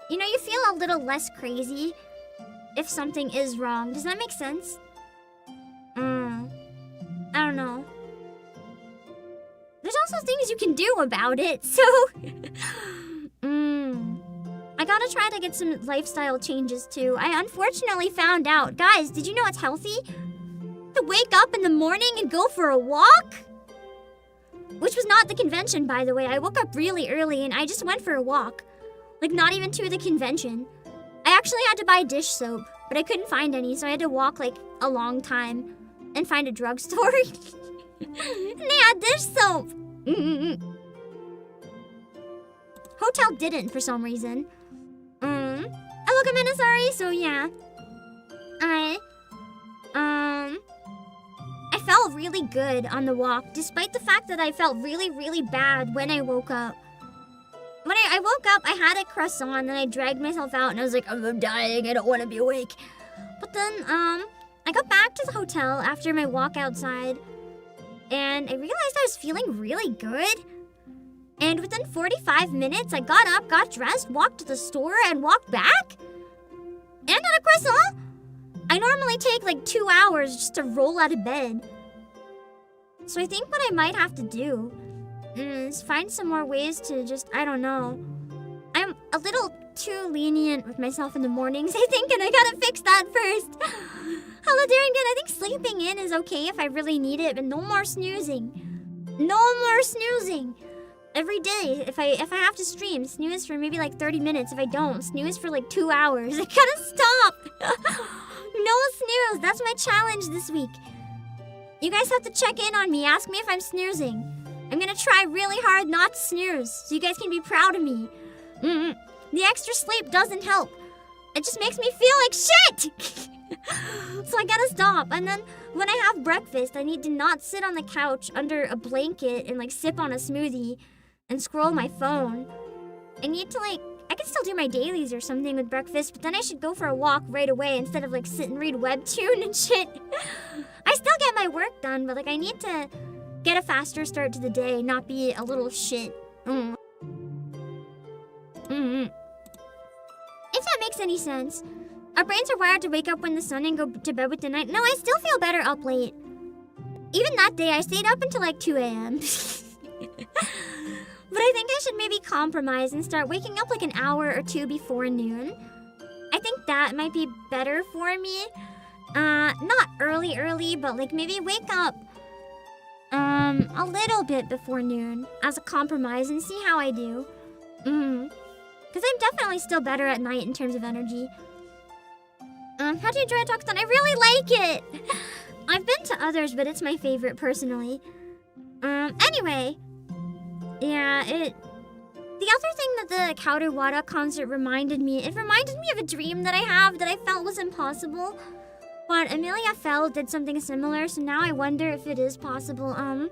you know, you feel a little less crazy if something is wrong. Does that make sense? I don't know. There's also things you can do about it, so... I gotta try to get some lifestyle changes too. I unfortunately found out. Guys, did you know it's healthy to wake up in the morning and go for a walk? Which was not the convention, by the way. I woke up really early and I just went for a walk. Like, not even to the convention. I actually had to buy dish soap, but I couldn't find any, so I had to walk like a long time and find a drugstore. And they had dish soap. Hotel didn't for some reason. I look a minute sorry, so yeah. I felt really good on the walk, despite the fact that I felt really, really bad when I woke up. When I woke up, I had a croissant, and I dragged myself out, and I was like, I'm dying, I don't want to be awake. But then, I got back to the hotel after my walk outside, and I realized I was feeling really good. And within 45 minutes, I got up, got dressed, walked to the store, and walked back. And had a croissant. I normally take like 2 hours just to roll out of bed. So I think what I might have to do is find some more ways to just, I don't know. I'm a little too lenient with myself in the mornings, I think, and I gotta fix that first. Hello, Darrington. I think sleeping in is okay if I really need it, but no more snoozing. No more snoozing. Every day, if I have to stream, snooze for maybe like 30 minutes. If I don't, snooze for like 2 hours. I gotta stop. No snooze. That's my challenge this week. You guys have to check in on me. Ask me if I'm snoozing. I'm gonna try really hard not to snooze, so you guys can be proud of me. The extra sleep doesn't help. It just makes me feel like shit. So I gotta stop. And then when I have breakfast, I need to not sit on the couch under a blanket and like sip on a smoothie and scroll my phone. I need to I can still do my dailies or something with breakfast, but then I should go for a walk right away instead of like sit and read webtoon and shit. I still get my work done, but like I need to get a faster start to the day, not be a little shit. If that makes any sense. Our brains are wired to wake up when the sun and go to bed with the night. No, I still feel better up late. Even that day, I stayed up until like 2 a.m. But I think I should maybe compromise and start waking up like an hour or two before noon. I think that might be better for me. Not early, but like maybe wake up a little bit before noon as a compromise and see how I do. Because I'm definitely still better at night in terms of energy. How do you enjoy Otakuthon? I really like it! I've been to others, but it's my favorite personally. Anyway. Yeah, the other thing that the Kauderwada concert reminded me of a dream that I have that I felt was impossible. But Amelia Fell did something similar, so now I wonder if it is possible. I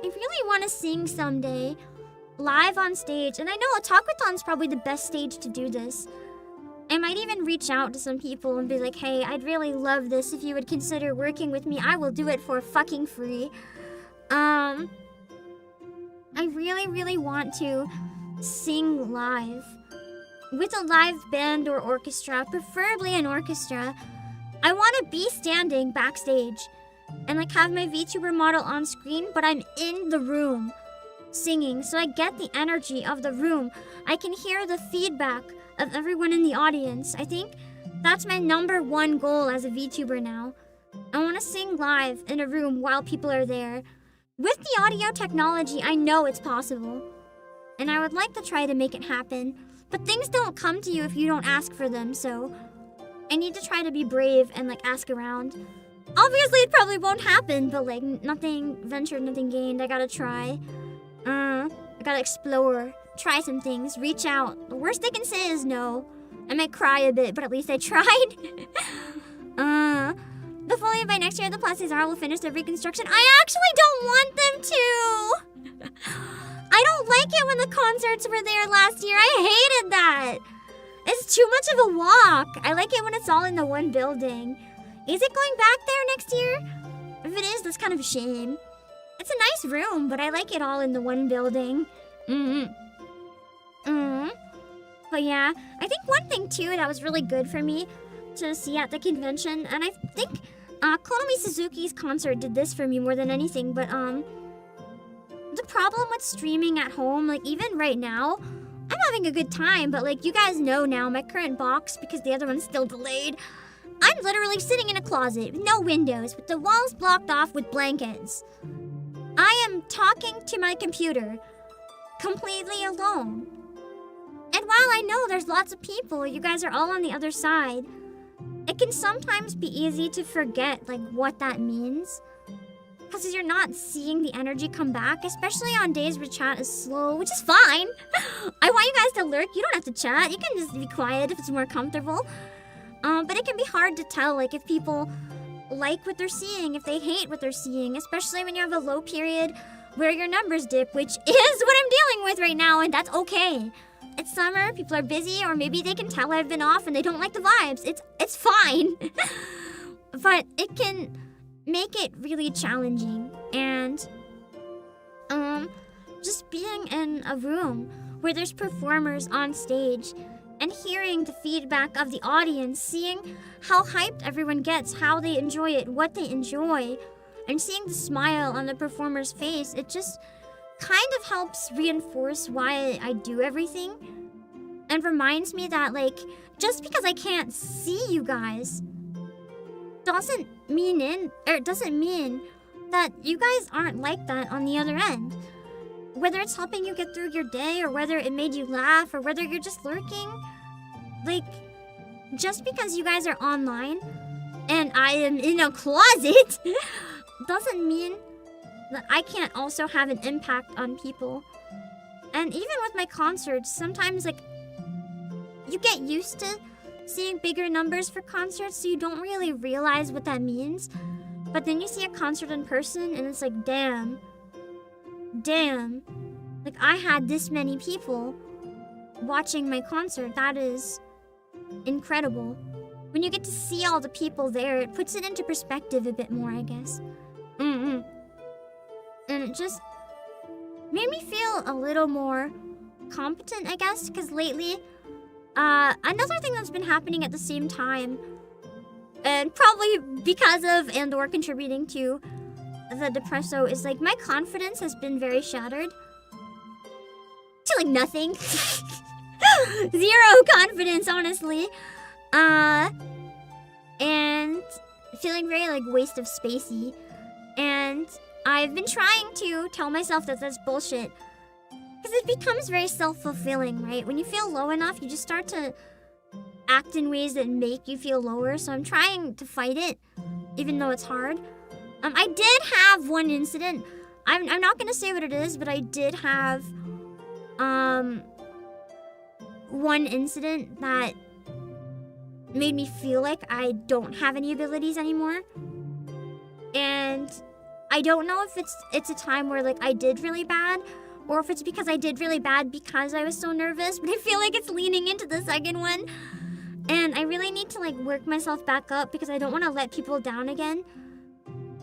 really want to sing someday, live on stage, and I know Otakuthon's probably the best stage to do this. I might even reach out to some people and be like, hey, I'd really love this if you would consider working with me. I will do it for fucking free. I really, really want to sing live. With a live band or orchestra, preferably an orchestra. I want to be standing backstage and like have my VTuber model on screen, but I'm in the room singing, so I get the energy of the room. I can hear the feedback of everyone in the audience. I think that's my #1 goal as a VTuber now. I want to sing live in a room while people are there. With the audio technology, I know it's possible. And I would like to try to make it happen. But things don't come to you if you don't ask for them, so I need to try to be brave and like ask around. Obviously, it probably won't happen, but like nothing ventured, nothing gained. I gotta try. I gotta explore, try some things, reach out. The worst they can say is no. I might cry a bit, but at least I tried. Hopefully by next year the Plastic R will finish their reconstruction. I actually don't want them to. I don't like it when the concerts were there last year. I hated that. It's too much of a walk. I like it when it's all in the one building. Is it going back there next year? If it is, that's kind of a shame. It's a nice room, but I like it all in the one building. But yeah, I think one thing too that was really good for me to see at the convention, and I think Konomi Suzuki's concert did this for me more than anything, but the problem with streaming at home, like even right now, I'm having a good time, but like you guys know now, my current box, because the other one's still delayed, I'm literally sitting in a closet with no windows, with the walls blocked off with blankets. I am talking to my computer, completely alone. And while I know there's lots of people, you guys are all on the other side, it can sometimes be easy to forget like what that means. Because you're not seeing the energy come back, especially on days where chat is slow, which is fine. I want you guys to lurk. You don't have to chat. You can just be quiet if it's more comfortable. But it can be hard to tell like if people like what they're seeing, if they hate what they're seeing, especially when you have a low period where your numbers dip, which is what I'm dealing with right now, and that's okay. It's summer, people are busy, or maybe they can tell I've been off and they don't like the vibes. It's fine. But it can make it really challenging, and just being in a room where there's performers on stage and hearing the feedback of the audience, seeing how hyped everyone gets, how they enjoy it, what they enjoy, and seeing the smile on the performer's face, it just kind of helps reinforce why I do everything, and reminds me that like just because I can't see you guys doesn't mean that you guys aren't like that on the other end. Whether it's helping you get through your day, or whether it made you laugh, or whether you're just lurking, like just because you guys are online and I am in a closet doesn't mean that I can't also have an impact on people. And even with my concerts, sometimes like you get used to seeing bigger numbers for concerts, so you don't really realize what that means. But then you see a concert in person and it's like, damn, like I had this many people watching my concert. That is incredible. When you get to see all the people there, it puts it into perspective a bit more, I guess. And it just made me feel a little more competent, I guess, because lately, another thing that's been happening at the same time, and probably because of and or contributing to the depresso, is like my confidence has been very shattered to like nothing. Zero confidence, honestly. And feeling very like waste of spacey. And I've been trying to tell myself that that's bullshit, because it becomes very self-fulfilling, right? When you feel low enough, you just start to act in ways that make you feel lower. So I'm trying to fight it, even though it's hard. I did have one incident. I'm not gonna say what it is, but I did have one incident that made me feel like I don't have any abilities anymore. And I don't know if it's a time where like I did really bad, or if it's because I did really bad because I was so nervous, but I feel like it's leaning into the second one. And I really need to like work myself back up because I don't want to let people down again.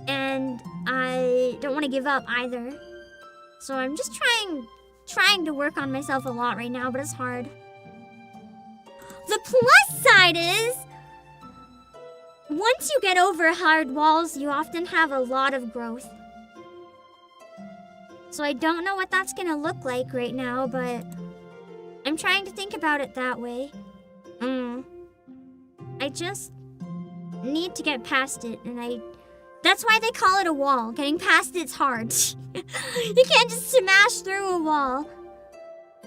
And I don't want to give up either. So I'm just trying to work on myself a lot right now, but it's hard. The plus side is, once you get over hard walls, you often have a lot of growth. So I don't know what that's gonna look like right now, but I'm trying to think about it that way. I just need to get past it, and that's why they call it a wall. Getting past it's hard. You can't just smash through a wall.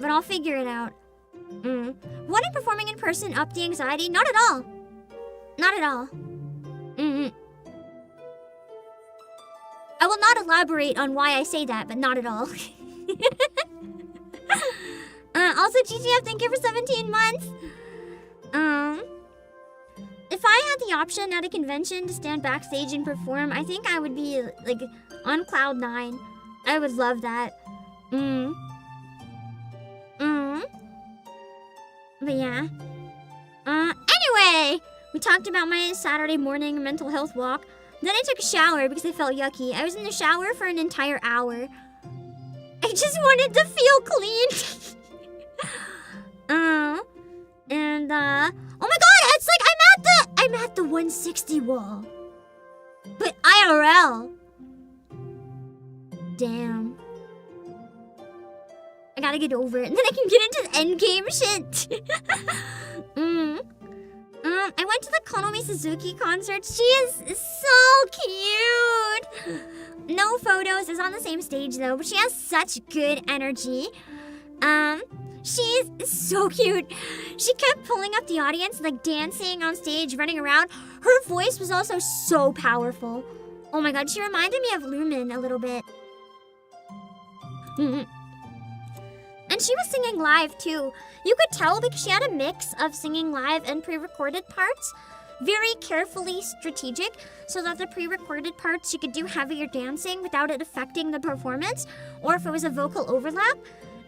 But I'll figure it out. Wouldn't performing in person up the anxiety? Not at all. Not at all. I will not elaborate on why I say that, but not at all. Also, GGF, thank you for 17 months. If I had the option at a convention to stand backstage and perform, I think I would be, like, on cloud 9. I would love that. But yeah. Anyway, we talked about my Saturday morning mental health walk. Then I took a shower because I felt yucky. I was in the shower for an entire hour. I just wanted to feel clean. Oh my god, it's like I'm at the 160 wall. But IRL. Damn. I gotta get over it, and then I can get into the endgame shit. I went to the Konomi Suzuki concert. She is so cute. No photos. Is on the same stage though, but she has such good energy. She's so cute. She kept pulling up the audience, like dancing on stage, running around. Her voice was also so powerful. Oh my god, she reminded me of Lumen a little bit. And she was singing live too. You could tell because she had a mix of singing live and pre-recorded parts. Very carefully strategic, so that the pre-recorded parts you could do heavier dancing without it affecting the performance, or if it was a vocal overlap.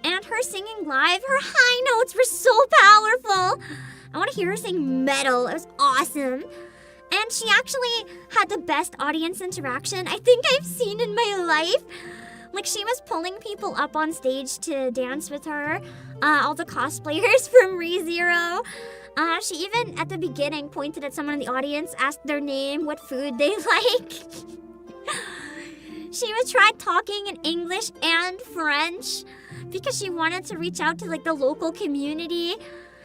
And her singing live, her high notes were so powerful. I want to hear her sing metal. It was awesome. And she actually had the best audience interaction I think I've seen in my life. Like, she was pulling people up on stage to dance with her. All the cosplayers from ReZero. She even, at the beginning, pointed at someone in the audience, asked their name, what food they like. She would try talking in English and French because she wanted to reach out to, like, the local community.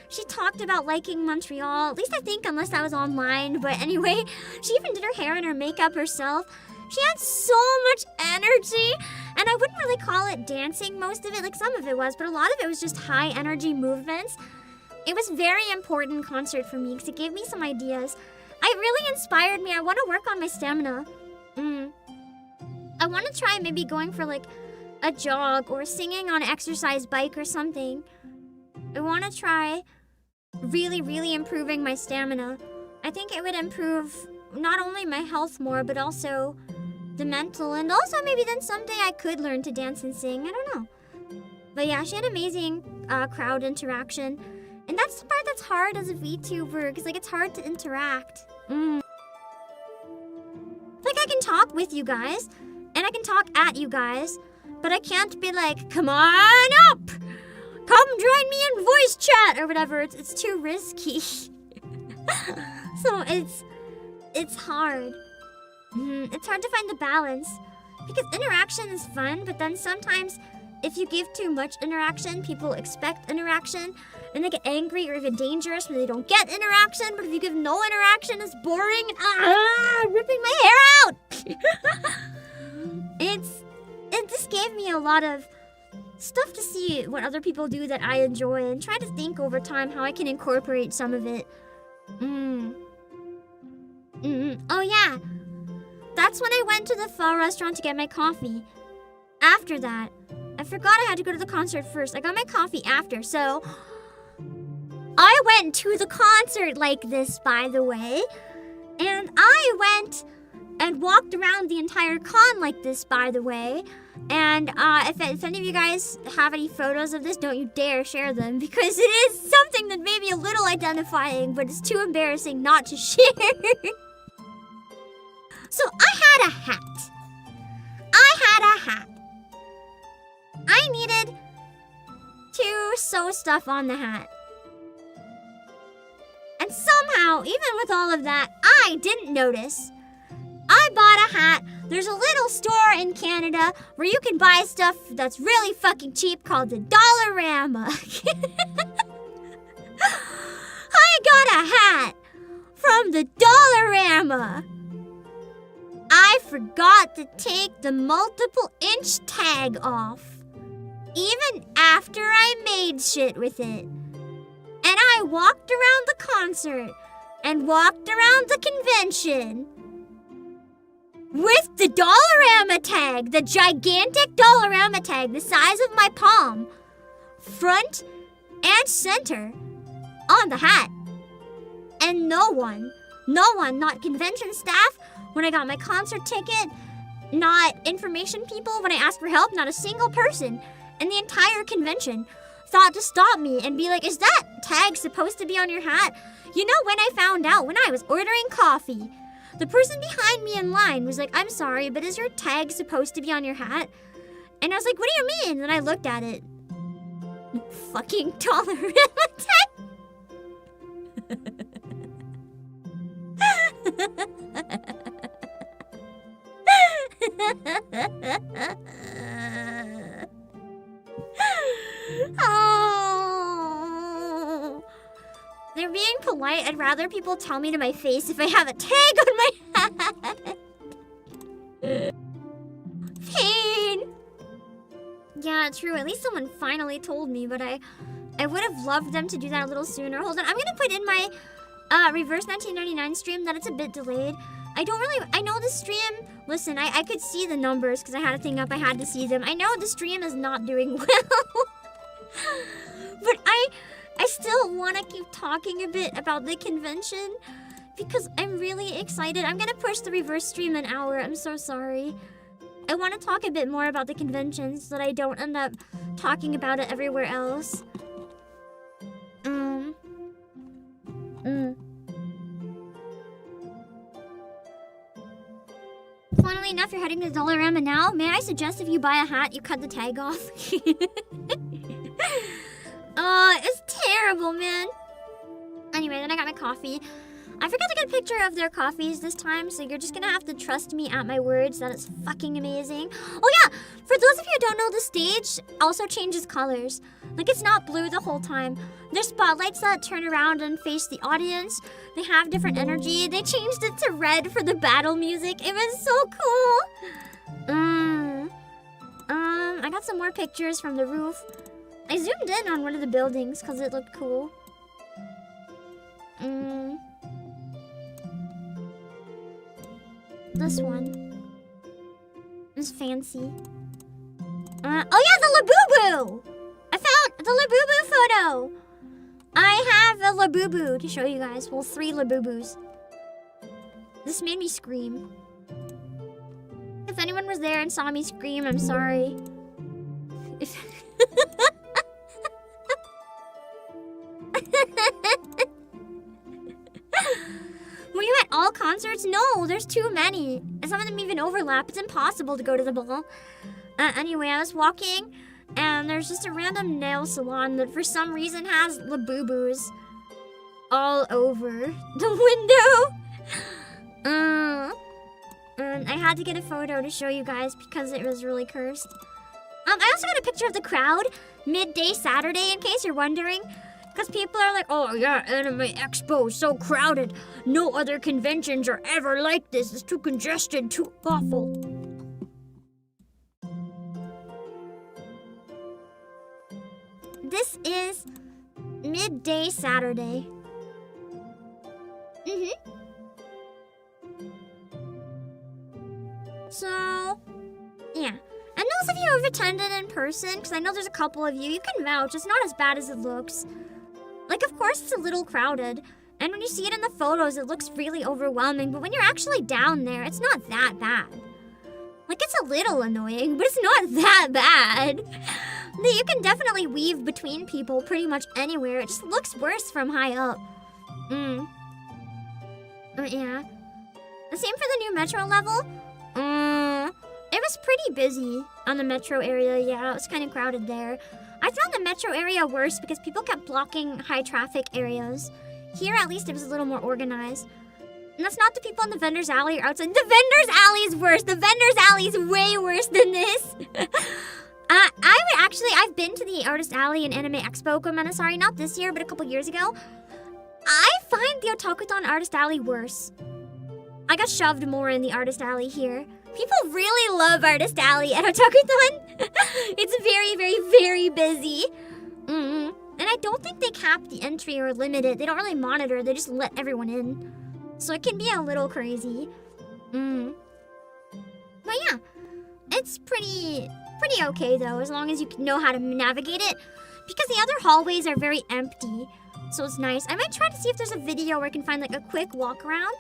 She talked about liking Montreal, at least I think, unless that was online. But anyway, she even did her hair and her makeup herself. She had so much energy, and I wouldn't really call it dancing, most of it. Like, some of it was, but a lot of it was just high energy movements. It was a very important concert for me because it gave me some ideas. It really inspired me. I want to work on my stamina. I want to try maybe going for like a jog or singing on an exercise bike or something. I want to try really, really improving my stamina. I think it would improve not only my health more, but also the mental. And also maybe then someday I could learn to dance and sing. I don't know. But yeah, she had amazing crowd interaction. And that's the part that's hard as a VTuber, because like it's hard to interact. Like I can talk with you guys, and I can talk at you guys, but I can't be like, come on up! Come join me in voice chat or whatever. It's too risky. So it's hard. It's hard to find the balance, because interaction is fun, but then sometimes if you give too much interaction, people expect interaction, and they get angry or even dangerous when they don't get interaction. But if you give no interaction, it's boring. Ripping my hair out. It just gave me a lot of stuff to see what other people do that I enjoy, and try to think over time how I can incorporate some of it. Oh yeah, that's when I went to the pho restaurant to get my coffee. After that, I forgot I had to go to the concert first. I got my coffee after, so I went to the concert like this, by the way. And I went and walked around the entire con like this, by the way. And if any of you guys have any photos of this, don't you dare share them, because it is something that may be a little identifying, but it's too embarrassing not to share. So I had a hat. I needed to sew stuff on the hat. And somehow, even with all of that, I didn't notice. I bought a hat. There's a little store in Canada where you can buy stuff that's really fucking cheap called the Dollarama. I got a hat from the Dollarama. I forgot to take the multiple inch tag off, even after I made shit with it. And I walked around the concert and walked around the convention with the Dollarama tag, the gigantic Dollarama tag, the size of my palm, front and center, on the hat. And no one, not convention staff, when I got my concert ticket, not information people, when I asked for help, not a single person in the entire convention thought to stop me and be like, is that tag supposed to be on your hat? You know, when I found out, when I was ordering coffee, the person behind me in line was like, I'm sorry, but is your tag supposed to be on your hat? And I was like, what do you mean? And I looked at it. Fucking Dollarama tag. Oh. They're being polite. I'd rather people tell me to my face if I have a tag on my hat. Pain. Yeah, true. At least someone finally told me, but I would have loved them to do that a little sooner. Hold on. I'm going to put in my reverse 1999 stream that it's a bit delayed. I know the stream, listen, I could see the numbers because I had a thing up, I had to see them. I know the stream is not doing well. But I still want to keep talking a bit about the convention because I'm really excited. I'm going to push the reverse stream an hour. I'm so sorry. I want to talk a bit more about the convention so that I don't end up talking about it everywhere else. Funnily enough, you're heading to Dollarama now. May I suggest if you buy a hat, you cut the tag off? It's terrible, man. Anyway, then I got my coffee. I forgot to get a picture of their coffees this time, so you're just gonna have to trust me at my words that it's fucking amazing. Oh yeah, for those of you who don't know, the stage also changes colors. Like, it's not blue the whole time. There's spotlights that turn around and face the audience. They have different energy. They changed it to red for the battle music. It was so cool. I got some more pictures from the roof. I zoomed in on one of the buildings because it looked cool. This one is fancy. Oh yeah, the Labubu! I found the Labubu photo! I have a Labubu to show you guys. Well, 3 Labubus. This made me scream. If anyone was there and saw me scream, I'm sorry. Were you at all concerts? No, there's too many. And some of them even overlap. It's impossible to go to the ball. Anyway, I was walking, and there's just a random nail salon that for some reason has Labubus all over the window. And I had to get a photo to show you guys because it was really cursed. I also got a picture of the crowd midday Saturday, in case you're wondering. Because people are like, oh yeah, Anime Expo is so crowded. No other conventions are ever like this. It's too congested, too awful. This is midday Saturday. So, yeah. And those of you who have attended in person, because I know there's a couple of you, you can vouch. It's not as bad as it looks. Like, of course, it's a little crowded. And when you see it in the photos, it looks really overwhelming, but when you're actually down there, it's not that bad. Like, it's a little annoying, but it's not that bad. You can definitely weave between people pretty much anywhere. It just looks worse from high up. Yeah. The same for the new metro level. It was pretty busy on the metro area. Yeah, it was kind of crowded there. I found the metro area worse because people kept blocking high traffic areas. Here, at least, it was a little more organized. And that's not the people in the vendor's alley or outside. The vendor's alley is worse. The vendor's alley is way worse than this. I've been to the Artist Alley and Anime Expo Sorry, not this year, but a couple years ago. I find the Otakuthon Artist Alley worse. I got shoved more in the Artist Alley here. People really love Artist Alley at Otakuthon. It's very, very, very busy. And I don't think they cap the entry or limit it. They don't really monitor. They just let everyone in. So it can be a little crazy. But yeah, it's pretty okay though, as long as you know how to navigate it. Because the other hallways are very empty. So it's nice. I might try to see if there's a video where I can find like a quick walk around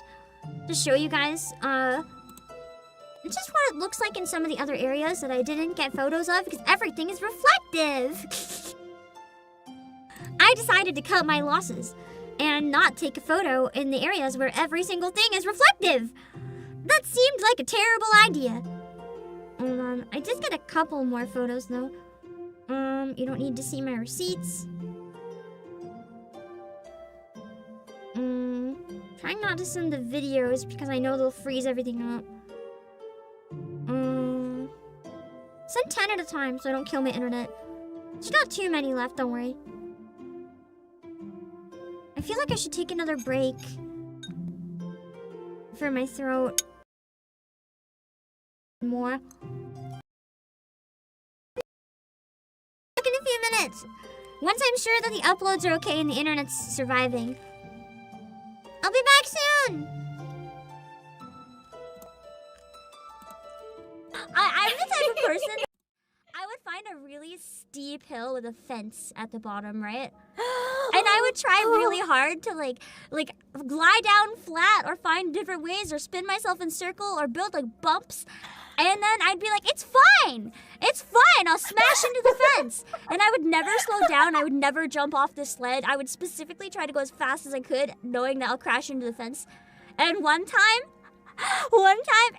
to show you guys just what it looks like in some of the other areas that I didn't get photos of because everything is reflective. I decided to cut my losses and not take a photo in the areas where every single thing is reflective. That seemed like a terrible idea. Hold on, I did get a couple more photos though. You don't need to see my receipts. Trying not to send the videos because I know they'll freeze everything up. Send 10 at a time so I don't kill my internet. There's not too many left, don't worry. I feel like I should take another break for my throat. More. Back in a few minutes. Once I'm sure that the uploads are okay and the internet's surviving. I'll be back soon! I'm the type of person I would find a really steep hill with a fence at the bottom, right? And I would try really hard to like glide down flat or find different ways or spin myself in circle or build like bumps. And then I'd be like, it's fine. It's fine. I'll smash into the fence. And I would never slow down. I would never jump off the sled. I would specifically try to go as fast as I could, knowing that I'll crash into the fence. And one time,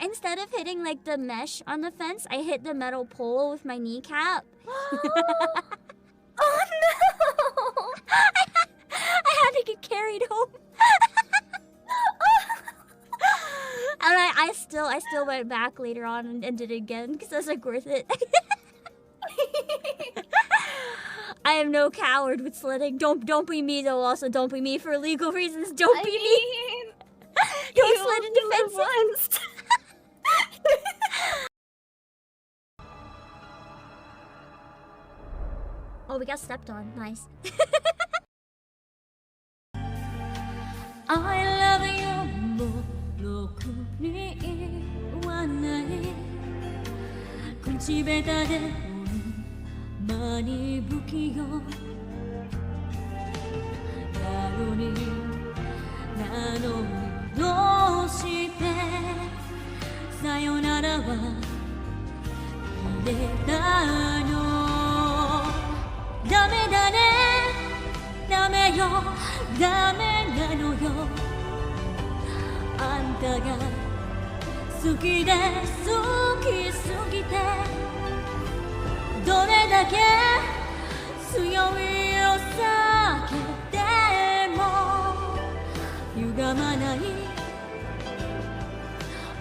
instead of hitting like the mesh on the fence, I hit the metal pole with my kneecap. Oh no! I had to get carried home. And I still went back later on and did it again because that's like worth it. I am no coward with sledding. Don't be me though. Also, don't be me for legal reasons. Don't be me. Don't sled into fences. Oh, we got stepped on. Nice. I love you. ろくに言わない口下手でほんまに不器用なのにどうしてさよならは言えたのダメだねダメよダメなのよあんたが好きで好きすぎてどれだけ強いを避けても歪まない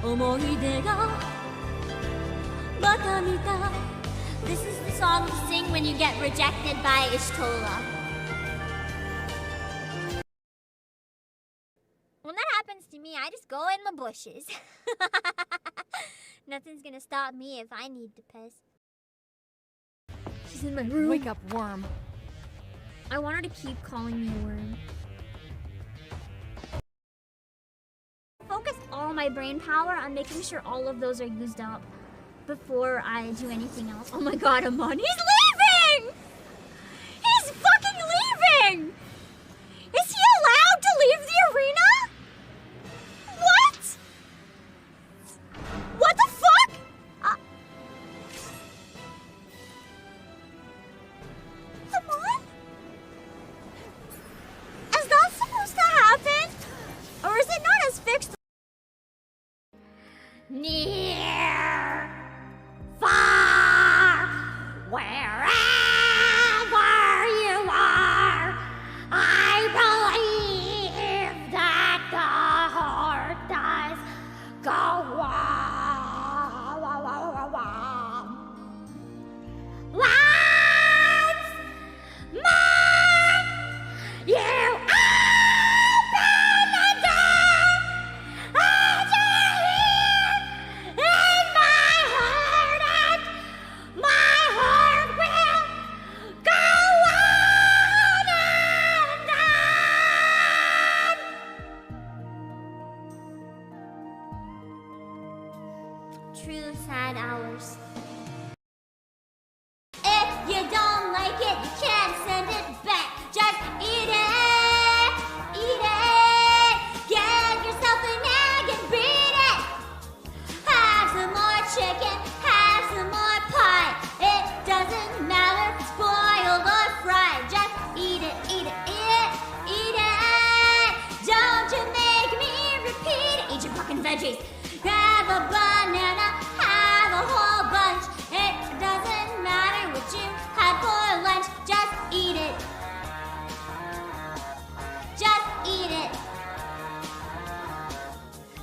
思い出がバカみたい This is the song to sing when you get rejected by Ishtola. When that happens to me, I just go in the bushes. Nothing's gonna stop me if I need to piss. She's in my room. Wake up, worm. I want her to keep calling me a worm. Focus all my brain power on making sure all of those are used up before I do anything else. Oh my god, Amon, he's leaving! He's fucking leaving! Is he allowed to leave the Wherever you are, I believe that the heart does go on. Once more, you open the door, and you're here in my heart, and my heart will go on and on. True sad hours. If you don't like it, you can't send it back. Just eat it, eat it. Get yourself an egg and beat it. Have some more chicken, have some more pie. It doesn't matter if it's boiled or fried. Just eat it, eat it, eat it, eat it. Don't you make me repeat it. Eat your fucking veggies. Grab a banana, have a whole bunch. It doesn't matter what you had for lunch. Just eat it. Just eat it.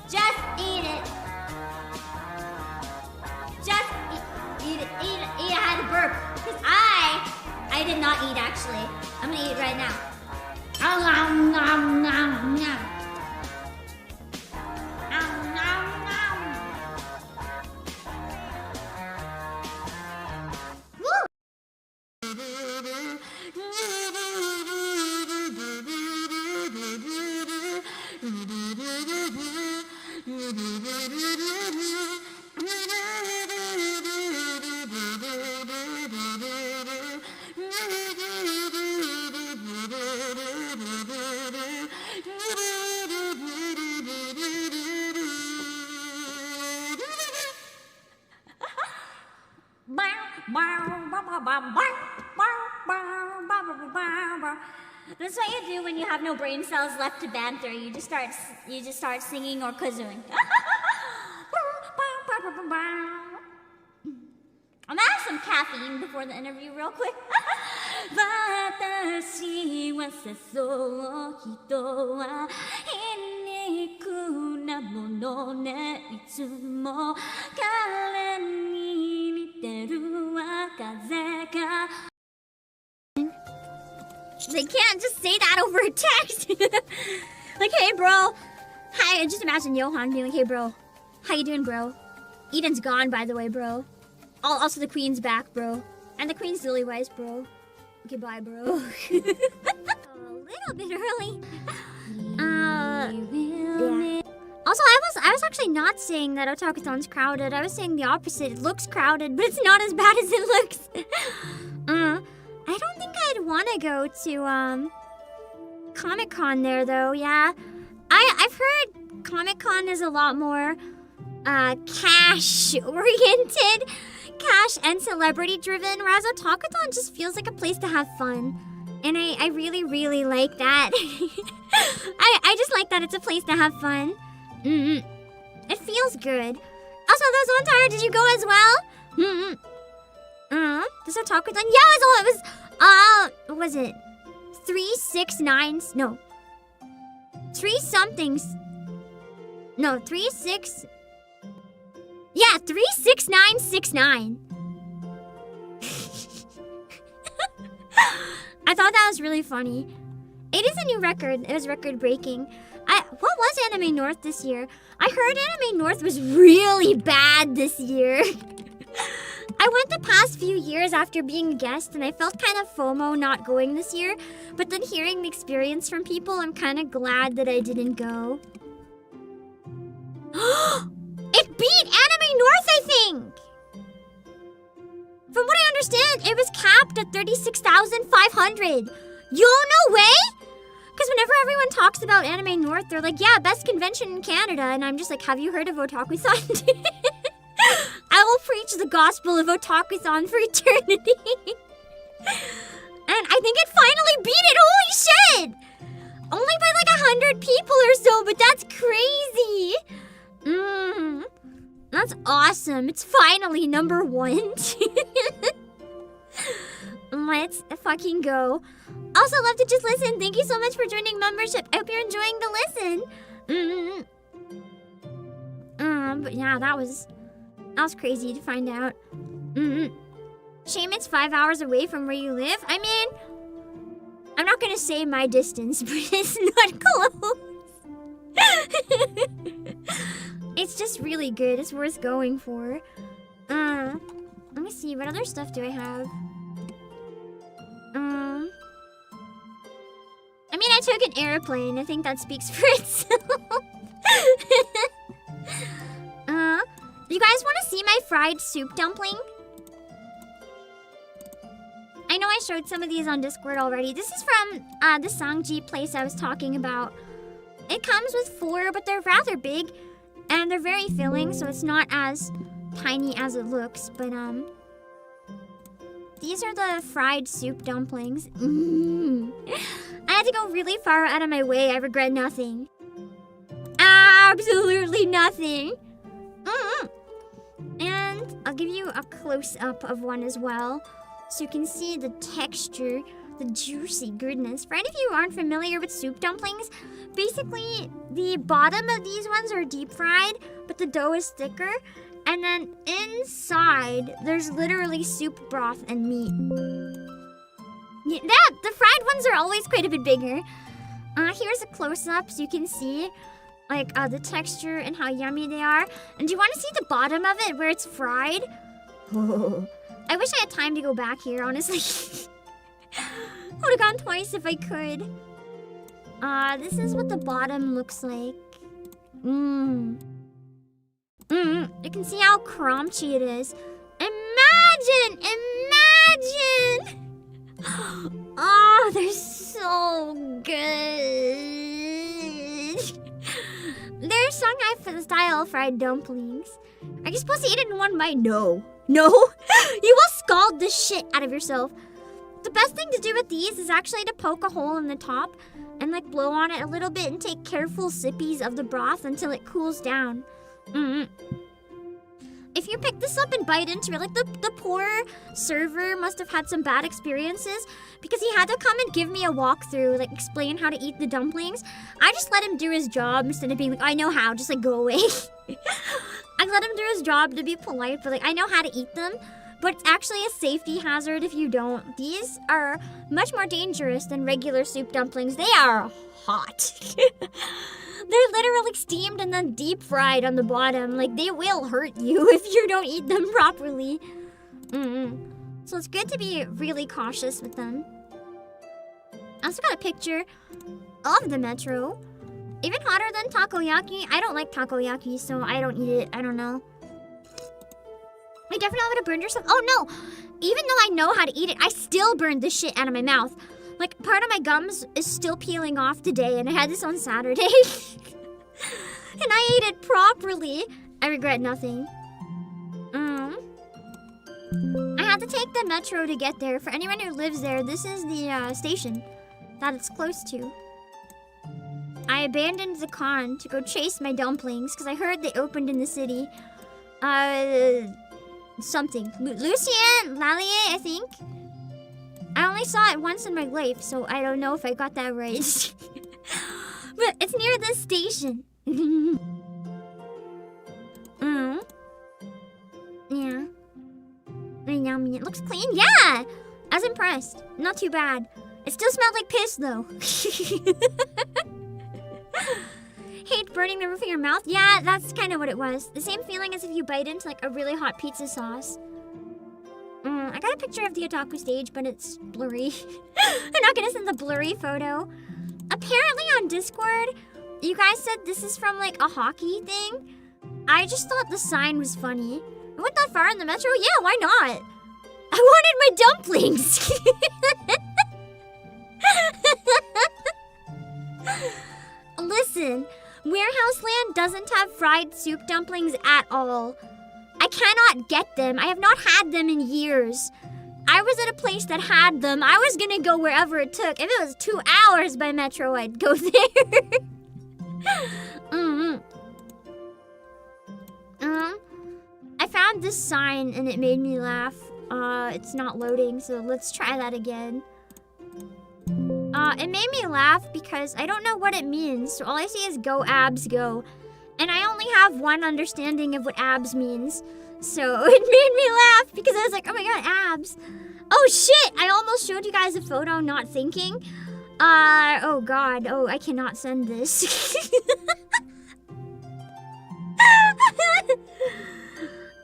Just eat it. Just eat it, eat it, eat it. I had to burp. Because I did not eat actually. I'm gonna eat right now. Nom, nom, nom, nom. Nom, nom, nom. Woo! That's what you do when you have no brain cells left to banter. You just start singing or kazooing. I'm gonna have some caffeine before the interview real quick. 私は誘う人は皮肉なものねいつも彼に似てるわ風が They can't just say that over a text. Like, hey, bro. Hi, just imagine Johan being like, hey, bro. How you doing, bro? Eden's gone, by the way, bro. Also, the queen's back, bro. And the queen's lily-wise, bro. Okay, bye, bro. A little bit early. Yeah. Also, I was actually not saying that Otakuthon's crowded. I was saying the opposite. It looks crowded, but it's not as bad as it looks. I don't think I'd want to go to Comic-Con there though. Yeah, I've heard Comic-Con is a lot more cash oriented, cash and celebrity driven, whereas Otakuthon just feels like a place to have fun, and I really really like that. I just like that it's a place to have fun. It feels good. Also, those one time, did you go as well? Does Otakuthon? Yeah, it was what was it? 369? No. 3 somethings. No, 36. Yeah, 36969. I thought that was really funny. It is a new record. It was record breaking. What was Anime North this year? I heard Anime North was really bad this year. I went the past few years after being a guest, and I felt kind of FOMO not going this year. But then hearing the experience from people, I'm kind of glad that I didn't go. It beat Anime North, I think! From what I understand, it was capped at 36,500. Yo, no way? Because whenever everyone talks about Anime North, they're like, yeah, best convention in Canada. And I'm just like, have you heard of Otakuthon? I will preach the gospel of Otakuthon for eternity. And I think it finally beat it. Holy shit! Only by like 100 people or so, but that's crazy. That's awesome. It's finally number 1. Let's fucking go. Also, love to just listen. Thank you so much for joining membership. I hope you're enjoying the listen. But yeah, that was crazy to find out. Shame it's 5 hours away from where you live. I mean, I'm not gonna say my distance, but it's not close. It's just really good. It's worth going for. Let me see. What other stuff do I have? I mean, I took an airplane. I think that speaks for itself. You guys want to see my fried soup dumpling? I know I showed some of these on Discord already. This is from the Sangji place I was talking about. It comes with 4, but they're rather big. And they're very filling, so it's not as tiny as it looks. But, these are the fried soup dumplings. I had to go really far out of my way. I regret nothing. Absolutely nothing. And I'll give you a close-up of one as well, so you can see the texture, the juicy goodness. For any of you who aren't familiar with soup dumplings, basically the bottom of these ones are deep fried, but the dough is thicker. And then inside, there's literally soup broth and meat. Yeah, the fried ones are always quite a bit bigger. Here's a close-up so you can see like the texture and how yummy they are. And do you want to see the bottom of it where it's fried? Oh, I wish I had time to go back here, honestly. I would have gone twice if I could. This is what the bottom looks like. You can see how crunchy it is. Imagine! Oh, they're so good. They're Shanghai style fried dumplings. Are you supposed to eat it in one bite? No. No? You will scald the shit out of yourself. The best thing to do with these is actually to poke a hole in the top and like blow on it a little bit and take careful sippies of the broth until it cools down. If you pick this up and bite into it, like the poor server must have had some bad experiences because he had to come and give me a walkthrough, like explain how to eat the dumplings. I just let him do his job instead of being like, I know how, just like go away. I let him do his job to be polite, but like I know how to eat them. But it's actually a safety hazard if you don't. These are much more dangerous than regular soup dumplings. They are hot. They're literally steamed and then deep fried on the bottom. Like, they will hurt you if you don't eat them properly. So it's good to be really cautious with them. I also got a picture of the metro. Even hotter than takoyaki. I don't like takoyaki, so I don't eat it. I don't know. You definitely would have burned yourself. Oh no! Even though I know how to eat it, I still burned the shit out of my mouth. Like, part of my gums is still peeling off today, and I had this on Saturday. And I ate it properly. I regret nothing. I had to take the metro to get there. For anyone who lives there, this is the station that it's close to. I abandoned the con to go chase my dumplings, because I heard they opened in the city. Something. Lucien Lallier, I think. I only saw it once in my life, so I don't know if I got that right. But it's near this station. Yeah. Yummy. It looks clean. Yeah! I was impressed. Not too bad. It still smelled like piss, though. Hate burning the roof of your mouth? Yeah, that's kind of what it was. The same feeling as if you bite into like a really hot pizza sauce. I got a picture of the otaku stage, but it's blurry. I'm not gonna send the blurry photo. Apparently on Discord, you guys said this is from like a hockey thing. I just thought the sign was funny. I went that far in the metro? Yeah, why not? I wanted my dumplings. Listen, Warehouse Land doesn't have fried soup dumplings at all. I cannot get them. I have not had them in years. I was at a place that had them. I was gonna go wherever it took. If it was 2 hours by metro, I'd go there. I found this sign and it made me laugh. It's not loading, so let's try that again. It made me laugh because I don't know what it means, so all I see is go abs go. And I only have one understanding of what abs means. So it made me laugh because I was like, oh my god, abs. Oh shit, I almost showed you guys a photo not thinking. Oh god, oh, I cannot send this.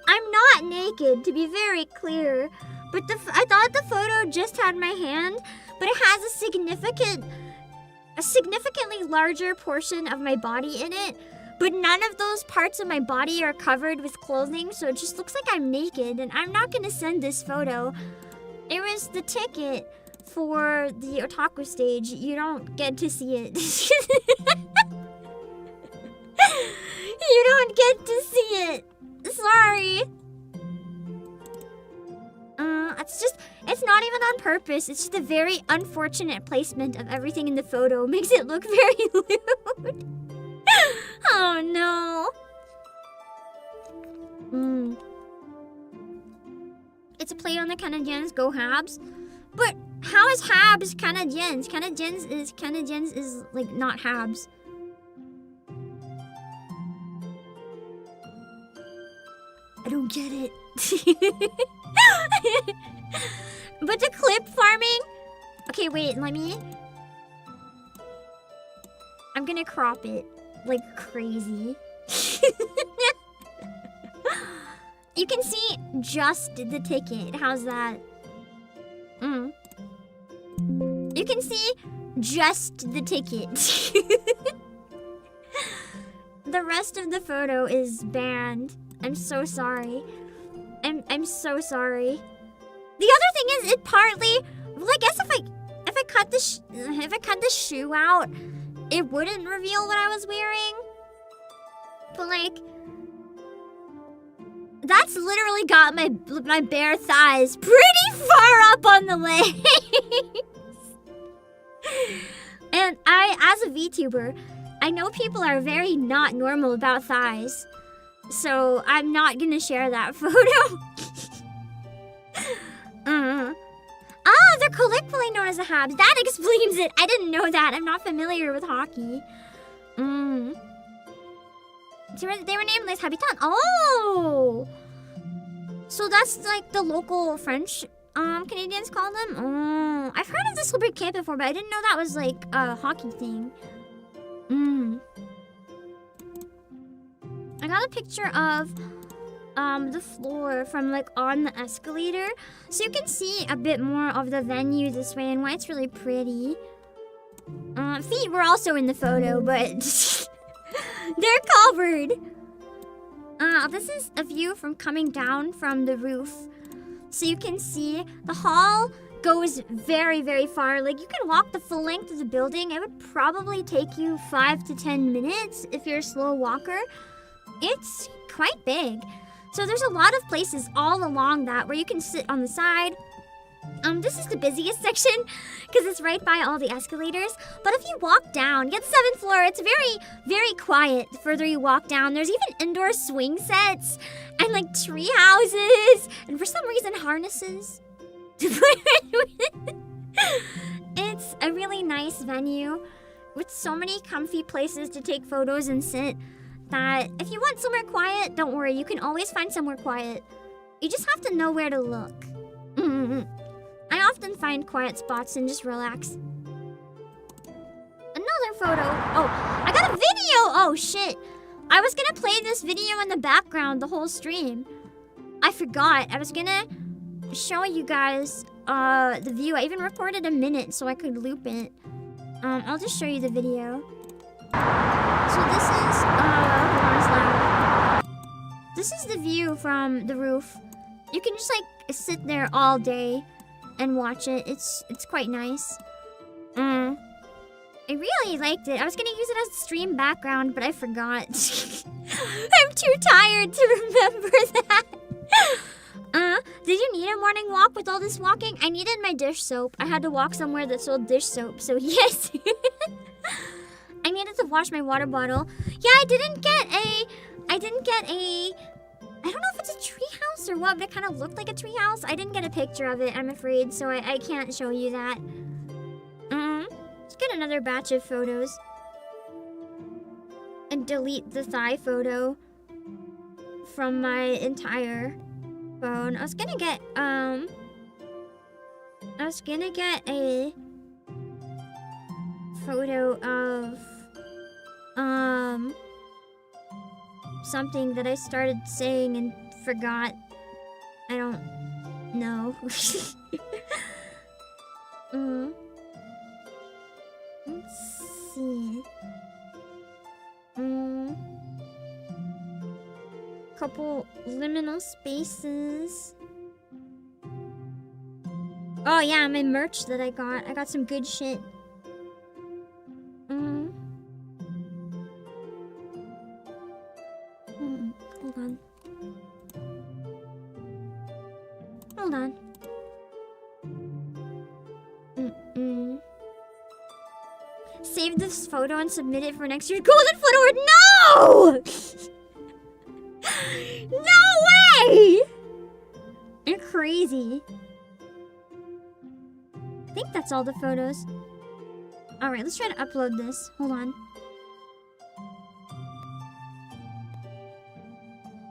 I'm not naked, to be very clear. But I thought the photo just had my hand, but it has a significantly larger portion of my body in it. But none of those parts of my body are covered with clothing, so it just looks like I'm naked, and I'm not gonna send this photo. It was the ticket for the otaku stage. You don't get to see it. You don't get to see it. Sorry. It's not even on purpose. It's just a very unfortunate placement of everything in the photo. Makes it look very lewd. Oh no. It's a play on the Canadiens, go Habs. But how is Habs Canadiens? Canadiens is like not Habs. I don't get it. But the clip farming. Okay, wait, I'm gonna crop it like crazy. You can see just the ticket. How's that? You can see just the ticket. The rest of the photo is banned. I'm so sorry. I'm so sorry. The other thing is, it partly. Well, I guess if I cut the shoe out, it wouldn't reveal what I was wearing. But like, that's literally got my bare thighs pretty far up on the legs. And as a VTuber, I know people are very not normal about thighs. So I'm not gonna share that photo. They're colloquially known as the Habs. That explains it. I didn't know that. I'm not familiar with hockey. They were named Les Habitants. Oh! So that's like the local French Canadians call them? Oh, I've heard of the sobriquet before, but I didn't know that was like a hockey thing. I got a picture of the floor from like on the escalator, so you can see a bit more of the venue this way and why it's really pretty. Feet were also in the photo, but they're covered. This is a view from coming down from the roof, so you can see the hall goes very, very far. Like, you can walk the full length of the building. It would probably take you 5 to 10 minutes if you're a slow walker. It's quite big. So there's a lot of places all along that where you can sit on the side. This is the busiest section because it's right by all the escalators. But if you walk down, get the 7th floor, it's very, very quiet the further you walk down. There's even indoor swing sets and like tree houses and for some reason harnesses. It's a really nice venue with so many comfy places to take photos and sit that if you want somewhere quiet, don't worry, you can always find somewhere quiet. You just have to know where to look. I often find quiet spots and just relax. Another photo. Oh, I got a video! Oh, shit. I was gonna play this video in the background the whole stream. I forgot. I was gonna show you guys the view. I even recorded a minute so I could loop it. I'll just show you the video. So this is, hold on, it's loud. This is the view from the roof. You can just like sit there all day and watch it. It's quite nice. I really liked it. I was gonna use it as a stream background, but I forgot. I'm too tired to remember that. Did you need a morning walk with all this walking? I needed my dish soap. I had to walk somewhere that sold dish soap, so yes. I needed to wash my water bottle. Yeah, I didn't get a I don't know if it's a treehouse or what, but it kind of looked like a treehouse. I didn't get a picture of it, I'm afraid, so I can't show you that. Let's get another batch of photos. And delete the thigh photo from my entire phone. I was gonna get a photo of something that I started saying and forgot. I don't know. Let's see. Couple liminal spaces. Oh yeah, my merch that I got. I got some good shit. Hold on. Hold on. Save this photo and submit it for next year's Golden Foot Award. No! No way! You're crazy. I think that's all the photos. Alright, let's try to upload this. Hold on.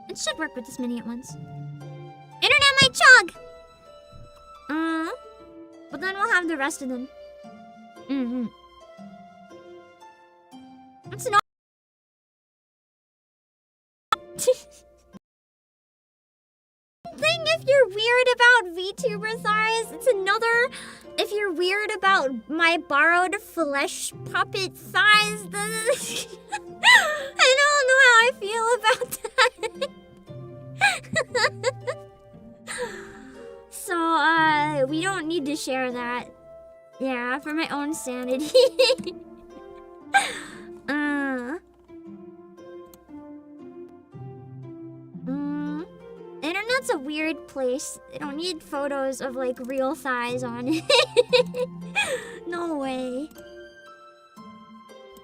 It should work with this many at once. Internet might chug! But then we'll have the rest of them. That's not thing if you're weird about VTuber size. It's another if you're weird about my borrowed flesh puppet size. I don't know how I feel about that. So, we don't need to share that. Yeah, for my own sanity. Internet's a weird place. They don't need photos of like real thighs on it. No way.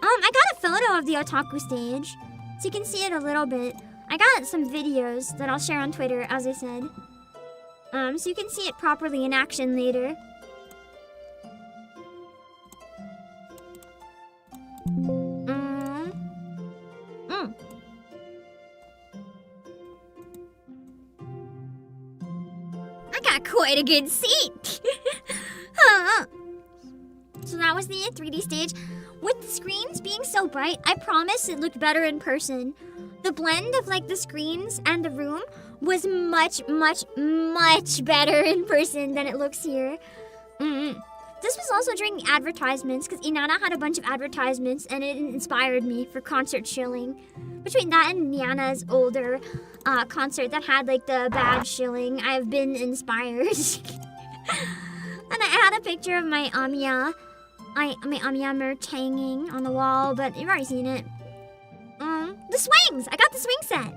I got a photo of the otaku stage, so you can see it a little bit. I got some videos that I'll share on Twitter, as I said. So you can see it properly in action later. I got quite a good seat. So that was the 3D stage. With the screens being so bright, I promise it looked better in person. The blend of like the screens and the room was much, much, much better in person than it looks here. This was also during the advertisements, because Inanna had a bunch of advertisements and it inspired me for concert shilling. Between that and Niana's older concert that had like the bad shilling, I've been inspired. And I had a picture of my Ainya, my Ainya merch hanging on the wall, but you've already seen it. The swings! I got the swing set!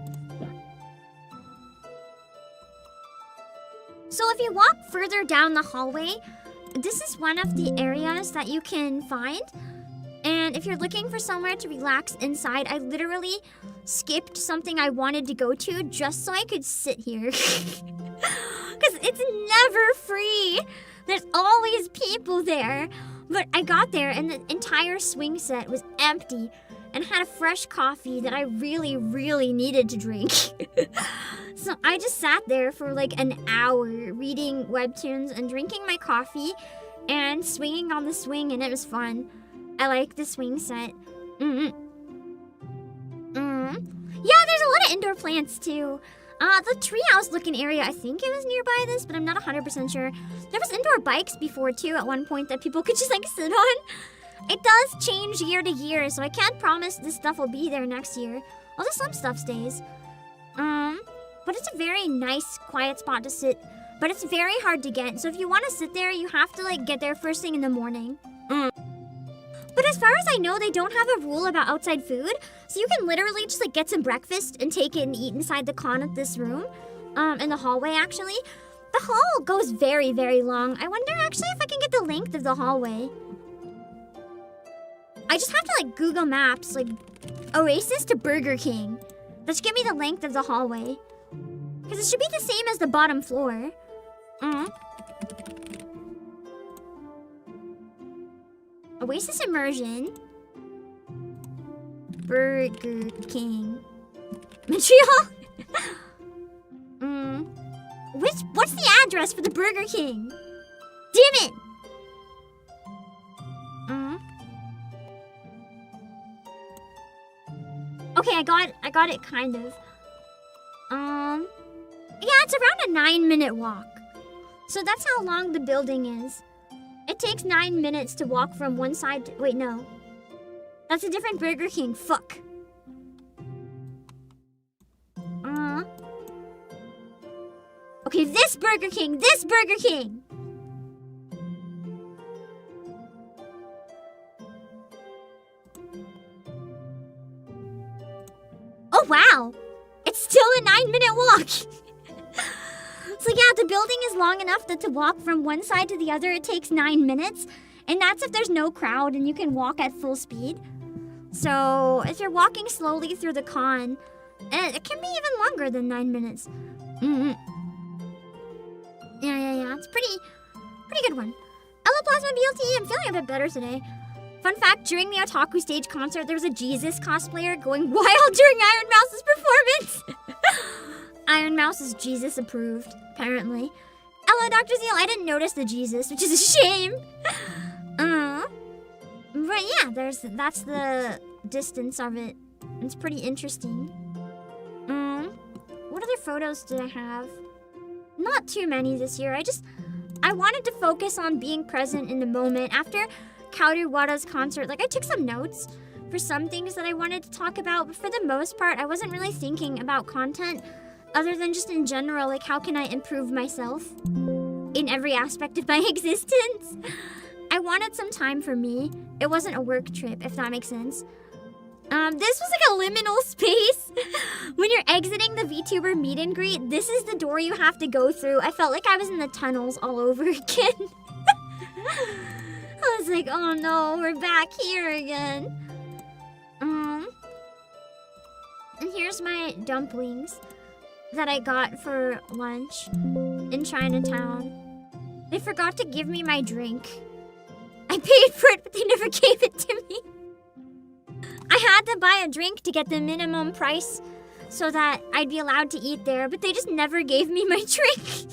So if you walk further down the hallway, this is one of the areas that you can find. And if you're looking for somewhere to relax inside, I literally skipped something I wanted to go to just so I could sit here. Because it's never free. There's always people there. But I got there and the entire swing set was empty and had a fresh coffee that I really, really needed to drink. So I just sat there for like an hour reading webtoons and drinking my coffee and swinging on the swing, and it was fun. I like the swing set. Yeah, there's a lot of indoor plants too. The treehouse looking area, I think it was nearby this, but I'm not 100% sure. There was indoor bikes before too at one point that people could just like sit on. It does change year to year, so I can't promise this stuff will be there next year. Although some stuff stays. But it's a very nice, quiet spot to sit. But it's very hard to get, so if you want to sit there, you have to like get there first thing in the morning. But as far as I know, they don't have a rule about outside food, so you can literally just like get some breakfast and take it and eat inside the con of this room. In the hallway, actually. The hall goes very, very long. I wonder actually if I can get the length of the hallway. I just have to like Google Maps, like Oasis to Burger King. That should give me the length of the hallway. Because it should be the same as the bottom floor. Oasis Immersion. Burger King. Montreal? What's the address for the Burger King? Damn it! Okay, I got it kind of. Yeah, it's around a 9-minute walk. So that's how long the building is. It takes 9 minutes to walk from one side to, wait, no. That's a different Burger King. Fuck. Okay, this Burger King! This Burger King! Oh, wow! It's still a 9-minute walk! So yeah, the building is long enough that to walk from one side to the other, it takes 9 minutes. And that's if there's no crowd and you can walk at full speed. So if you're walking slowly through the con, it can be even longer than 9 minutes. Yeah. It's pretty good one. Hello, Plasma BLT. I'm feeling a bit better today. Fun fact, during the Otaku stage concert, there was a Jesus cosplayer going wild during Iron Mouse's performance. Iron Mouse is Jesus approved, apparently. Hello, Dr. Zeal. I didn't notice the Jesus, which is a shame. But yeah, that's the distance of it. It's pretty interesting. What other photos did I have? Not too many this year. I wanted to focus on being present in the moment. After Kaoru Wada's concert, I took some notes for some things that I wanted to talk about, but for the most part, I wasn't really thinking about content other than just in general, how can I improve myself in every aspect of my existence? I wanted some time for me. It wasn't a work trip, if that makes sense. This was a liminal space. When you're exiting the VTuber meet and greet, this is the door you have to go through. I felt like I was in the tunnels all over again. I was like, oh no, we're back here again. And here's my dumplings that I got for lunch in Chinatown. They forgot to give me my drink. I paid for it, but they never gave it to me. I had to buy a drink to get the minimum price so that I'd be allowed to eat there, but they just never gave me my drink.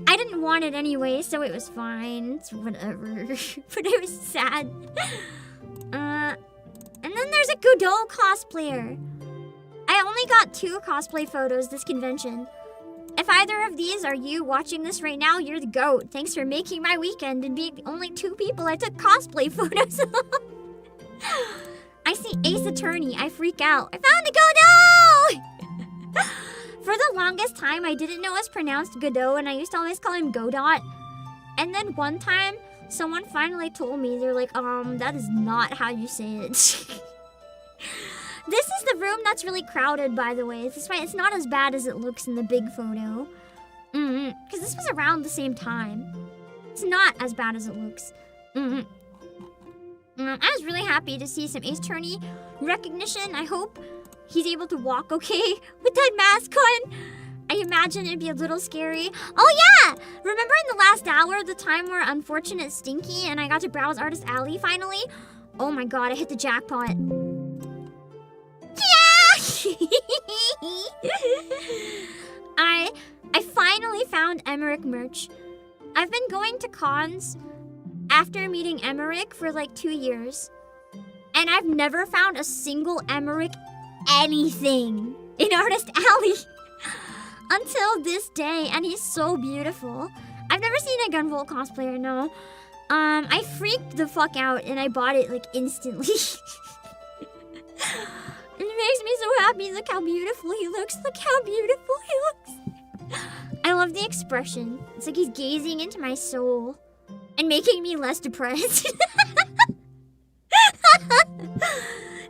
I didn't want it anyway, so it was fine. It's whatever. But it was sad. And then there's a Godot cosplayer. I only got 2 cosplay photos this convention. If either of these are you watching this right now, you're the GOAT. Thanks for making my weekend and being the only 2 people I took cosplay photos of. I see Ace Attorney. I freak out. I found a Godot! For the longest time, I didn't know it's pronounced Godot, and I used to always call him Godot. And then one time, someone finally told me, they're like, that is not how you say it. This is the room that's really crowded, by the way. It's not as bad as it looks in the big photo. Because this was around the same time. It's not as bad as it looks. I was really happy to see some Ace Attorney recognition. I hope he's able to walk okay with that mask on. I imagine it'd be a little scary. Oh yeah! Remember in the last hour, the time where Unfortunate Stinky and I got to browse Artist Alley finally? Oh my god, I hit the jackpot. I finally found Emmerich merch. I've been going to cons after meeting Emmerich for 2 years, and I've never found a single Emmerich anything in Artist Alley until this day, and he's so beautiful. I've never seen a Gunvolt cosplayer, no. I freaked the fuck out and I bought it instantly. It makes me so happy. Look how beautiful he looks. Look how beautiful he looks. I love the expression. It's like he's gazing into my soul and making me less depressed.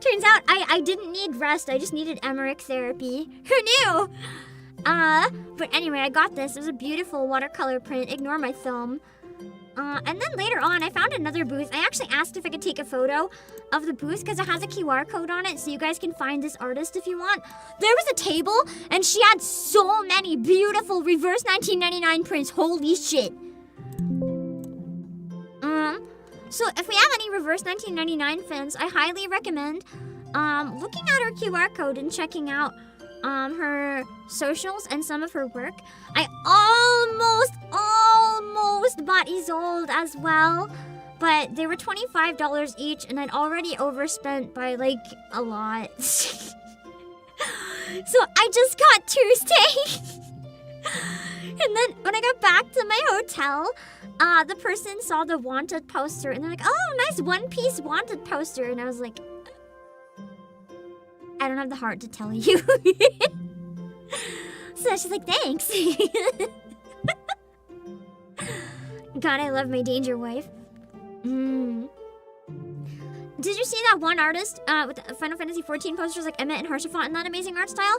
Turns out I didn't need rest. I just needed Emmerich therapy. Who knew? But anyway, I got this. It was a beautiful watercolor print. Ignore my thumb. And then later on, I found another booth. I actually asked if I could take a photo of the booth because it has a QR code on it, so you guys can find this artist if you want. There was a table, and she had so many beautiful reverse 1999 prints. Holy shit. So if we have any reverse 1999 fans, I highly recommend looking at her QR code and checking out her socials and some of her work. I almost bought Isolde as well, but they were $25 each, and I'd already overspent by like a lot. So I just got Tuesday. And then when I got back to my hotel, the person saw the wanted poster, and they're like, "Oh, nice One Piece wanted poster," and I was like, I don't have the heart to tell you. So she's like, "Thanks." God, I love my danger wife. Did you see that one artist with the Final Fantasy 14 posters like Emmett and Harshafont in that amazing art style?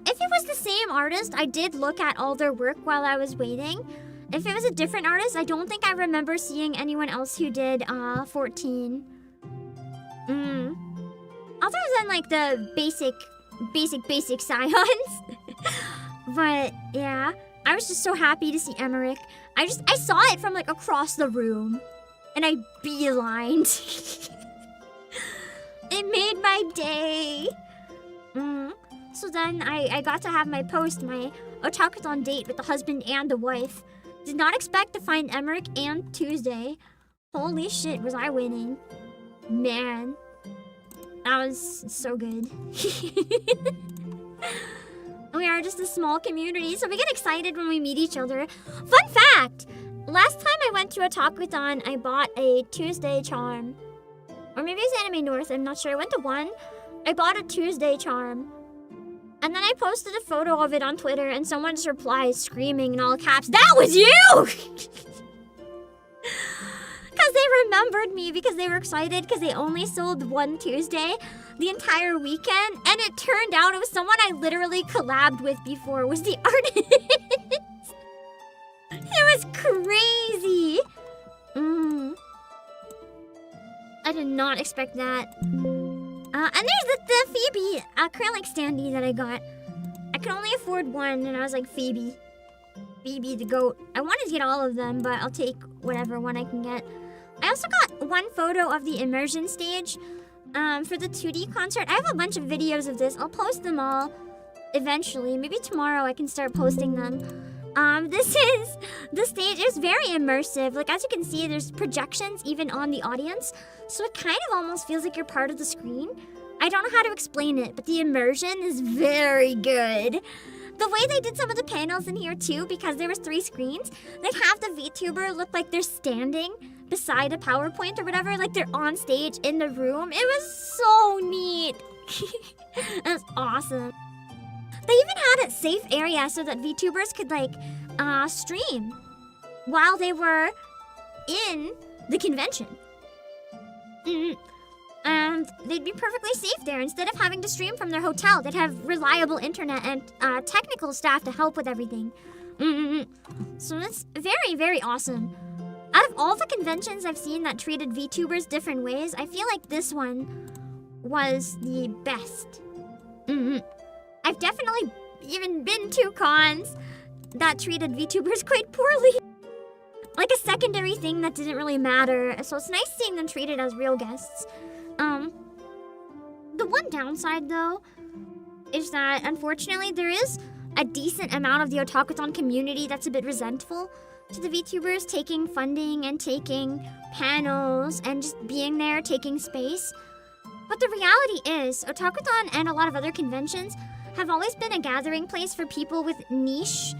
If it was the same artist, I did look at all their work while I was waiting. If it was a different artist, I don't think I remember seeing anyone else who did 14. Other than like the basic scions. But yeah, I was just so happy to see Emmerich. I saw it from like across the room, and I beelined. It made my day. So then I got to have my Otakuthon date with the husband and the wife. Did not expect to find Emmerich and Tuesday. Holy shit, was I winning. Man. That was so good. We are just a small community, so we get excited when we meet each other. Fun fact! Last time I went to Otakuthon, I bought a Tuesday charm. Or maybe it's Anime North, I'm not sure. I went to one. I bought a Tuesday charm. And then I posted a photo of it on Twitter, and someone just replied screaming in all caps, "That was you!" Because they remembered me because they were excited because they only sold one Tuesday the entire weekend. And it turned out it was someone I literally collabed with before was the artist. It was crazy. I did not expect that. And there's the Phoebe acrylic standee that I got. I could only afford one, and I was like, Phoebe the goat. I wanted to get all of them, but I'll take whatever one I can get. I also got one photo of the immersion stage for the 2D concert. I have a bunch of videos of this. I'll post them all eventually. Maybe tomorrow I can start posting them. The stage is very immersive. Like, as you can see, there's projections even on the audience. So it kind of almost feels like you're part of the screen. I don't know how to explain it, but the immersion is very good. The way they did some of the panels in here too, because there was 3 screens, they'd have the VTuber look like they're standing beside a PowerPoint or whatever, like they're on stage in the room. It was so neat. It was awesome. They even had a safe area so that VTubers could like stream while they were in the convention. And they'd be perfectly safe there. Instead of having to stream from their hotel, they'd have reliable internet and technical staff to help with everything. So that's very, very awesome. Out of all the conventions I've seen that treated VTubers different ways, I feel like this one was the best. I've definitely even been to cons that treated VTubers quite poorly. Like a secondary thing that didn't really matter. So it's nice seeing them treated as real guests. The one downside, though, is that, unfortunately, there is a decent amount of the Otakuthon community that's a bit resentful to the VTubers taking funding and taking panels and just being there, taking space. But the reality is, Otakuthon and a lot of other conventions have always been a gathering place for people with niche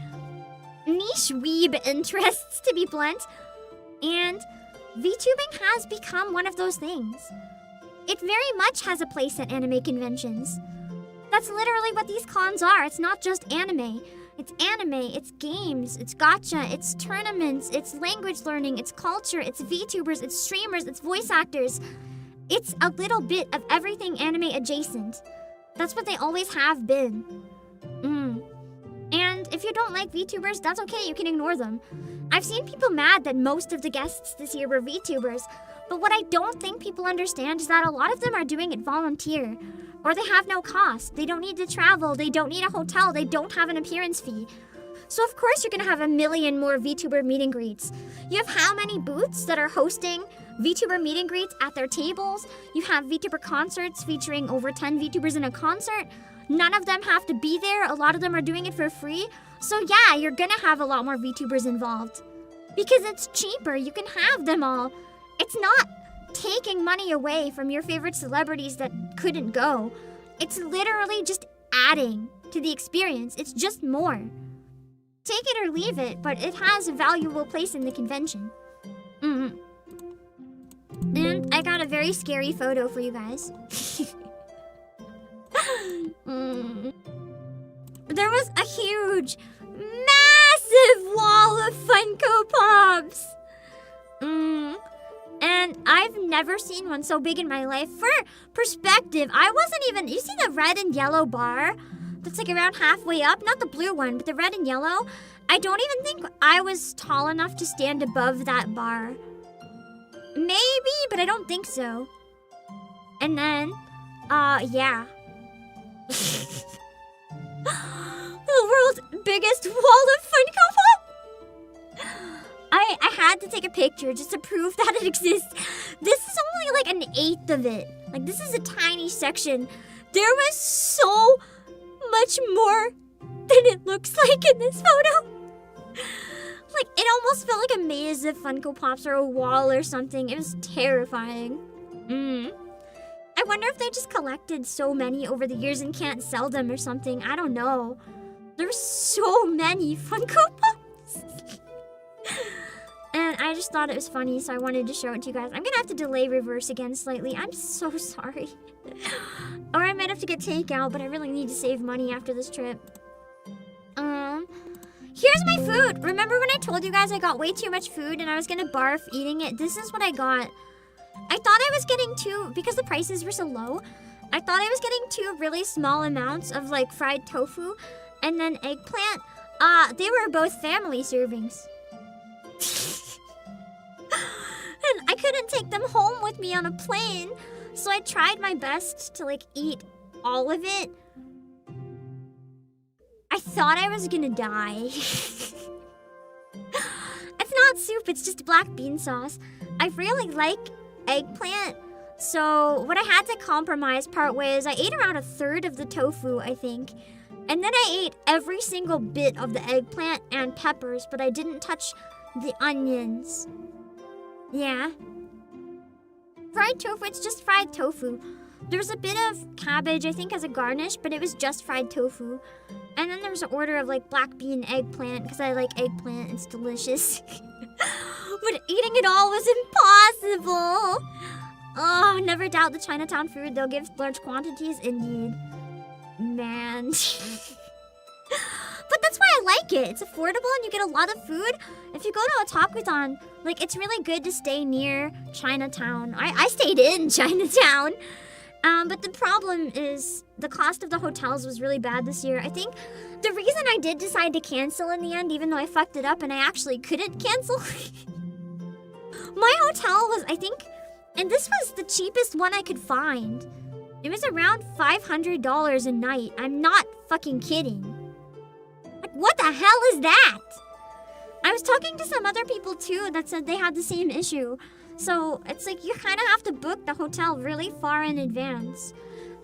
weeb interests, to be blunt. And VTubing has become one of those things. It very much has a place at anime conventions. That's literally what these cons are. It's not just anime. It's anime, it's games, it's gacha, it's tournaments, it's language learning, it's culture, it's VTubers, it's streamers, it's voice actors. It's a little bit of everything anime adjacent. That's what they always have been. And if if you don't like VTubers, that's okay, you can ignore them. I've seen people mad that most of the guests this year were VTubers, but what I don't think people understand is that a lot of them are doing it volunteer. Or they have no cost. They don't need to travel, they don't need a hotel, they don't have an appearance fee. So of course you're gonna have a million more VTuber meet and greets. You have how many booths that are hosting VTuber meet and greets at their tables? You have VTuber concerts featuring over 10 VTubers in a concert. None of them have to be there. A lot of them are doing it for free. So yeah, you're gonna have a lot more VTubers involved. Because it's cheaper, you can have them all. It's not taking money away from your favorite celebrities that couldn't go. It's literally just adding to the experience. It's just more. Take it or leave it, but it has a valuable place in the convention. And I got a very scary photo for you guys. There was a huge, massive wall of Funko Pops. And I've never seen one so big in my life. For perspective, I wasn't even... You see the red and yellow bar? That's like around halfway up. Not the blue one, but the red and yellow. I don't even think I was tall enough to stand above that bar. Maybe, but I don't think so. And then, yeah. The world's biggest wall of Funko Pop. I had to take a picture just to prove that it exists. This is only like an eighth of it. Like, this is a tiny section. There was so much more than it looks like in this photo. Like, it almost felt like a maze of Funko Pops or a wall or something. It was terrifying. I wonder if they just collected so many over the years and can't sell them or something. I don't know. There's so many Funko Pops. And I just thought it was funny, so I wanted to show it to you guys. I'm gonna have to delay reverse again slightly. I'm so sorry. Or I might have to get takeout, but I really need to save money after this trip. Here's my food. Remember when I told you guys I got way too much food and I was gonna barf eating it? This is what I got. I thought I was getting two, because the prices were so low, I thought I was getting two really small amounts of like fried tofu and then eggplant. They were both family servings. And I couldn't take them home with me on a plane, so I tried my best to like eat all of it. I thought I was gonna die. It's not soup, it's just black bean sauce. I really like eggplant, so what I had to compromise part way is I ate around a third of the tofu, I think. And then I ate every single bit of the eggplant and peppers, but I didn't touch the onions. Yeah. Fried tofu, it's just fried tofu. There's a bit of cabbage, I think, as a garnish, but it was just fried tofu. And then there was an order of like black bean eggplant, because I like eggplant, it's delicious. But eating it all was impossible. Oh, never doubt the Chinatown food, they'll give large quantities, indeed. Man. But that's why I like it. It's affordable and you get a lot of food. If you go to Otakuthon, like, it's really good to stay near Chinatown. I stayed in Chinatown. But the problem is the cost of the hotels was really bad this year. I think the reason I did decide to cancel in the end, even though I fucked it up and I actually couldn't cancel, my hotel was, I think, and this was the cheapest one I could find. It was around $500 a night. I'm not fucking kidding. Like, what the hell is that? I was talking to some other people too that said they had the same issue. So it's like you kind of have to book the hotel really far in advance.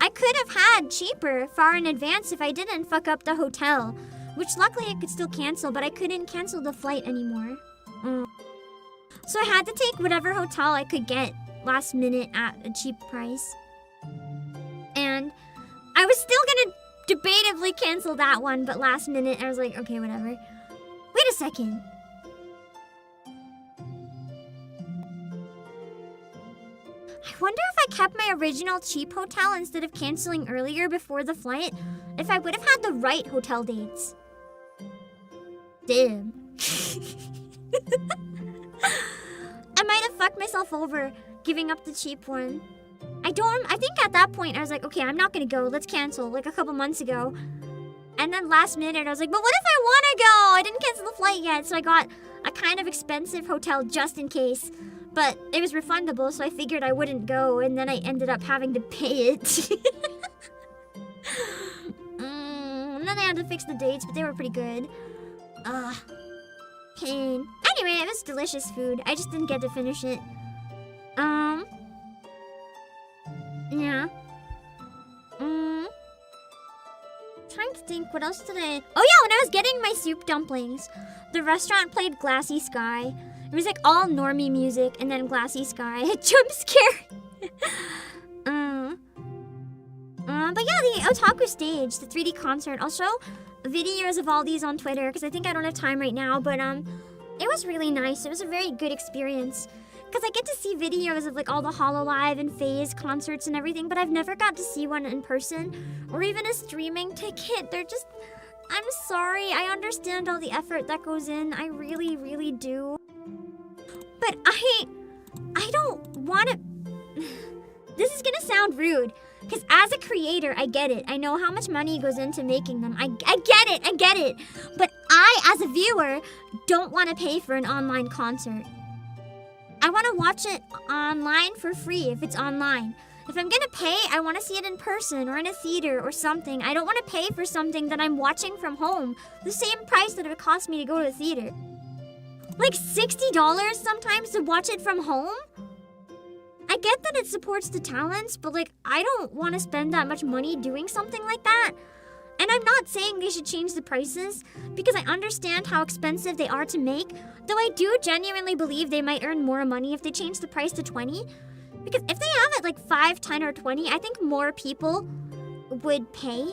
I could have had cheaper far in advance if I didn't fuck up the hotel, which luckily I could still cancel, but I couldn't cancel the flight anymore. So I had to take whatever hotel I could get last minute at a cheap price. And I was still gonna debatably cancel that one, but last minute I was like, okay, whatever. Wait a second. I wonder if I kept my original cheap hotel instead of canceling earlier before the flight, if I would have had the right hotel dates. Damn. I might have fucked myself over giving up the cheap one. I think at that point I was like, okay, I'm not gonna go, let's cancel, like a couple months ago. And then last minute, I was like, but what if I want to go? I didn't cancel the flight yet, so I got a kind of expensive hotel just in case. But it was refundable, so I figured I wouldn't go, and then I ended up having to pay it. And then I had to fix the dates, but they were pretty good. Pain. Anyway, it was delicious food. I just didn't get to finish it. Yeah. Trying to think, what else did I... Oh yeah, when I was getting my soup dumplings, the restaurant played Glassy Sky. It was like all normie music and then Glassy Sky. A jump scare. But yeah, the Otaku stage, the 3D concert. I'll show videos of all these on Twitter because I think I don't have time right now. But it was really nice. It was a very good experience because I get to see videos of like all the Hololive and Phase concerts and everything, but I've never got to see one in person or even a streaming ticket. They're just... I'm sorry. I understand all the effort that goes in. I really, really do. But I don't want to... This is gonna sound rude. Because as a creator, I get it. I know how much money goes into making them. I get it. But I, as a viewer, don't want to pay for an online concert. I want to watch it online for free if it's online. If I'm going to pay, I want to see it in person or in a theater or something. I don't want to pay for something that I'm watching from home. The same price that it would cost me to go to a theater. Like $60 sometimes to watch it from home? I get that it supports the talents, but like, I don't want to spend that much money doing something like that. And I'm not saying they should change the prices, because I understand how expensive they are to make, though I do genuinely believe they might earn more money if they change the price to 20. Because if they have it like 5, 10, or 20, I think more people would pay.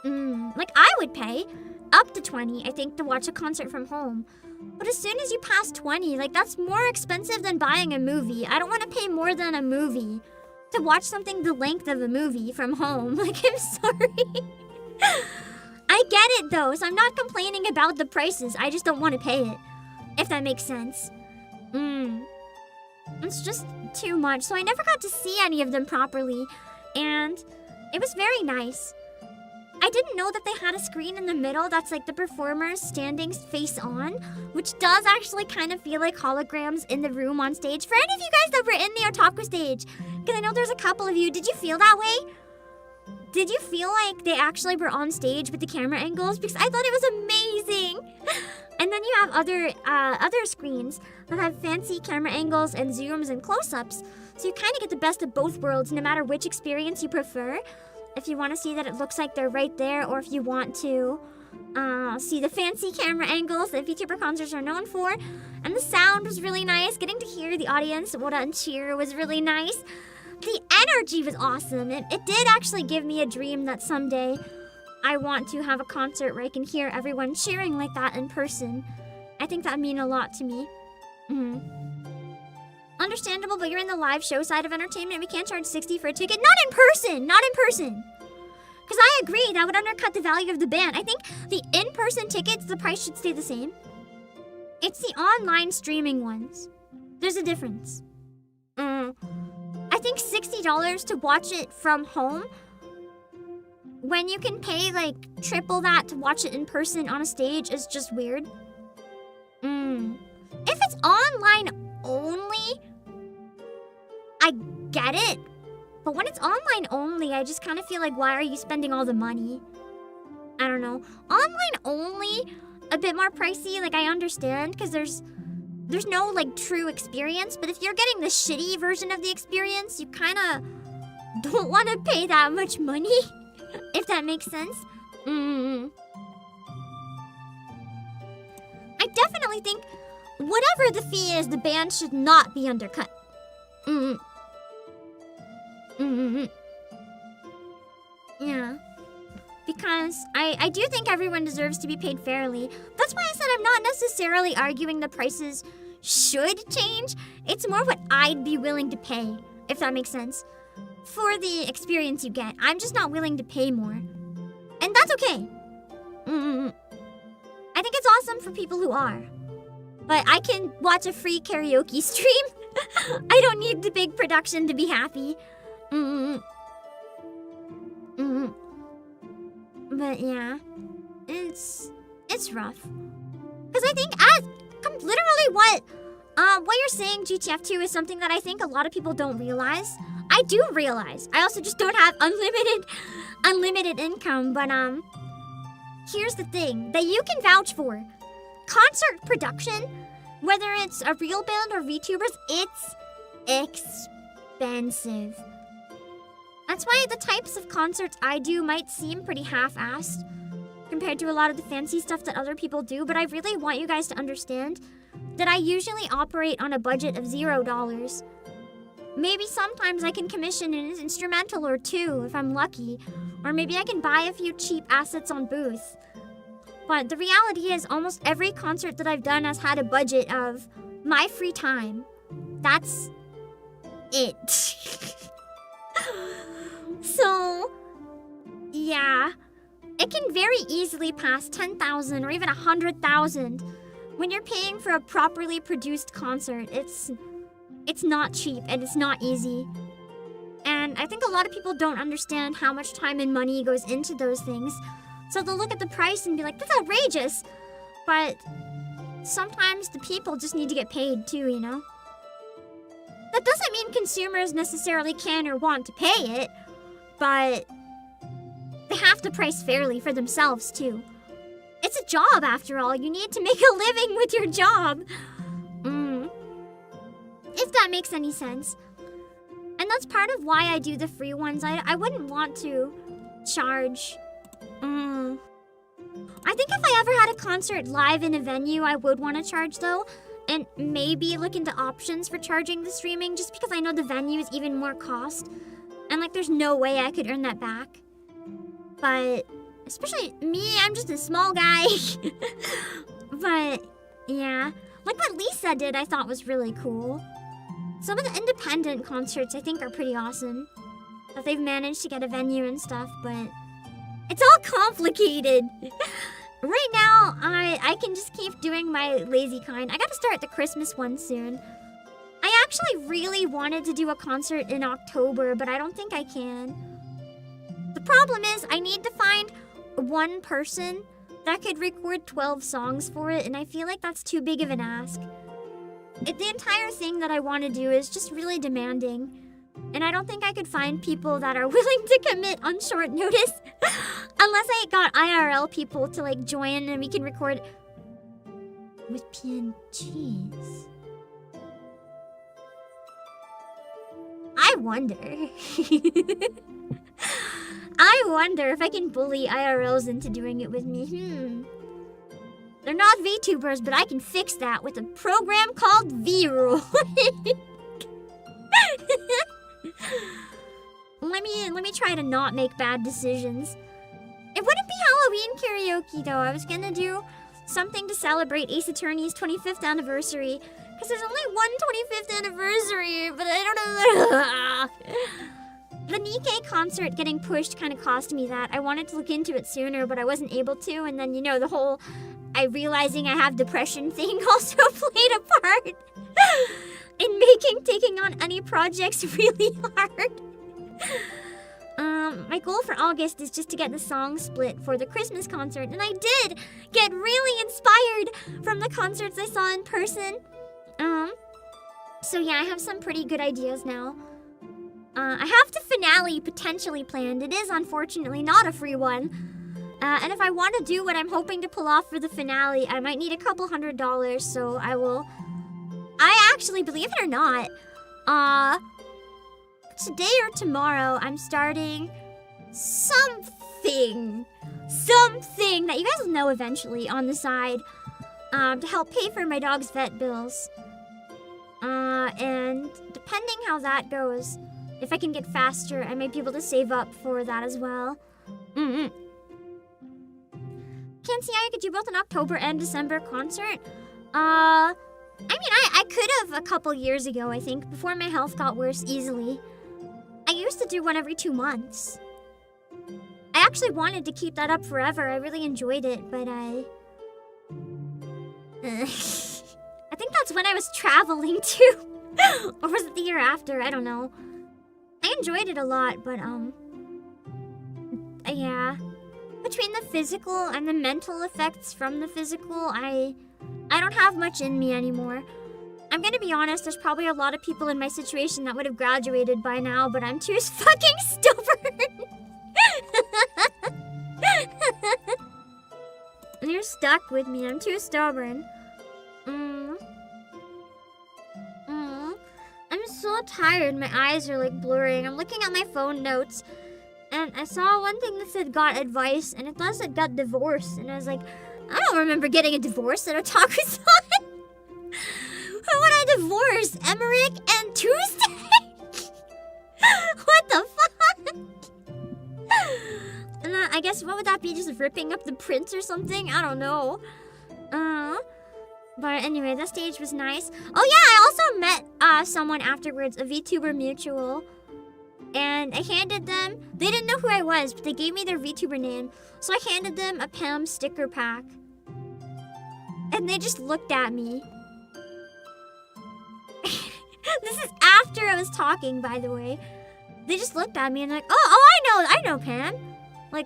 Like, I would pay up to 20, I think, to watch a concert from home. But as soon as you pass 20, like, that's more expensive than buying a movie. I don't want to pay more than a movie to watch something the length of a movie from home. Like, I'm sorry. I get it, though, so I'm not complaining about the prices. I just don't want to pay it, if that makes sense. It's just too much. So I never got to see any of them properly, and it was very nice. I didn't know that they had a screen in the middle that's like the performers standing face on, which does actually kind of feel like holograms in the room on stage. For any of you guys that were in the Otaku stage, because I know there's a couple of you, did you feel that way? Did you feel like they actually were on stage with the camera angles? Because I thought it was amazing. And then you have other screens that have fancy camera angles and zooms and close-ups, so you kind of get the best of both worlds no matter which experience you prefer. If you want to see that it looks like they're right there, or if you want to see the fancy camera angles that VTuber concerts are known for. And the sound was really nice. Getting to hear the audience Ora and cheer was really nice. The energy was awesome. It did actually give me a dream that someday I want to have a concert where I can hear everyone cheering like that in person. I think that would mean a lot to me. Understandable, but you're in the live show side of entertainment. We can't charge $60 for a ticket. Not in person. Because I agree, that would undercut the value of the band. I think the in-person tickets, the price should stay the same. It's the online streaming ones. There's a difference. I think $60 to watch it from home, when you can pay like triple that to watch it in person on a stage, is just weird. If it's online only, I get it. But when it's online only, I just kind of feel like, why are you spending all the money? I don't know. Online only, a bit more pricey. Like, I understand, because there's no like true experience. But if you're getting the shitty version of the experience, you kind of don't want to pay that much money, if that makes sense. I definitely think whatever the fee is, the band should not be undercut. Yeah. Because I do think everyone deserves to be paid fairly. That's why I said I'm not necessarily arguing the prices should change. It's more what I'd be willing to pay, if that makes sense, for the experience you get. I'm just not willing to pay more. And that's okay. I think it's awesome for people who are. But I can watch a free karaoke stream. I don't need the big production to be But yeah, it's rough. Because I think literally what you're saying, GTF2, is something that I think a lot of people don't realize. I do realize. I also just don't have unlimited income. But here's the thing that you can vouch for: concert production, whether it's a real band or VTubers, it's expensive. That's why the types of concerts I do might seem pretty half-assed compared to a lot of the fancy stuff that other people do, but I really want you guys to understand that I usually operate on a budget of $0. Maybe sometimes I can commission an instrumental or two if I'm lucky, or maybe I can buy a few cheap assets on booth. But the reality is almost every concert that I've done has had a budget of my free time. That's it. So, yeah, it can very easily pass 10,000 or even 100,000 when you're paying for a properly produced concert. It's not cheap and it's not easy. And I think a lot of people don't understand how much time and money goes into those things. So they'll look at the price and be like, that's outrageous. But sometimes the people just need to get paid too, you know? That doesn't mean consumers necessarily can or want to pay it, but they have to price fairly for themselves too. It's a job after all. You need to make a living with your job. If that makes any sense. And that's part of why I do the free ones. I wouldn't want to charge. I think if I ever had a concert live in a venue, I would want to charge though. And maybe look into options for charging the streaming, just because I know the venue is even more cost. And like there's no way I could earn that back. But especially me, I'm just a small guy. But yeah, like what Lisa did I thought was really cool. Some of the independent concerts I think are pretty awesome, that they've managed to get a venue and stuff, but it's all complicated. Right now, I can just keep doing my lazy kind. I gotta start the Christmas one soon. I actually really wanted to do a concert in October, but I don't think I can. The problem is I need to find one person that could record 12 songs for it, and I feel like that's too big of an ask. The entire thing that I want to do is just really demanding, and I don't think I could find people that are willing to commit on short notice unless I got IRL people to like join and we can record with PNGs. I wonder. I wonder if I can bully IRLs into doing it with me. They're not VTubers, but I can fix that with a program called V-Roll. Let me try to not make bad decisions. It wouldn't be Halloween karaoke though. I was gonna do something to celebrate Ace Attorney's 25th anniversary. Because there's only one 25th anniversary, but I don't know. The Nikkei concert getting pushed kind of cost me that. I wanted to look into it sooner, but I wasn't able to. And then, you know, the whole I realizing I have depression thing also played a part in making taking on any projects really hard. My goal for August is just to get the song split for the Christmas concert. And I did get really inspired from the concerts I saw in person. So yeah, I have some pretty good ideas now. I have the finale potentially planned. It is unfortunately not a free one. And if I want to do what I'm hoping to pull off for the finale, I might need a couple $100, so I actually, believe it or not, today or tomorrow, I'm starting something that you guys will know eventually on the side, to help pay for my dog's vet bills. And depending how that goes, if I can get faster, I might be able to save up for that as well. Can't see how I could do both an October and December concert. I mean, I could have a couple years ago, I think, before my health got worse easily. I used to do one every 2 months. I actually wanted to keep that up forever. I really enjoyed it, but I think that's when I was traveling too. Or was it the year after? I don't know. I enjoyed it a lot, but yeah. But between the physical and the mental effects from the physical, I don't have much in me anymore. I'm gonna be honest, there's probably a lot of people in my situation that would have graduated by now, but I'm too fucking stubborn. And you're stuck with me, I'm too stubborn. I'm so tired, my eyes are like blurring. I'm looking at my phone notes, and I saw one thing that said got advice, and it does it got divorced, and I was like, I don't remember getting a divorce at Otakuthon. Who would I divorce? Emmerich and Tuesday? What the fuck? And I guess what would that be? Just ripping up the prints or something? I don't know. But anyway, that stage was nice. Oh yeah, I also met someone afterwards, a VTuber mutual. And I handed them, they didn't know who I was, but they gave me their VTuber name. So I handed them a PAM sticker pack. And they just looked at me. This is after I was talking, by the way. They just looked at me and like, I know Pam. Like,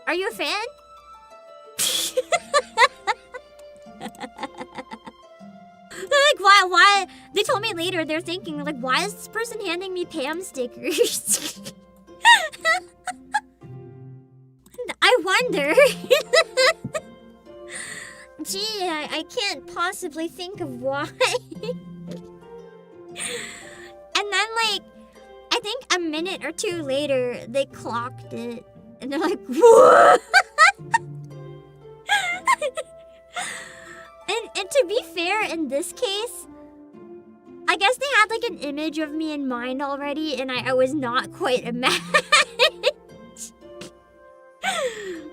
are you a fan? Like, why? They told me later, they're thinking, like, why is this person handing me Pam stickers? I wonder. Gee, I can't possibly think of why. And then, like, I think a minute or two later, they clocked it. And they're like, what? And to be fair, in this case, I guess they had, like, an image of me in mind already, and I was not quite a match.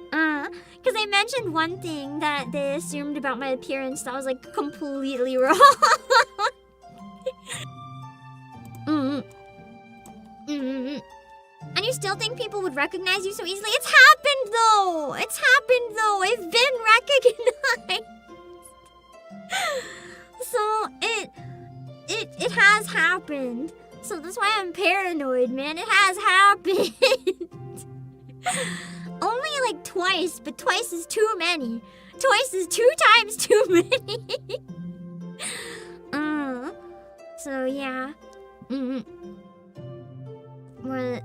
Because I mentioned one thing that they assumed about my appearance that was, like, completely wrong. And you still think people would recognize you so easily? It's happened though! It's happened though! I've been recognized! So, it has happened. So that's why I'm paranoid, man. It has happened. Only like twice, but twice is too many. Twice is 2 times too many. So yeah. Well,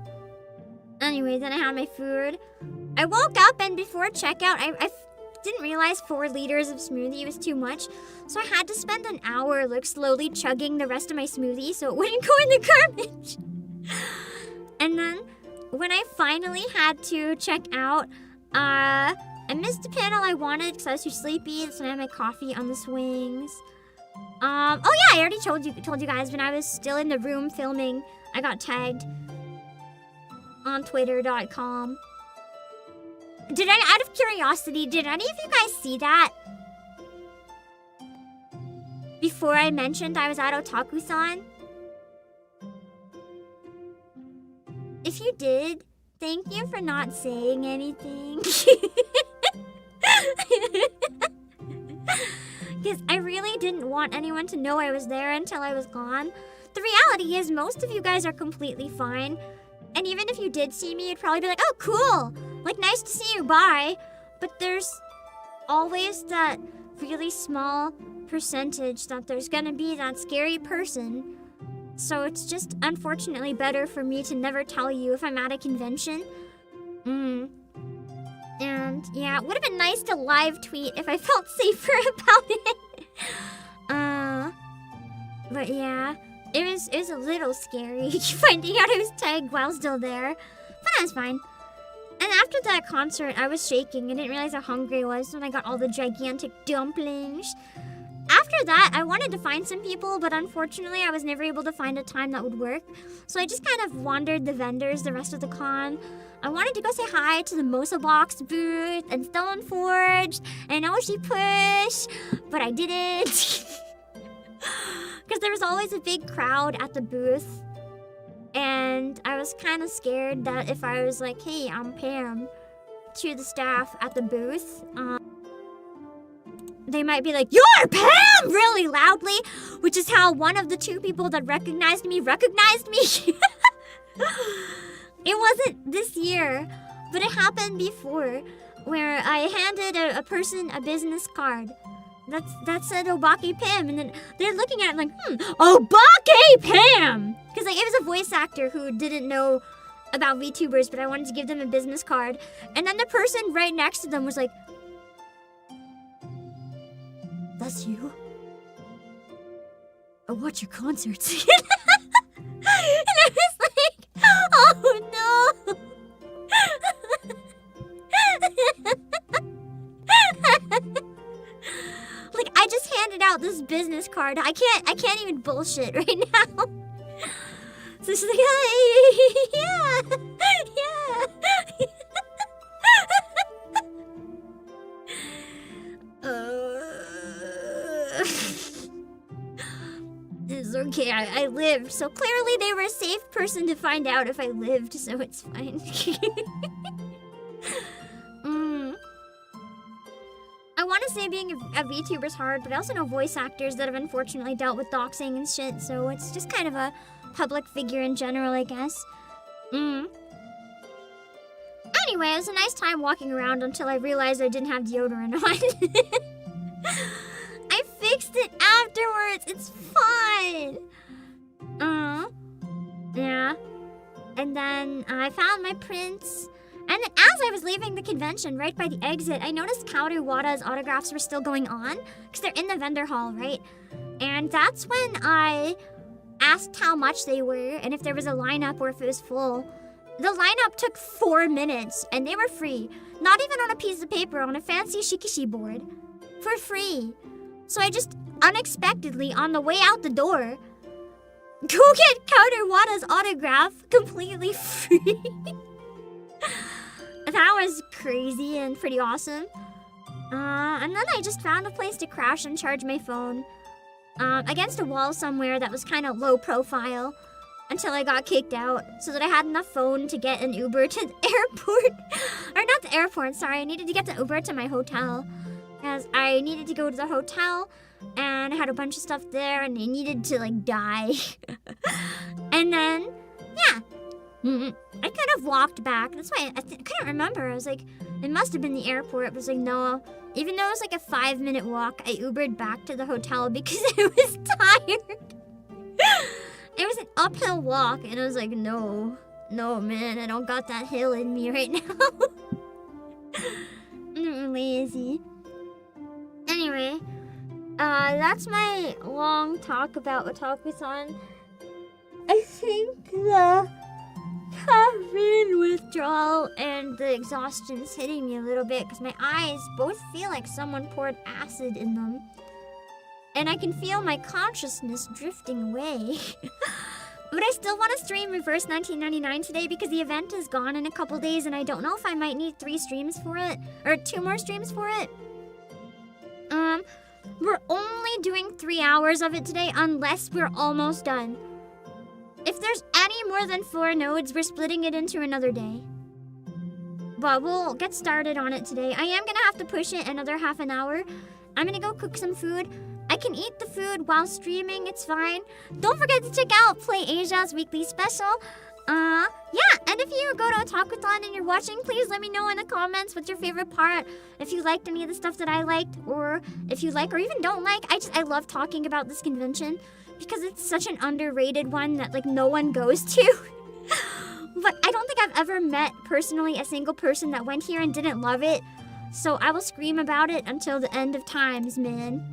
anyway, then I had my food. I woke up and before checkout, I didn't realize 4 liters of smoothie was too much. So I had to spend an hour like slowly chugging the rest of my smoothie so it wouldn't go in the garbage. And then when I finally had to check out, I missed the panel I wanted because I was too sleepy. So I had my coffee on the swings. Oh yeah, I already told you guys when I was still in the room filming, I got tagged on twitter.com. Out of curiosity, did any of you guys see that? Before I mentioned I was at Otakuthon? If you did, thank you for not saying anything. Because I really didn't want anyone to know I was there until I was gone. The reality is most of you guys are completely fine. And even if you did see me, you'd probably be like, oh, cool. Like, nice to see you, bye. But there's always that really small percentage that there's gonna be that scary person. So it's just unfortunately better for me to never tell you if I'm at a convention. And yeah, it would have been nice to live tweet if I felt safer about it. But yeah, it was a little scary finding out I was tagged while still there. But that was fine. And after that concert, I was shaking. I didn't realize how hungry I was when I got all the gigantic dumplings. After that, I wanted to find some people, but unfortunately, I was never able to find a time that would work. So I just kind of wandered the vendors the rest of the con. I wanted to go say hi to the Mosa Box booth and Stoneforged and Oshi Push, but I didn't. Because there was always a big crowd at the booth. And I was kind of scared that if I was like, hey, I'm Pam, to the staff at the booth, they might be like, you're Pam! Really loudly, which is how one of the 2 people that recognized me. It wasn't this year. But it happened before, where I handed a person a business card. That said Obake PAM, and then they're looking at it like, Obake PAM! Because like, it was a voice actor who didn't know about VTubers, but I wanted to give them a business card. And then the person right next to them was like, that's you? I watch your concerts. And I was like, oh no! Like, I just handed out this business card. I can't even bullshit right now. So she's like, yeah. It's okay, I lived. So clearly they were a safe person to find out if I lived, so it's fine. I want to say being a VTuber is hard, but I also know voice actors that have unfortunately dealt with doxing and shit, so it's just kind of a public figure in general, I guess. Anyway, it was a nice time walking around until I realized I didn't have deodorant on. I fixed it afterwards. It's fine. Yeah. And then I found my prints. And then as I was leaving the convention, right by the exit, I noticed Kaoru Wada's autographs were still going on. Because they're in the vendor hall, right? And that's when I asked how much they were and if there was a lineup or if it was full. The lineup took 4 minutes and they were free. Not even on a piece of paper, on a fancy shikishi board. For free. So I just unexpectedly, on the way out the door, go get Kaoru Wada's autograph completely free. That was crazy and pretty awesome. And then I just found a place to crash and charge my phone. Against a wall somewhere that was kind of low profile until I got kicked out so that I had enough phone to get an Uber to the airport. Or not the airport, sorry. I needed to get the Uber to my hotel. Because I needed to go to the hotel and I had a bunch of stuff there and I needed to like die. And then, yeah. I could have walked back. That's why I couldn't remember. I was like, it must have been the airport. But I was like, no. Even though it was like a 5-minute walk, I Ubered back to the hotel because I was tired. It was an uphill walk, and I was like, no, man, I don't got that hill in me right now. I'm lazy. Anyway, that's my long talk about Otakuthon. I think the caffeine withdrawal and the exhaustion's hitting me a little bit because my eyes both feel like someone poured acid in them. And I can feel my consciousness drifting away. But I still want to stream Reverse 1999 today because the event is gone in a couple days and I don't know if I might need 3 streams for it. Or 2 more streams for it. We're only doing 3 hours of it today unless we're almost done. If there's any more than 4 nodes, we're splitting it into another day. But we'll get started on it today. I am gonna have to push it another half an hour. I'm gonna go cook some food. I can eat the food while streaming, it's fine. Don't forget to check out Play Asia's weekly special. Yeah, and if you go to Otakuthon and you're watching, please let me know in the comments what's your favorite part. If you liked any of the stuff that I liked, or if you like or even don't like. I love talking about this convention because it's such an underrated one that like no one goes to. But I don't think I've ever met personally a single person that went here and didn't love it. So I will scream about it until the end of times, man.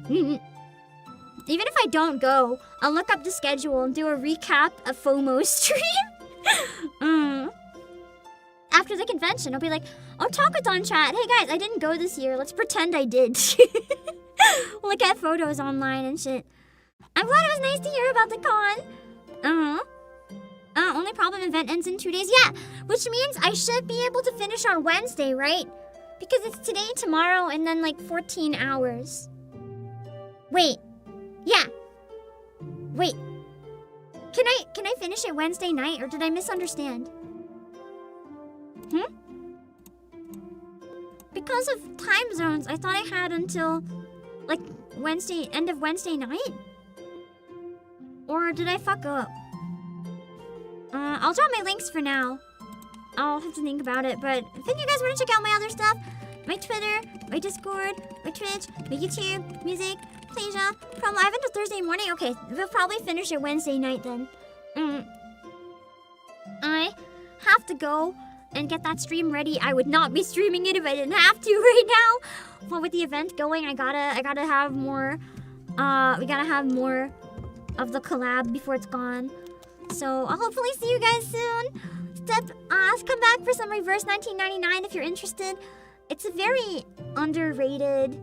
Even if I don't go, I'll look up the schedule and do a recap of FOMO stream. After the convention, I'll be like, Otakuthon chat, hey guys, I didn't go this year. Let's pretend I did. Look at photos online and shit. I'm glad it was nice to hear about the con. Only problem, event ends in 2 days. Yeah, which means I should be able to finish on Wednesday, right? Because it's today, tomorrow, and then like 14 hours. Wait. Yeah. Wait. Can I finish it Wednesday night, or did I misunderstand? Because of time zones, I thought I had until like Wednesday, end of Wednesday night? Or did I fuck up? I'll drop my links for now. I'll have to think about it. But if you guys want to check out my other stuff, my Twitter, my Discord, my Twitch, my YouTube, music, Plasia, Prom Live until Thursday morning. Okay, we'll probably finish it Wednesday night then. I have to go and get that stream ready. I would not be streaming it if I didn't have to right now. But with the event going, I gotta have more. We gotta have more of the collab before it's gone. So I'll hopefully see you guys soon. Come back for some Reverse 1999 if you're interested. It's a very underrated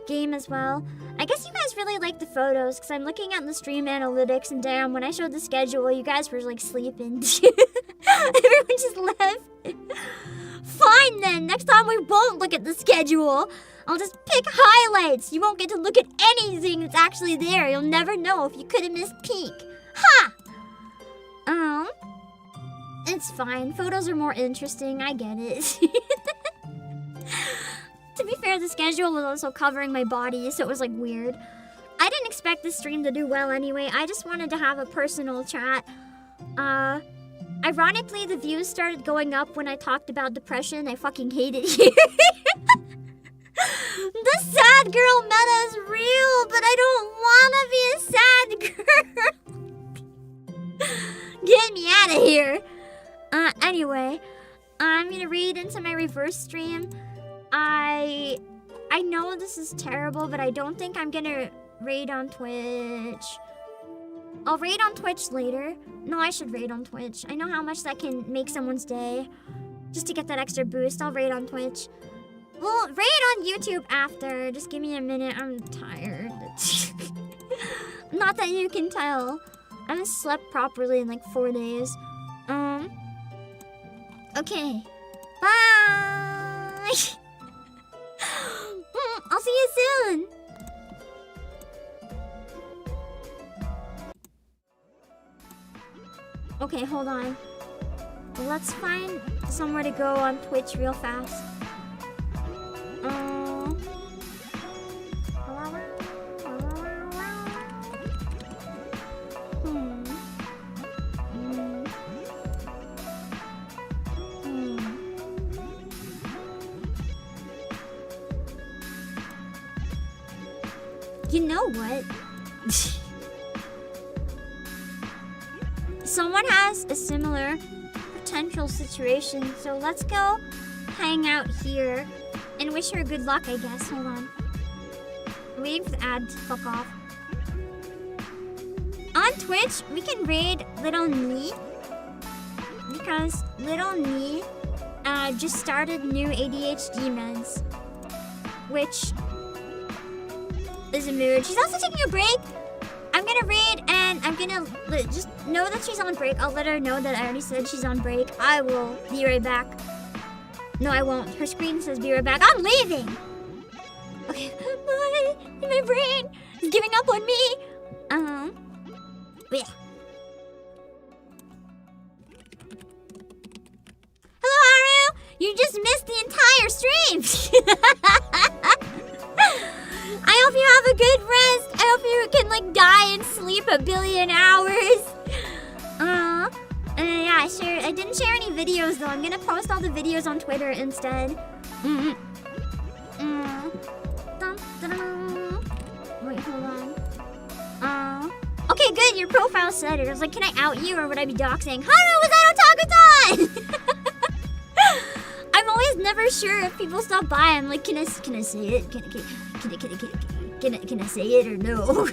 game as well. I guess you guys really like the photos because I'm looking at the stream analytics and damn, when I showed the schedule, you guys were like sleeping. Everyone just left. Fine then, next time we won't look at the schedule. I'll just pick highlights. You won't get to look at anything that's actually there. You'll never know if you could have missed peak. Ha! It's fine. Photos are more interesting. I get it. To be fair, the schedule was also covering my body, so it was like weird. I didn't expect this stream to do well anyway. I just wanted to have a personal chat. Ironically, the views started going up when I talked about depression. I fucking hate it here. The sad girl meta is real, but I don't want to be a sad girl. Get me out of here. Anyway, I'm gonna read into my reverse stream. I know this is terrible, but I don't think I'm gonna raid on Twitch. I'll raid on Twitch later. No, I should raid on Twitch. I know how much that can make someone's day. Just to get that extra boost, I'll raid on Twitch. We'll raid on YouTube after. Just give me a minute. I'm tired. Not that you can tell. I haven't slept properly in like 4 days. Okay. Bye! I'll see you soon! Okay, hold on. Let's find somewhere to go on Twitch real fast. You know what? Someone has a similar potential situation, so let's go hang out here and wish her good luck, I guess. Hold on. I'm waiting for the ad to fuck off. On Twitch, we can raid Little Nee because Little Nee just started new ADHD meds, which is a mood. She's also taking a break. I'm gonna raid and I'm gonna just know that she's on break. I'll let her know that I already said she's on break. I will be right back. No, I won't. Her screen says be right back. I'm leaving! Okay, bye! My brain is giving up on me! Yeah. Hello, Haru! You just missed the entire stream! I hope you have a good rest. I hope you can like die and sleep a billion hours. Yeah, sure. I didn't share any videos though. I'm gonna post all the videos on Twitter instead. Wait, hold on. Okay, good. Your profile said it. I was like, can I out you or would I be doxing? Haru was at Otakuthon! I'm always never sure if people stop by. I'm like, can I say it? Can I say it or no?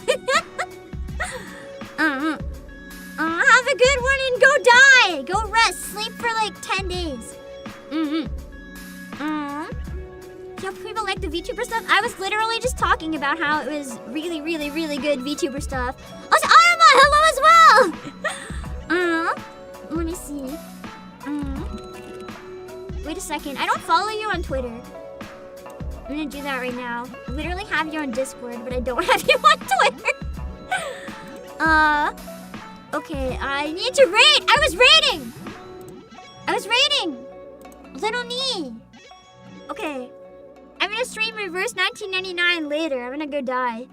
Have a good one and go die. Go rest. Sleep for like 10 days. Yeah, people like the VTuber stuff. I was literally just talking about how it was really, really, really good VTuber stuff. Also, Arama, hello as well. Let me see. Wait a second. I don't follow you on Twitter. I'm gonna do that right now. I literally have you on Discord, but I don't have you on Twitter. Okay, I need to raid. I was raiding. Little Nee. Okay. I'm gonna stream Reverse 1999 later. I'm gonna go die.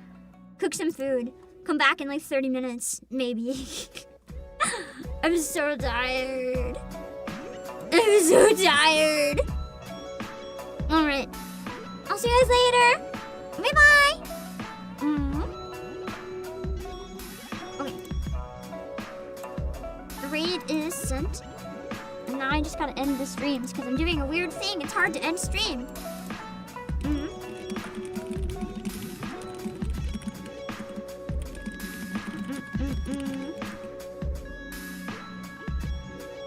Cook some food. Come back in like 30 minutes, maybe. I'm so tired. I'm so tired. Alright. I'll see you guys later. Bye-bye. Okay. The raid is sent. And now I just gotta end the streams because I'm doing a weird thing. It's hard to end stream.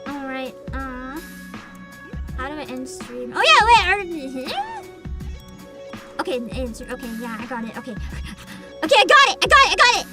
Alright, how do I end stream? Oh yeah, wait, okay, okay, yeah, I got it, okay. Okay, I got it!